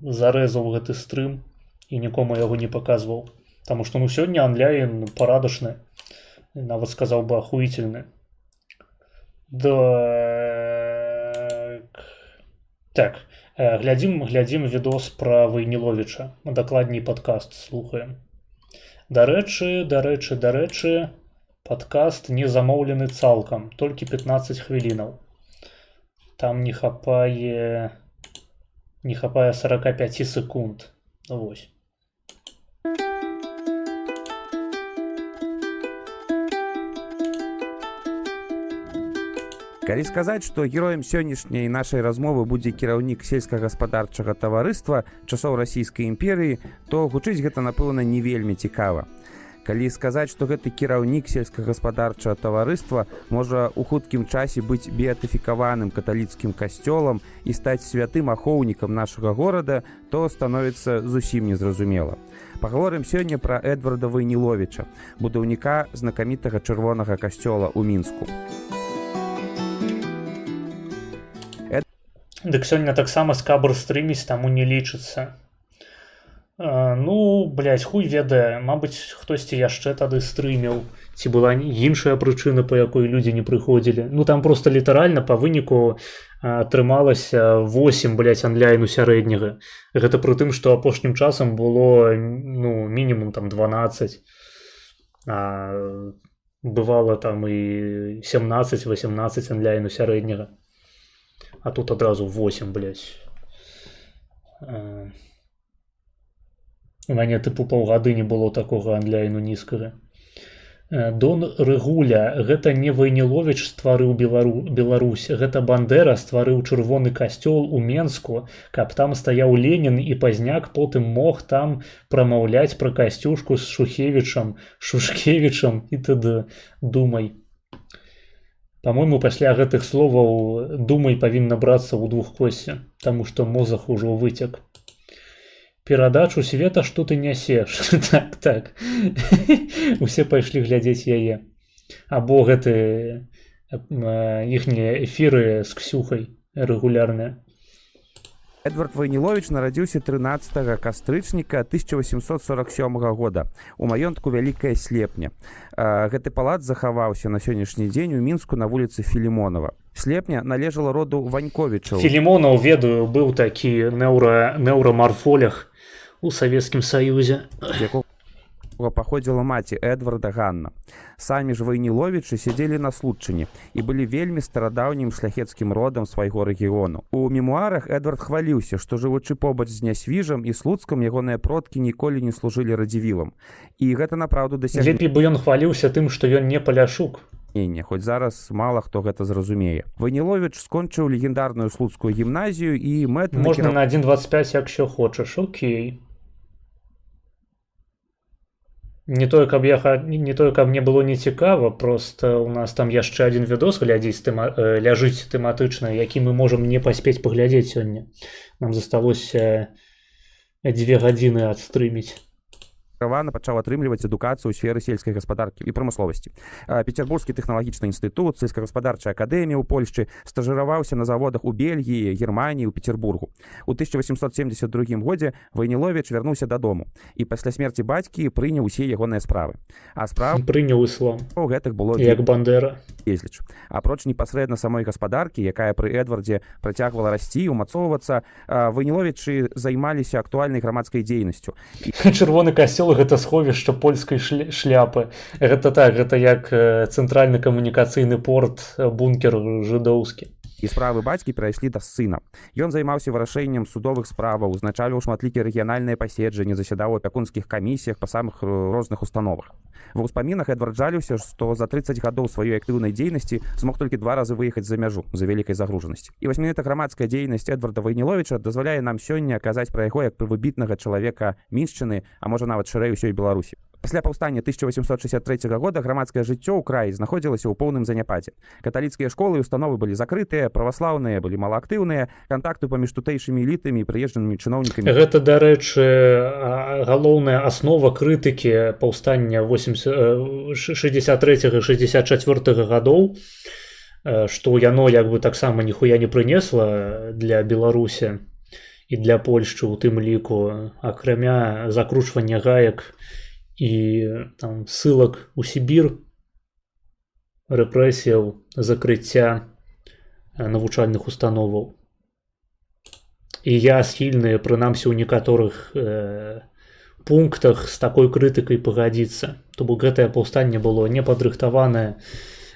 зарэзаў гэты стрым і нікому яго не паказваў. Таму што, ну, сёння онлайн парадачны, нават сказаў бы ахуительны. Так, глядзім відос пра Войніловіча, дакладней падкаст слухаем. Дарэчы, падкаст не замоўлены цалкам, толькі 15 хвілінаў. Там не хапае 45 секунд. Вось. Калі сказаць, што героем сённяшняй нашай размовы будзе кіраўнік сельскагаспадарчага таварыства часоў расійскай імперыі, то гучыць гэта, напэўна, не вельмі цікава. Калі сказаць, што гэты кіраўнік сельскагаспадарчага таварыства можа ў хуткім часе быць беатыфікаваным каталіцкім касцёлам і стаць святым ахоўнікам нашага горада, то становіцца зусім незразумела. Пагаворым сёння пра Эдварда Войніловіча, будаўніка знакамітага чырвонага касцёла ў Мінску. Дык сёння таксама Скабр стрыміць, таму не лічыцца. Ну, блядь, хуй ведае, мабыць, хтосьці яшчэ тады стрыміў, ці была іншая прычына, па якой людзі не прыходзілі. Ну, там проста літаральна па выніку атрымалася 8, блядь, онлайну сярэдняга. Гэта пры тым, што апошнім часам было, ну, мінімум там 12, а бывала там і 17-18 онлайну сярэдняга. А тут адразу 8, блядь. У мяне тыпу паўгады не было такога онлайну нізкага. Дон Рыгуля, гэта не Войніловіч стварыў Беларусь, гэта Бандера стварыў чырвоны касцёл у Менску, каб там стаяў Ленін і Пазняк потым мог там прамаўляць пра Касцюшку з Шушкевічам і т.д. Думай. Па-мойму, пасля гэтых словаў думай павінна брацца ў двухкосці, таму што мозг ужо выцек. Перадачу света, што ты нясеш. Так. Усе пайшлі глядзець яе. Або гэты іхнія эфіры з Ксюхай рэгулярныя. Эдвард Войніловіч нарадзіўся 13 кастрычніка 1847 года у маёнтку Вялікая Слепня. Гэты палац захаваўся на сённяшні дзень у Мінску на вуліцы Філімонава. Слепня належала роду Ваньковічаў. Філімонаў, ведаю, быў такі неўрамарфолях у Савецкім Саюзе, з якога паходзіла маці Эдварда Ганна. Самі ж Войніловічы сядзелі на Случчыне і былі вельмі старадаўнім шляхецкім родам свайго рэгіёну. У мемуарах Эдвард хваліўся, што жывучы побач з Нясвіжам і Слуцкам ягоныя продкі ніколі не служылі радзівілам. І гэта направду дасягненне. Лепей бы ён хваліўся тым, што ён не паляшук. Хоць зараз мала хто гэта зразумее. Войніловіч скончыў легендарную слуцкую гімназію і мэты... Можна на 1.25, якщо хочаш, окей. Не тое, каб не тое, каб мне было не цікава, просто у нас там яшчэ адзін відос ляжыць тэматычна, які мы можам не паспець паглядзець сёння. Нам засталося 2 гадзіны адстрыміць. Равана пачаў атрымліваць адукацыю ў сферы сельскай гаспадаркі і прамысловасці. Петербургскі тэхналагічны інстытут, сельскагаспадарчая акадэмія ў Польшчы, стажыраваўся на заводах у Бельгіі, Германіі, у Петербургу. У 1872 годзе Войніловіч вярнуўся дадому і пасля смерці бацькі прыняў усе ягоныя справы. А справ Прыняў іслам, у гэтых было як Бандера. безліч. Апроч непасрэдна самой гаспадаркі, якая пры Эдвардзе працягвала расці, умацоўвацца, Войніловічы займаліся актуальнай грамадскай дзейнасцю. Чырвоны касцёл гэта сховішча польскай шляпы. Гэта так, гэта як цэнтральны камунікацыйны порт, бункер жыдоўскі. І справы бацькі перайшлі да сына. Ён займаўся вырашэннем судовых справаў, узначаліў шматлікія рэгіянальныя паседжанні, засядаў у апякунскіх камісіях па самых розных установах. Ва ўспамінах Эдвард жаліўся, што за 30 гадоў сваёй актыўнай дзейнасці змог толькі 2 разы выехаць за мяжу за вялікай загружанасці. І васьмінута грамадская дзейнасць Эдварда Войніловіча дазваляе нам сёння казаць пра яго як пра выбітнага чалавека міншчыны, а можа нават шырэй усёй Беларусі. Пасля паўстання 1863 года грамадскае жыццё ў краі знаходзілася ў поўным заняпадзе. Каталіцкія школы і установы былі закрытыя, праваслаўныя былі малаактыўныя, кантакту паміж тутэйшымі элітамі і прыезджанымі чыноўнікамі. Гэта, дарэчы, галоўная аснова крытыкі паўстання 63-64 гадоў, што яно як бы таксама ніхуя не прынесла для Беларусі і для Польшчы ў тым ліку, акрамя закручвання гаек і там ссылак у Сібір, рэпрэсіяў, закрыцця навучальных установаў. І я схільны, прынамсі ў некаторых пунктах з такой крытыкай пагадзіцца. То бок гэтае паўстанне было не падрыхтаванае,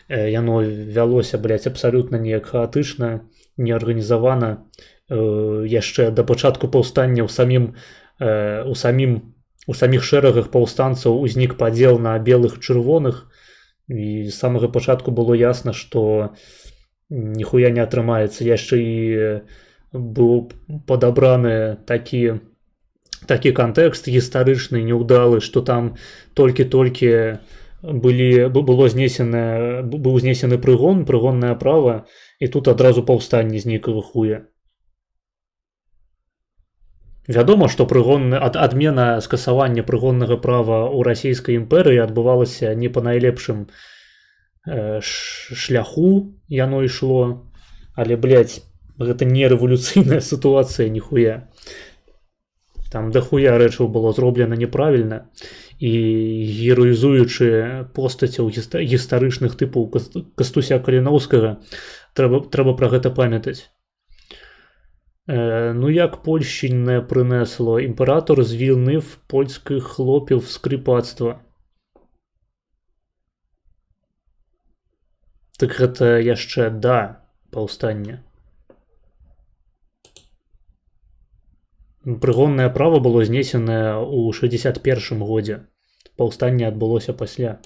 яно вялося, абсалютна неяк хаатычна, неарганізавана. Яшчэ да пачатку паўстання у саміх шэрагах паўстанцаў узнік падзел на белых чырвоных, і з самага пачатку было ясна, што ніхуя не атрымаецца. Яшчэ і быў падабраны такі кантэкст гістарычны, неўдалы, што там толькі-толькі быў знесены прыгон, прыгоннае права, і тут адразу паўстанне з нейкага хуя. Вядома, што адмена скасавання прыгоннага права ў расійскай імперыі адбывалася не па найлепшым шляху яно ішло, але, гэта не рэвалюцыйная сітуацыя ніхуя. Там дахуя рэчаў было зроблена неправільна, і героізуючы постацяў гістарычных тыпаў Кастуся Каліноўскага, трэба пра гэта памятаць. Ну як польшчынне прынесло, імператор звільнив польських хлопів з кріпацтва. Так гэта яшчэ да паўстання. Прыгоннае права было знесенае ў 61 годзе. Паўстанне адбылося пасля.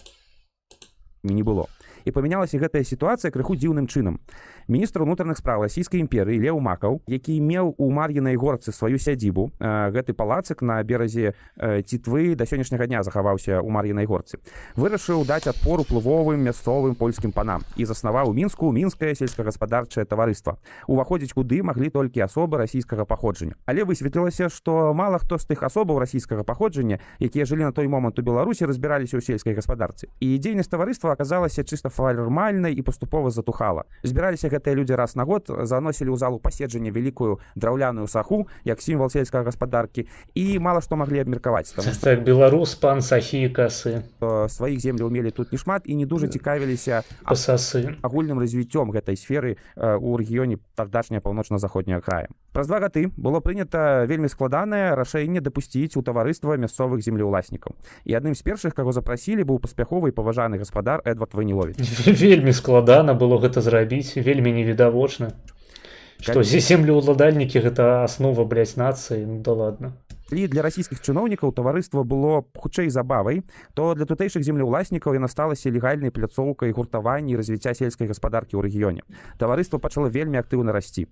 Не было. І памянялася гэтая сітуацыя крыху дзіўным чынам. Міністр унутраных спраў расійскай імперыі Леў Макаў, які меў у Мар'інай горцы сваю сядзібу, гэты палацык на беразе Цітвы да сённяшняга дня захаваўся ў Мар'інай горцы, вырашыў даць адпор уплывовым мясцовым польскім панам і заснаваў у Мінску мінскае сельскагаспадарчае таварыства, уваходзіць куды маглі толькі асобы расійскага паходжання. Але высветлілася, што мала хто з тых асобаў расійскага паходжання, якія жылі на той момант у Беларусі, разбіраліся ў сельскай гаспадарцы. І дзейнасць таварыства аказалася чыста фармальнай і паступова затухала. Збіраліся гэтыя людзі раз на год, заносілі ў залу паседжання вялікую драўляную саху, як сімвал сельскай гаспадаркі, і мала што маглі абмеркаваць. Так, беларус, пан сахі і касы. Сваіх земляў мелі тут не шмат і не дужа цікавіліся агульным развіццём гэтай сферы ў рэгіёне тагдашняга паўночна-заходняга края. Праз 2 гады было прынята вельмі складанае рашэнне дапусціць у таварыства мясцовых землеўласнікаў. І адным з першых, каго запрасілі, быў паспяховы і паважаны гаспадар Эдвард Войніловіч. Вельмі складана было гэта зрабіць, вельмі невідавочна. Што землеўладальнікі гэта аснова, нацыі, ну да ладно. Калі для расійскіх чыноўнікаў таварыства было хутчэй забавай, то для тутэйшых землеўласнікаў яно сталася легальнай пляцоўкай гуртавання і развіцця сельскай гаспадаркі ў рэгіёне. Таварыства пачало вельмі актыўна расці.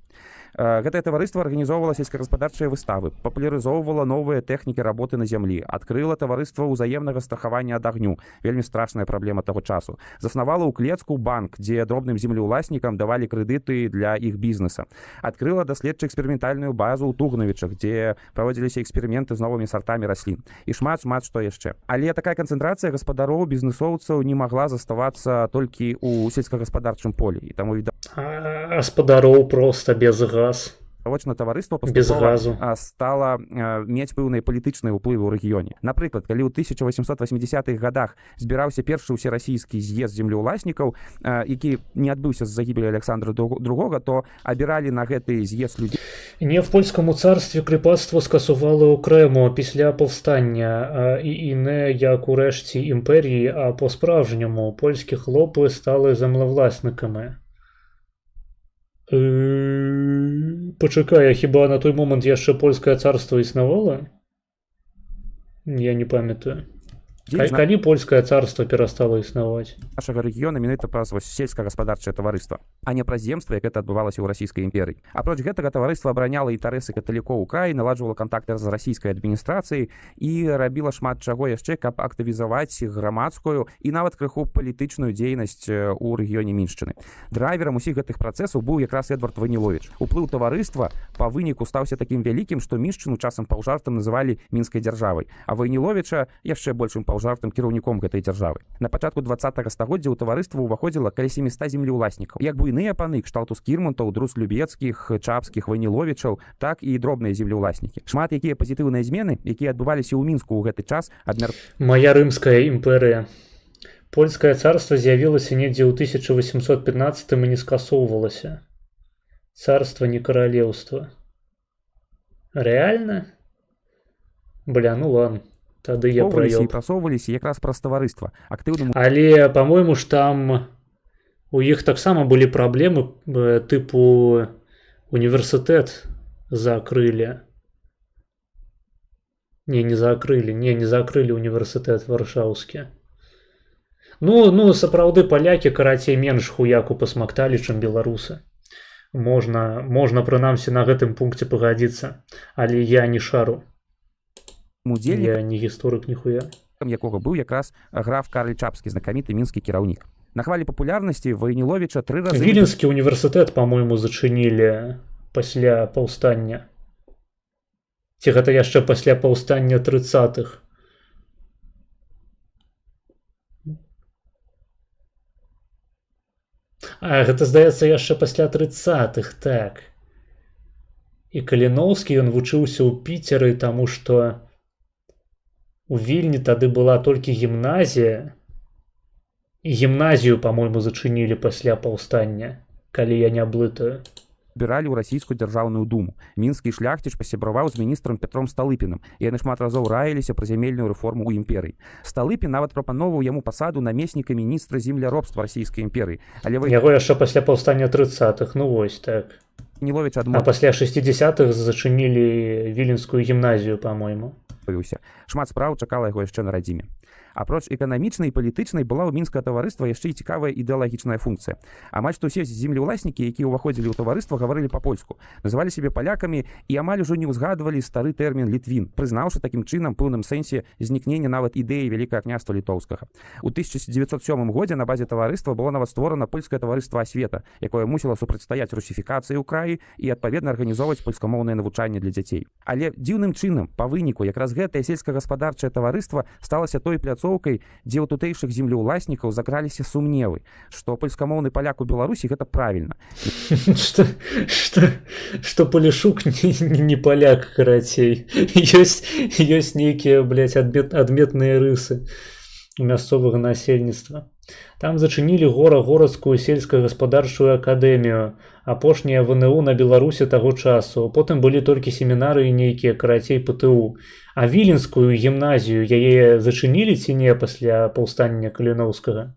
Гэтае таварыства арганізоўвала сельскагаспадарчыя выставы, папулярызоўвала новыя тэхнікі работы на зямлі, адкрыла таварыства ўзаемнага страхавання ад агню, вельмі страшная праблема таго часу. Заснавала ў Клецку банк, дзе дробным землеўласнікам давалі крэдыты для іх бізнеса. Адкрыла даследча-эксперыментальную базу ў Тугнавічах, дзе праводзіліся эксперыменты з новымі сартамі раслін. І шмат што яшчэ. Але такая канцэнтрацыя гаспадароў, бізнесоўцаў не магла заставацца толькі ў сельскагаспадарчым полі. І таму Гаспадароў проста без газ. Завочна таварыства Без газу стала мець пэўныя палітычныя ўплывы ў рэгіёне. Напрыклад, калі ў 1880-х гадах збіраўся першы ўсерасійскі з'езд землеўласнікаў, які не адбыўся з загібелі Александра II, то абіралі на гэты з'езд людзей. Не в польскому царстві кріпацтво скасували окремо після повстання, і не як у решті імперії, а по-справжньому польські хлопи стали землевласниками. Почекай, а хіба на той момент яшчэ польскае царство існавала? Я не памятаю. Калі польскае царство перастало існаваць? Нашага рэгіёна менавіта праз сельскагаспадарчае таварыства, а не праз земства, як это адбывалася ў расійскай імперыі. Апроч гэтага таварыства абараняла інтарэсы каталікоў у краі, наладжвала кантакты з расійскай адміністрацыяй і рабіла шмат чаго яшчэ, каб актывізаваць грамадскую і нават крыху палітычную дзейнасць у рэгіёне Міншчыны. Драйверам усіх гэтых працэсаў быў якраз Эдвард Войніловіч. Уплыў таварыства па выніку стаўся такім вялікім, што Міншчыну часам паўжартам называлі мінскай дзяржавай, а Войніловіча яшчэ большым паўжартам кіраўніком гэтай дзяржавы. На пачатку 20-го стагоддзя ў таварыства ўваходзіла каля 700 землеўласнікаў. Як буйныя паны кшталту Скірмантаў, Друз Любецкіх, Чапскіх, Войніловічаў, так і дробныя землеўласнікі. Шмат якія пазітыўныя змены, якія адбываліся ў Мінску ў гэты час, Моя Рымская імперыя. Польскае царство з'явілася недзе ў 1815 і не скасоўвалася. Царство не каралеўства. Рэальна? Бля, ну ладно. Тады я праёб. прасоўваліся якраз праз таварыства. Але, па-мойму ж там у іх таксама былі праблемы тыпу універсітэт закрылі. Не закрылі універсітэт варшаўскі. Ну, сапраўды палякі карацей менш хуяку пасмакталі, чым беларусы. Можна прынамсі на гэтым пункце пагадзіцца, але я не шару. Я не гісторык ніхуя. Якога быў якраз граф Карль Чапскі, знакаміты мінскі кіраўнік. На хвалі папулярнасці Войніловіча 3 разы... Віленскі універсітэт, па-мойму, зачынілі пасля паўстання. Ці гэта яшчэ пасля паўстання 30-х? А, гэта, здаецца, яшчэ пасля 30-х, так. І Каліноўскі, ён вучыўся ў Піцеры, таму што у Вільні тады была толькі гімназія. І гімназію, па-мойму, зачынілі пасля паўстання, калі я не блытаю. Збіралі ў расійскую дзяржаўную думу. Мінскі шляхціч пасябраваў з міністрам Петром Сталыпіным, і яны шмат разоў раіліся пра зямельную рэформу ў імперыі. Сталыпін нават прапаноўваў яму пасаду намесніка міністра земляробства расійскай імперыі. Яго яшчэ пасля паўстання 30-х, ну вось так. А пасля 60-х зачынілі Віленскую гімназію, па-мойму. Шмат спраў чакала яго яшчэ на радзіме. Апроч эканамічнай і палітычнай была ў мінскае таварыства яшчэ і цікавая ідэалагічная функцыя. Амаль што ўсе землеўласнікі, якія ўваходзілі ў таварыства, гаварылі па-польску, называлі сябе палякамі і амаль ужо не ўзгадвалі стары тэрмін літвін, прызнаўшы такім чынам пэўным сэнсе знікнення нават ідэі Вялікае княства літоўскага. У 1907 годзе на базе таварыства было нават створана польскае таварыства асвета, якое мусіла супрацьстаяць русіфікацыі ў краі і адпаведна арганізоўваць польскамоўнае навучанне для дзяцей. Але дзіўным чынам па выніку якраз гэтае сельскагаспадарчае таварыства сталася той пляцоўкай, дзе ў тутэйшых землеўласнікаў закраліся сумневы, што польскамоўны паляк у Беларусі гэта правільна. Што Палішук не паляк, карацей. Ёсць нейкія, блядь, адметныя рысы мясцовага насельніцтва. Там зачынілі горадскую сельскагаспадарчую акадэмію, апошняя ВНУ на Беларусі таго часу. Потым былі толькі семінары і нейкія, карацей, ПТУ. А Віленскую гімназію яе зачынілі ці не пасля паўстання Каліноўскага?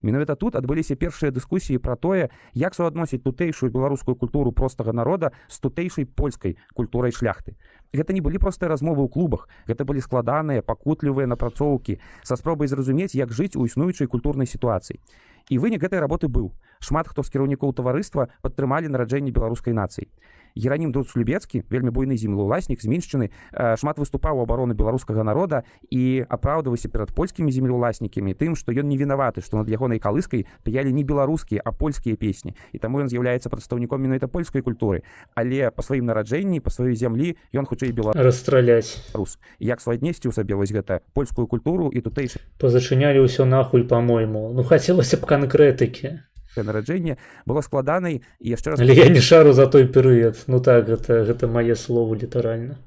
Менавіта тут адбыліся першыя дыскусіі пра тое, як суадносіць тутэйшую беларускую культуру простага народа з тутэйшай польскай культурай шляхты. Гэта не былі простыя размовы ў клубах, гэта былі складаныя, пакутлівыя напрацоўкі са спробай зразумець, як жыць у існуючай культурнай сітуацыі. І вынік гэтай работы быў. Шмат хто з кіраўнікоў таварыства падтрымалі нараджэнне беларускай нацыі. Геранім Друц-Любецкі, вельмі буйны землеўласнік з Міншчыны, шмат выступаў у абарону беларускага народа і апраўдваўся перад польскімі землеўласнікамі тым, што ён не вінаваты, што над ягонай калыскай пяялі не беларускія, а польскія песні. І таму ён з'яўляецца прадстаўніком менавіта польскай культуры. Але па сваім нараджэнні, па сваёй зямлі ён хутчэй Расстраляць. беларус. Як суаднесці ў сабе вось гэта польскую культуру і тутэйшы Позачынялі ўсё нахуй, па-мойму. Ну, хацелася б канкрэтыкі. нараджэнне было складанай і яшчэ раз Але я не шару за той перыяд. Ну так, гэта мае словы літаральна.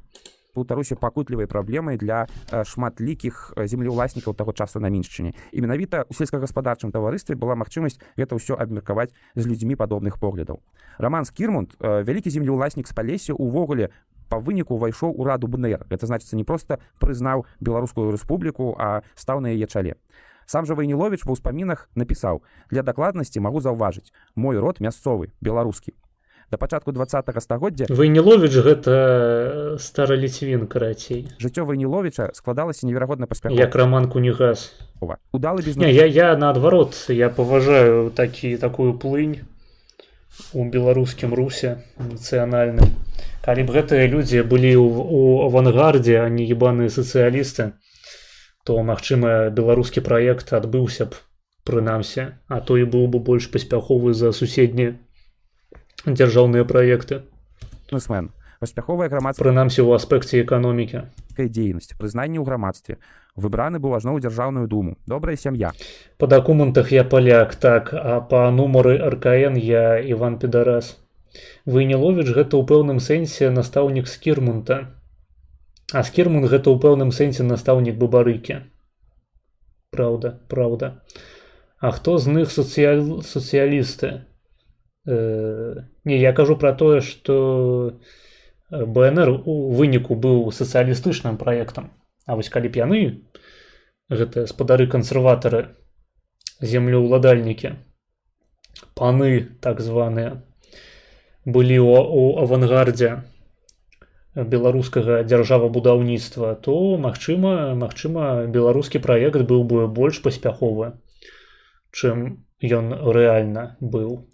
паўтаруся пакутлівай праблемай для шматлікіх землеўласнікаў таго часу на Міншчыне. І менавіта ў сельскагаспадарчым таварыстве была магчымасць гэта ўсё абмеркаваць з людзьмі падобных поглядаў. Роман Скірмунд, вялікі землеўласнік з Палесся, увогуле па выніку ўвайшоў у раду БНР. Гэта значыцца не проста прызнаў Беларускую рэспубліку, а стаў на яе чале. Сам жа Вайніловіч ва ўспамінах напісаў: «Для дакладнасці магу заўважыць, мой род мясцовы, беларускі». Да пачатку 20-го стагоддзя Вайніловіч гэта стары ліцвін, карацей. жыццё Вайніловіча складалася неверагодна паспяхова. Як Роман Кунігас. Удалы Не, бізнес. я наадварот, я паважаю такую плынь у беларускім русе нацыянальным. Калі б гэтыя людзі былі ў авангардзе, а не ебаныя сацыялісты, то, магчыма, беларускі праект адбыўся б прынамсі, а то і быў бы больш паспяховы за суседнія дзяржаўныя праекты. Бізнесмен. Паспяховая грамадская Прынамсі ў аспекце эканомікі. дзейнасць, прызнанне ў грамадстве. Выбраны быў ажно ў дзяржаўную думу. Добрая сям'я. Па дакументах я паляк, так, а па нумары РКН я Іван Підарас. Вайніловіч гэта ў пэўным сэнсе настаўнік Скірмунта. А Скірмунд гэта ў пэўным сэнсе настаўнік Бабарыкі. Праўда. А хто з них сацыялісты? Не, я кажу пра тое, што БНР у выніку быў сацыялістычным праектам. А вось калі б яны, гэта спадары-кансерватары, землеўладальнікі, паны так званыя, былі ў авангардзе беларускага дзяржавабудаўніцтва, то, магчыма, беларускі праект быў бы больш паспяховы, чым ён рэальна быў.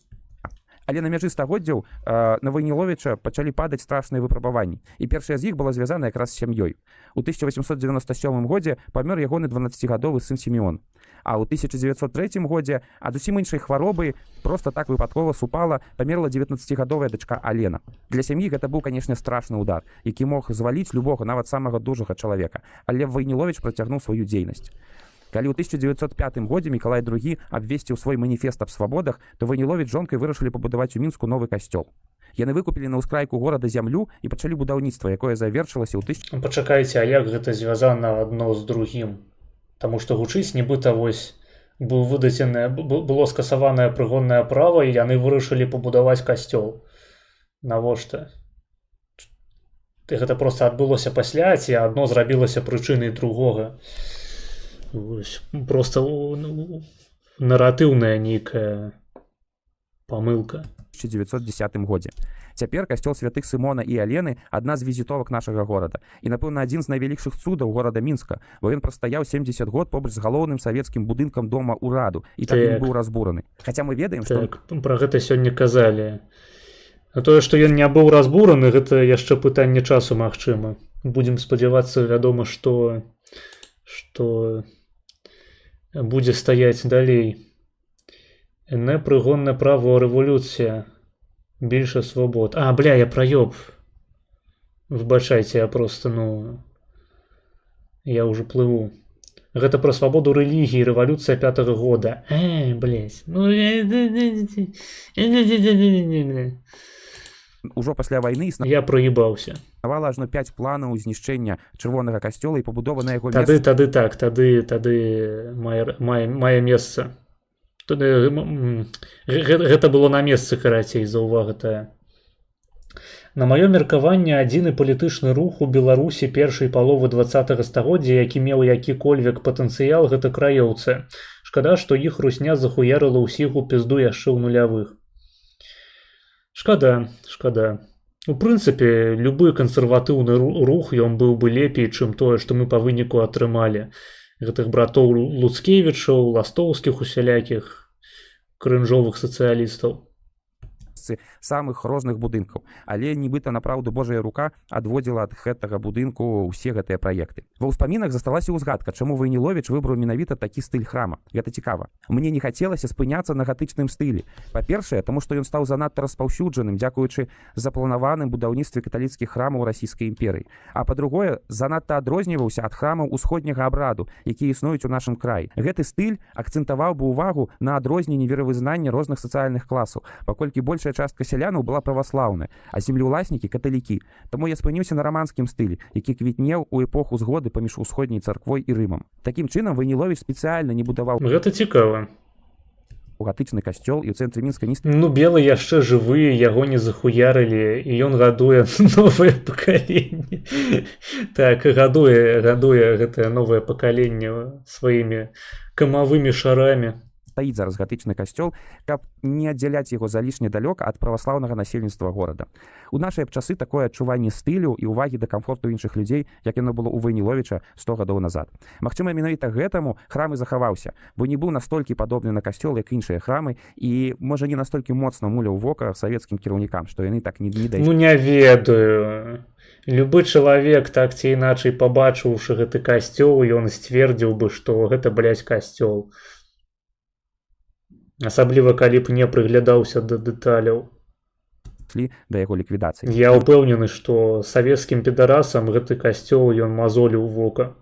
Але на мяжы стагоддзяў на Вайніловіча пачалі падаць страшныя выпрабаванні. І першая з іх была звязана якраз з сям'ёй. У 1897 годзе памёр ягоны 12гадовы сын Сімеон. А ў 1903 годзе ад усім іншай хваробы проста так выпадкова супала памерла 19гадовая дачка Алена. Для сям'і гэта быў, канешне, страшны удар, які мог зваліць любога, нават самага дужага чалавека. Але Вайніловіч працягнуў сваю дзейнасць. Калі ў 1905 годзе Мікалай II абвесціў свой маніфест аб свабодах, то Вайніловіч з жонкай вырашылі пабудаваць у Мінску новы касцёл. Яны выкупілі на ўскрайку горада зямлю і пачалі будаўніцтва, якое завершылася ў Пачакайце, а як гэта звязана адно з другім? Таму што гучыць, нібыта вось было скасаванае прыгоннае права, і яны вырашылі пабудаваць касцёл. Навошта? Гэта проста адбылося пасля, ці адно зрабілася прычынай другога? Просто наратыўная нейкая памылка. 1910 годзе. Цяпер касцёл святых Сымона і Алены адна з візітовак нашага горада. І, напэўна, адзін з найвялікшых цудаў горада Мінска, бо ён прастаяў 70 год побач з галоўным савецкім будынкам дома ўраду і так і не быў разбураны. Хаця мы ведаем, што... Так, пра гэта сёння казалі. А тое, што ён не быў разбураны, гэта яшчэ пытанне часу магчыма. Будзем спадзявацца, вядома, што будзе стаяць далей. Непрыгоннае право, рэволюцыя, більше свобод. А, бля, я праёб. Выбачайце, я просто, я уже плыву. Гэта пра свабоду рэлігіі, рэвалюцыя 5-го года. Блядь. Ужо пасля вайны я праебаўся. Існавала ажно 5 планаў знішчэння чырвонага касцёла і пабудова на яго месцы. Тады мае месца. Гэта было на месцы, карацей, за ўвага тая. На маё меркаванне, адзіны палітычны рух у Беларусі першай паловы 20-го стагоддзя, які меў які-кольвек патэнцыял, гэта краёўцы. Шкада, што іх русня захуярыла ўсіх у пізду яшчэ ў нулявых. Шкада. У прынцыпе, любы кансерватыўны рух ён быў бы лепей, чым тое, што мы па выніку атрымалі. Гэтых братоў Луцкевічаў, ластоўскіх усялякіх крынжовых сацыялістаў. Самых розных будынкаў, але нібыта напраўду Божая рука адводзіла ад гэтага будынку ўсе гэтыя праекты. Ва ўспамінах засталася ўзгадка, чаму Войніловіч выбраў менавіта такі стыль храма. Гэта цікава. Мне не хацелася спыняцца на гатычным стылі. Па-першае, таму што ён стаў занадта распаўсюджаным, дзякуючы запланаваным будаўніцтве каталіцкіх храмаў Расійскай імперыі. А па-другое, занадта адрозніваўся ад храмаў усходняга абраду, якія існуюць у нашым краі. Гэты стыль акцэнтаваў бы ўвагу на адрозненні веравызнання розных сацыяльных класаў, паколькі большая частка сялянаў была праваслаўная, а землеўласнікі каталікі. Таму я спыніўся на раманскім стылі, які квітнеў у эпоху згоды паміж усходняй царквой і Рымам. Такім чынам Войніловіч спецыяльна не будаваў Гэта цікава. гатычны касцёл і ў цэнтры Мінска не Ну, белы яшчэ жывы, яго не захуярылі, і ён гадуе новае пакаленне. Так, гадуе гэтае новае пакаленне сваімі камавымі шарамі. стаіць зараз гатычны касцёл, каб не аддзяляць яго залішне далёка ад праваслаўнага насельніцтва горада. У нашыя часы такое адчуванне стылю і ўвагі да камфорту іншых людзей, як яно было ў Войніловіча 100 гадоў назад. Магчыма, менавіта гэтаму храм і захаваўся, бо не быў настолькі падобны на касцёл, як іншыя храмы, і, можа, не настолькі моцна муляў вока савецкім кіраўнікам, што яны так не дайшлі. Ну, не ведаю. Любы чалавек, так ці іначай пабачыўшы гэты касцёл, ён сцвердзіў бы, што гэта, блядь, касцёл. Асабліва, калі б не прыглядаўся да дэталяў. Да яго ліквідацыі. Я ўпэўнены, што савецкім педарасам гэты касцёл ён мазоліў вока.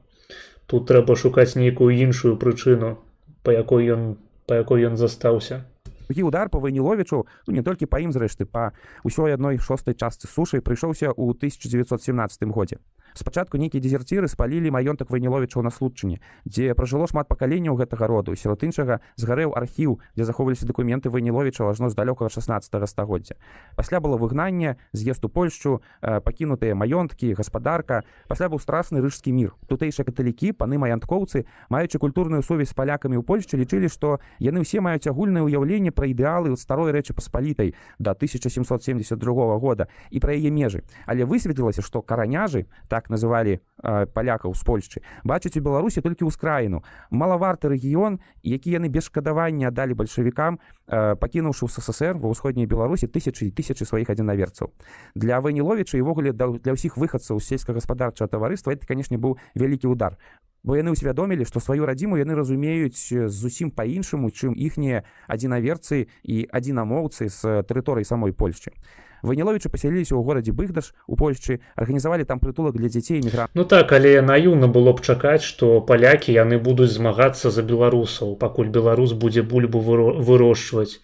Тут трэба шукаць нейкую іншую прычыну, па якой ён застаўся. Другі удар по Войніловічу, не толькі па ім зрэшты, па ўсёй адной шостай частцы сушы прыйшоўся ў 1917 годзе. Спачатку нейкія дезерціры спалілі маёнтак Войніловічаў на Случчыне, дзе пражыло шмат пакаленняў гэтага роду. Сярод іншага згарэў архіў, дзе захоўваліся дакументы Войніловічаў ажно з далёкага 16 стагоддзя. Пасля было выгнанне, з'езд у Польшчу, пакінутыя маёнткі, гаспадарка. Пасля быў страшны рыжскі мір. Тутэйшыя каталікі, паны маянткоўцы, маючы культурную сувязь з палякамі ў Польшчы, лічылі, што яны ўсе маюць агульнае ўяўленне пра ідэалы старой Рэчы Паспалітай да 1772 года і пра яе межы. Але высветлілася, што караняжы, так называлі палякаў з Польшчы, бачаць у Беларусі толькі ўскраіну. Малаварты рэгіён, які яны без шкадавання аддалі бальшавікам, пакінуўшы ў СССР ва ўсходняй Беларусі тысячы і тысячы сваіх адзінаверцаў. Для Войніловіча і ўвогуле для ўсіх выхадцаў з сельскагаспадарчага таварыства это, канешне, быў вялікі удар. Бо яны ўсвядомілі, што сваю радзіму яны разумеюць зусім па-іншаму, чым іхнія адзінаверцы і адзінамоўцы з тэрыторыі самой Польшчы. Войніловічы пасяліліся ў горадзе Быгдаш у Польшчы, арганізавалі там прытулак для дзяцей эмігрантаў. Ну так, але наіўна было б чакаць, што палякі яны будуць змагацца за беларусаў, пакуль беларус будзе бульбу вырошчваць.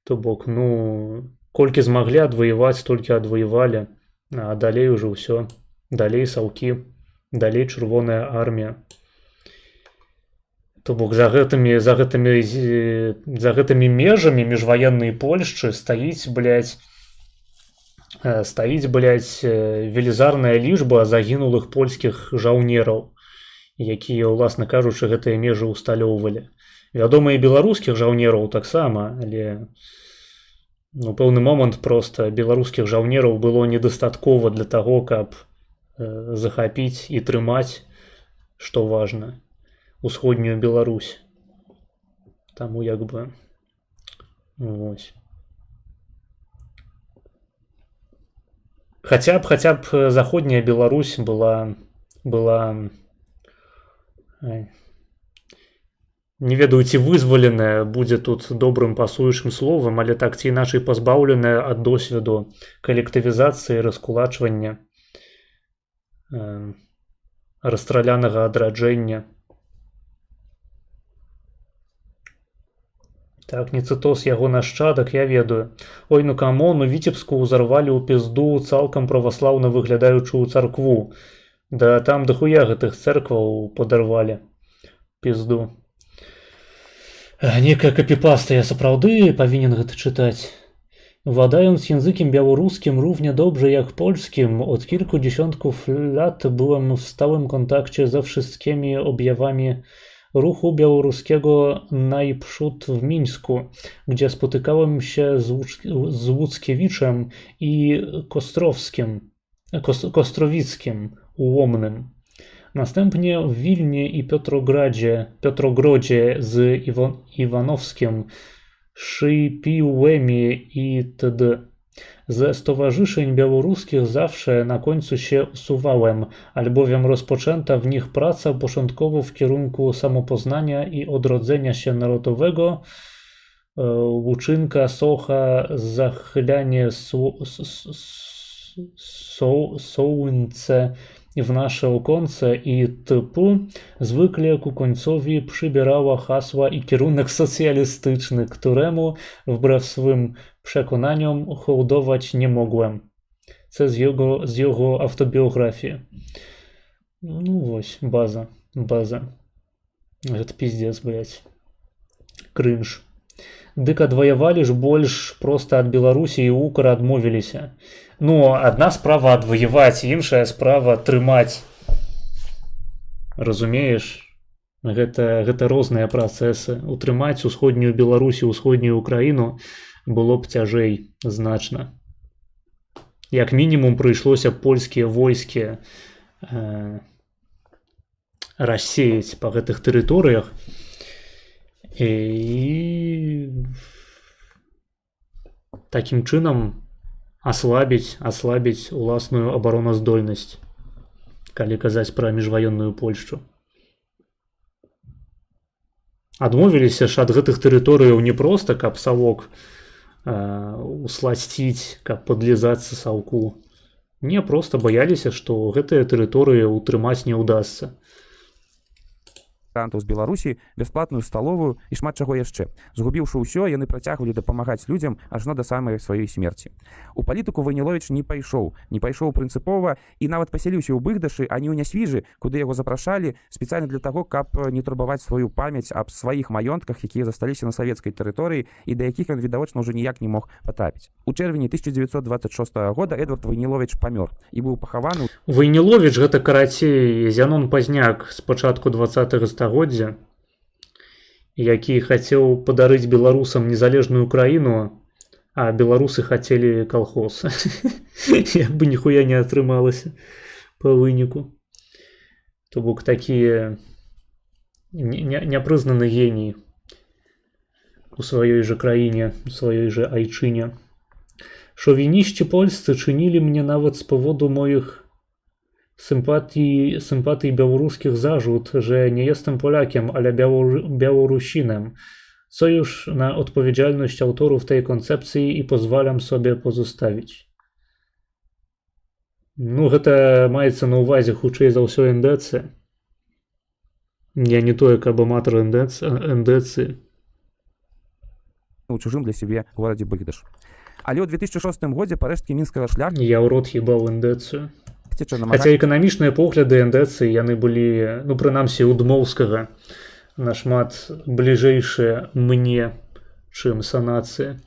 То бок, ну, колькі змаглі адваяваць, толькі адваявалі, а далей ужо ўсё. Далей саўкі, далей чырвоная армія. То бок за гэтымі межамі міжваеннай Польшчы стаіць, блядь, велізарная лічба загінулых польскіх жаўнераў, якія, уласна кажучы, гэтыя межы ўсталёўвалі. Вядома, і беларускіх жаўнераў таксама, але у пэўны момант проста беларускіх жаўнераў было недастаткова для таго, каб захапіць і трымаць, што важна, усходнюю Беларусь. Таму як бы вось. Хаця б заходняя Беларусь была не ведаю, ці вызваленая будзе тут добрым пасуючым словам, але так ці іначай пазбаўленая ад досведу калектывізацыі, раскулачвання, расстралянага адраджэння. Так, Ніцытос яго нашчадак, я ведаю. Ой, ну камон, у Віцебску ўзарвалі ў пізду цалкам праваслаўна выглядаючую царкву. Да там дахуя гэтых цэркваў падарвалі. Пізду. Некая капіпаста, я сапраўды павінен гэта чытаць. Władając językiem białoruskim równie dobrze jak polskim, od kilkudziesiątków lat byłem w stałym kontakcie ze wszystkimi objawami ruchu białoruskiego najprzód w Mińsku, gdzie spotykałem się z Łuckiewiczem i Kostrowickim Łomnym. Następnie w Wilnie i Piotrogrodzie z Iwanowskim, Szypiłemi itd. Ze stowarzyszeń białoruskich zawsze na końcu się usuwałem, albowiem rozpoczęta w nich praca początkowo w kierunku samopoznania i odrodzenia się narodowego, łuczynka, socha, zachylanie słońce w nasze okonce itp. Zwykle ku końcowi przybierała hasła i kierunek socjalistyczny, któremu wbrew swym przekonaniom hołdować nie mogłem. Це з його автобіографії. Ну ось, база. Это пиздец, блядь. Кринж. Дык адваявалі ж больш проста ад Беларусі і Укра адмовіліся. Ну, адна справа адваяваць, іншая справа трымаць. Разумееш? Гэта розныя працэсы. Утрымаць усходнюю Беларусі, усходнюю Украіну было б цяжэй значна. Як мінімум прыйшлося польскія войскі рассеяць па гэтых тэрыторыях і такім чынам аслабіць уласную абароназдольнасць, калі казаць пра міжваенную Польшчу. Адмовіліся ж ад гэтых тэрыторыяў не проста, каб савок усласціць, каб подлізацца саўку. Не, просто баяліся, што гэтыя тэрыторыі ўтрымаць не ўдасца. З Беларусі, бясплатную сталовую і шмат чаго яшчэ. Згубіўшы ўсё, яны працягвалі дапамагаць людзям ажно да самай сваёй смерці. У палітыку Войніловіч не пайшоў прынцыпова і нават пасяліўся ў Быгдашы, а не ў Нясвіжы, куды яго запрашалі спецыяльна для таго, каб не турбаваць сваю памяць аб сваіх маёнтках, якія засталіся на савецкай тэрыторыі і да якіх ён відавочна ўжо ніяк не мог патрапіць. У чэрвені 1926 года Эдвард Войніловіч памёр і быў пахаваны. Войніловіч гэта карацей Зянон Пазняк з пачатку 20-го стагоддзя, які хацеў падарыць беларусам незалежную краіну, а беларусы хацелі калхоз. Як бы ніхуя не атрымалася па выніку. То бок такі няпрызнаны геній у сваёй жа краіне, у сваёй жа айчыне. Шовінішчі польсцы чынілі мне нават з паводу моих sympatii białoruskich zarzut, że nie jestem Polakiem, ale Białorusinem, co już na odpowiedzialność autorów tej koncepcji i pozwalam sobie pozostawić. Ну, гэта маецца на ўвазе хутчэй за ўсё НДЦ. Я не тое, каб аматар НДЦ. У чужым для сябе горадзе Быгдаш. Але ў 2006 годзе па рэшткі мінскага шляху я ў рот ебаў НДЦ. Хаця эканамічныя погляды НДЦ яны былі, ну прынамсі у Дмоўскага, нашмат бліжэйшыя мне, чым санацыя.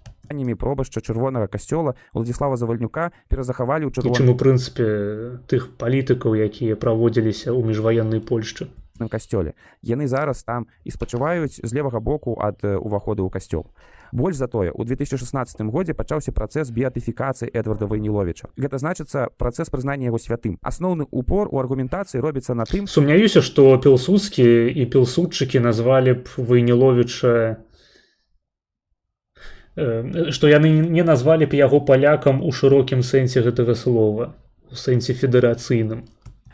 Пробашча чырвонага касцёла Владзіслава Завальнюка перазахавалі ў чым у прынцыпе тых палітыкаў, якія праводзіліся ў міжваеннай Польшчы. Касцёле. Яны зараз там і спачуваюць з левага боку ад уваходу ў касцёл. Больш за тое, у 2016 годзе пачаўся працэс біатыфікацыі Эдварда Войніловіча. Гэта значыцца працэс прызнання яго святым. Асноўны упор у аргументацыі робіцца на тым... Сумняюся, што пілсудскі і пілсудчыкі назвалі б Войніловіча... што яны не назвалі б яго палякам у шырокім сэнсе гэтага слова, у сэнсе федэрацыйным.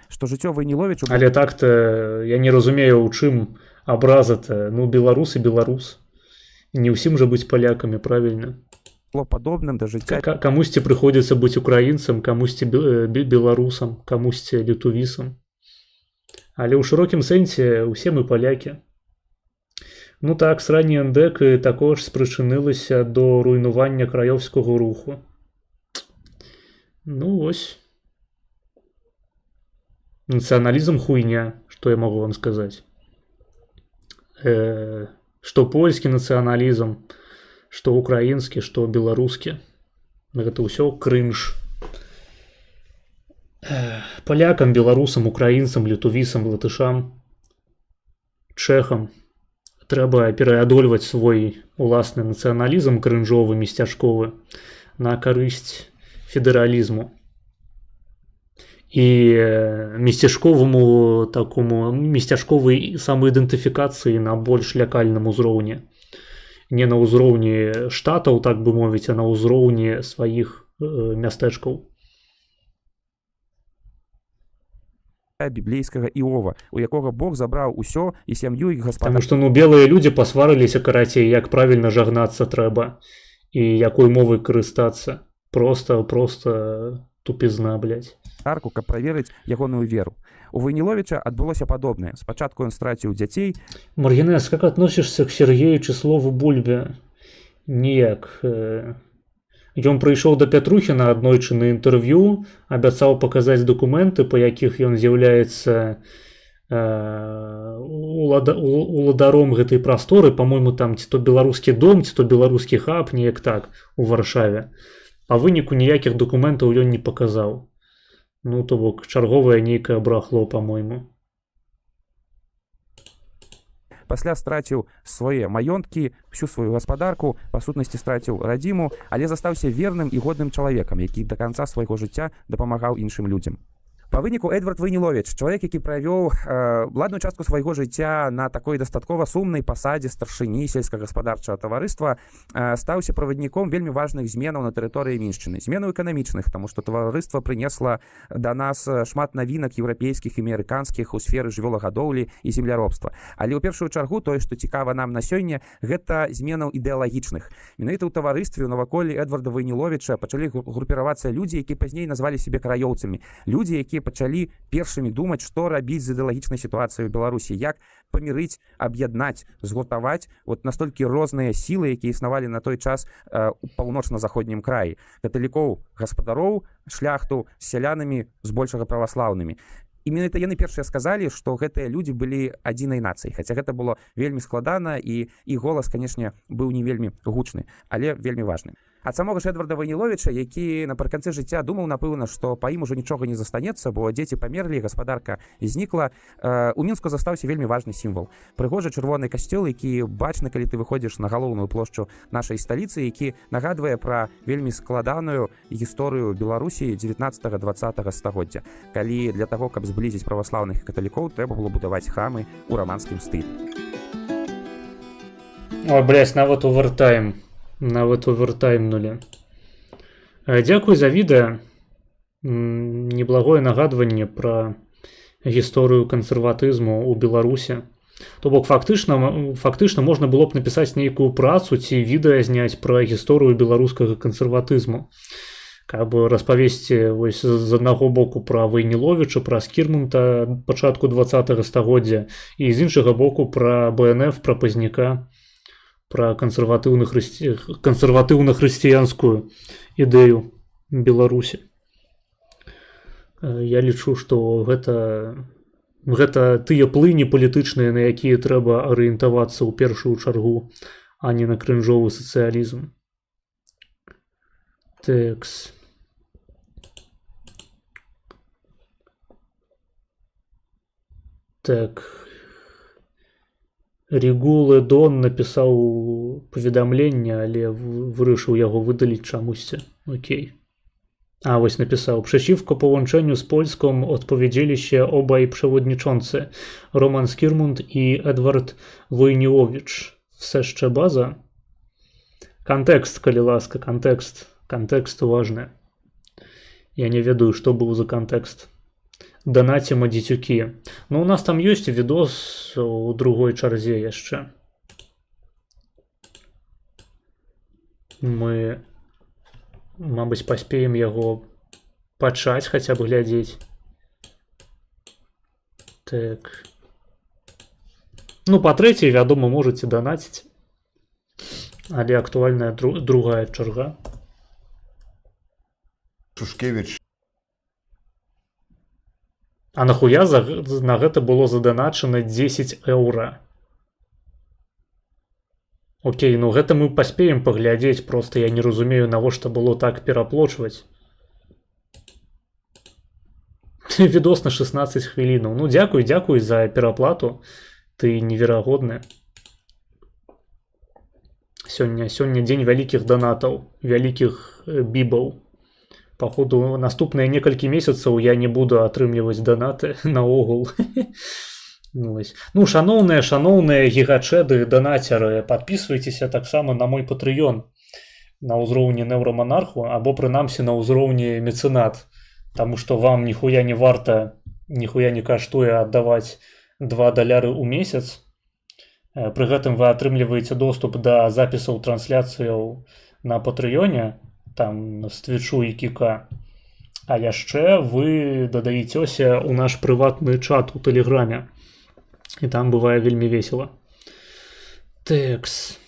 Што жыццё Войніловічу... Але так-то я не разумею, у чым абраза-то. Ну, беларус і беларус. Не ўсім жа быць палякамі, правільна. Падобным да жыцця... Камусьці прыходзіцца быць украінцам, камусьці беларусам, камусьці літувісам. Але ў шырокім сэнсе усе мы палякі. Ну так, сранні НДК також спрычынылася до руйнування краёўскага руху. Ну, ось. Нацыяналізм хуйня, што я магу вам сказаць. Што польскі нацыяналізм, што украінскі, што беларускі. Гэта ўсё крынж. Палякам, беларусам, украінцам, літувісам, латышам чэхам трэба пераадольваць свой уласны нацыяналізм крынжовы месцяшковы на карысць федэралізму і месцяшковаму такому месцяшковай самаідэнтыфікацыі на больш лякальным узроўні, не на ўзроўні штатаў, так бы мовіць, а на ўзроўні сваіх мястэчкаў. Біблейскага Іова, у якога Бог забраў усё і сям'ю і Таму гаспадар. што белыя людзі пасварыліся, карацей, як правільна жагнацца трэба і якой мовай карыстацца. Просто тупізна, блядь. Арку, каб праверыць ягоную веру. У Войніловіча адбылося падобнае. Спачатку ён страціў дзяцей. Маргинес, как относишься к Сергею Числову Бульбе? Ніяк. Ён прыйшоў да Пятрухіна аднойчы на інтэрв'ю, абяцаў паказаць дакументы, па якіх ён з'яўляецца уладаром гэтай прасторы, па-мойму, там ці то беларускі дом, ці то беларускі хаб, неяк так, у Варшаве. А выніку ніякіх дакументаў ён не паказаў. Ну, то бок, чарговае нейкае брахло, па-мойму. Пасля страціў свае маёнткі, всю сваю гаспадарку, па сутнасці страціў радзіму, але застаўся верным і годным чалавекам, які да канца свайго жыцця дапамагаў іншым людзям. Па выніку Эдвард Войніловіч, чалавек, які правёў ладную частку свайго жыцця на такой дастаткова сумнай пасадзе старшыні сельскагаспадарчага таварыства, стаўся правадніком вельмі важных зменаў на тэрыторыі Міншчыны. Зменаў эканамічных, таму што таварыства прынесла да нас шмат навінак еўрапейскіх і амерыканскіх у сферы жывёлагадоўлі і земляробства. Але ў першую чаргу тое, што цікава нам на сёння, гэта зменаў ідэалагічных. Менавіта ў таварыстве ў наваколлі Эдварда Войніловіча пачалі групіравацца людзі, якія пазней назвалі сябе краёўцамі. Людзі, якія пачалі першымі думаць, што рабіць з ідэалагічнай сітуацыяй у Беларусі, як памірыць, аб'яднаць, згуртаваць вот настолькі розныя сілы, якія існавалі на той час у паўночна-заходнім краі. Каталікоў, гаспадароў, шляхту з сялянамі, збольшага праваслаўнымі. І менавіта яны першыя сказалі, што гэтыя людзі былі адзінай нацыяй, хаця гэта было вельмі складана і голас, канешне, быў не вельмі гучны, але вельмі важны. Ад самога ж Эдварда Войніловіча, які напрыканцы жыцця думаў, напэўна, што па ім ужо нічога не застанецца, бо дзеці памерлі, гаспадарка знікла, у Мінску застаўся вельмі важны сімвал. Прыгожы чырвоны касцёл, які бачны, калі ты выходзіш на галоўную плошчу нашай сталіцы, які нагадвае пра вельмі складаную гісторыю Беларусі 19-20 стагоддзя, калі для таго, каб зблізіць праваслаўных і каталікоў, трэба было будаваць храмы ў раманскім стылі. Ой, блядь, нават увертаймнули. Дзякуй за відэа. Неблагое нагадванне пра гісторыю кансерватызму ў Беларусі. То бок фактычна можна было б напісаць нейкую працу ці відэа зняць пра гісторыю беларускага кансерватызму. Каб распавесці вось з аднаго боку пра Войніловіча, пра Скірмунта пачатку 20-го стагоддзя і з іншага боку пра БНФ, пра Пазняка, пра кансерватыўна-хрысціянскую ідэю Беларусі. Я лічу, што гэта тыя плыні палітычныя, на якія трэба арыентавацца ў першую чаргу, а не на крынжовы сацыялізм. Тэкс. Так. Регулы Дон напісаў паведамленне, але вырашыў яго выдаліць чамусьці. Окей. А вось написал: «Przeciwko połączeniu z Polską odpowiedzieli się obaj przewodniczący, Roman Skirmund i Edward Wojniłowicz. Все jeszcze baza?» Контекст, коли ласка, контекст. Контекст важный. Я не ведаю, что был за контекст. Донатим адзіцюкі. Ну, у нас там есть видос у другой чарзе яшчэ. Мы, мабыць, паспеем яго пачаць хаця б глядзець. Так. Ну, па-трэцяе, вядома, можаце данаціць. Але актуальная другая чарга. Шушкевич. А нахуя на гэта было заданачана 10 еўра? Окей, ну гэта мы паспеем паглядзець, просто я не разумею, навошта было так пераплочваць. Відос на 16 хвілінаў. Ну, дзякуй за пераплату. донаты неверагодны. Сёння дзень вялікіх донатаў, вялікіх бібаў. Походу, наступныя некалькі месяцаў я не буду атрымліваць донаты наогул. Ну, шаноўныя гігачэды, донацеры, подписывайтеся таксама на мой Patreon на ўзроўні Неўраманарху, або прынамсі на ўзроўні мецэнат, таму што вам ніхуя не варта, ніхуя не каштуе аддаваць $2 ў месяц. Пры гэтым вы атрымліваеце доступ да запісаў трансляцыяў на Патрыёне, там з Твічу і Кіка. А яшчэ вы дадаецеся ў наш прыватны чат у Тэлеграме. І там бывае вельмі весела. Тэкс.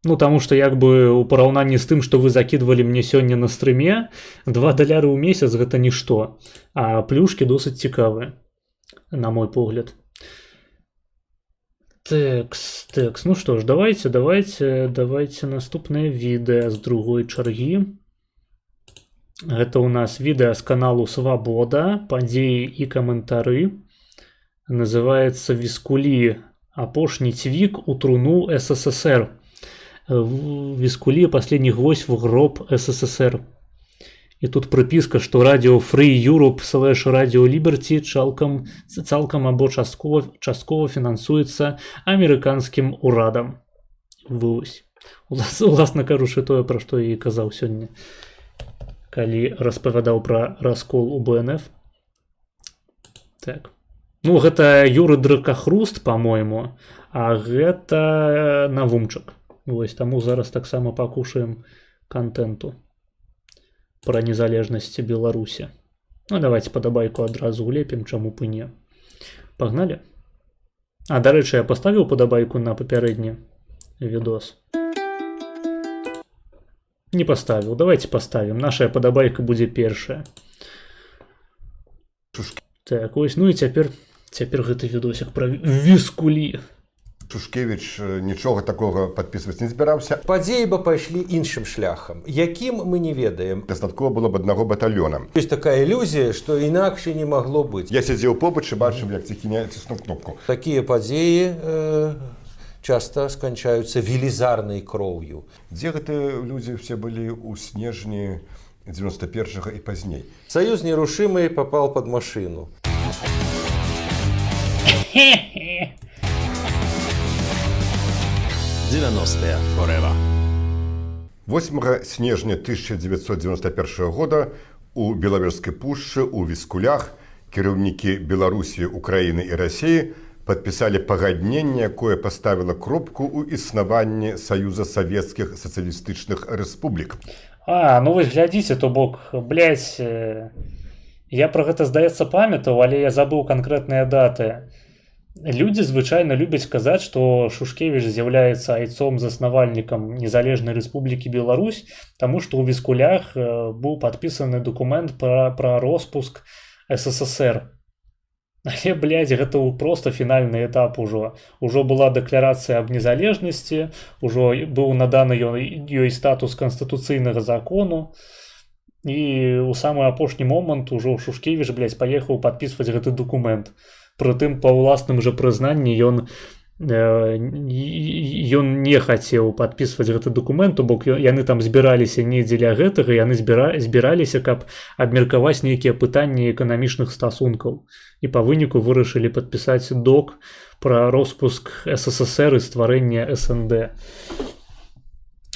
Ну, таму што як бы у параўнанні з тым, што вы закідвалі мне сёння на стрыме, $2 ў месяц гэта нішто, а плюшкі досыць цікавыя, на мой погляд. Тэкс. Ну што ж, давайте наступнае відэа з другой чаргі. Гэта ў нас відэа з каналу Свабода, падзеі і каментары. Называется «Вискули. Апошний цвик у труну СССР». Вискули последний гвоздь в гроб СССР. И тут приписка, что радио Free Europe / радио Liberty цалкам або частково фінансуецца амерыканскім урадам. Вось. Уласна кажучы тое, пра што я і казаў сёння, калі распавядаў пра раскол у БНФ. Так. Ну, гэта Юры Дракахруст, по-мойму, а гэта Навумчык. Вось, таму зараз таксама пакушаем контенту пра незалежнасць Беларусі. Ну, давайте падабайку адразу улепім, чаму б і не. Пагналі? А, дарэчы, я паставіў падабайку на папярэдні відос. Не паставіў, давайте паставім. Нашая падабайка будзе першая. Так, ось, ну і цяпер гэты відосик пра Вискулі. Шушкевич нічога такога падпісваць не збіраўся. Падзеі бы пайшлі іншым шляхам, якім мы не ведаем. Дастаткова было б аднаго батальёна. Ёсць такая ілюзія, што інакш не магло быць. Я сядзеў побач і бачыў, як ціхіня ціснуў кнопку. Такія падзеі часта сканчаюцца велізарнай кроўю. Дзе гэтыя людзі все былі ў снежні 91-го і пазней? Саюз нерушимый попал под машину. 90-е forever. 8 снежня 1991 года у Белавежскай пушчы у Віскулях кіраўнікі Беларусі, Украіны і Расіі падпісалі пагадненне, якое паставіла кропку ў існаванні Саюза Савецкіх Сацыялістычных Рэспублік. Ну вы глядзіце, то бок, блядь, я пра гэта, здаецца, памятаў, але я забыў канкрэтныя даты. Людзі звычайна любяць казаць, што Шушкевіч з'яўляецца айцом-заснавальнікам Незалежнай Рэспублікі Беларусь, таму што ў Віскулях быў падпісаны дакумент пра роспуск СССР. Але, блядь, гэта проста фінальны этап ужо. Ужо была дэкларацыя аб незалежнасці, ужо быў наданы ёй статус канстытуцыйнага закону, і ў самы апошні момант ужо Шушкевіч, блядь, паехаў падпісваць гэты дакумент. Прытым, па ўласным жа прызнанні, ён не хацеў падпісваць гэты дакумент, бо яны там збіраліся не дзеля гэтага, яны збіраліся, каб абмеркаваць нейкія пытанні эканамічных стасункаў. І па выніку вырашылі падпісаць док пра роспуск СССР і стварэнне СНД.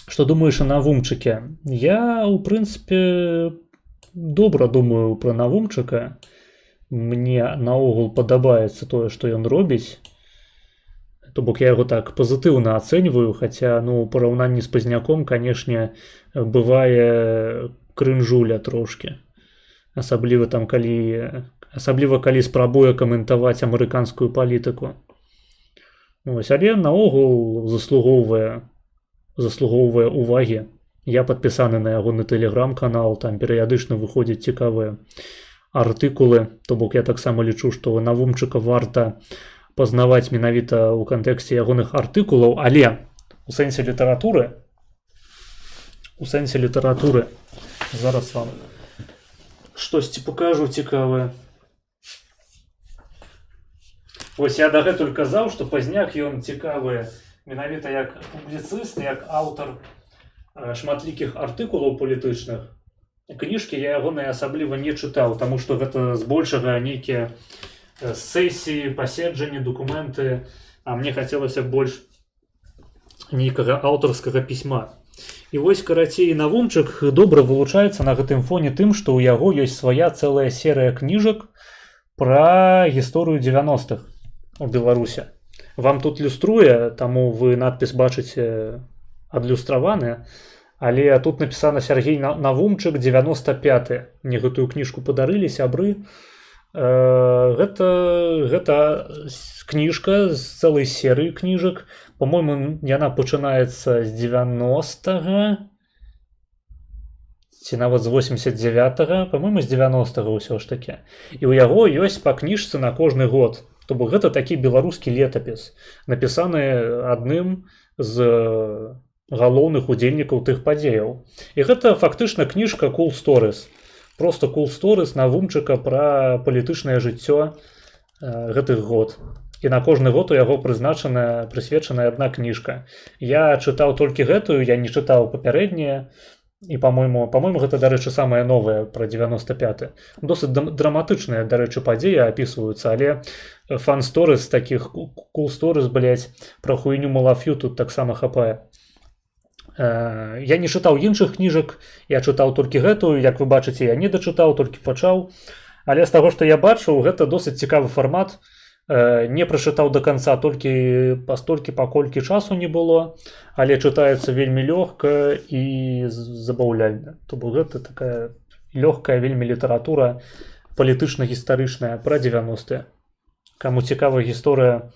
Што думаеш о Навумчыке? Я, у прынцыпе, добра думаю пра Навумчыка. Мне наогул падабаецца тое, што ён робіць. То бок я яго так пазітыўна ацэньваю, хаця, ну, у параўнанні з Пазняком, канешне, бывае крынжуля трошкі. Асабліва калі спрабуе каментаваць амерыканскую палітыку. Ось, але наогул заслугоўвае увагі. Я падпісаны на ягоны тэлеграм-канал, там перыядычна выходзяць цікавыя артыкулы, то бок я таксама лічу, што Навумчыка варта пазнаваць менавіта ў кантэксце ягоных артыкулаў, але у сэнсе літаратуры зараз вам штосьці пакажу цікавае. Вось я дагэтуль казаў, што Пазняк ён цікавы менавіта як публіцыст, як аўтар шматлікіх артыкулаў палітычных. Кніжкі я ягоныя асабліва не чытаў, таму што гэта збольшага нейкія сесіі, паседжанні, дакументы, а мне хацелася больш нейкага аўтарскага пісьма. І вось, карацей, Навумчык добра вылучаецца на гэтым фоне тым, што ў яго ёсць свая цэлая серыя кніжак пра гісторыю 90-х у Беларуси. Вам тут люструе, таму вы надпіс бачыце адлюстраваны, але тут напісана Сергей Навумчык 95. Мне гэтую кніжку падарылі сябры. Гэта кніжка з цэлай серыі кніжак. По-моему, яна пачынаецца з 90-го, ці нават з 89-го, по-моему, з 90-го ўсё ж такі. І ў яго ёсць па кніжцы на кожны год. То бок гэта такі беларускі летапіс, напісаны адным з галоўных удзельнікаў тых падзеяў. І гэта фактычна кніжка Cool Stories. Просто Cool Stories Навумчыка пра палітычнае жыццё гэтых год. І на кожны год у яго прысвечаная адна кніжка. Я чытаў толькі гэтую, я не чытаў папярэднія. І, по-моему, гэта, дарэчы, самая новая пра 95-й. Досыць драматычныя, дарэчы, падзеі апісваюцца, але фан-сторыс такіх, Cool Stories, блядь, пра хуйню Малаф'ю тут таксама хапае. Я не чытаў іншых кніжак, я чытаў толькі гэтую, як вы бачыце, я не дачытаў, толькі пачаў. Але з таго, што я бачыў, гэта досыць цікавы фармат. Не прачытаў да канца толькі пастолькі, паколькі часу не было, але чытаецца вельмі лёгка і забаўляльна. То бок гэта такая лёгкая вельмі літаратура палітычна-гістарычная пра 90-е. Каму цікава гісторыя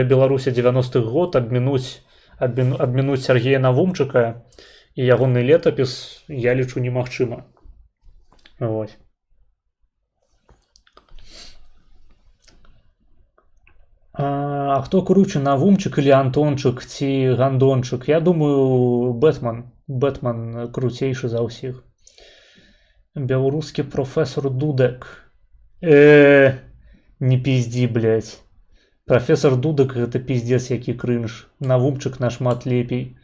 Беларусі 90-х год, абмінуць Сергея Навумчыка і ягоны летапіс, я лічу, немагчыма. Вот. А хто круче, Навумчык или Антончык ці Гандончык? Я думаю, Бэтмен круцейшы за ўсіх. Беларускі професор Дудек. Не пізді, блядь. Професор Дудек гэта пиздец які крынж. Навумчык нашмат лепей.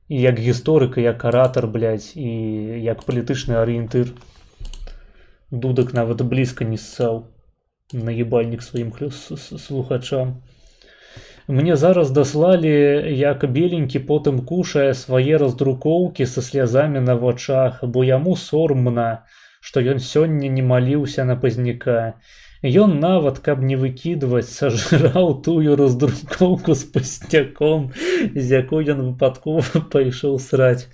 І як гісторык, і як аратар, блядь, і як палітычны арыентыр. Дудек нават блізка не ссаў. Наебальник сваім слухачам. Мне зараз даслалі, як беленькі потым кушае свае раздрукоўкі са слязамі на вачах, бо яму сорамна, што ён сёння не маліўся на Пазняка. Ён нават, каб не выкідваць, сажраў тую раздрукоўку з Пазняком, з якой ён выпадкова пайшоў сраць.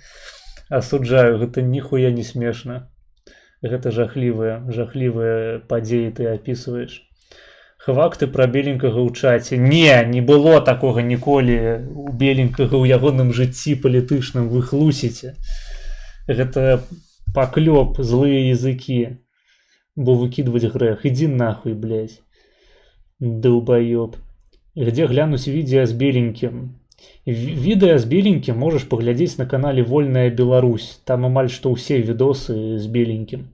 Асуджаю, гэта ніхуя не смешна. Гэта жахлівыя падзеі ты апісваеш. Хвакты пра беленькага ў чаце. Не было такога ніколі у беленькага ў ягоным жыцці палітычным, вы хлусіце. Гэта паклёп, злыя языкі. Бо выкідваць грэх. Ідзі нахуй, блядь. Долбаёб. Где глянуць відео з беленькім? Відэа з беленькім можаш паглядзець на канале Вольная Беларусь. Там амаль што ўсе відосы з беленькім.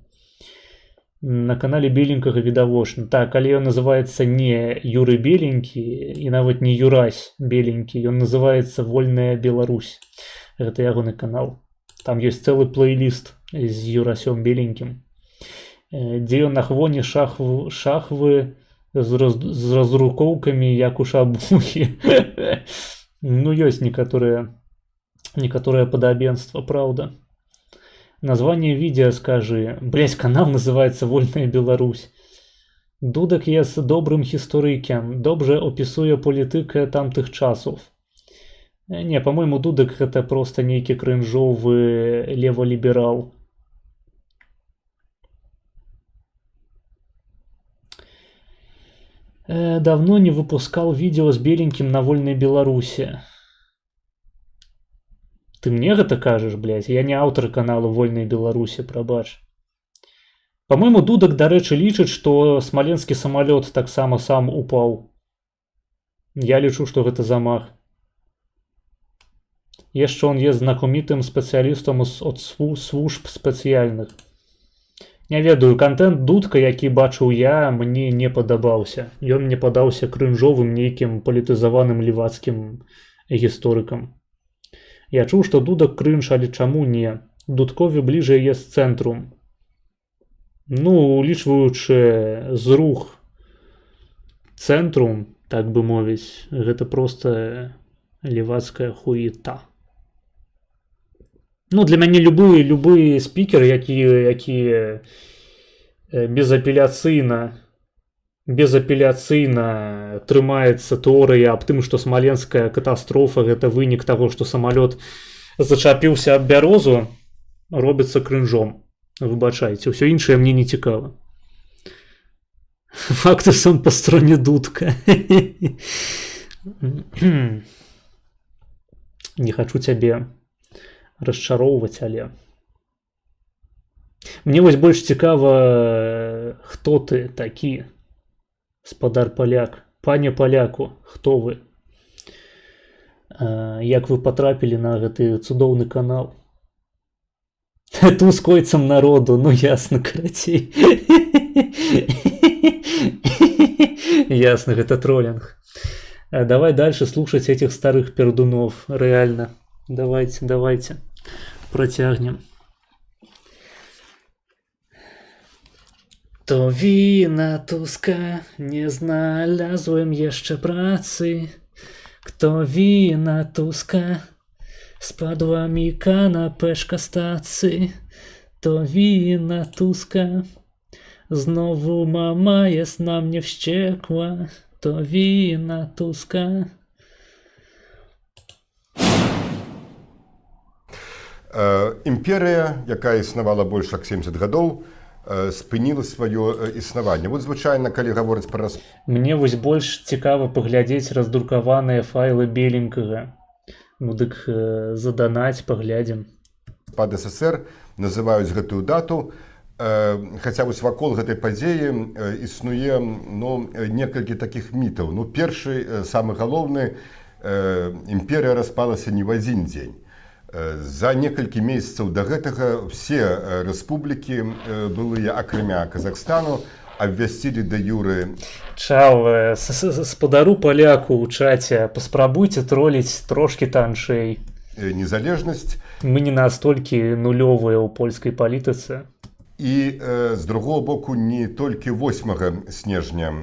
На канале беленькага відавочна. Так, але ён называецца не Юры Беленькі і нават не Юрась Беленькі. Ён называецца Вольная Беларусь. Гэта ягоны канал. Там ёсць цэлы плейліст з Юрасём Беленькім, дзе ён на хвоне шахвы з раздрукоўкамі, як у шабухі. Ну, ёсць некаторае падабенства, правда. Название видео скажи. Блять, канал называется Вольная Беларусь. Дудек jest dobrym historykiem, dobrze opisuje politykę tamtych czasów. Nie, по-моему, Дудек это просто некий кринжовый леволиберал. Давно не выпускал видео с беленьким на Вольной Беларуси. Ты мне гэта кажаш, блядь? Я не аўтар канала Вольной Беларуси, прабач. По-моему, Дудек, дарэчы, лічыць, што смаленскі самалёт таксама сам упаў. Я лічу, што гэта замах. Яшчэ он есть знакомітым спецыялістам ад служб спецыяльных. Не ведаю, контент Дудка, які бачыў я, мне не падабаўся. Ён мне падаўся крынжовым нейкім палітызаваным лівацкім гісторыкам. Я чуў, што Дудак крынж, але чаму не? Дудкові бліжэй є з цэнтру. Ну, улічваючы зрух цэнтру, так бы мовіць, гэта проста лівацкая хуета. Ну, для мяне любы спікер, які безапеляцыйна трымаецца тэорыя аб тым, што смаленская катастрофа гэта вынік таго, што самалёт зачапіўся аб бярозу, робіцца крынжом. Выбачайце, ўсё іншае мне не цікава. Факты сам па стороне Дудка. Не хачу цябе расчароўваць, але мне вось больш цікава, хто ты такі, спадар паляк, пане паляку, хто вы? Як вы патрапілі на гэты цудоўны канал? Туз койцам народу, ну ясна, карацей. Ясно, гэта троллинг. Давай дальше слушать этих старых пердунов, реально. Давайте. Протягнем. То вина Туска не знalazłem jeszcze pracy. Kto wina Tuska spadła mi kanapeczka z tacy. To wina Tuska znowu mama jest na mnie wściekła. To wina Tuska. Імперыя, якая існавала больш як 70 гадоў, спыніла сваё існаванне. Вот звычайна, калі гаворыць пра Мне вось больш цікава паглядзець раздрукаваныя файлы Беленькага. Ну дык заданаць, паглядзім. Пад СССР называюць гэтую дату, хаця вось вакол гэтай падзеі існуе некалькі такіх мітаў. Ну, першы, самы галоўны, імперія распалася не ў адзін дзень. За некалькі месяцаў да гэтага все рэспублікі былыя, акрамя Казахстану, абвясцілі да юры. Чау, спадару паляку ў чаце, паспрабуйце троліць трошкі танчэй. Незалежнасць. Мы не настолькі нулёвыя ў польскай палітыцы. І з другого боку, не толькі 8 снежня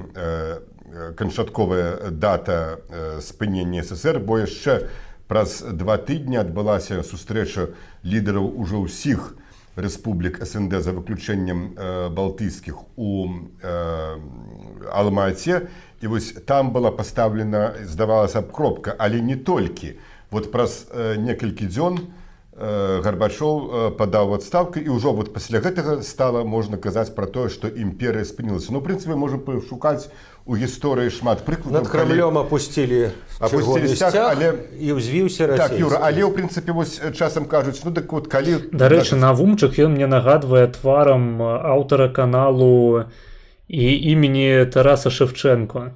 канчатковая дата спынення СССР, бо яшчэ праз 2 тыдні адбылася сустрэча лідараў ужо ўсіх рэспублік СНД за выключэннем балтыйскіх у Алма-Ате. І вось там была пастаўлена, здавалася б, кропка, але не толькі. Вот праз некалькі дзён Гарбачоў падаў адстаўку, і ўжо вот пасля гэтага стала можна казаць пра тое, што імперыя спынілася. Ну, в прынцыпе, можна пашукаць у гісторыі шмат прыкладаў. Над Крамлём апусцілі сцяг і ўзвіўся расейскі. Так, Юра, але ў прынцыпе вось часам кажуць, ну так вот калі... Дарэчы, навумчык ён мне нагадвае тварам аўтара каналу і імені Тараса Шевченко.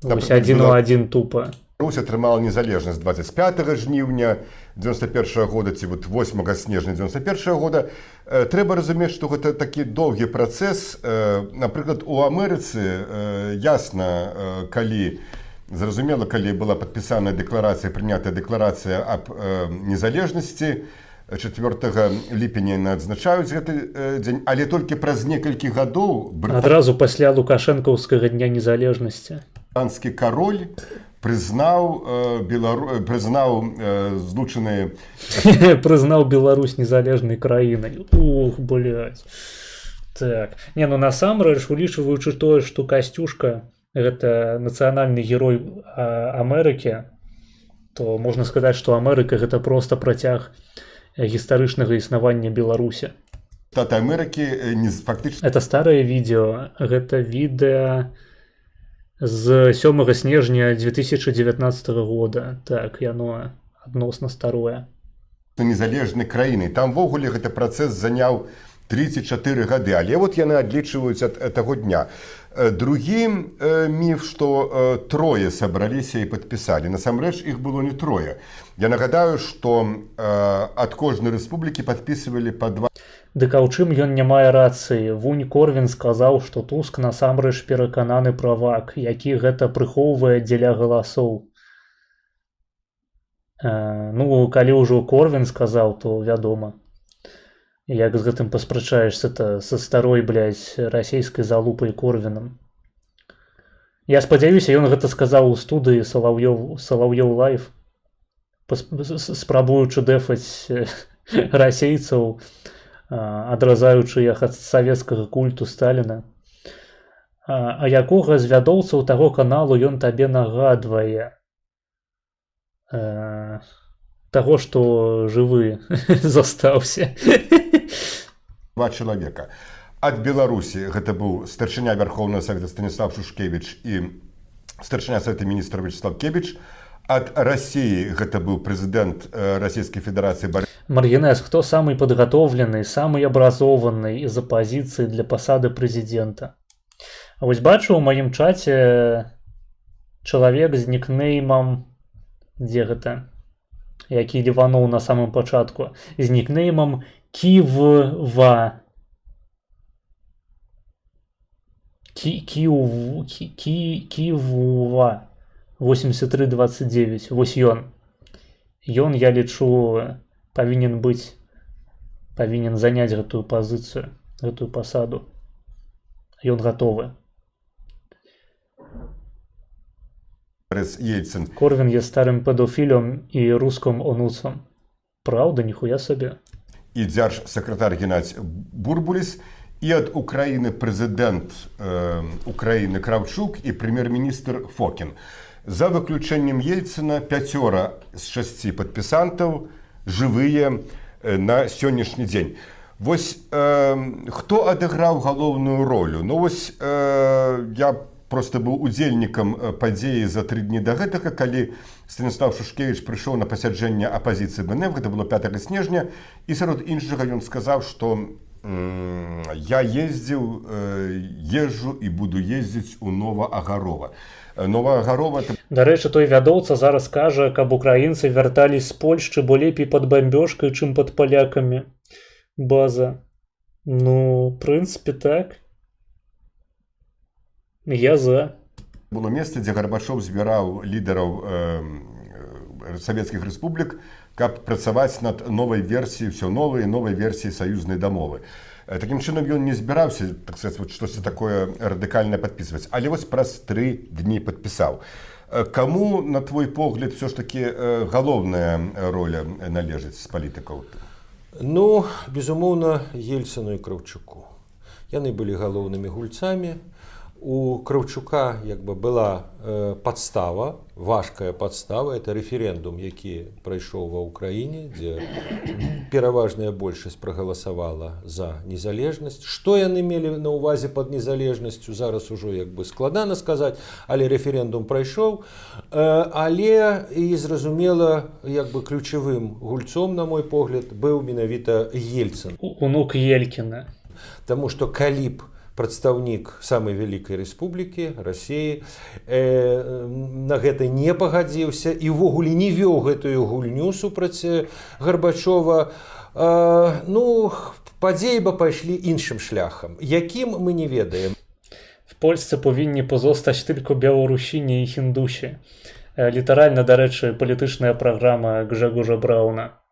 Вось адзін у адзін тупа. Русь атрымала незалежнасць 25 жніўня 91 года ці вот 8 снежня 91 года. Трэба разумець, што гэта такі доўгі працэс. Напрыклад, у Амерыцы ясна, калі зразумела, калі была падпісаная дэкларацыя, прынятая дэкларацыя аб незалежнасці, 4 ліпеня адзначаюць гэты дзень, але толькі праз некалькі гадоў адразу пасля лукашэнкаўскага дня незалежнасці брытанскі кароль прызнаў злучаныя... Прызнаў Беларусь незалежнай краінай. Ух, блядь. Так. Не, ну насамрэч, улічваючы тое, што Касцюшка гэта нацыянальны герой Амерыкі, то можна сказаць, што Амерыка гэта проста працяг гістарычнага існавання Беларусі. Штаты Амерыкі фактычна... Это старае відэо. Гэта відэа з 7 снежня 2019 года. Так, яно адносна старое. Незалежнай краінай. Там ввогуле гэты працэс заняў 34 гады, але вот яны адлічваюць ад таго дня. Другі міф, што трое сабраліся і падпісалі. Насамрэч, іх было не трое. Я нагадаю, што ад кожнай рэспублікі падпісывалі па 2... Дык а ў чым ён не мае рацыі? Вунь Корвін сказаў, што Туск насамрэч перакананы правак, які гэта прыхоўвае дзеля галасоў. Ну, калі ўжо Корвін сказаў, то вядома. Як з гэтым паспрачаешся-то са старой, блядь, расійскай залупай Корвінам. Я спадзяюся, ён гэта сказаў у студыі Салаўёў Лайф, спрабуючы дэфаць расейцаў, адразаючы іх ад савецкага культу Сталіна. А якога з вядоўцаў таго каналу ён табе нагадвае? Таго, што жывы застаўся. Два чалавека. Ад Беларусі гэта быў старшыня Вярхоўнага Савета Станіслав Шушкевіч і старшыня Савета Міністраў Вячеслав Кебіч. Ад Расіі гэта быў прэзідэнт Расійскай Федэрацыі Маргінез, хто самы падгатоўлены, самы абразованы з апазіцыі для пасады прэзідэнта? А вось бачу ў маім чаце чалавек з нікнеймам, дзе гэта, які лівануў на самым пачатку, з нікнеймам Ківва. Ківва 8329. Вось ён. Ён, я лічу, павінен заняць гэтую пазіцыю, гэтую пасаду. Ён гатовы. Ельцин. Корвін є старым педофілем і рускім онуцом. Правда, ніхуя сабе. І дзяржсакратар Геннадзь Бурбуліс, і ад Украіны прэзідэнт Украіны Кравчук і прэм'ер-міністр Фокін. За выключэннем Ельцина 5 з 6 падпісантаў жывыя на сённяшні дзень. Вось хто адыграў галоўную ролю? Ну вось я просто быў удзельнікам падзеі за 3 дні да гэтага, калі Станіслав Шушкевіч прыйшоў на пасяджэнне апазіцыі БНФ, гэта было 5 снежня, і сярод іншага ён сказаў, што я езджу і буду ездзіць у Новаагарова. Новаагарова... Дарэчы, той вядоўца зараз кажа, каб украінцы вяртались з Польшчы, бо лепей пад бамбёжкай, чым пад палякамі. База. Ну, в прынцыпе, так. Я за. Было месца, дзе Гарбачоў збіраў лідараў савецкіх рэспублік, каб працаваць над новай версіяй, ўсё новай версіяй саюзнай дамовы. Такім чынам ён не збіраўся, так сказаць, штосьці такое радыкальнае падпісваць, але вось праз 3 дні падпісаў. Каму, на твой погляд, все ж таки галоўная роля належыць з палітыкаў? Ну, безумоўна, Ельцину і Кравчуку. Яны былі галоўнымі гульцамі. У Кравчука была падстава, важкая падстава, это рэферэндум, які прайшоў ва ўкраіне, дзе пераважная большасць прагаласавала за незалежнасць. Што яны мелі на ўвазе пад незалежнасцю, зараз ужо складана сказаць, але рэферэндум прайшоў. Але і зразумела, ключавым гульцом, на мой погляд, быў менавіта Ельцин. Унук Елькіна. Таму што калі б прадстаўнік самай вялікай рэспублікі, Расіі, на гэта не пагадзіўся і ўвогуле не вёў гэтую гульню супраць Гарбачова, ну, падзеі бы пайшлі іншым шляхам, якім мы не ведаем. В Польsce повинні позостać tylko Białorusini i Hindusi. Літаральна, дарэчы, палітычная праграма Гжэгожа Брауна.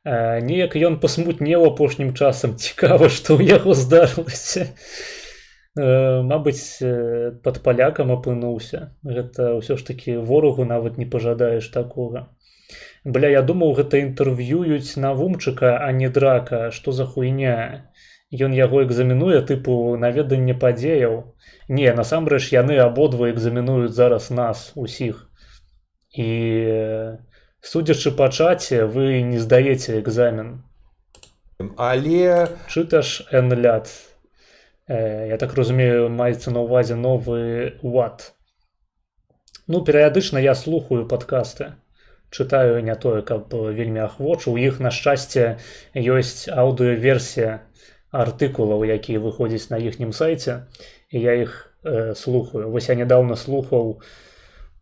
Неяк ён пасмутнеў апошнім часам. Цікава, што ў яго здарылася. Мабыць, пад палякам апынуўся. Гэта ўсё ж такі ворагу нават не пажадаеш такога. Бля, я думаў, гэта інтэрв'ююць Навумчыка, а не Драка. Што за хуйня? Ён яго экзаменуе, тыпу, на веданне падзеяў. Не, насамрэч, яны абодва экзаменуюць зараз нас, усіх. І... судзячы па чаце, вы не здаеце экзамен. Але... Чыташ НЛЯД. Я так разумею, маецца на ўвазе новы УАД. Ну, перыядычна я слухаю падкасты. Чытаю не тое, каб вельмі ахвочу. У іх, на шчасце, ёсць аўдыёверсія артыкулаў, якія выходзяць на іхнім сайце, і я іх слухаю. Вось я нядаўна слухаў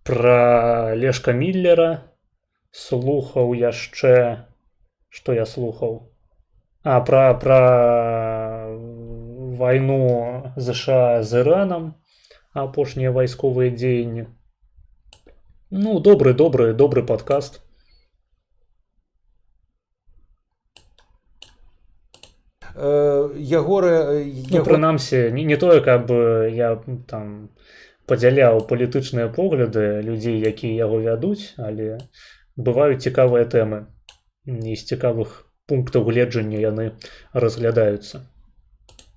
пра Лешка Міллера, слухаў яшчэ... Што я слухаў? А про войну США з Іраном, апошнія вайсковыя дзеянні. Ну, добрый подкаст. Ягора... Прынамсі, не тое, каб я там падзяляў палітычныя погляды людзей, якія яго вядуць, але бываюць цікавыя тэмы. І з цікавых пунктаў гледжання яны разглядаюцца.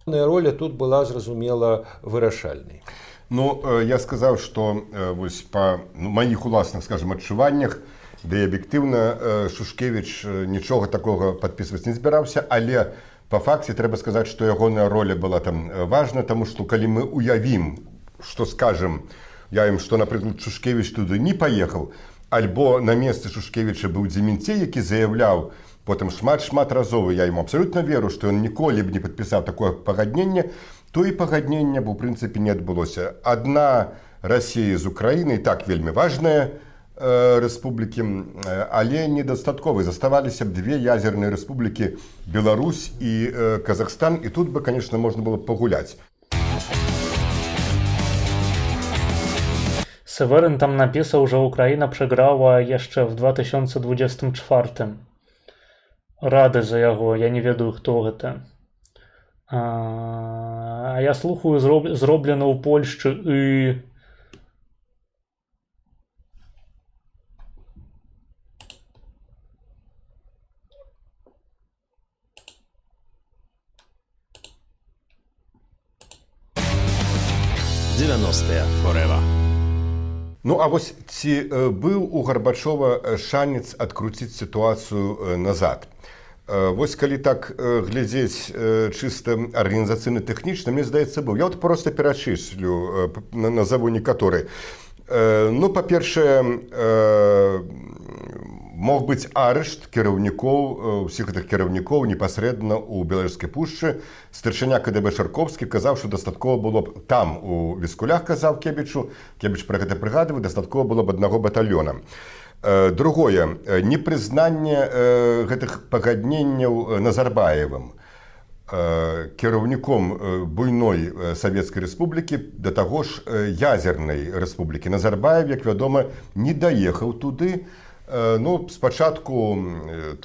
Роля тут была, зразумела, вырашальнай. Ну, я сказаў, што вось па маіх уласных, скажем, адчуваннях, да і аб'ектыўна Шушкевіч нічога такога падпісваць не збіраўся, але па факце трэба сказаць, што ягоная роля была там важна, таму што калі мы уявім, што скажем, што, напрыклад, Шушкевіч туды не паехаў, альбо на месцы Шушкевіча быў Дземінцей, які заяўляў потым шмат разоў, я ему абсалютна веру, што ён ніколі б не падпісаў такое пагадненне, то і пагаднення б у прынцыпе не адбылося. Адна Расія з Украінай, так вельмі важная рэспублікі, але недастатковы. Заставаліся б две ядзерныя рэспублікі Беларусь і Казахстан, і тут бы, конечно, можна было пагуляць. Северин там написал, что Украина преграла еще в 2024. Рады за его, я не ведаю, кто это. А я слухаю, зроблено у Польщі і... Forever. Ну, а вось ці быў у Гарбачова шанец адкруціць сітуацыю назад? Вось калі так глядзець чыста арганізацыйна-тэхнічна, мне здаецца, быў. Я вот просто перачыслю, назову некаторы. Ну, па-першае, мог быць арышт кіраўнікоў, усіх гэтых кіраўнікоў непасрэдна ў Беларускай пушчы. Старшыня КДБ Шарковскі казаў, што дастаткова было б там, у Віскулях, казаў Кебічу, Кебіч пра гэта прыгадвае, дастаткова было б аднаго батальёна. Другое, непрызнанне гэтых пагадненняў Назарбаевым, кіраўніком буйной Савецкай Рэспублікі, да таго ж ядзернай рэспублікі. Назарбаев, як вядома, не даехаў туды. Ну, спачатку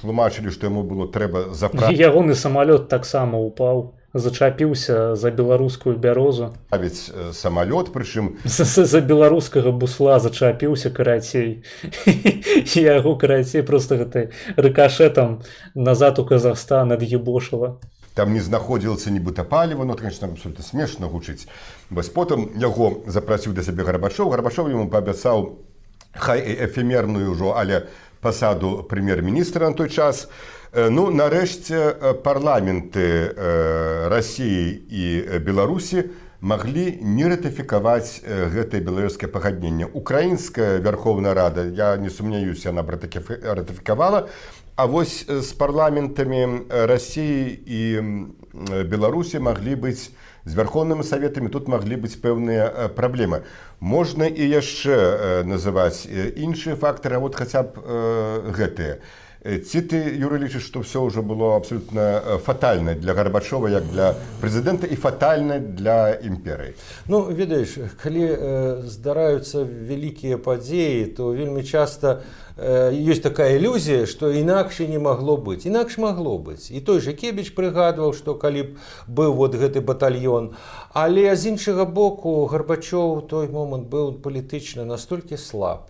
тлумачылі, што яму было трэба заправіць. Ягоны самалёт таксама упаў, зачапіўся за беларускую бярозу. Правіць самалёт, прычым... За беларускага бусла зачапіўся, карацей. Яго, карацей, проста гэтай рыкашэтам назад у Казахстан ад'ебошыла. Там не знаходзілася нібыта паліва, ну, конечно, абсолютно смешна гучыць. Вось потым яго запрасіў да сябе Гарбачоў. Гарбачоў яму паабяцаў хай эфемерную ўжо, але пасаду прэм'ер-міністра на той час. Ну, нарэшце, парламенты Расіі і Беларусі маглі не ратыфікаваць гэтае беларускае пагадненне. Украінская Верховная Рада, я не сумняюся, яна б ратыфікавала, а вось з парламентамі Расіі і Беларусі маглі быць, з Верховнымі Саветамі тут маглі быць пэўныя праблемы. Можна і яшчэ называць іншыя фактары, а вот хаця б гэтыя. Ці ты, Юрый, лічыш, што ўсё ўжо было абсолютна фатальна для Гарбачова, як для прэзідэнта, і фатальна для імперыі? Ну, ведаеш, калі здараюцца вялікія падзеі, то вельмі часта ёсць такая ілюзія, што інакш не магло быць. Інакш магло быць. І той жа Кебіч прыгадваў, што калі б быў вот гэты батальён. Але з іншага боку, Гарбачоў у той момант быў палітычна настолькі слаб,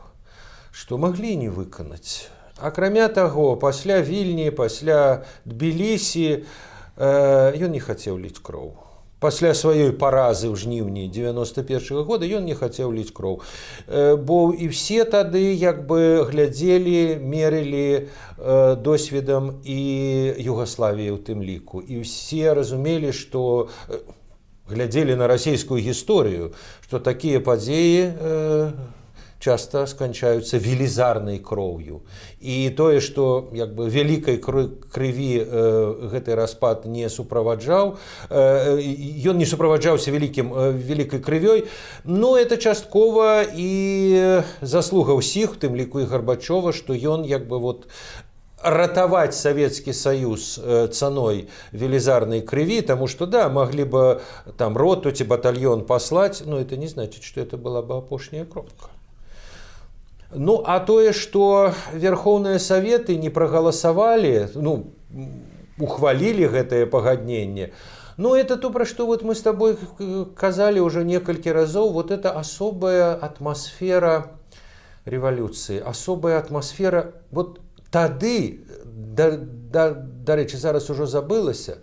што маглі не выканаць. Акрамя таго, пасля Вільні, пасля Тбілісі ён не хацеў ліць кроў. Пасля сваёй паразы ў жніўні 91-го года ён не хацеў ліць кроў. Бо і все тады як бы глядзелі, мерылі досведам і Югаславіі ў тым ліку. І ўсе разумелі, што глядзелі на расійскую гісторыю, што такія падзеі часто сканчаюцца велізарнай кроўю. І тое, што як бы вялікай крыві гэты распад не суправаджаў, ён не суправаджаўся вялікай крывёй, но это часткова і заслуга ўсіх, у тым ліку і Гарбачова, што ён як бы вот ратовать Советский Союз ценой велизарной крови, потому что, да, могли бы там роту, батальон послать, но это не значит, что это была бы опошняя кропка. Ну, а тое, что Верховные Советы не проголосовали, ну, ухвалили гэтае пагадненне, ну, это то, про что вот мы с тобой казали уже несколько разов, вот это особая атмосфера революции, особая атмосфера, вот тады, да рэчы, зараз ужо забылася,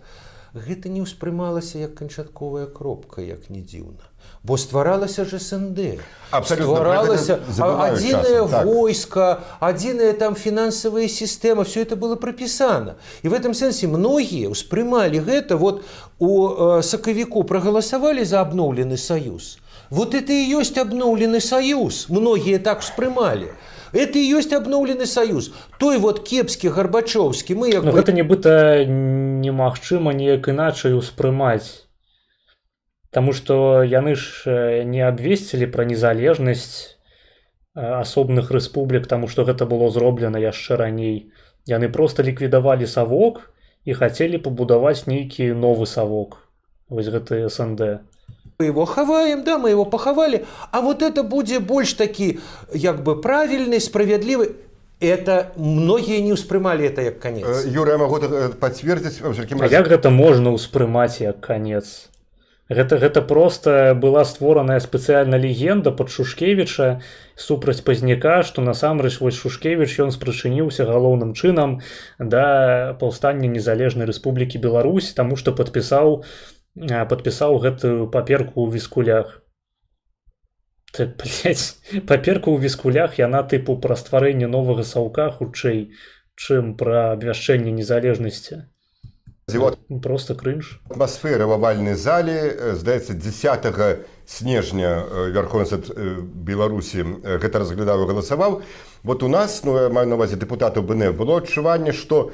гэта не ўспрымалася як канчатковая кропка, як не дзіўна. Бо стваралася ж СНД, стваралася адзінае войска, адзіная там фінансавая сістэма, все это было прапісана. І в этом сэнсе многія ўспрымалі гэта, вот у сакавіку прагаласавалі за абноўлены саюз. Вот это и есть обновленный союз. Многие так вспрымали. Это и есть обновленный союз. Той вот кепскі, гарбачоўскі, мы як бы... Гэта нібыта немагчыма неяк іначай успрымаць. Таму што яны ж не абвесцілі пра незалежнасць асобных рэспублік, таму што гэта было зроблена яшчэ раней. Яны проста ліквідавалі савок і хацелі пабудаваць нейкі новы савок. Вось гэты СНД. Мы его хаваем, да, мы его поховали, а вот это будет больше таки, як бы, правильный, справедливый. Это многие не успрымали это як конец. Юра, я могу подтвердить. А як гэта можна ўспрымаць як конец? Гэта просто была створаная спецыяльна легенда пад Шушкевіча супраць Пазняка, што насамрэч вось Шушкевіч ён спрычыніўся галоўным чынам да паўстання незалежнай Рэспублікі Беларусь, таму што падпісаў гэтую паперку ў віскулях. Паперка ў віскулях, яна тыпу пра стварэнне новага саўка хутчэй, чым пра абвяшчэнне незалежнасці. Просто крынж. Атмасфера в авальнай зале, здаецца, 10 снежня Верховны Суд Беларусі гэта разглядаў і галасаваў. Вот у нас, ну, я маю на увазе дэпутатаў БНФ, было адчуванне, што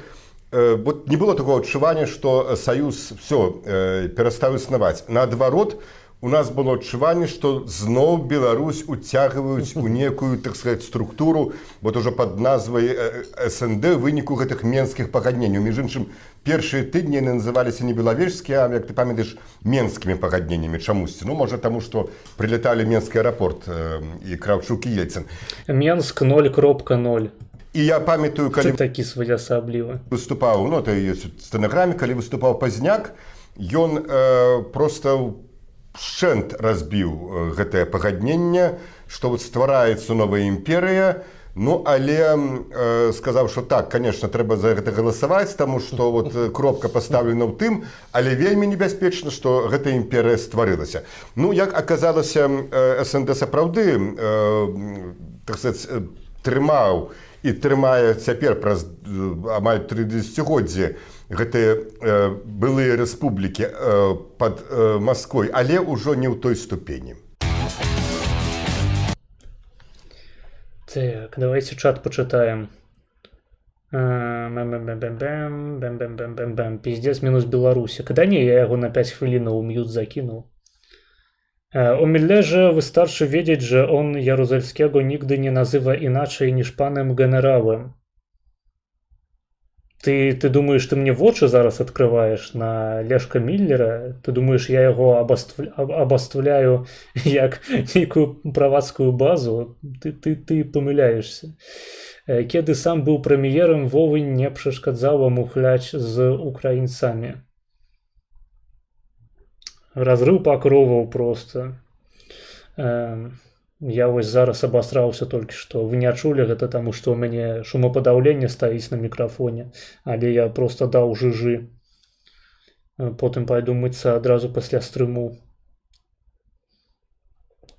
вот не было такого адчування, што саюз все перастаў існаваць. Наадварот, у нас было адчуванне, што зноў Беларусь уцягваюць у некую, так сказать, структуру, вот уже под назвай СНД ў выніку гэтых менскіх пагадненняў. Між іншым, першыя тыдні яны называліся не белавежскія, а, як ты памятаеш, менскімі пагадненнямі чамусьці. Ну, можа, таму, што прилеталі Менскі аэрапорт і Кравчук і Ельцин. Менск 0.0. І я памятаю, калі такі своеасаблівы выступаў, ну, это ёсць у стэнаграме, калі выступаў Пазняк, ён проста шчэнт разбіў гэтае пагадненне, што вот ствараецца новая імперыя, ну, але сказаў, што так, конечно, трэба за гэта галасаваць, таму што вот кропка пастаўлена ў тым, але вельмі небяспечна, што гэта імперыя стварылася. Ну, як аказалася, СНД сапраўды, так сказать, трымаў і трымае цяпер праз амаль 3 дзесяцігоддзі гэтыя былыя рэспублікі пад Масквой, але ўжо не ў той ступені. Так, давайте чат почитаем. Пиздец минус Беларусик. Да не, я его на 5 хвилин у мьют закинул. У Міллежа выстарczy wiedzieć, że on Jaruzelskiego nigdy nie nazywa inaczej niż panem generałem. Ты думаешь, ты мне в очі зараз открываешь на Лешка Міллера? Ты думаешь, я его обоставляю як некую правацкую базу? Ты помиляешься. Kiedy sam był premierem, Wołyń nie przeszkadzało mu chlać z Ukraińcami. Разрыв покроваў просто. Я вось зараз абасраўся толькі што. Вы не чулі гэта таму, што ў мяне шумападаўленне стаіць на мікрафоне, але я просто даў жыжы. Потым пайду мыцца адразу пасля стрыму.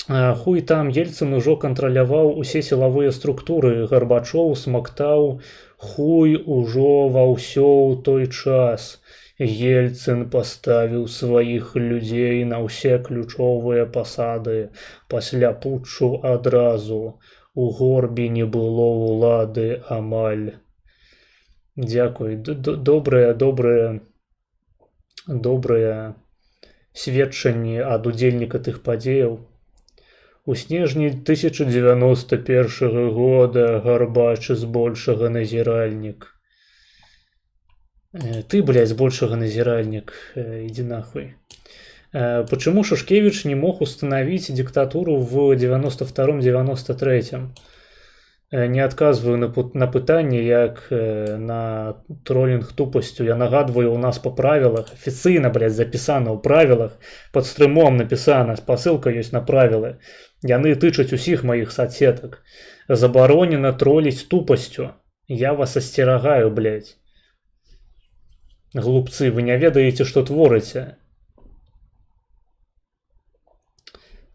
Хуй там, Ельцин ужо кантраляваў усе сілавыя структуры, Гарбачоў смактаў хуй ужо ва ўсё ў той час. Ельцин поставіў сваіх людзей на ўсе ключовыя пасады. Пасля путчу адразу. У Горбі не было ўлады амаль. Дзякуй. Добрыя сведчанні ад удзельніка тых падзеяў. У снежні 1091 года Гарбач збольшага назіральнік. Ты, блядь, большего назиральник, иди нахуй. Почему Шушкевич не мог установить диктатуру в 92-93? Не адказваю на пытанне, як на тролінг тупасцю. Я нагадваю, у нас по правилах, афіцыйна, блядь, запісана ў правилах, под стрымом напісана, спасылка ёсць на правілы. Яны тычаць усіх маіх соцсетак. Забаронена троліць тупасцю. Я вас асцерагаю, блядь. Глупцы, вы не ведаеце, што творыце.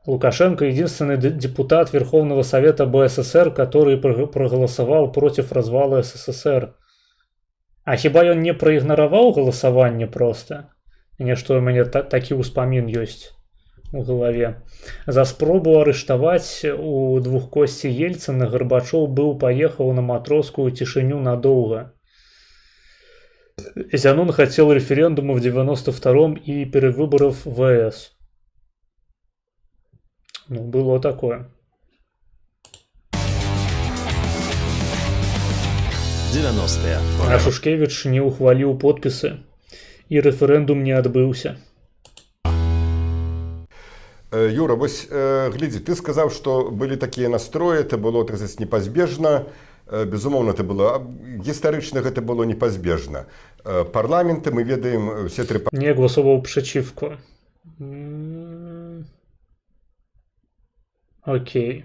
Лукашенко единственный депутат Верховного Совета БССР, который проголосовал против развала СССР. А хіба ён не проигноровал голосование просто? Нешто у меня такі ўспамін ёсць у голове. За спробу арыштаваць у двухкосці Ельцина Горбачов поехал на матросскую тишиню надолго. Зянон хотел референдума в 92-м и перевыборов в ВС. Ну, было такое. 90-е. А Шушкевич не ухваліў подпісы, і рэферэндум не адбыўся. Юра, вось глядзі, ты сказаў, што былі такія настроі, это было, так сказать, непазбежна. Безумоўна, это было гістарычна, гэта было непазбежна. Парламенты, мы ведаем, все тры... Не голосоваў przeciwko. Окей.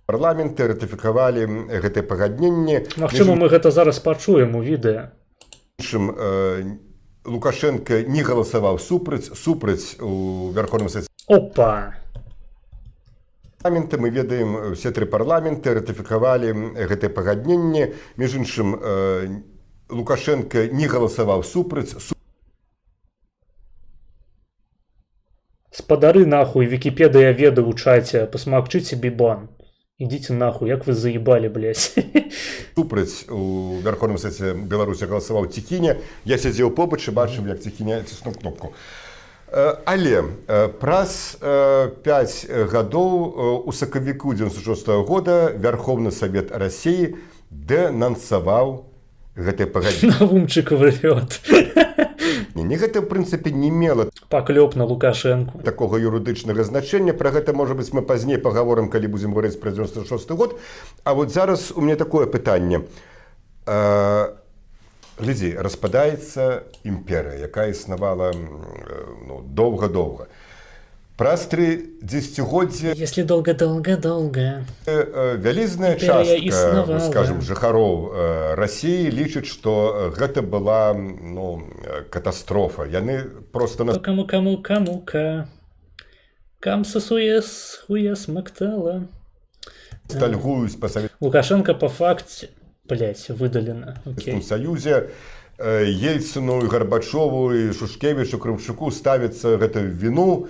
Парламенты ратыфікавалі гэтае пагадненне. Магчыма, мы гэта зараз пачуем у відэа. Лукашенко не галасаваў супраць у Верховным Савеце. Опа! Парламенты, мы ведаем, все тры парламенты ратыфікавалі гэтае пагадненне. Між іншым, Лукашенко не галасаваў супраць. Спадары нахуй, Википедия веды ў чаце, посмакчыце бібан. Ідите нахуй, як вы заебали, блядь. Супраць у Верховным Савеце Беларусі галасаваў Цікіня. Я сядзеў побач і бачыў, як Цікіня ціснуў кнопку. Але праз 5 гадоў у сакавіку 96-го года Верховны Савет Расіі дэнансаваў гэтае пагадненне. Навумчык врет. Не гэта, в прынцыпе, не мела паклёп на Лукашенку. Такога юрыдычнага значэння. Пра гэта, можа быць, мы пазней пагаворым, калі будзем гаварыць пра 96 год. А вот зараз у мяне такое пытанне. Глядзі, распадаецца імперыя, якая існавала доўга-доўга. Праз 3 дзесяцігоддзі... Если долго-долго-долго... Вялізная частка, скажем, жыхароў Расіі лічыць, што гэта была катастрофа. Яны просто... Кому-ка. Камсасуес, хуес, мактала. Стальгуюць па Савет... Лукашенко по факте, блять, выдалено. В Союзе Ельцину, Горбачову, і Шушкевичу, Кравчуку ставіцца гэтую віну.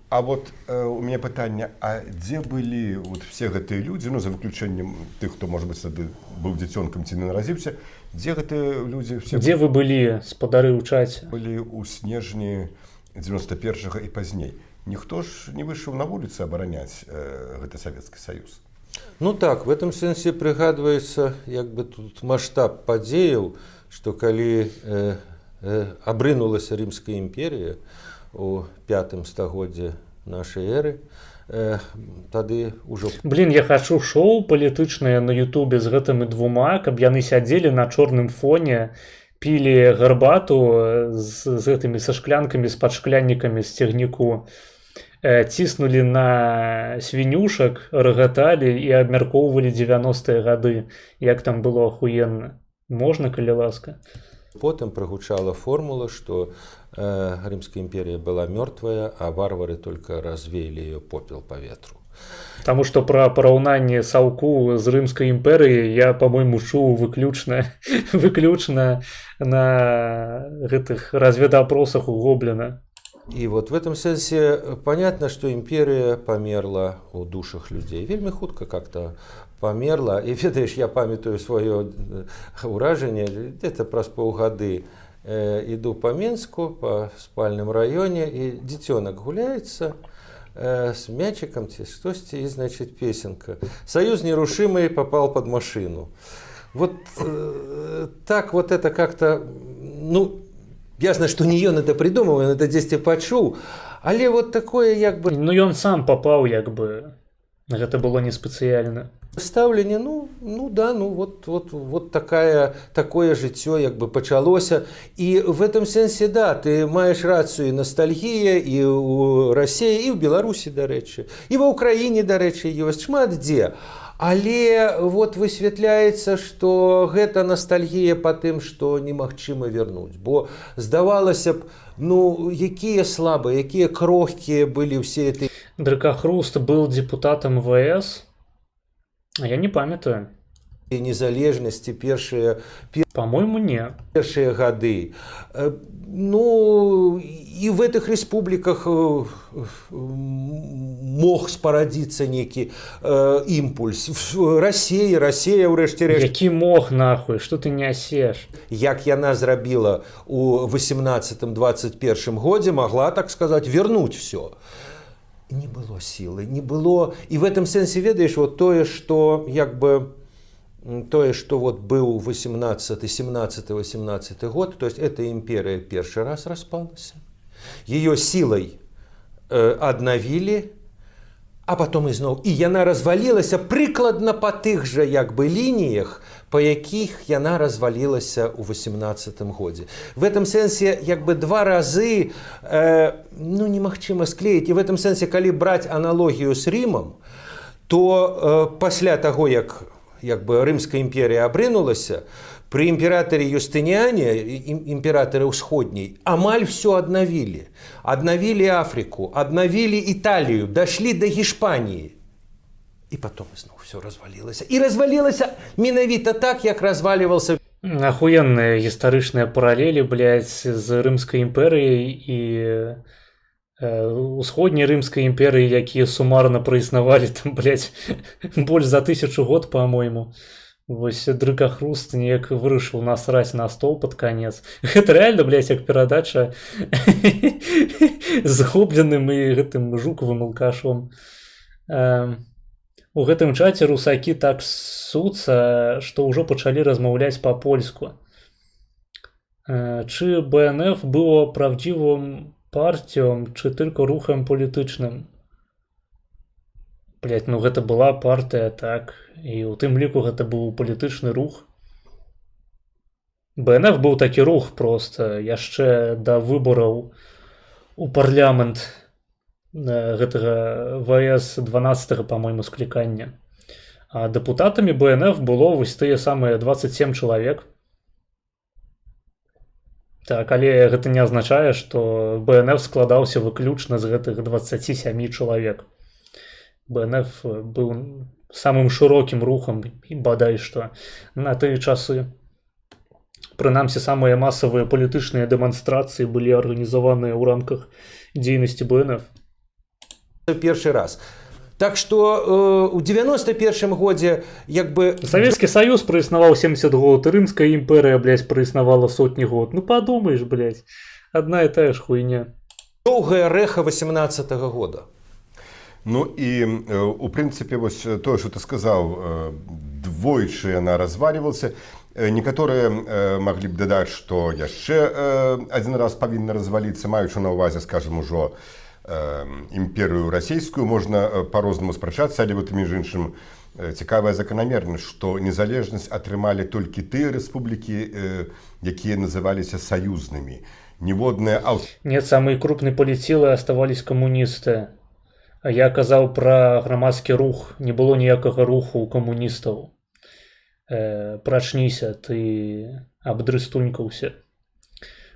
А вот у меня пытанне, а дзе былі все гэтыя людзі, за выключэннем тых, хто, можа быць, тады быў дзіцёнкам ці не нарадзіўся, дзе гэтыя людзі все... Дзе вы былі, спадары ў чаце? Былі ў снежні 91-го і пазней. Ніхто ж не выйшаў на вуліцы абараняць гэты Савецкі Саюз. Ну так, в этом сэнсе прыгадваецца як бы тут маштаб падзеяў, што калі абрынулася Рымская імперія у 5 стагоддзі нашай эры, тады ўжо... Блин, я хочу шоу палітычнае на Ютубе з гэтымі двума, каб яны сядзелі на чорным фоне, пілі гарбату з гэтымі са шклянкамі, з падшкляннікамі з цягніку, ціснулі на свінюшак, рагаталі і абмяркоўвалі 90-е гады, як там было ахуенна. Можна, калі ласка? Потым прагучала формула, што Рымская імперія была мёртвая, а варвары только развеяли ее попел по ветру. Потому что про параўнанне Саўку з Рымскай імперыяй я, по-моему, чуў выключна на гэтых разведопросах у Гоблина. И вот в этом сенсе понятно, что империя померла у душах людей. Вельмі хутка как-то померла. И ведаешь, я памятаю свое уражение, где-то праз паўгады иду по Минску, по спальным районе, и детенок гуляется с мячиком, что-то, и, значит, песенка. «Союз нерушимый попал под машину». Вот так вот это как-то, ну, Ясно, што не ён это придумаў, ён это дзесьці пачуў, але вот такое як бы Ну ён сам папаў як бы. Гэта было не спецыяльна. стаўленне, вот такое жыццё як бы пачалося. І в этом сэнсе, да, ты маеш рацыю, ностальгія і ў Расіі, і ў Беларусі, дарэчы, і ва ўкраіне, дарэчы, ёсць шмат дзе. Але вот высвятляецца, што гэта ностальгія па тым, што немагчыма вярнуць. Бо здавалася б, якія слабыя, якія крохкія былі ўсе эти. Дракахруст был депутатом ВС, а я не памятаю. Незалежнасці По-моему, не. Першыя гады. І в этих республіках мог спарадзіцца нейкі імпульс. Расія ўрэшце рэшт. Які мог нахуй, што ты нясеш? Як яна зрабіла у 18-21 годзе, могла, так сказаць, вернуць все. Не было сілы, не было. І в этом сэнсе, ведаеш, вот тое, што як бы тое, што вот быў 18, 17, 18 год, то есть эта імперія першы раз распалася. Ее сілай аднавілі, а потом ізноў. І яна развалілася прыкладна па тых жа як бы лініях, па якіх яна развалілася ў 18 годзе. В этом сэнсе як бы два разы немагчыма склеіць. І в этом сэнсе, калі браць аналогію з Рымам, то пасля таго, як бы Рымская імперія абрынулася, пры імператары Юстыніане, імператары ўсходняй, амаль все аднавілі. Аднавілі Афрыку, аднавілі Італію, дашлі да Гішпаніі. І потом зноў все развалілася. І развалілася менавіта так, як разваливался. Ахуенные гістарычныя паралелі, блядь, з Рымскай імперыяй і усходняй Рымскай імперыі, якія сумарна праіснавалі там, блядь, больш за 1000 год, по-моему. Вось Дракахруст неяк вырашыў насраць на стол пад канец. Гэта реально, блядь, як перадача з Гобленым і гэтым Жукавым алкашом. У гэтым чаце русакі так ссуцца, што ўжо пачалі размаўляць па-польску. Чи БНФ было правдзівым партіям, чи тільки рухом політичним? Блять, гэта была партія, так. І у тым ліку гэта быў палітычны рух. БНФ быў такі рух проста яшчэ да выбараў у парламент гэтага ВС 12-го, по-моему, склікання. А дэпутатамі БНФ было вось тыя самыя 27 чалавек. Так, але гэта не азначае, што БНФ складаўся выключна з гэтых 27 чалавек. БНФ быў самым шырокім рухам, і бадай што на тыя часы. Прынамсі, самыя масавыя палітычныя дэманстрацыі былі арганізаваныя ў рамках дзейнасці БНФ. Першы раз. Так што у 91 годзе як бы... Савецкі Саюз праіснаваў 70 год, Рымская імперыя, блядь, праіснавала сотні год. Ну падумаеш, блядь, адна і тая ж хуйня. Доўгае рэха 18-го года. Ну і у прынцыпе вось тое, што ты сказаў, двойчы яна развалівалася. Некаторыя маглі б дадаць, што яшчэ адзін раз павінна разваліцца, маючы на ўвазе, скажам, ужо імперыю расійскую, можна па-рознаму спрачацца, але вот між іншым цікавая заканамернасць, што незалежнасць атрымалі толькі тыя рэспублікі, якія называліся саюзнымі. Ніводная... Нет, самыя крупныя паліцілы аставались камуністы. А я казаў пра грамадскі рух, не было ніякага руху у камуністаў. Прачніся, ты абдрыстунькаўся.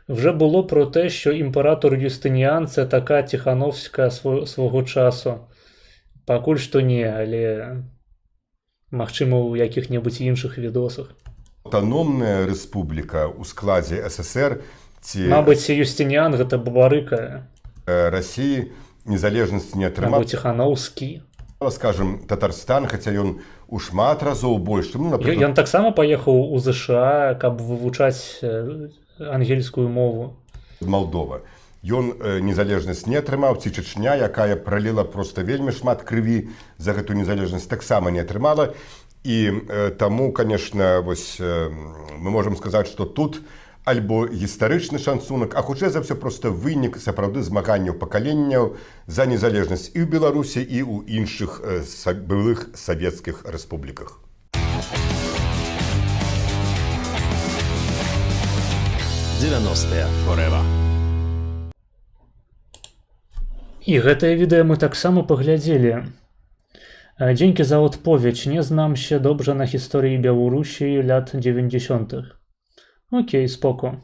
Вже було про те, що імператор Юстиніан – це така Тихановська свого часу. Пакуль што не, але магчыма ў якіх-небудзь іншых відосах. Аўтаномная рэспубліка ў складзе СССР ці... Мабыць, Юстиніан – гэта Бабарыка. Расіі незалежнасць не атрымаў. Або Тихановскі. Скажем, Татарстан, хаця ён у шмат разоў больш. Ён таксама паехаў у ЗША, каб вывучаць ангельскую мову. Молдова. Ён незалежнасць не атрымаў, ці Чачня, якая праліла проста вельмі шмат крыві за гэту незалежнасць, таксама не атрымала. І таму, конечно, вось мы можам сказаць, што тут альбо гістарычны шансунак, а хутчэй за ўсё проста вынік сапраўды змаганняў пакаленняў за незалежнасць і ў Беларусі, і ў іншых былых савецкіх рэспубліках. Forever. І гэтае відэа мы таксама паглядзелі. Дзенькі за адповедь, не знам ще добре на історії Білорусі лят 90-х. Окей, споко.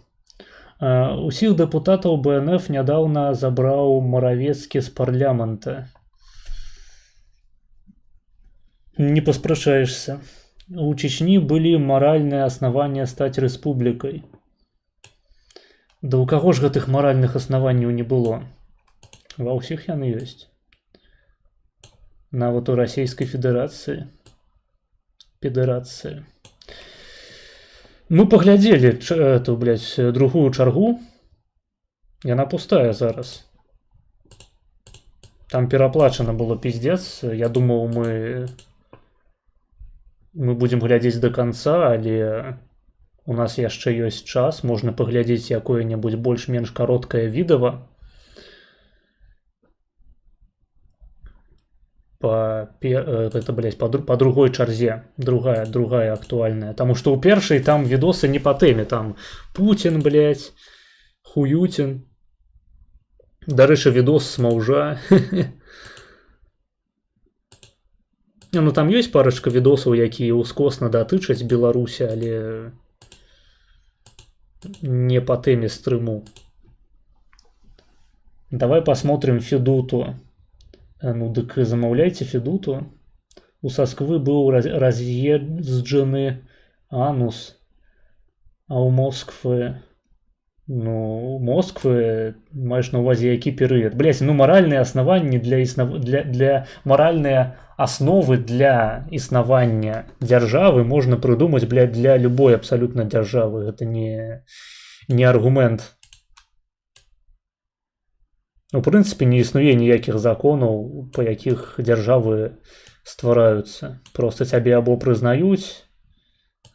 Усіх депутатаў БНФ нядаўна забраў Маравецкі з парламента. Не паспрачаешся. У Чечні былі маральныя аснаванні стаць рэспублікай. Да у каго ж гэтых маральных аснаванняў не было? Ва ўсіх яны ёсць. Нават у Расійскай Федэрацыі. Мы паглядзелі эту, другую чаргу. Яна пустая зараз. Там пераплачана было пиздец. Я думаў, мы будзем глядзець до конца, але у нас яшчэ ёсць час. Можна паглядзець якое-небудзь больш-менш кароткае відэа. По другой чарзе, другая актуальная. Потому что у першай там видосы не по теме, там Путин, Хуютин. Дарэчы, видос с маўжа. Ну там есть парочка видосаў, якія ускосна датычаць Беларусі, але не по теме стрыму. Давай посмотрим Федуту. Ну, дык замаўляйце Федуту. У Сасквы быў раз'езджаны анус. А у Москвы... Ну, Москвы, маеш на увазе які перыяд. Маральныя аснаванні для маральныя асновы для існавання дзяржавы можна прыдумаць, для любой абсалютна дзяржавы. Гэта не аргумент. У прынцыпе, не існуе ніякіх законаў, па якіх дзяржавы ствараюцца. Проста цябе або прызнаюць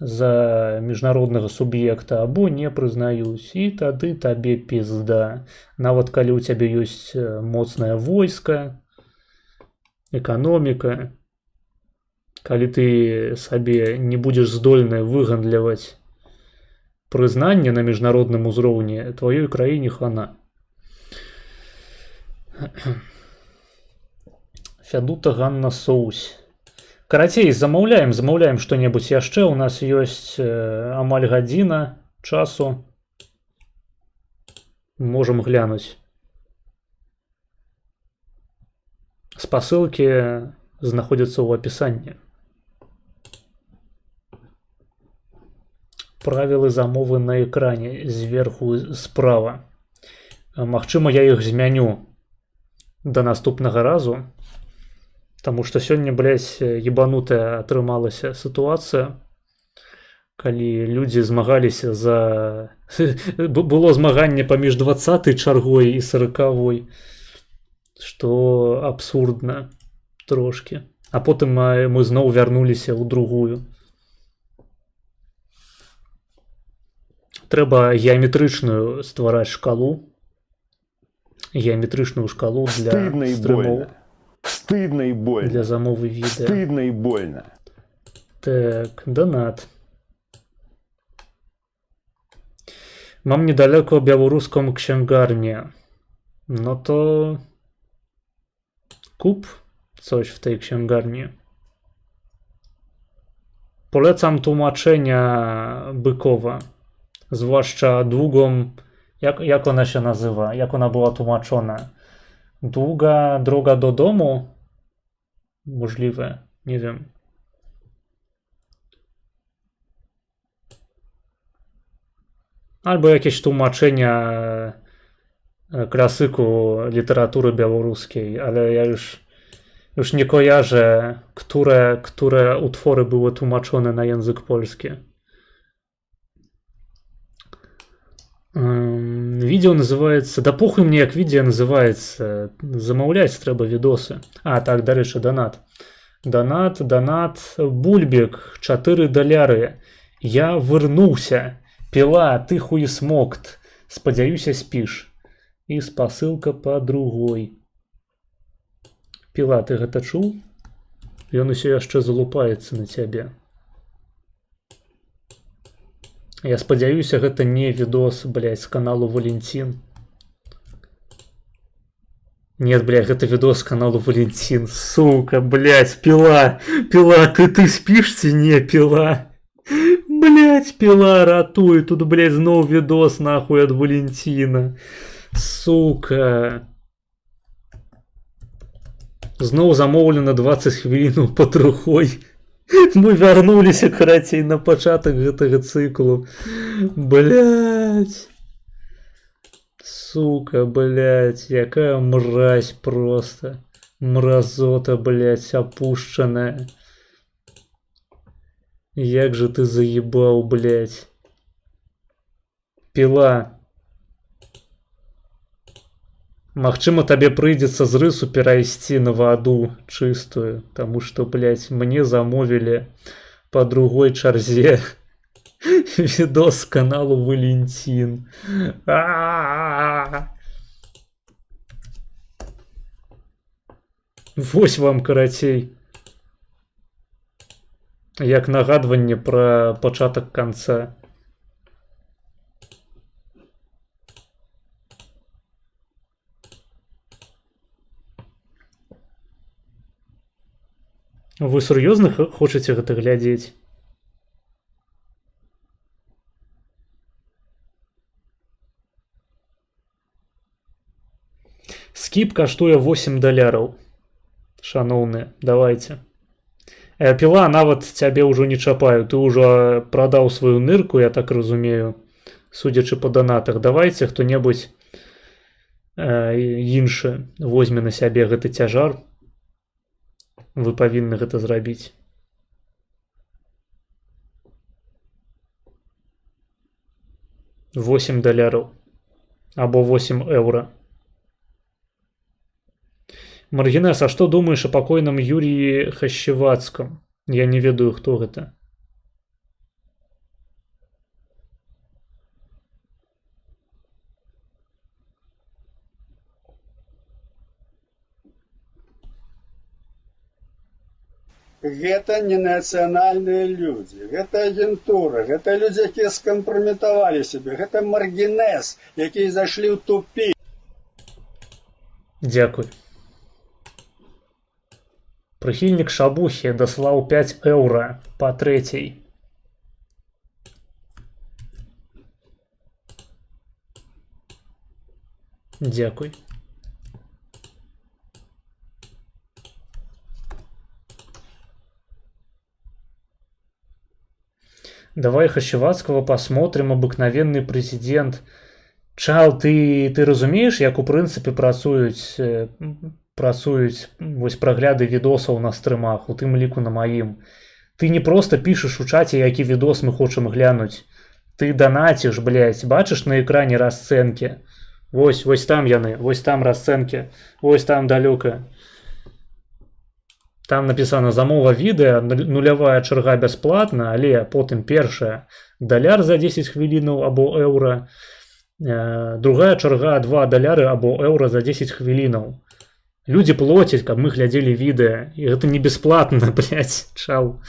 за міжнароднага суб'екта, або не прызнаюць, і тады табе пізда. Нават калі ў цябе ёсць моцнае войска, эканоміка, калі ты сабе не будзеш здольны выгандліваць прызнанне на міжнародным узроўні, тваёй краіне хана. Фядута Ганна Соусь. Карацей, замаўляем што-небудзь яшчэ. У нас ёсць амаль гадзіна часу. Можам глянуць. Спасылкі знаходзяцца ў апісанні. Правілы замовы на экране зверху справа. Магчыма, я іх змяню до наступнага разу, таму што сёння, ебанутая атрымалася сітуацыя, калі людзі змагаліся за... Было змаганне паміж 20-й чаргой і 40-й, што абсурдна трошкі. А потым мы зноў вярнуліся ў другую. Трэба геаметрычную ствараць шкалу. Геометричную шкалу для стримов. Стыдно и больно. Для замовы відео. Стыдно и больно. Так, донат. Mam niedaleko białoruską księgarnię. No to kup coś w tej księgarni. Polecam tłumaczenia Bykowa. Zwłaszcza długą... Jak ona się nazywa? Jak ona była tłumaczona? Długa droga do domu? Możliwe. Nie wiem. Albo jakieś tłumaczenia klasyku literatury białoruskiej, ale ja już nie kojarzę, które utwory były tłumaczone na język polski. Відео называется... Да похуй мне, як відео называется. Замаўляць трэба відосы. А, так, дарэчы, донат. Донат. Бульбик, $4. Я вернулся. Пила, ты хуесмокт. Спадзяюся, спіш. І спасылка па другой. Пила, ты гэта чуў? Ён усё яшчэ залупаецца на цябе. Я спадзяюся, гэта не відос, блядь, з каналу Валентин. Нет, блядь, это видос с канала Валентин. Сука, блядь, Пила. Пила, ты спишь, ці не, Пила? Блядь, Пила, ратуй. Тут, блядь, зноў видос, нахуй, от Валентина. Сука. Зноў замоўлена 20 хвілінаў по другой. Мы вярнуліся, карацей, на пачатак гэтага цыклу. Блядь. Сука, блядь, якая мразь просто. Мразота, блядь, опущенная. Як же ты заебал, блядь. Пила. Магчыма, табе прыйдзецца з рысу перайсці на ваду чыстую, таму што, блядь, мне замовілі по другой чарзе видос с каналу Валентин. Вось вам, карацей, як нагадванне пра пачатак канца. Вы сур'ёзна хочаце гэта глядзець? Скіп каштуе $8. Шаноўныя, давайте. Піла, нават цябе ўжо не чапаю. Ты ўжо прадаў сваю нырку, я так разумею, судзячы па донатах. Давайте хто-небудзь іншы возьме на сябе гэты цяжар. Вы павінны гэта зрабіць. $8 або 8 евро. Маргинес, а что думаешь о покойном Юрии Хащевацком? Я не ведаю, кто это. Гэта не нацыянальныя людзі, гэта агентура, гэта людзі, якія скампраметавалі сябе, гэта маргінез, якія зайшлі ў тупік. Дзякуй. Прыхільнік шабухі даслаў 5 евро по трэцяй. Дзякуй. Давай Хащевацкого посмотрим, обыкновенный президент. Чал, ты разумееш, як у прынцыпе працуюць вось прагляды відосаў на стрымах, у тым ліку на маім. Ты не просто пішаш у чаце, які відос мы хочам глянуць. Ты донаціш, блядь, бачыш на экране расцэнкі. Вось там яны, вось там расцэнкі, вось там далёка. Там написано замова відэа, нулявая чарга бясплатна, але потым першая $1 за 10 хвілінаў або еўра, другая чарга $2 або еўра за 10 хвілінаў. Людзі плоцяць, каб мы глядзелі відэа, і гэта не бясплатна, блядь, чал.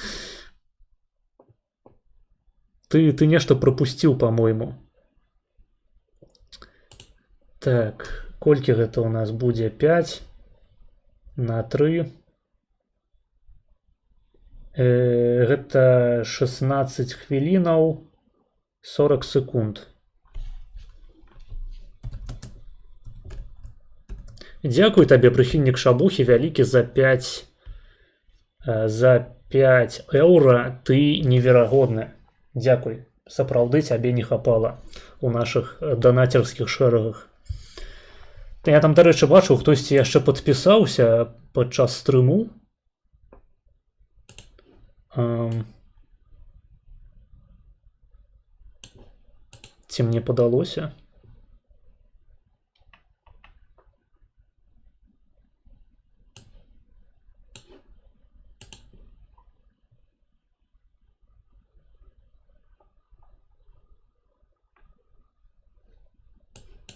Ты нешта прапусціў, по-мойму. Так, колькі гэта у нас будзе? 5 на 3. Гэта 16 хвілінаў 40 секунд. Дзякуй табе, прыхільнік шабухі, вялікі за 5 еўра. Ты неверагодны. Дзякуй. Сапраўды цябе не хапала у нашых данацерскіх шэрагах. Я там, дарэчы, бачыў, хтосьці яшчэ падпісаўся падчас стрыму. Ці мне падалося?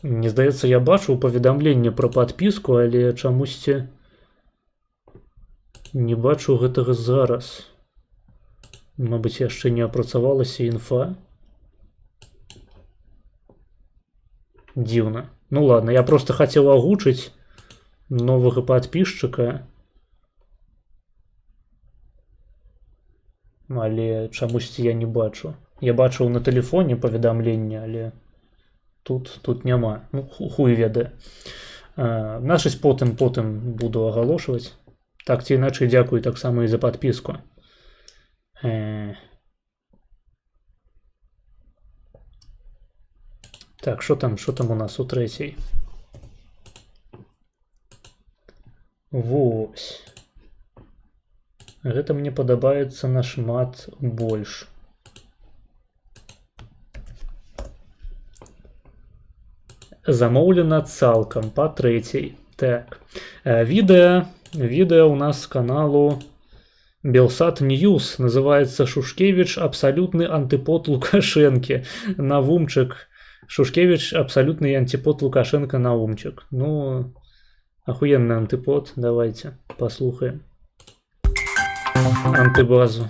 Мне здаецца, я бачыў паведамленне пра падпіску, але чамусьці не бачу гэтага зараз. Мабыць, яшчэ не апрацавалася інфа. Дзіўна. Ну ладно, я просто хацеў агучыць новага падпісчыка. Але чамусьці я не бачу. Я бачыў на тэлефоне паведамленне, але тут няма. Ну, хуй ведае. Значыць, потым буду агалошваць. Так ці іначай, дзякую таксама і за падпіску. Так, що там у нас у трэцяй? Вось. Гэта мне падабаецца нашмат больш. Замоўлена цалкам па трэцяй. Так. Відэа у нас з каналу Белсат Ньюс. Называется «Шушкевич – абсолютный антипод Лукашенко». Навумчик. Шушкевич – абсолютный антипод Лукашенко Наумчик. Ну, охуенный антипод. Давайте послухаем. Антыбазу.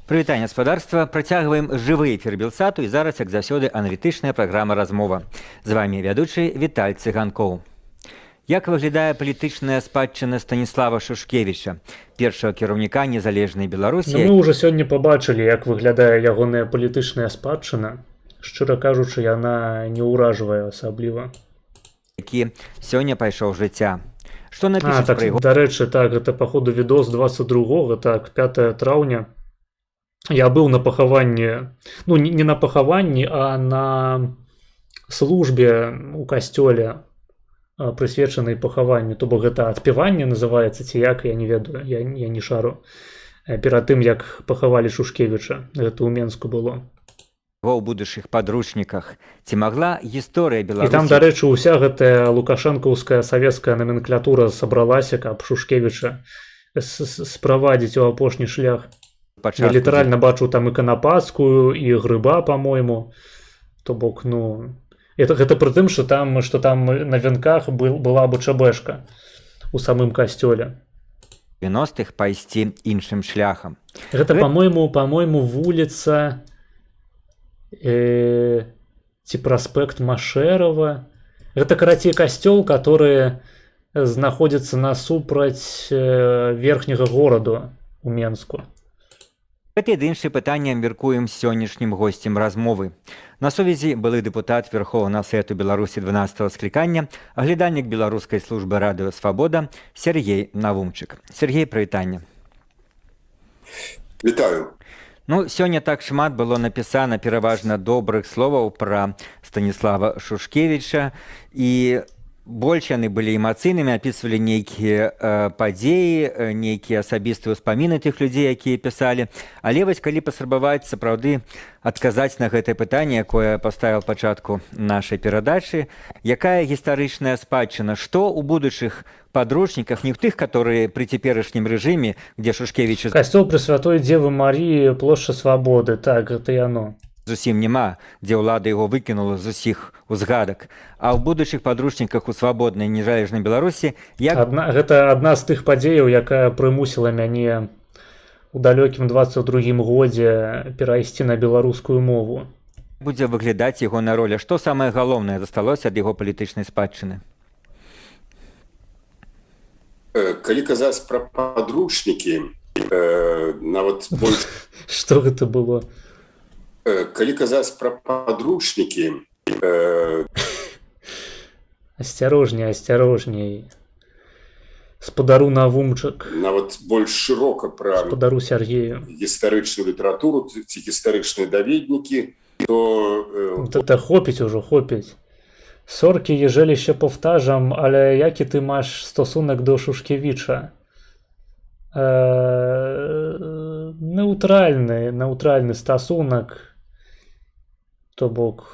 Прывітанне, гаспадарства. Працягваем жывы эфір Белсату і зараз, як заўсёды, аналітычная праграма «Размова». З вамі вядучы Віталь Цыганкоў. Як выглядае палітычная спадчына Станіслава Шушкевіча, першага кіраўніка незалежнай Беларусі? Мы ўжо сёння пабачылі, як выглядае ягоная палітычная спадчына. Шчыра кажучы, яна не ўражвае асабліва. Які сёння пайшоў жыцця. Што напішуць так, пра яго? Дарэчы, так, гэта, паходу, відос 22-го, так, 5 траўня. Я быў на пахаванні, ну, не на пахаванні, а на службе у касцёле, прысвечанай пахаванню. То бок гэта адпяванне называецца, ці як, я не ведаю, я не шару. Перад тым, як пахавалі Шушкевіча, гэта ў Менску было. У будучых падручніках. Ці магла гісторыя Беларусі... І там, дарэчы, уся гэтая лукашэнкаўская савецкая номенклатура сабралася, каб Шушкевіча справадзіць у апошні шлях. Я літаральна бачу там і Канапацкую, і Грыба, по-мойму. То бок, ну... Гэта пры тым, што там на венках была БЧБшка у самым касцёле. 90-х пайсці іншым шляхам. Гэта, по-мойму, вуліца... ці праспект Машэрава. Гэта, карацей, касцёл, который знаходзіцца насупраць верхняга гораду у Менску. Гэтыя ды іншыя пытанні абмеркуем з сённяшнім госцем размовы. На сувязі былы дэпутат Верховнага Савету Беларусі 12-го склікання, аглядальнік беларускай службы радыё «Свабода» Сергей Навумчык. Сергей, прывітанне. Вітаю. Ну, сёння так шмат было напісана пераважна добрых словаў пра Станіслава Шушкевіча, і больш яны былі эмацыйнымі, апісвалі нейкія падзеі, нейкія асабістыя ўспаміны тых людзей, якія пісалі. Але вось калі паспрабаваць сапраўды адказаць на гэтае пытанне, якое паставіў пачатку нашай перадачы, якая гістарычная спадчына, што ў будучых подручников, не в тых, которые при теперешнем режиме, где Шушкевич... Костел Пресвятой Девы Марии, площадь Свободы, так, это и оно. Зусім няма, дзе ўлада яго выкінула з усіх узгадак. А ў будучых падручніках у свабоднай незалежнай Беларусі... Гэта адна з тых падзеяў, якая прымусіла мяне у далёкім 22-м годзе перайсці на беларускую мову. Будзе выглядаць ягоная роля. Што самае галоўнае засталося ад яго палітычнай спадчыны? Калі казаць пра падручнікі, нават больш... Што гэта было? Калі казаць пра падручнікі... Асцярожней. Спадару Навумчык. Нават больш шырока пра... Спадару Сергею. Гістарычную літаратуру, ці гістарычныя даведнікі, то... Та хопіць ужо, хопіць. Sorki, jeżeli się powtarzam, ale jaki ty masz stosunek do Szuszkiewicza? Neutralny stosunek. To bok,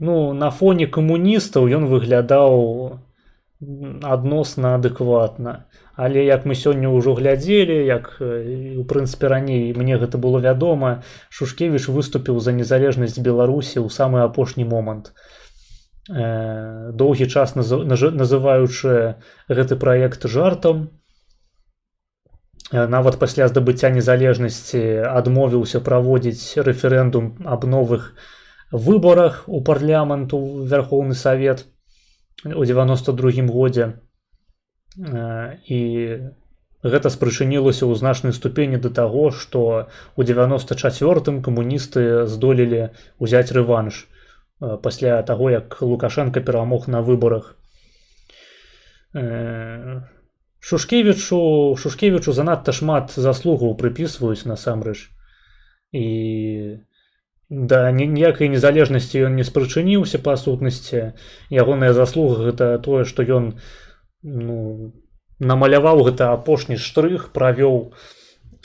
no, na fonie komunistów on wyglądał адносна адэкватна. Але як мы сёння ўжо глядзелі, як у прынцыпе раней мне гэта было вядома, Шушкевіч выступіў за незалежнасць Беларусі ў самы апошні момант. Доўгі час называючы гэты праект жартам. Нават пасля здабыцця незалежнасці адмовіўся праводзіць рэферэндум аб новых выбарах у парламент, у Верхоўны Савет у 92 годзе. І гэта спрычынілася ў значнай ступені да таго, што ў 94-м камуністы здолелі ўзяць рэванш пасля таго, як Лукашенко перамог на выбарах. Шушкевічу занадта шмат заслугаў прыпісваюць насамрэч. І да ніякай незалежнасці ён не спрычыніўся па сутнасці. Ягоная заслуга гэта тое, што ён намаляваў гэта апошні штрых, правёў,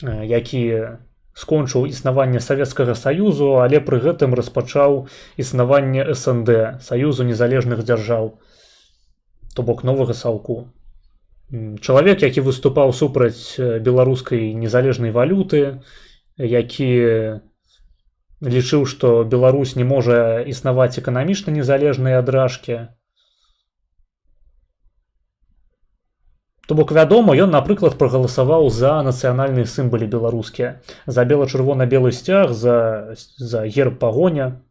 які скончыў існаванне Савецкага Саюзу, але пры гэтым распачаў існаванне СНД, Саюзу незалежных дзяржаў, то бок новага саўку. Чалавек, які выступаў супраць беларускай незалежнай валюты, які лічыў, што Беларусь не можа існаваць эканамічна незалежнай ад Рашкі. То бок, вядома, ён, напрыклад, прагаласаваў за нацыянальныя сімвалы беларускія, за бела-чырвона-белы сцяг, за герб пагоня,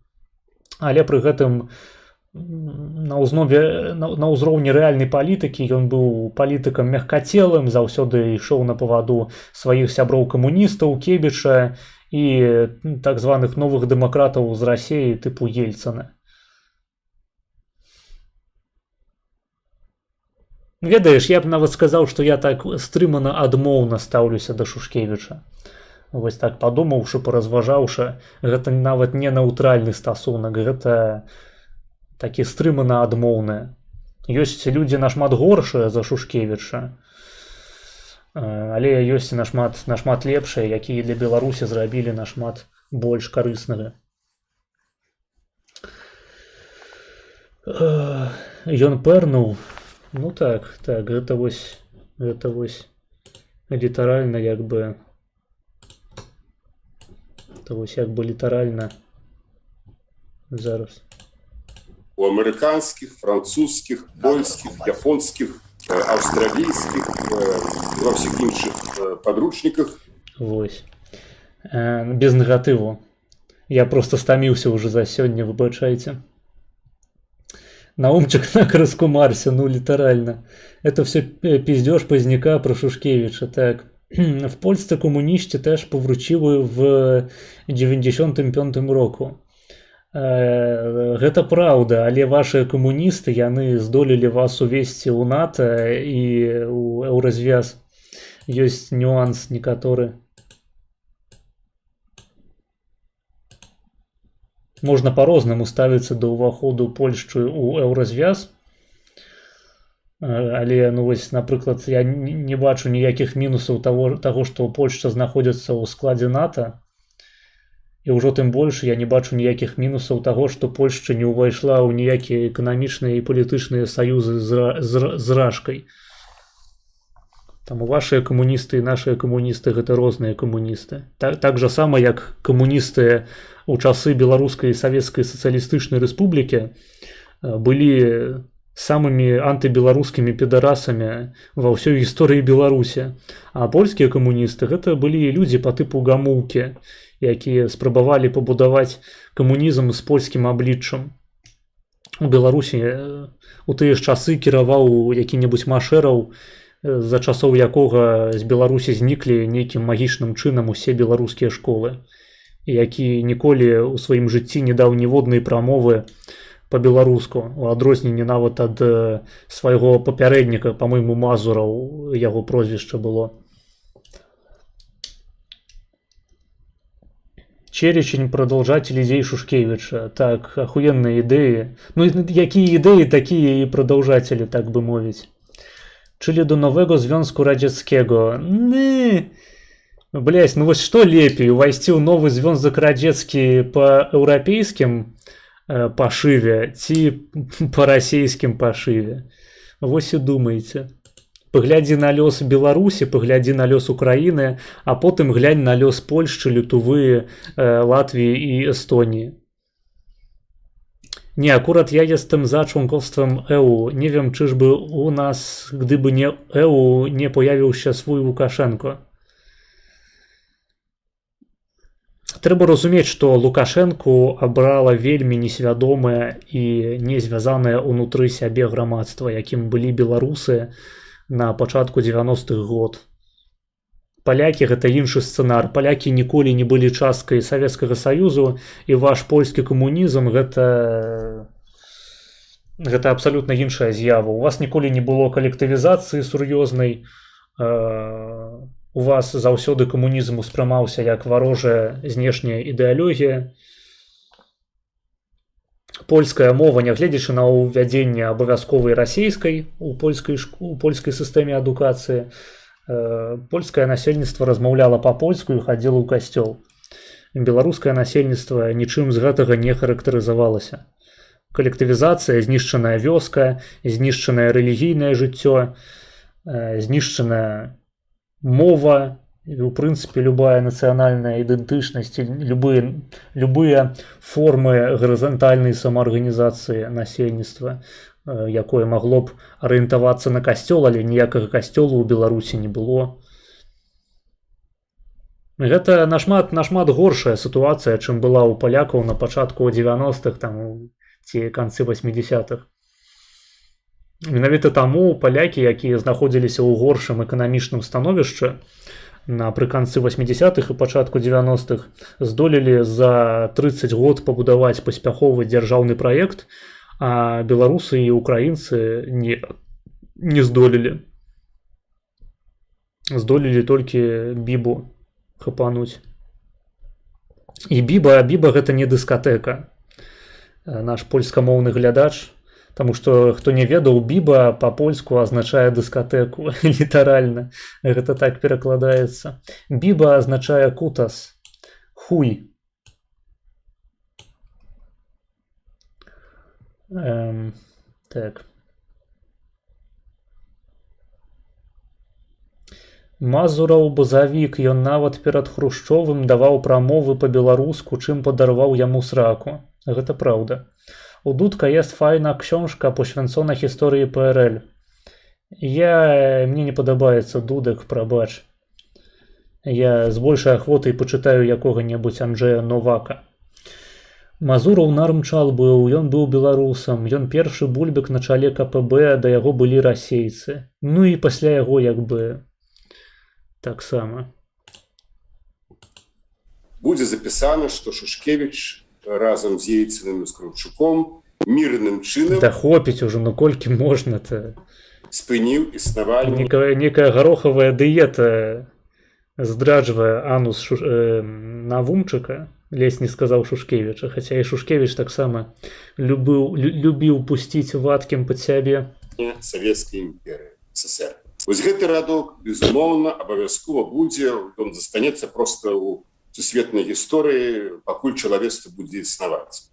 але пры гэтым на ўзроўні рэальнай палітыкі ён быў палітыкам мяккацелым, заўсёды ішоў на паваду сваіх сяброў-камуністаў, Кебіча і так званых новых дэмакратаў з Расіі тыпу Ельцына. Ведаеш, я б нават сказаў, што я так стрымана адмоўна стаўлюся да Шушкевіча. Вось так падумаўшы, паразважаўшы, гэта нават не нейтральны стасунак, гэта такі стрымана адмоўны. Ёсць людзі нашмат горшыя за Шушкевіча, але ёсць і нашмат лепшыя, якія для Беларусі зрабілі нашмат больш карыснага. Ён пэрнуў. Ну так, гэта вось літаральна як бы літаральна зараз. У амерыканскіх, французскіх, польскіх, японскіх, аўстралійскіх, ва ўсіх іншых падручніках. Вось. Без негатыву. Я просто стаміўся ўжо за сёння, выбачайце. Наумчик на крыску Марсе, ну литерально. Это все пиздеж Позняка про Шушкевича. Так, в Польsce комуністі теж повручили в 95 року. Гэта праўда, але ваши камуністы, яны здолелі вас увесці ў НАТО і ў Еўразвяз. Ёсць нюанс некаторы. Можна па-рознаму ставіцца да ўваходу Польшчы ў Еўразвяз, але, ну вось, напрыклад, я не бачу ніякіх мінусаў таго, што Польшча знаходзіцца ў складзе НАТО, і ўжо тым больш я не бачу ніякіх мінусаў таго, што Польшча не ўвайшла ў ніякія эканамічныя і палітычныя саюзы з Рашкай. Таму вашыя камуністы і нашыя камуністы гэта розныя камуністы. Так жа сама, як камуністы у часы Беларускай Савецкай Сацыялістычнай Рэспублікі былі самымі антыбеларускімі педарасамі ва ўсёй гісторыі Беларусі. А польскія камуністы гэта былі людзі па тыпу Гамулкі, якія спрабавалі пабудаваць камунізм з польскім абліччам. У Беларусі у тыя ж часы кіраваў які-небудзь Машэраў, за часоў якога з Беларусі зніклі нейкім магічным чынам усе беларускія школы, які ніколі ў сваім жыцці не даў ніводнай прамовы па-беларуску, у адрозненне нават ад свайго папярэдніка, па-мойму, Мазураў, яго прозвішча было. Черечень продолжатель идей Шушкевича. Так, охуенные идеи. Ну, какие идеи, такие и продолжатели, так бы мовить. Czyli do nowego Związku Radzieckiego. Блять, ну вот что лепей, увайсці ў новый Зwiązок Радзецкі по еўрапейскім пашыве ці по расійскім пашыве. Вось і думаеце. Паглядзі на лёс Беларусі, паглядзі на лёс Украіны, а потым глянь на лёс Польшчы, Літвы, Латвіі і Эстоніі. Не, акурат я jestem za członkostwem EU. Nie wiem, czyżby u nas, gdyby nie EU, nie pojawił się swój Łukaszenko. Трэба разумець, што Лукашэнку абрала вельмі несвядомае і не звязанае ўнутры сябе грамадства, якім былі беларусы на пачатку 90-х год. Палякі гэта іншы сцэнар. Палякі ніколі не былі часткай Савецкага Саюзу, і ваш польскі камунізм гэта абсалютна іншая з'ява. У вас ніколі не было калектывізацыі сур'ёзнай. У вас заўсёды камунізм успрымаўся як варожая знешняя ідэалогія. Польская мова, нягледзячы на ўвядзенне абавязковай расійскай у польскай сістэме адукацыі, польскае насельніцтва размаўляла па-польску і хадзіла ў касцёл. Беларускае насельніцтва нічым з гэтага не характарызавалася. Калектывізацыя, знішчаная вёска, знішчанае рэлігійнае жыццё, знішчаная мова, у прынцыпе, любая нацыянальная ідэнтычнасць, любыя формы гарызантальнай самаарганізацыі насельніцтва, якое магло б арыентавацца на касцёл, але ніякага касцёла ў Беларусі не было. Гэта нашмат горшая сітуацыя, чым была ў палякаў на пачатку 90-х ці канцы 80-х. Менавіта таму палякі, якія знаходзіліся ў горшым эканамічным становішчы напрыканцы 80-х і пачатку 90-х, здолелі за 30 год пабудаваць паспяховы дзяржаўны праект, а беларусы і украінцы не здолелі. Здолелі толькі бібу хапануць. І біба гэта не дыскатэка. Наш польскамоўны глядач, таму што, хто не ведаў, біба па-польску азначае дыскатэку, літаральна. Гэта так перакладаецца. Біба азначае кутас, хуй. Так. Мазураў базавік, ён нават перад Хрушчовым даваў прамовы па-беларуску, чым падарваў яму сраку. Гэта праўда. У Дудка jest fajna książka poświęcona historii PRL. Мне не падабаецца Дудак, прабач. Я з большай ахвотай пачытаю якога-небудзь Анджэя Новака. Мазураў нармчал быў, ён быў беларусам, ён першы бульбек на чале КПБ, да яго былі расейцы. Ну і пасля яго як бы таксама. Будзе запісана, што Шушкевіч разам з Ельцыным і з Кравчуком мірным чынам... Да хопіць ужо, ну колькі можна-то? Спыніў існаванне... Некая гарохавая дыета здраджвае анус Навумчыка, ледзь не сказаў Шушкевіча, хаця і Шушкевіч таксама любіў пусціць вадкім пад сябе. Савецкай імперыі, СССР. Вось гэты радок, безумоўна, абавязкова будзе, ён застанецца проста ў сусветнай гісторыі, пакуль чалавецтва будзе існаваць.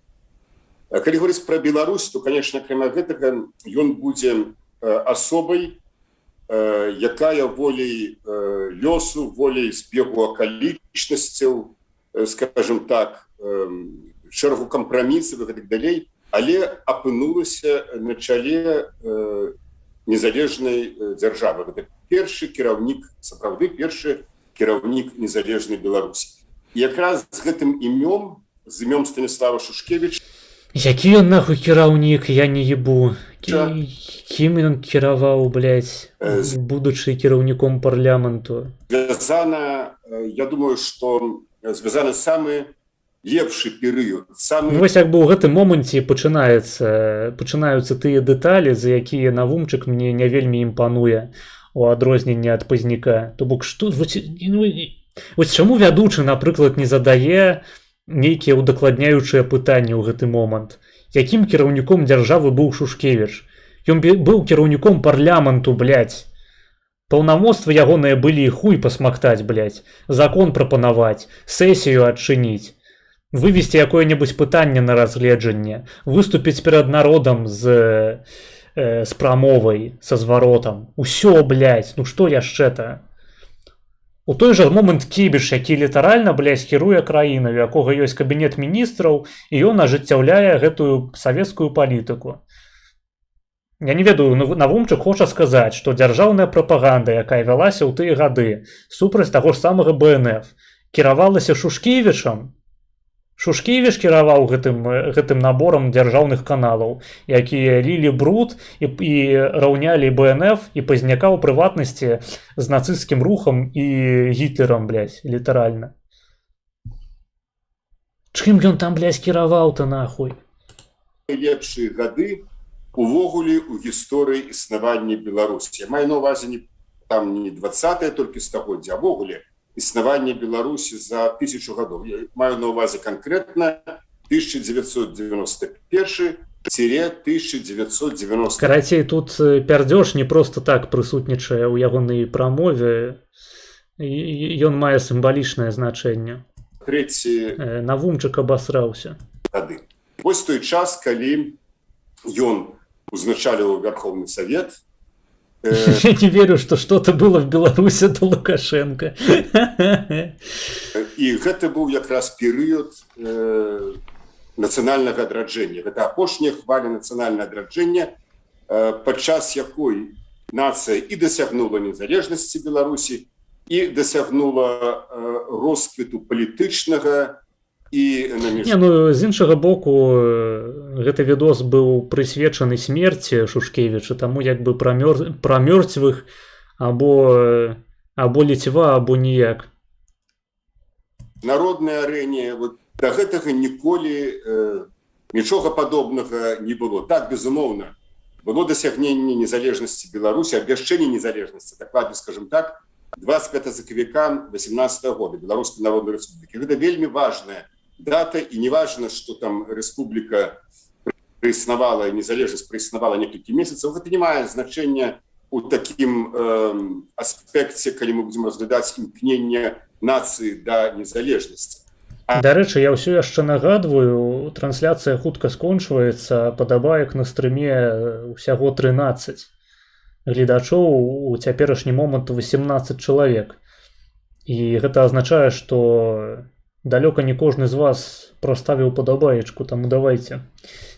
Калі говорыць пра Беларусь, то, конечно, акрамя гэтага, ён будзе асобай, якая волей лёсу, волей збегу акалічнасцяў, скажем так, шэрагу кампрамісаў і гэтак далей, але апынулася на чале незалежнай дзяржавы. Гэта першы кіраўнік, сапраўды першы кіраўнік незалежнай Беларусі. І якраз з гэтым імём, з імём Станіслава Шушкевіча, які ён нахуй кіраўнік, я не ебу. Кім ён кіраваў, блядь, будучы кіраўніком парламенту? Звязана, я думаю, што звязаны самы лепшы перыяд. Вось як бы ў гэтым моманце пачынаюцца тыя дэталі, за якія Навумчык мне не вельмі імпануе у адрозненне ад Пазняка. То бок, што... Вось чаму вядучы, напрыклад, не задае нейкія удакладняючыя пытанні ў гэты момант? Якім кіраўніком дзяржавы быў Шушкевіч? Ён быў кіраўніком парламенту, блядь. Паўнамоцтвы ягоныя былі хуй пасмактаць, блядь. Закон прапанаваць, сесію адчыніць, вывесці якое-небудзь пытанне на разгледжанне, выступіць перад народам з з прамовай, са зваротам. Усё, блядь, ну што яшчэ-то? У той жа момант Кібіш, які літаральна, блядь, кіруе краінай, у якога ёсць кабінет міністраў, і ён ажыццяўляе гэтую савецкую палітыку. Я не ведаю, Навумчык хоча сказаць, што дзяржаўная прапаганда, якая вялася ў тыя гады супраць таго ж самага БНФ, кіравалася Шушкевічам. Шушкевіч кіраваў гэтым наборам дзяржаўных каналаў, якія лілі бруд і раўнялі БНФ і пазняка ў прыватнасці з нацысцкім рухам і Гітлерам, блядь, літаральна. Чым ён там, блядь, кіраваў-то нахуй? Лепшыя гады увогуле у гісторыі існавання Беларусі. Я маю на ўвазе не 20-е толькі стагоддзя, а вогуле існавання Беларусі за 1000 гадоў. Я маю на ўвазе канкрэтна 1991-1990. Карацей, тут пярдзёж не проста так прысутнічае ў ягонай прамове. Ён мае сімвалічнае значэнне. Навумчык абасраўся. Вось той час, калі ён узначаліваў Верховны Савет. Я не верю, что что-то было в Беларуси до Лукашенко. І гэта быў якраз перыяд нацыянальнага адраджэння. Гэта апошняя хваля нацыянальнага адраджэння, падчас якой нацыя і дасягнула незалежнасці Беларусі, і дасягнула росквіту палітычнага і з іншага боку, гэты відос быў прысвечаны смерці Шушкевіча, таму як бы пра мёртвых або ліцьва, або ніяк. Народнай арэне да гэтага ніколі нічога падобнага не было. Так, безумоўна, было дасягненне незалежнасці Беларусі, абвяшчэнне незалежнасці, дакладна скажем так, 25 сакавіка 18 года Беларускай Народнай Рэспублікі. Гэта вельмі важная дата, і не важна, што там рэспубліка прыснавала, незалежнасць прыснавала некалькі месяцаў. Гэта не мае значэння у такім аспекце, калі мы будзем разглядаць імкненне нацыі да незалежнасці. Дарэчы, я ўсё яшчэ нагадваю, трансляцыя хутка скончваецца, падабаек на стрыме ўсяго 13 гледачоў, у цяперашні момант 18 чалавек. І гэта азначае, што далёка не кожны з вас праставіў падабаечку, таму давайте,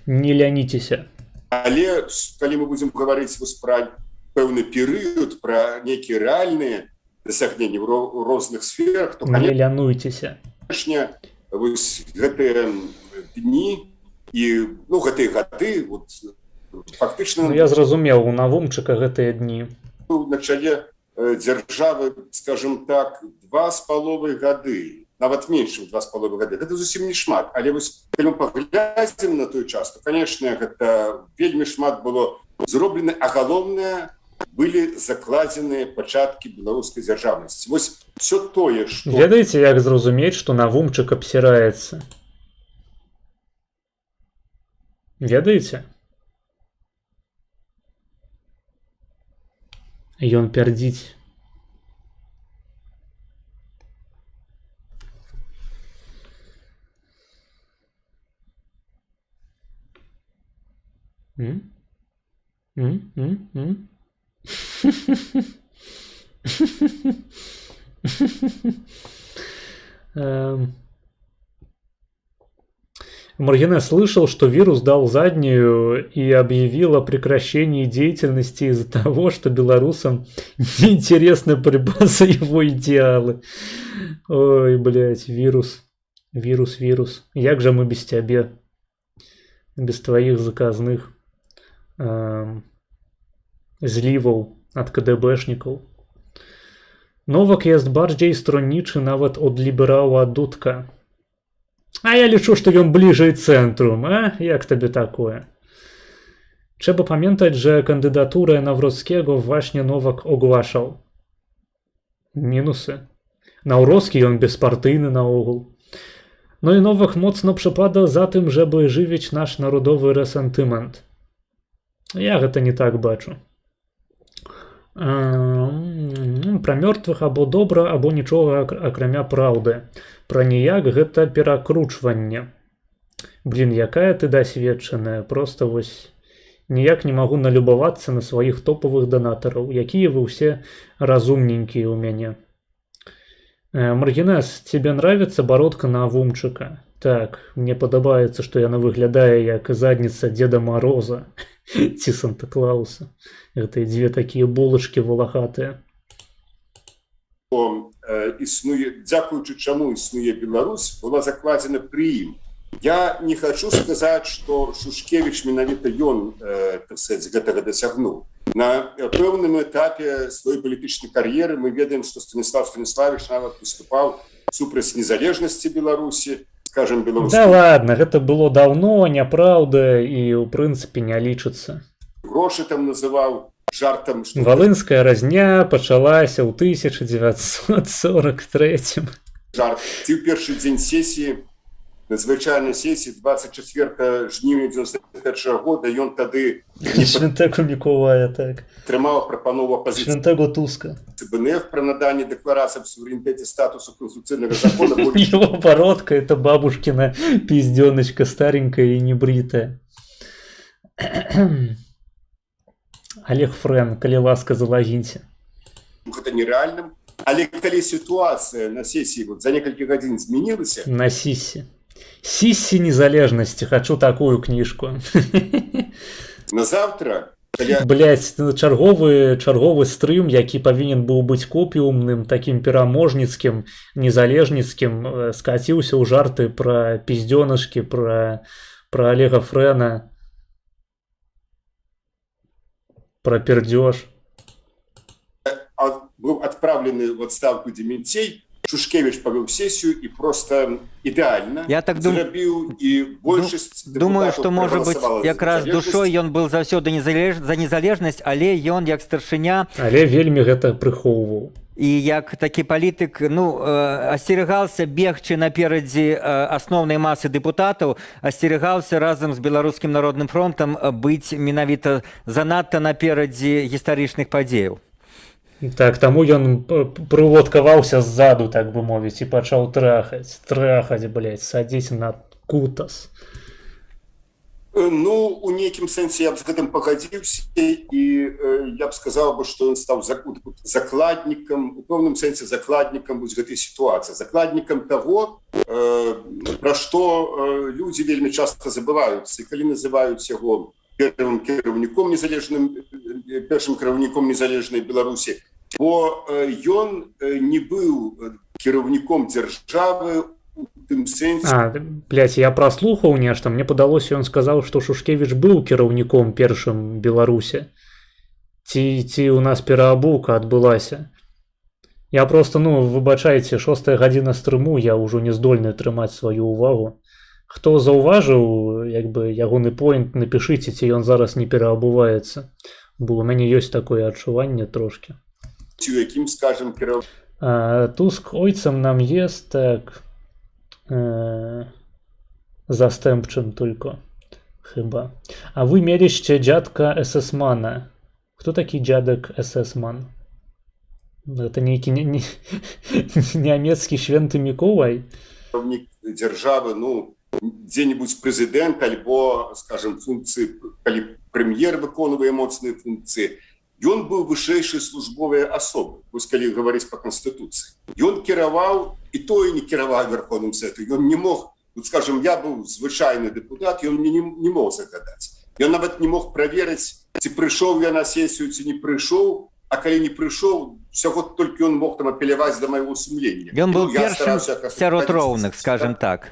не ляніцеся. Але калі мы будзем гаварыць пра пэўны перыяд, пра нейкія рэальныя дасягненні ў розных сферах, то не лянуйцеся. Вось гэтыя дні і гэтыя гады фактычна... Я зразумеў, у Навумчыка гэтыя дні. На чале дзяржавы, скажем так, 2,5 гады. Нават менш, 2,5 гады. Гэта зусім не шмат. Але вось, калі мы паглядзім на той час, то, канешне, гэта вельмі шмат было зроблена, а галоўнае, былі закладзеныя пачаткі беларускай дзяржаўнасці. Вось все тое, што... Ведаеце, як зразумець, што Навумчык абсіраецца? Ведаеце? Ён пярдзіць. Маргине слышал, что вирус дал заднюю и объявил о прекращении деятельности из-за того, что белорусам неинтересна борьба за его идеалы. Ой, блядь, вирус. Вирус. Як же мы без тебя? Без твоих заказных зліваў ад КДБшнікаў. Новак jest bardziej stronniczy nawet od liberała Dudka. А я лічу, што ён бліжэй цэнтру, а? Як табе такое? Trzeba pamiętać, że kandydaturę Nawrockiego właśnie Nowak ogłaszał. Minusy. Nawrocki on bezpartyjny naogół. No i Nowak mocno przepada za tym, żeby żywić nasz narodowy resentyment. Ja гэта не так бачу. Пра мёртвых або добра, або нічога акрамя праўды. Пра ніяк гэта перакручванне. Блін, якая ты дасведчаная, просто вось Ніяк не магу налюбавацца на сваіх топавых донатараў, якія вы ўсе разумненькія ў мяне. Маргінес, тебе нравится бородка на Авумчика? Так, мне падабаецца, што яна выглядае як задніца Деда Мороза ці Санта-Клауса. Гэта дзве такія булачкі валахатыя. Існуе, дзякуючы чаму існуе Беларусь, была закладзена пры ім. Я не хочу сказаць, што Шушкевіч менавіта ён, так сказать, гэтага дасягнуў. На пэўным этапе сваёй палітычнай кар'еры мы ведаем, што Станіслав Станіславович нават выступаў супраць незалежнасці Беларусі, скажем, беларускі. Да ладно, гэта было даўно, няпраўда і ў прынцыпе не лічыцца. Грошы там называў жартам, што... Валынская разня пачалася ў 1943. Жарт. Ці ў першы дзень сесіі, надзвычайнай сесіі 24 жніўня 91 года, ён тады Святого Миколая, так. Трымаў прапанову апазіцыі. Святого Туска. ЦБНФ пра наданне дэкларацыі аб суверэнітэце статусу конституцыйнага закона. Его бородка — это бабушкина пизденочка, старенькая и небритая. Олег Френ, калі ласка, залогіньте. Гэта нереальным. Але калі сітуацыя на сесіі вот за некалькі гадзін змянілася... На сісі. Сісі незалежнасці, хочу такую кніжку. На завтра... Блять, чарговы стрым, які павінен быў быць копіумным, такім пераможніцкім, незалежніцкім, скаціўся ў жарты пра пиздёнышкі, пра Олега Френа, пра пердёж. Быў адпраўлены в адстаўку Дементей, Шушкевич павёў сесію і просто ідэальна зрабіў, і большасць думаю, што можа быць якраз душой ён быў заўсёды за незалежнасць, але ён як старшыня, але вельмі гэта прыхоўваў. І як такі палітык, асцерагаўся бегчы наперадзе асноўнай масы дэпутатаў, асцерагаўся разам з Беларускім народным фронтам быць менавіта занадта наперадзе гістарычных падзеяў. Так, таму ён прыводкаваўся ззаду, так бы мовіць, і пачаў трахаць, блядь, садзіць на кутас. Ну, у нейкім сэнсе я б з гэтым пагадзіўся, і я б сказаў бы, што ён стаў закладнікам, у пэўным сэнсе закладнікам вось гэтай сітуацыі, закладнікам таго, пра што людзі вельмі часта забываюцца, і калі называюць яго першым кіраўніком незалежнай Беларусі, бо ён не быў кіраўніком дзяржавы у тым сэнсе... Блядь, я праслухаў нешта, мне падалося, ён сказаў, што Шушкевіч быў кіраўніком першым Беларусі. Ці у нас пераабулка адбылася. Я просто, выбачайце, 6-я гадзіна стрыму, я ўжо не здольны трымаць сваю ўвагу. Хто заўважыў, як бы, ягоны поінт, напішыце, ці ён зараз не пераабуваецца. Бо у мяне ёсць такое адчуванне трошки. У якім, скажем, кіраў... Туск ойцам нам ест, так... Застемпчем только, chyba. А вы меліще дзядка эсэсмана. Хто такі дзядак эсэсман? Это нейкі нямецкі Швенты Міколай? Дзяржавы, дзе-нибудь прэзідэнт, альбо, скажем, функцыі, калі прэм'ер выконвае моцныя функцыі, ён быў вышэйшай службовай асобай, вось калі гаварыць па Канстытуцыі. Ён кіраваў, і то і не кіраваў Верховным Светам. Ён не мог, скажем, я быў звычайны дэпутат, ён мне не мог загадаць. Ён нават не мог праверыць, ці прыйшоў я на сесію, ці не прыйшоў, а калі не прыйшоў, усяго толькі ён мог там апеляваць да майго сумлення. Ён быў першым сярод роўных, скажем так.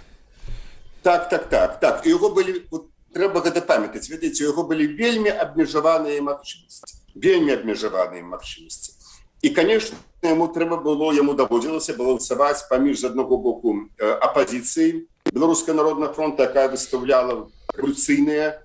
Так. І яго былі, трэба гэта памятаць, ведаеце, у яго былі вельмі абмежаваныя магчымасці. І, конечно, яму даводзілася балансаваць паміж, з аднаго боку, апазіцыі Беларускага народнага фронта, якая выстаўляла рэвалюцыйныя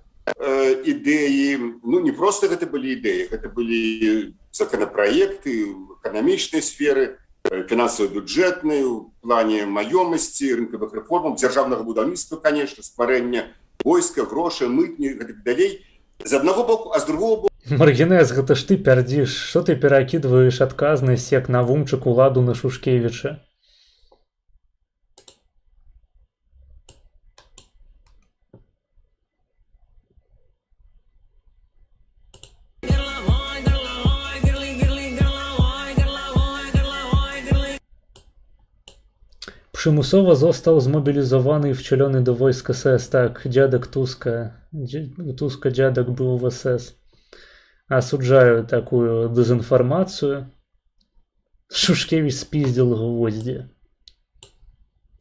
ідэі. Не проста гэта былі ідэі, гэта былі законапраекты ў эканамічнай сферы, фінансава-бюджэтнай, у плане маёмасці, рынкавых рэформаў, дзяржаўнага будаўніцтва, конечно, стварэння войска, грошай, мытні, гэтак далей. З аднаго боку, а з другого боку... Маргінес, гэта ж ты пярдзіш, што ты перакідваеш адказнасць, як на Авумчык уладу на Шушкевіча? Przymusowo został zmobilizowany i wcielony do wojsk SS. Tak, dziadek Tuska. Туска dziadek był w SS. Осуждаю такую дезинформацию. Шушкевич спиздил гвозди.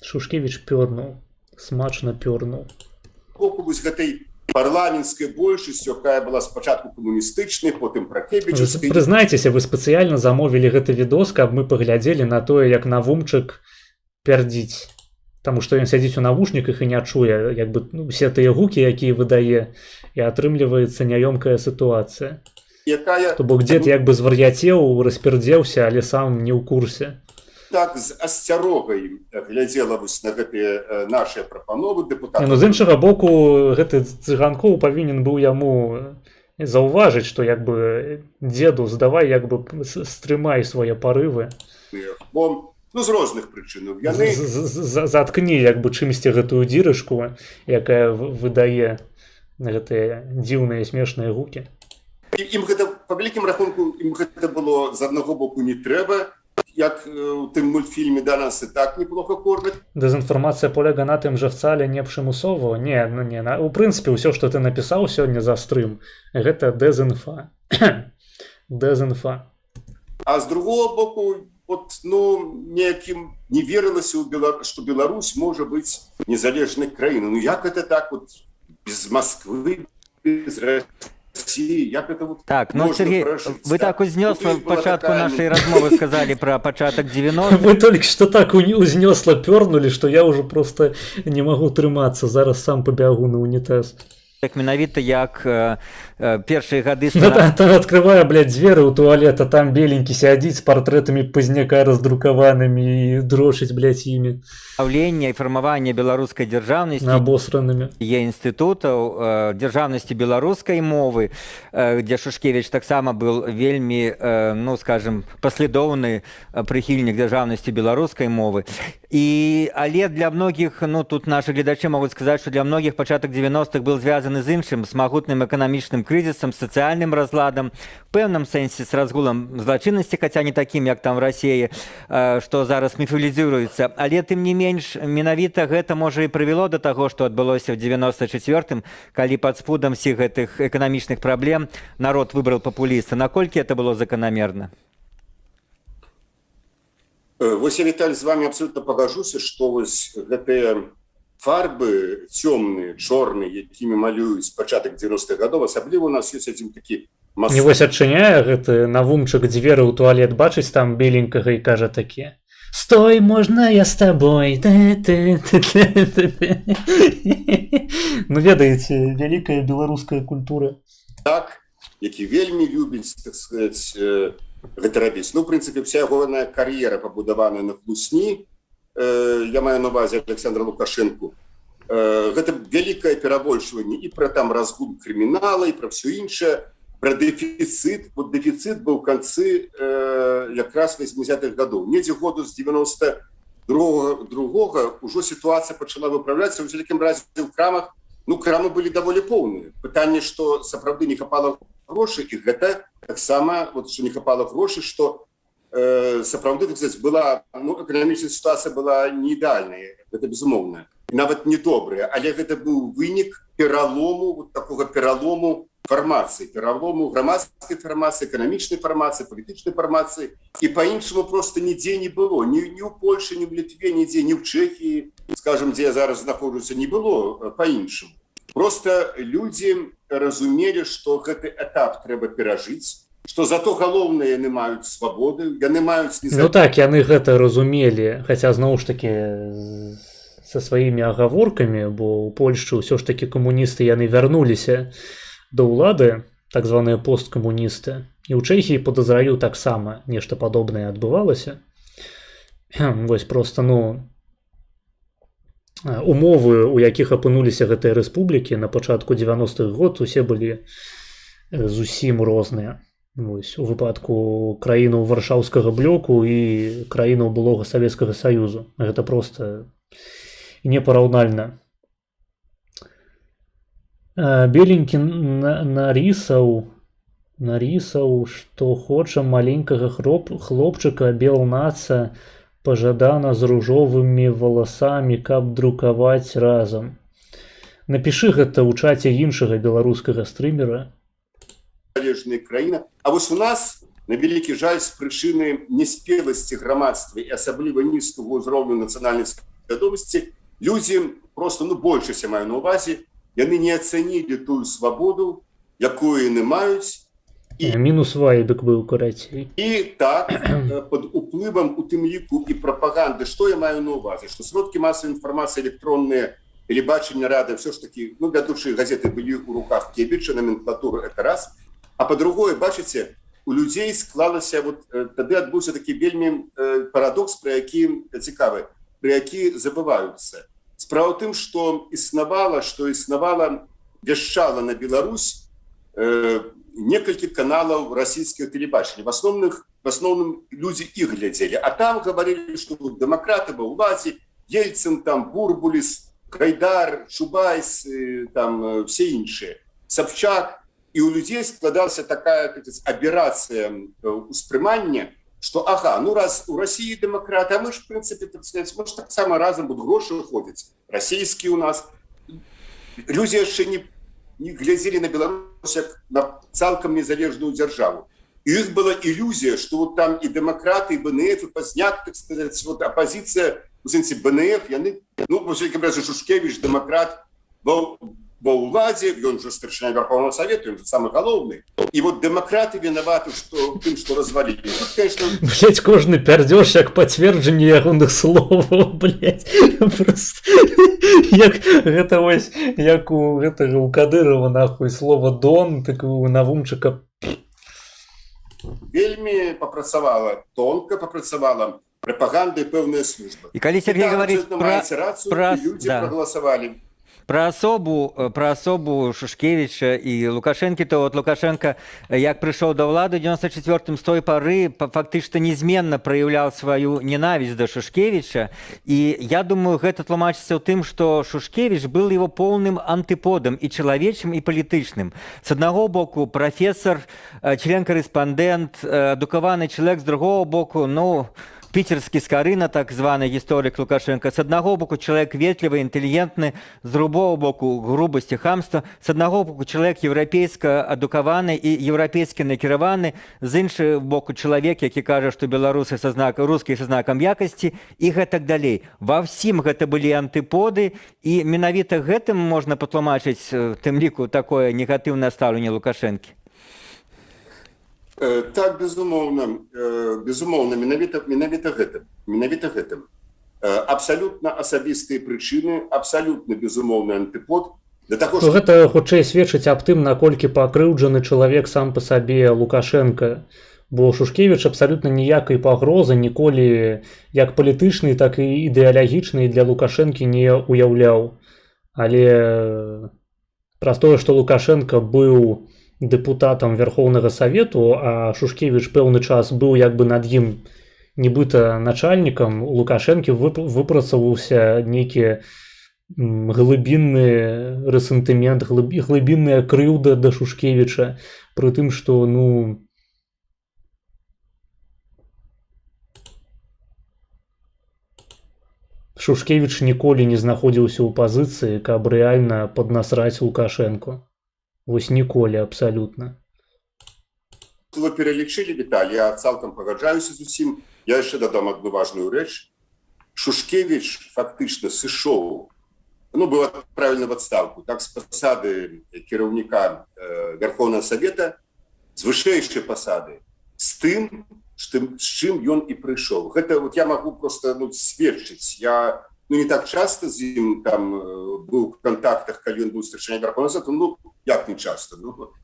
Шушкевич пернул. Смачно пернул. Боку вось гэтай парламенцкай большасці, якая была спачатку камуністычнай, потым пракебічскай. Прызнайцеся, вы спецыяльна замовілі гэты відос, каб мы паглядзелі на тое, як Навумчык пярдзіць. Таму што ён сядзіць у навушніках і не чуе, як бы, усе тыя гукі, якія выдае, і атрымліваецца няёмкая сітуацыя. То бок дзед як бы звар'яцеў, распярдзеўся, але сам не ў курсе. Так з асцярогай глядзела вось на гэтыя нашыя прапановы дэпутатаў. Ну, з іншага боку, гэты Цыганкоў павінен быў яму заўважыць, што як бы дзеду здавай, як бы стрымай свае парывы. Бо, ну, з розных прычынаў. Яны... Заткні як бы чымсьці гэтую дзірышку, якая выдае гэтыя дзіўныя смешныя гукі. Ім гэта, па вялікім рахунку, ім гэта было з аднаго боку не трэба, як у тым мультфільме да нас і так неплохо кормяць. Дэзінфармацыя полага на тым жа вцале не прымусова. Не, у прынцыпе, ўсё, што ты напісаў сёння за стрым, гэта дэзінфа. Дэзінфа. А з другого боку, от, ну, неякім не верылася, што Беларусь можа быць незалежнай краінай. Ну, як гэта так, вот, без Москвы, без России, як это вот... Так, ну, Сергей, вы так узнёсло пачатку нашай размовы сказали про пачаток 90-х. Вы только что так узнёсло пернули, что я уже просто не могу трымацца. Зараз сам побягу на унітаз. Так менавіта як першыя гады... Там открываю, блядь, дзверы ў туалет, а там беленькі сядзіць з партрэтамі Пазняка раздрукаванымі і дрочыць, блядь, імі. Аўленне і фармаванне беларускай дзяржаўнасці, абосранымі. Є інстытутаў дзяржаўнасці беларускай мовы, дзе Шушкевіч таксама быў вельмі, ну, скажем, паслядоўны прыхільнік дзяржаўнасці беларускай мовы. Але для многіх, ну, тут нашы гледачы могуць сказаць, што для многіх пачатак 90-х быў звязаны з іншым, з магутным эканамічным крызісам, сацыяльным разладам, в пэўным сэнсе з разгулам злачыннасці, хаця не такім, як там в Расіі, што зараз міфалізуецца. Але тым не менш, менавіта гэта можа і прывяло да таго, што адбылося ў 94-м, калі пад спудам всіх гэтых эканамічных праблем народ выбраў папуліста. Наколькі это было заканамерна? Вось я, Віталь, з вами абсолютно пагажуся, што вось гэтыя фарбы цёмныя, чорныя, якімі малююць пачатак 90-х гадоў, асабліва у нас ёсць адзін такі Не вось адчыняе гэты Навумчык дзверы ў туалет, бачыць там беленькага і кажа такі: «Стой, можна я з табой?» Ну, ведаеце, вялікая беларуская культура. Так, які вельмі любіць, так сказаць, гэта рабіць. Ну, в прынцыпе, вся ягоная кар'ера пабудаваная на хлусні. Я маю на увазе Александра Лукашэнку. Гэта вялікае перабольшванне і пра там разгул крымінала, і пра ўсё іншае, пра дэфіцыт. Вот дэфіцыт быў у канцы якраз 80-х гадоў. Недзе году з 92-го ўжо сітуацыя пачала выпраўляцца. У вялікім разе ў крамах, ну, крамы былі даволі поўныя. Пытанне, што сапраўды не хапала грошай, і гэта таксама, вот, што не хапала грошай, што сапраўды, так сказаць, была, ну, эканамічная сітуацыя была не ідэальная, гэта безумоўна, нават не добрая, але гэта быў вынік пералому, вот такога пералому фармацыі, пералому грамадскай фармацыі, эканамічнай фармацыі, палітычнай фармацыі, і па-іншаму проста нідзе не было, ні ў Польшы, ні ў Літве, нідзе, ні ў Чэхіі, скажам, дзе я зараз знаходжуся, не было па-іншаму. Проста людзі разумелі, што гэты этап трэба перажыць, што зато галоўнае яны маюць свабоды, яны маюць... Ну так, яны гэта разумелі, хаця зноў ж такі са сваімі агаворкамі, бо ў Польшчы ўсё ж такі камуністы яны вярнуліся да ўлады, так званыя посткамуністы. І ў Чэхіі, падазраю, таксама нешта падобнае адбывалася. Вось проста, ну, умовы, у якіх апынуліся гэтыя рэспублікі на пачатку 90-х год, усе былі зусім розныя. Вось, у выпадку краінаў варшаўскага блоку і краінаў былога Савецкага Саюзу. Гэта проста непараўнальна. Беленькі нарісаў, што хоча маленькага хлопчыка белнаца пажадана з ружовымі валасамі, каб друкаваць разам. Напішы гэта ў чаце іншага беларускага стрымера. Залежная краіна. А вось у нас, на вялікі жаль, з прычыны неспеласці грамадства і асабліва нізкага ўзроўню нацыянальнай свядомасці, людзі просто, большасць я маю на ўвазе, яны не ацанілі тую свабоду, якую яны маюць. Мінус вайбек быў, карацей. І так, пад уплывам у тым ліку і прапаганды, што я маю на ўвазе, што сродкі масавай інфармацыі электронныя, телебачення, рада, все ж таки, вядучыя газеты былі ў руках Кебіча, номенклатуру это раз. А па-другое, бачыце, у людзей склалася, тады адбыўся такі вельмі парадокс, пра які цікавы, пра які забываюцца. Справа ў тым, што існавала, вяшчала на Беларусь некалькі каналаў расійскіх тэлебачення. В основным людзі іх глядзелі. А там гаварылі, што дэмакраты ва ўладзе, Ельцин, там, Бурбуліс, Гайдар, Чубайс, там, все іншыя, Собчак. І у людзей складалася такая аберацыя ўспрымання, што раз у России дэмакраты, а мы ж, в прынцыпе, так сказать, мы ж таксама разам будуць грошы ходзіць. Расійскія у нас. Людзі яшчэ не глядзелі на Беларусь як на цалкам незалежную дзяржаву. І іх была ілюзія, што там і дэмакраты, і БНФ, і пазняк, так сказать, апозіцыя, у сэнсе БНФ, яны, Шушкевич, дэмакрат, ва ўладзе, ён жа старшыня Верховного Совета, ён жа самы галоўны. І дэмакраты вінаваты тым, што развалілі. Блять, кожны пярдзёж як пацверджанне ягоных словаў, блять. Просто як гэта вось, як у гэтага у Кадырова, нахуй, слова «дон», так у Навумчыка. Вельмі тонка папрацавала прапаганда і пэўная служба. І калі Сергей говорит пра людзі прагаласавалі. Про особу Шушкевича и Лукашенко, то Лукашенко, як пришел до влады в 94-м, с той поры фактически неизменно проявлял свою ненависть до Шушкевича. И я думаю, это тлумачится тем, что Шушкевич был его полным антиподом и человечным, и политичным. С одного боку профессор, член-корреспондент, адукаваны человек, с другого боку, питерский Скорына, так званый историк Лукашенко. С одного боку человек ветливый, интеллигентный, с другого боку грубость и хамство. С одного боку человек европейско адукаваны и европейски накіраваны. З іншого боку человек, який каже, что белорусы русские со знаком якости и гэтак далей. Во всім гэта былі антиподы, и менавіта гэтым можно патлумачыць тым ліку такое негатыўнае стаўленне Лукашэнкі. Так, безумоўна, менавіта гэтым. Абсалютна асабістыя прычыны, абсалютна безумоўны антыпод. Гэта хутчэй сведчыць аб тым, наколькі пакрыўджаны чалавек сам па сабе Лукашенко. Бо Шушкевич абсалютна ніякай пагрозы ніколі як палітычнай, так і ідэалагічнай для Лукашэнкі не уяўляў. Але праз тое, што Лукашенко быў дэпутатам Верховнага Совету, а Шушкевич пэўны час быў як бы над ім нібыта начальнікам, у Лукашэнкі выпрацаваўся нейкі глыбінны рэсентымент, глыбінная крыўда да Шушкевіча, пры тым, што, Шушкевич ніколі не знаходзіўся ў пазіцыі, каб рэальна паднасраць Лукашэнку. Вось ніколі, абсалютна. Вы пералічылі, Віталій, я цалкам пагаджаюся з усім. Я яшчэ дадам одну важную рэч. Шушкевич фактычна сышоў, быў адправлены в адстаўку, так, з пасады кіраўніка Верховного Совета, з вышэйшай пасады, з тым, з чым ён і прыйшоў. Гэта я магу проста сведчыць. Я не так часта з ім там быў в контактах, калі ён быў старшыня Верховного Совета, як не часта.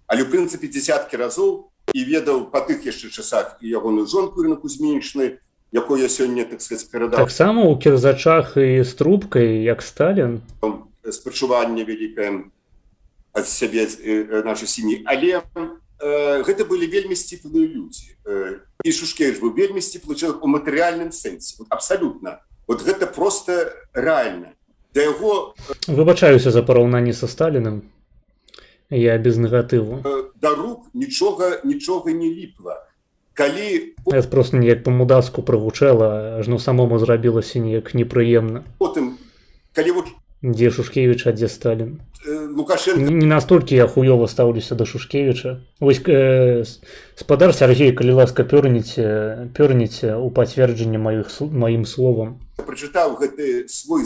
Але, в прынцыпе, дзесяткі разоў і ведаў па тых яшчэ часах і ягоную жонку Ірыну Кузьмінічну, якой я сёння, так сказать, перадаў. Таксама ў кірзачах і з трубкай, як Сталін. Спачуванне вялікае ад сябе нашай сям'і. Але гэта былі вельмі сціплыя людзі. І Шушкевич быў вельмі сціплы чалавек у матэрыяльным сэнсе. Абсалютна. Гэта проста рэальна. Да яго... Выбачаюся за параўнанне са Сталіным. Я без негатыву. Да рук нічога не ліпла. калі Это просто неяк по-мудацку прогучала, ажно самому зрабілася неяк непрыемна. потым калі вот Дзе Шушкевіч, а дзе Сталін? Лукашенко Не настолькі я хуёва стаўлюся да Шушкевіча. Вось спадар Сергей, калі ласка, пёрніце ў пацверджанне маім словам. прачытаў гэты свой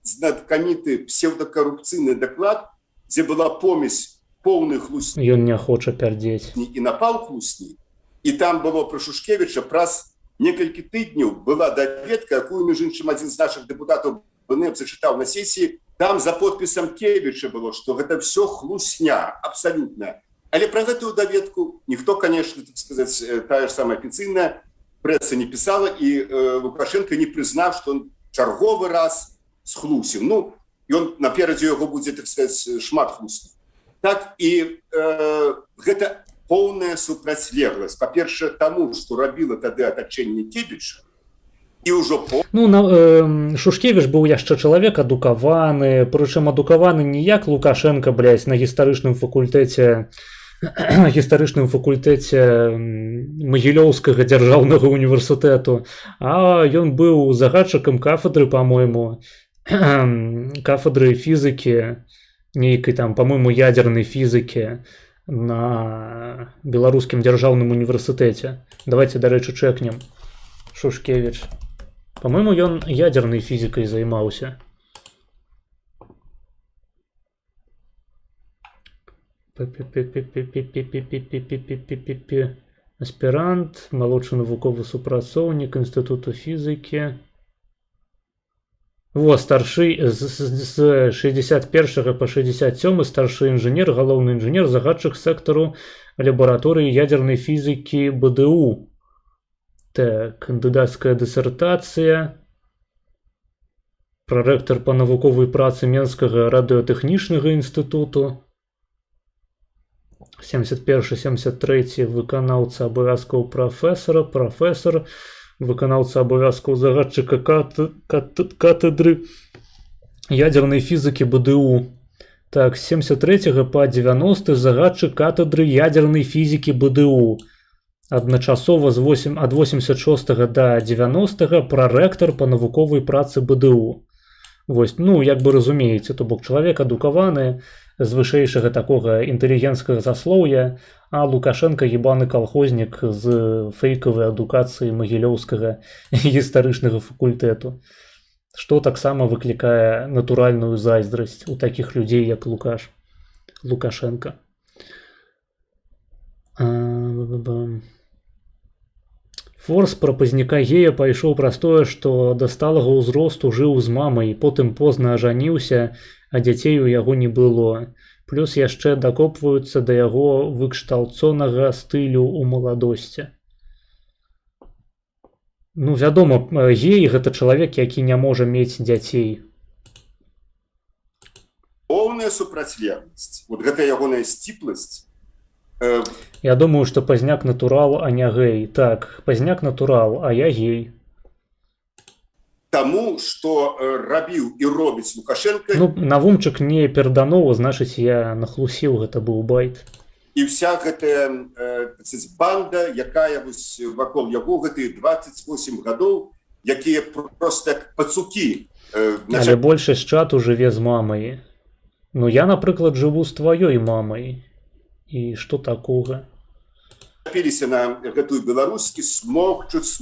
знакаміты псевдакарупцыйны даклад, дзе была помесь поўных хлусні Ён не хоча пярдзець. і напал хлусні, і там было пра Шушкевіча праз некалькі тыдняў была даведка, якую між іншым адзін з нашых дэпутатаў БНЭП зачытаў на сесіі, там за подпісам Кевіча было, што гэта все хлусня абсалютна. Але пра гэтую даведку ніхто, конечно, так сказаць, тая ж самая афіцыйная прэса не пісала, і Лукашенко не прызнаў, што он чарговы раз схлусіў. Ну, ён наперадзе яго будзе, так сказаць, шмат хлусні. Так і гэта поўная супрацьлегласць. Па-першае, таму, што рабіла тады атачэнне Кевіча, і ўжо Шушкевіч быў яшчэ чалавек адукаваны, прычым адукаваны не як Лукашенко, блядь, на гістарычным факультэце Магілёўскага дзяржаўнага універсітэту, а ён быў загадчыкам кафедры, па-мойму, кафедры фізікі, нейкай там, па-мойму, ядзернай фізікі на Беларускім дзяржаўным універсітэце. Давайте, дарэчы, чэкнем. Шушкевіч. По-моему, ён ядерной фізікай займаўся. Аспірант, малодшы навуковы супрацоўнік Інстытуту фізікі. Во, старшы з 61 по 67 старшы інжынер, галоўны інжынер, загадчык сектару лабараторыі ядернай фізікі БДУ. Так, кандыдацкая дысертацыя, прарэктар па навуковай працы Менскага радыётэхнічнага інстытуту, 71-73 выканаўца абавязкаў прафесара, прафесар, выканаўца абавязкаў загадчыка катедры ядернай фізікі БДУ. Так, з 73 па 90 загадчык катедры ядернай фізікі БДУ. Адначасова ад 86 да 90 прарэктар па навуковай працы БДУ. Вось, ну, як бы разумееце, то бок чалавек адукаваны з вышэйшага такога інтэлігенцкага заслоўя, а Лукашенко ебаны калхознік з фейкавай адукацыі Магілёўскага гістарычнага факультэту, што таксама выклікае натуральную зайздрасць у такіх людзей, як Лукашенко. Форс пра пазняка гея пайшоў праз тое, што да сталага ўзросту жыў з мамай, потым позна ажаніўся, а дзяцей у яго не было. Плюс яшчэ дакопваюцца да яго выкшталцонага стылю ў маладосці. Ну, вядома, гей гэта чалавек, які не можа мець дзяцей. Поўная супрацьлегласць. Вот гэта ягоная сціпласць. Я думаю, што пазняк натурал, а не гей. Так, пазняк натурал, а я гей. Таму, што рабіў і робіць Лукашенко... Ну, навумчык не перданова, значыць, я нахлусіў, гэта быў байт. І вся гэтая банда, якая вакол яго гэтыя 28 гадоў, якія проста як пацукі. Але большасць чату жыве з мамай. Ну, я, напрыклад, жыву з тваёй мамай. І што такога? Напіліся на гэтую беларускі смокчуць,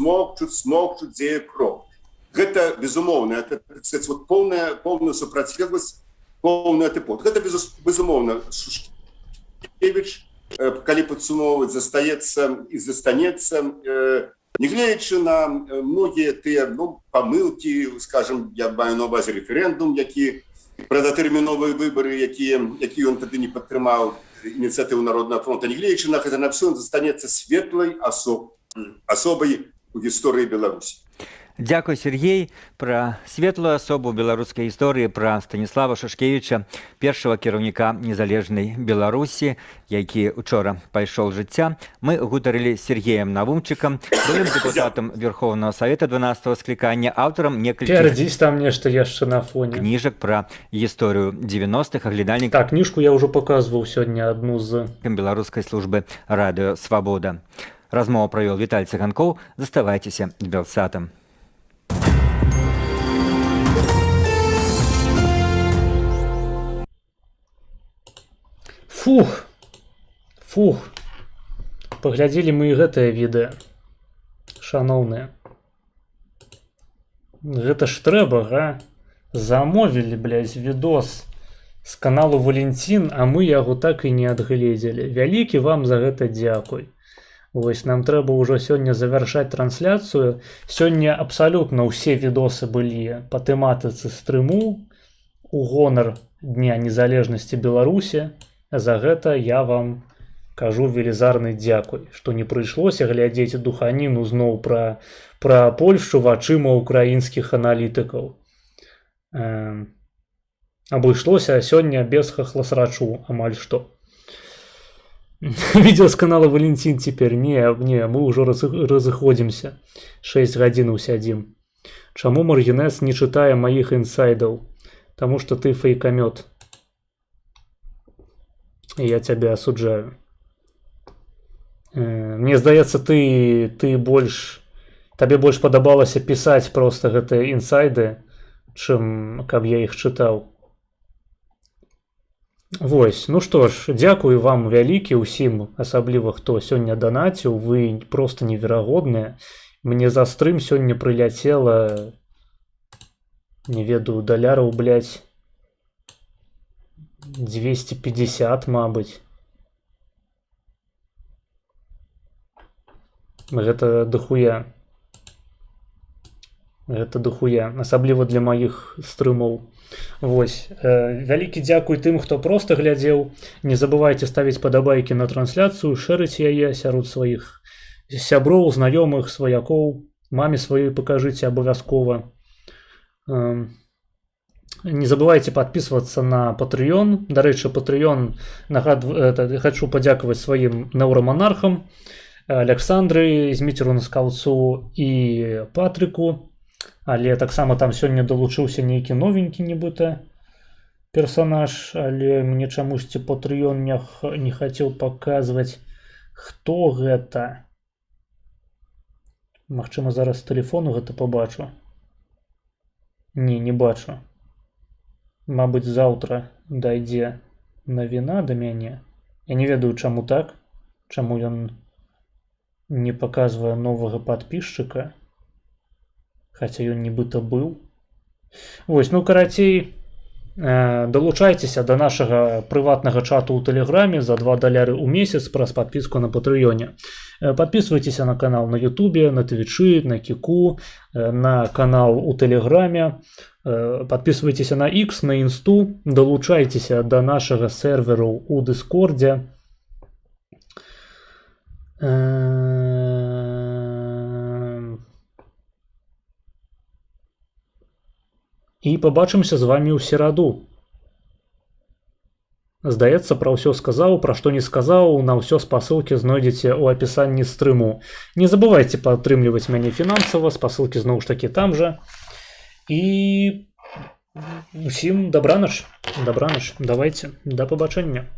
дзея кроў. Гэта, безумоўна, это, кстати, вот поўная супрацьлегласць, поўная тыпот. Гэта, безумоўна, Шушкевіч, калі падсумоўваць, застанецца, нягледзячы на многія тыя, памылкі, скажем, я маю на ўвазе рэферэндум, які прадатэрміновыя выбары, які ён тады не падтрымаў, ініцыятыву Народнага фронта, нягледзячы на гэта, на ўсё, ён застанецца светлай асобай у гісторыі Беларусі. Дзякуй, Сергей, пра светлую асобу беларускай гісторыі, пра Станіслава Шушкевіча, першага кіраўніка незалежнай Беларусі, які учора пайшоў жыцця. Мы гутарылі з Сергеем Навумчыкам, былым дэпутатам Верховнага Савета 12-го склікання, аўтарам некалькіх... Пердзіць там нешта яшчэ на фоне. Кніжак пра гісторыю 90-х, аглядальнік... Так, кніжку я ўжо паказваў сёння адну з... беларускай службы Радыё Свабода. Размову правёў Віталь Цыганкоў. Заставайцеся з Белсатам. Фух. Паглядзелі мы і гэтае відэа. Шаноўныя. Гэта ж трэба, га? Замовілі, блядь, відос з каналу Валентин, а мы яго так і не адгледзелі. Вялікі вам за гэта дзякуй. Вось нам трэба ўжо сёння завяршаць трансляцыю. Сёння абсалютна ўсе відосы былі па тэматыцы стрыму у гонар Дня незалежнасці Беларусі. За гэта я вам кажу велізарны дзякуй, што не прыйшлося глядзець духаніну зноў пра Польшчу вачыма украінскіх аналітыкаў. Абышлося сёння без хахласрачу амаль што. Відео з канала Валентин цяпер. Не, мы ўжо разыходзімся. 6 гадзінаў сядзім. Чаму Маргінес не чытае маіх інсайдаў? Таму што ты фейкамёт. Я цябе асуджаю. Мне здаецца, табе больш падабалася пісаць проста гэтыя інсайды, чым каб я іх чытаў. Вось, ну што ж, дзякую вам вялікі ўсім, асабліва хто сёння данаціў, вы проста неверагодныя. Мне за стрым сёння прыляцела, не ведаю, даляраў, блядь, 250, мабыць. Гэта дохуя. Гэта дохуя, асабліва для маіх стрымоў. Вось, вялікі дзякуй тым, хто проста глядзеў. Не забывайце ставіць падабайкі на трансляцыю, шэрыць яе сярод сваіх сяброў, знаёмых, сваякоў. Маме сваёй пакажыце абавязкова. Не забывайце падпісвацца на Patreon. Дарэчы, Patreon, хачу падзякаваць сваім наўраманархам, Александры, Зміцеру Наскаўцу і Патрыку. Але таксама там сёння далучыўся нейкі новенькі нібыта персанаж, але мне чамусьці Patreon не хацеў паказваць, хто гэта. Магчыма, зараз з тэлефону гэта пабачу. Не бачу. Мабыць, заўтра дайдзе навіна да мяне. Я не ведаю, чаму так, чаму ён не паказвае новага падпісчыка, хаця ён нібыта быў. Вось, ну, карацей, далучайцеся да нашага прыватнага чату ў Тэлеграме за $2 ў месяц праз падпіску на Патрыёне. Падпісвайцеся на канал на Ютубе, на Твічы, на Кіку, на канал у Тэлеграме. Падпісвайцеся на X, на Інсту, далучайцеся да нашага серверу ў Дыскордзе. І пабачымся з вамі ў сераду. Здаецца, пра ўсё сказаў, пра што не сказаў, на ўсё спасылкі знойдзеце ў апісанні стрыму. Не забывайце падтрымліваць мяне фінансава, спасылкі зноў ж такі там жа. І усім добраноч, давайце, да пабачэння.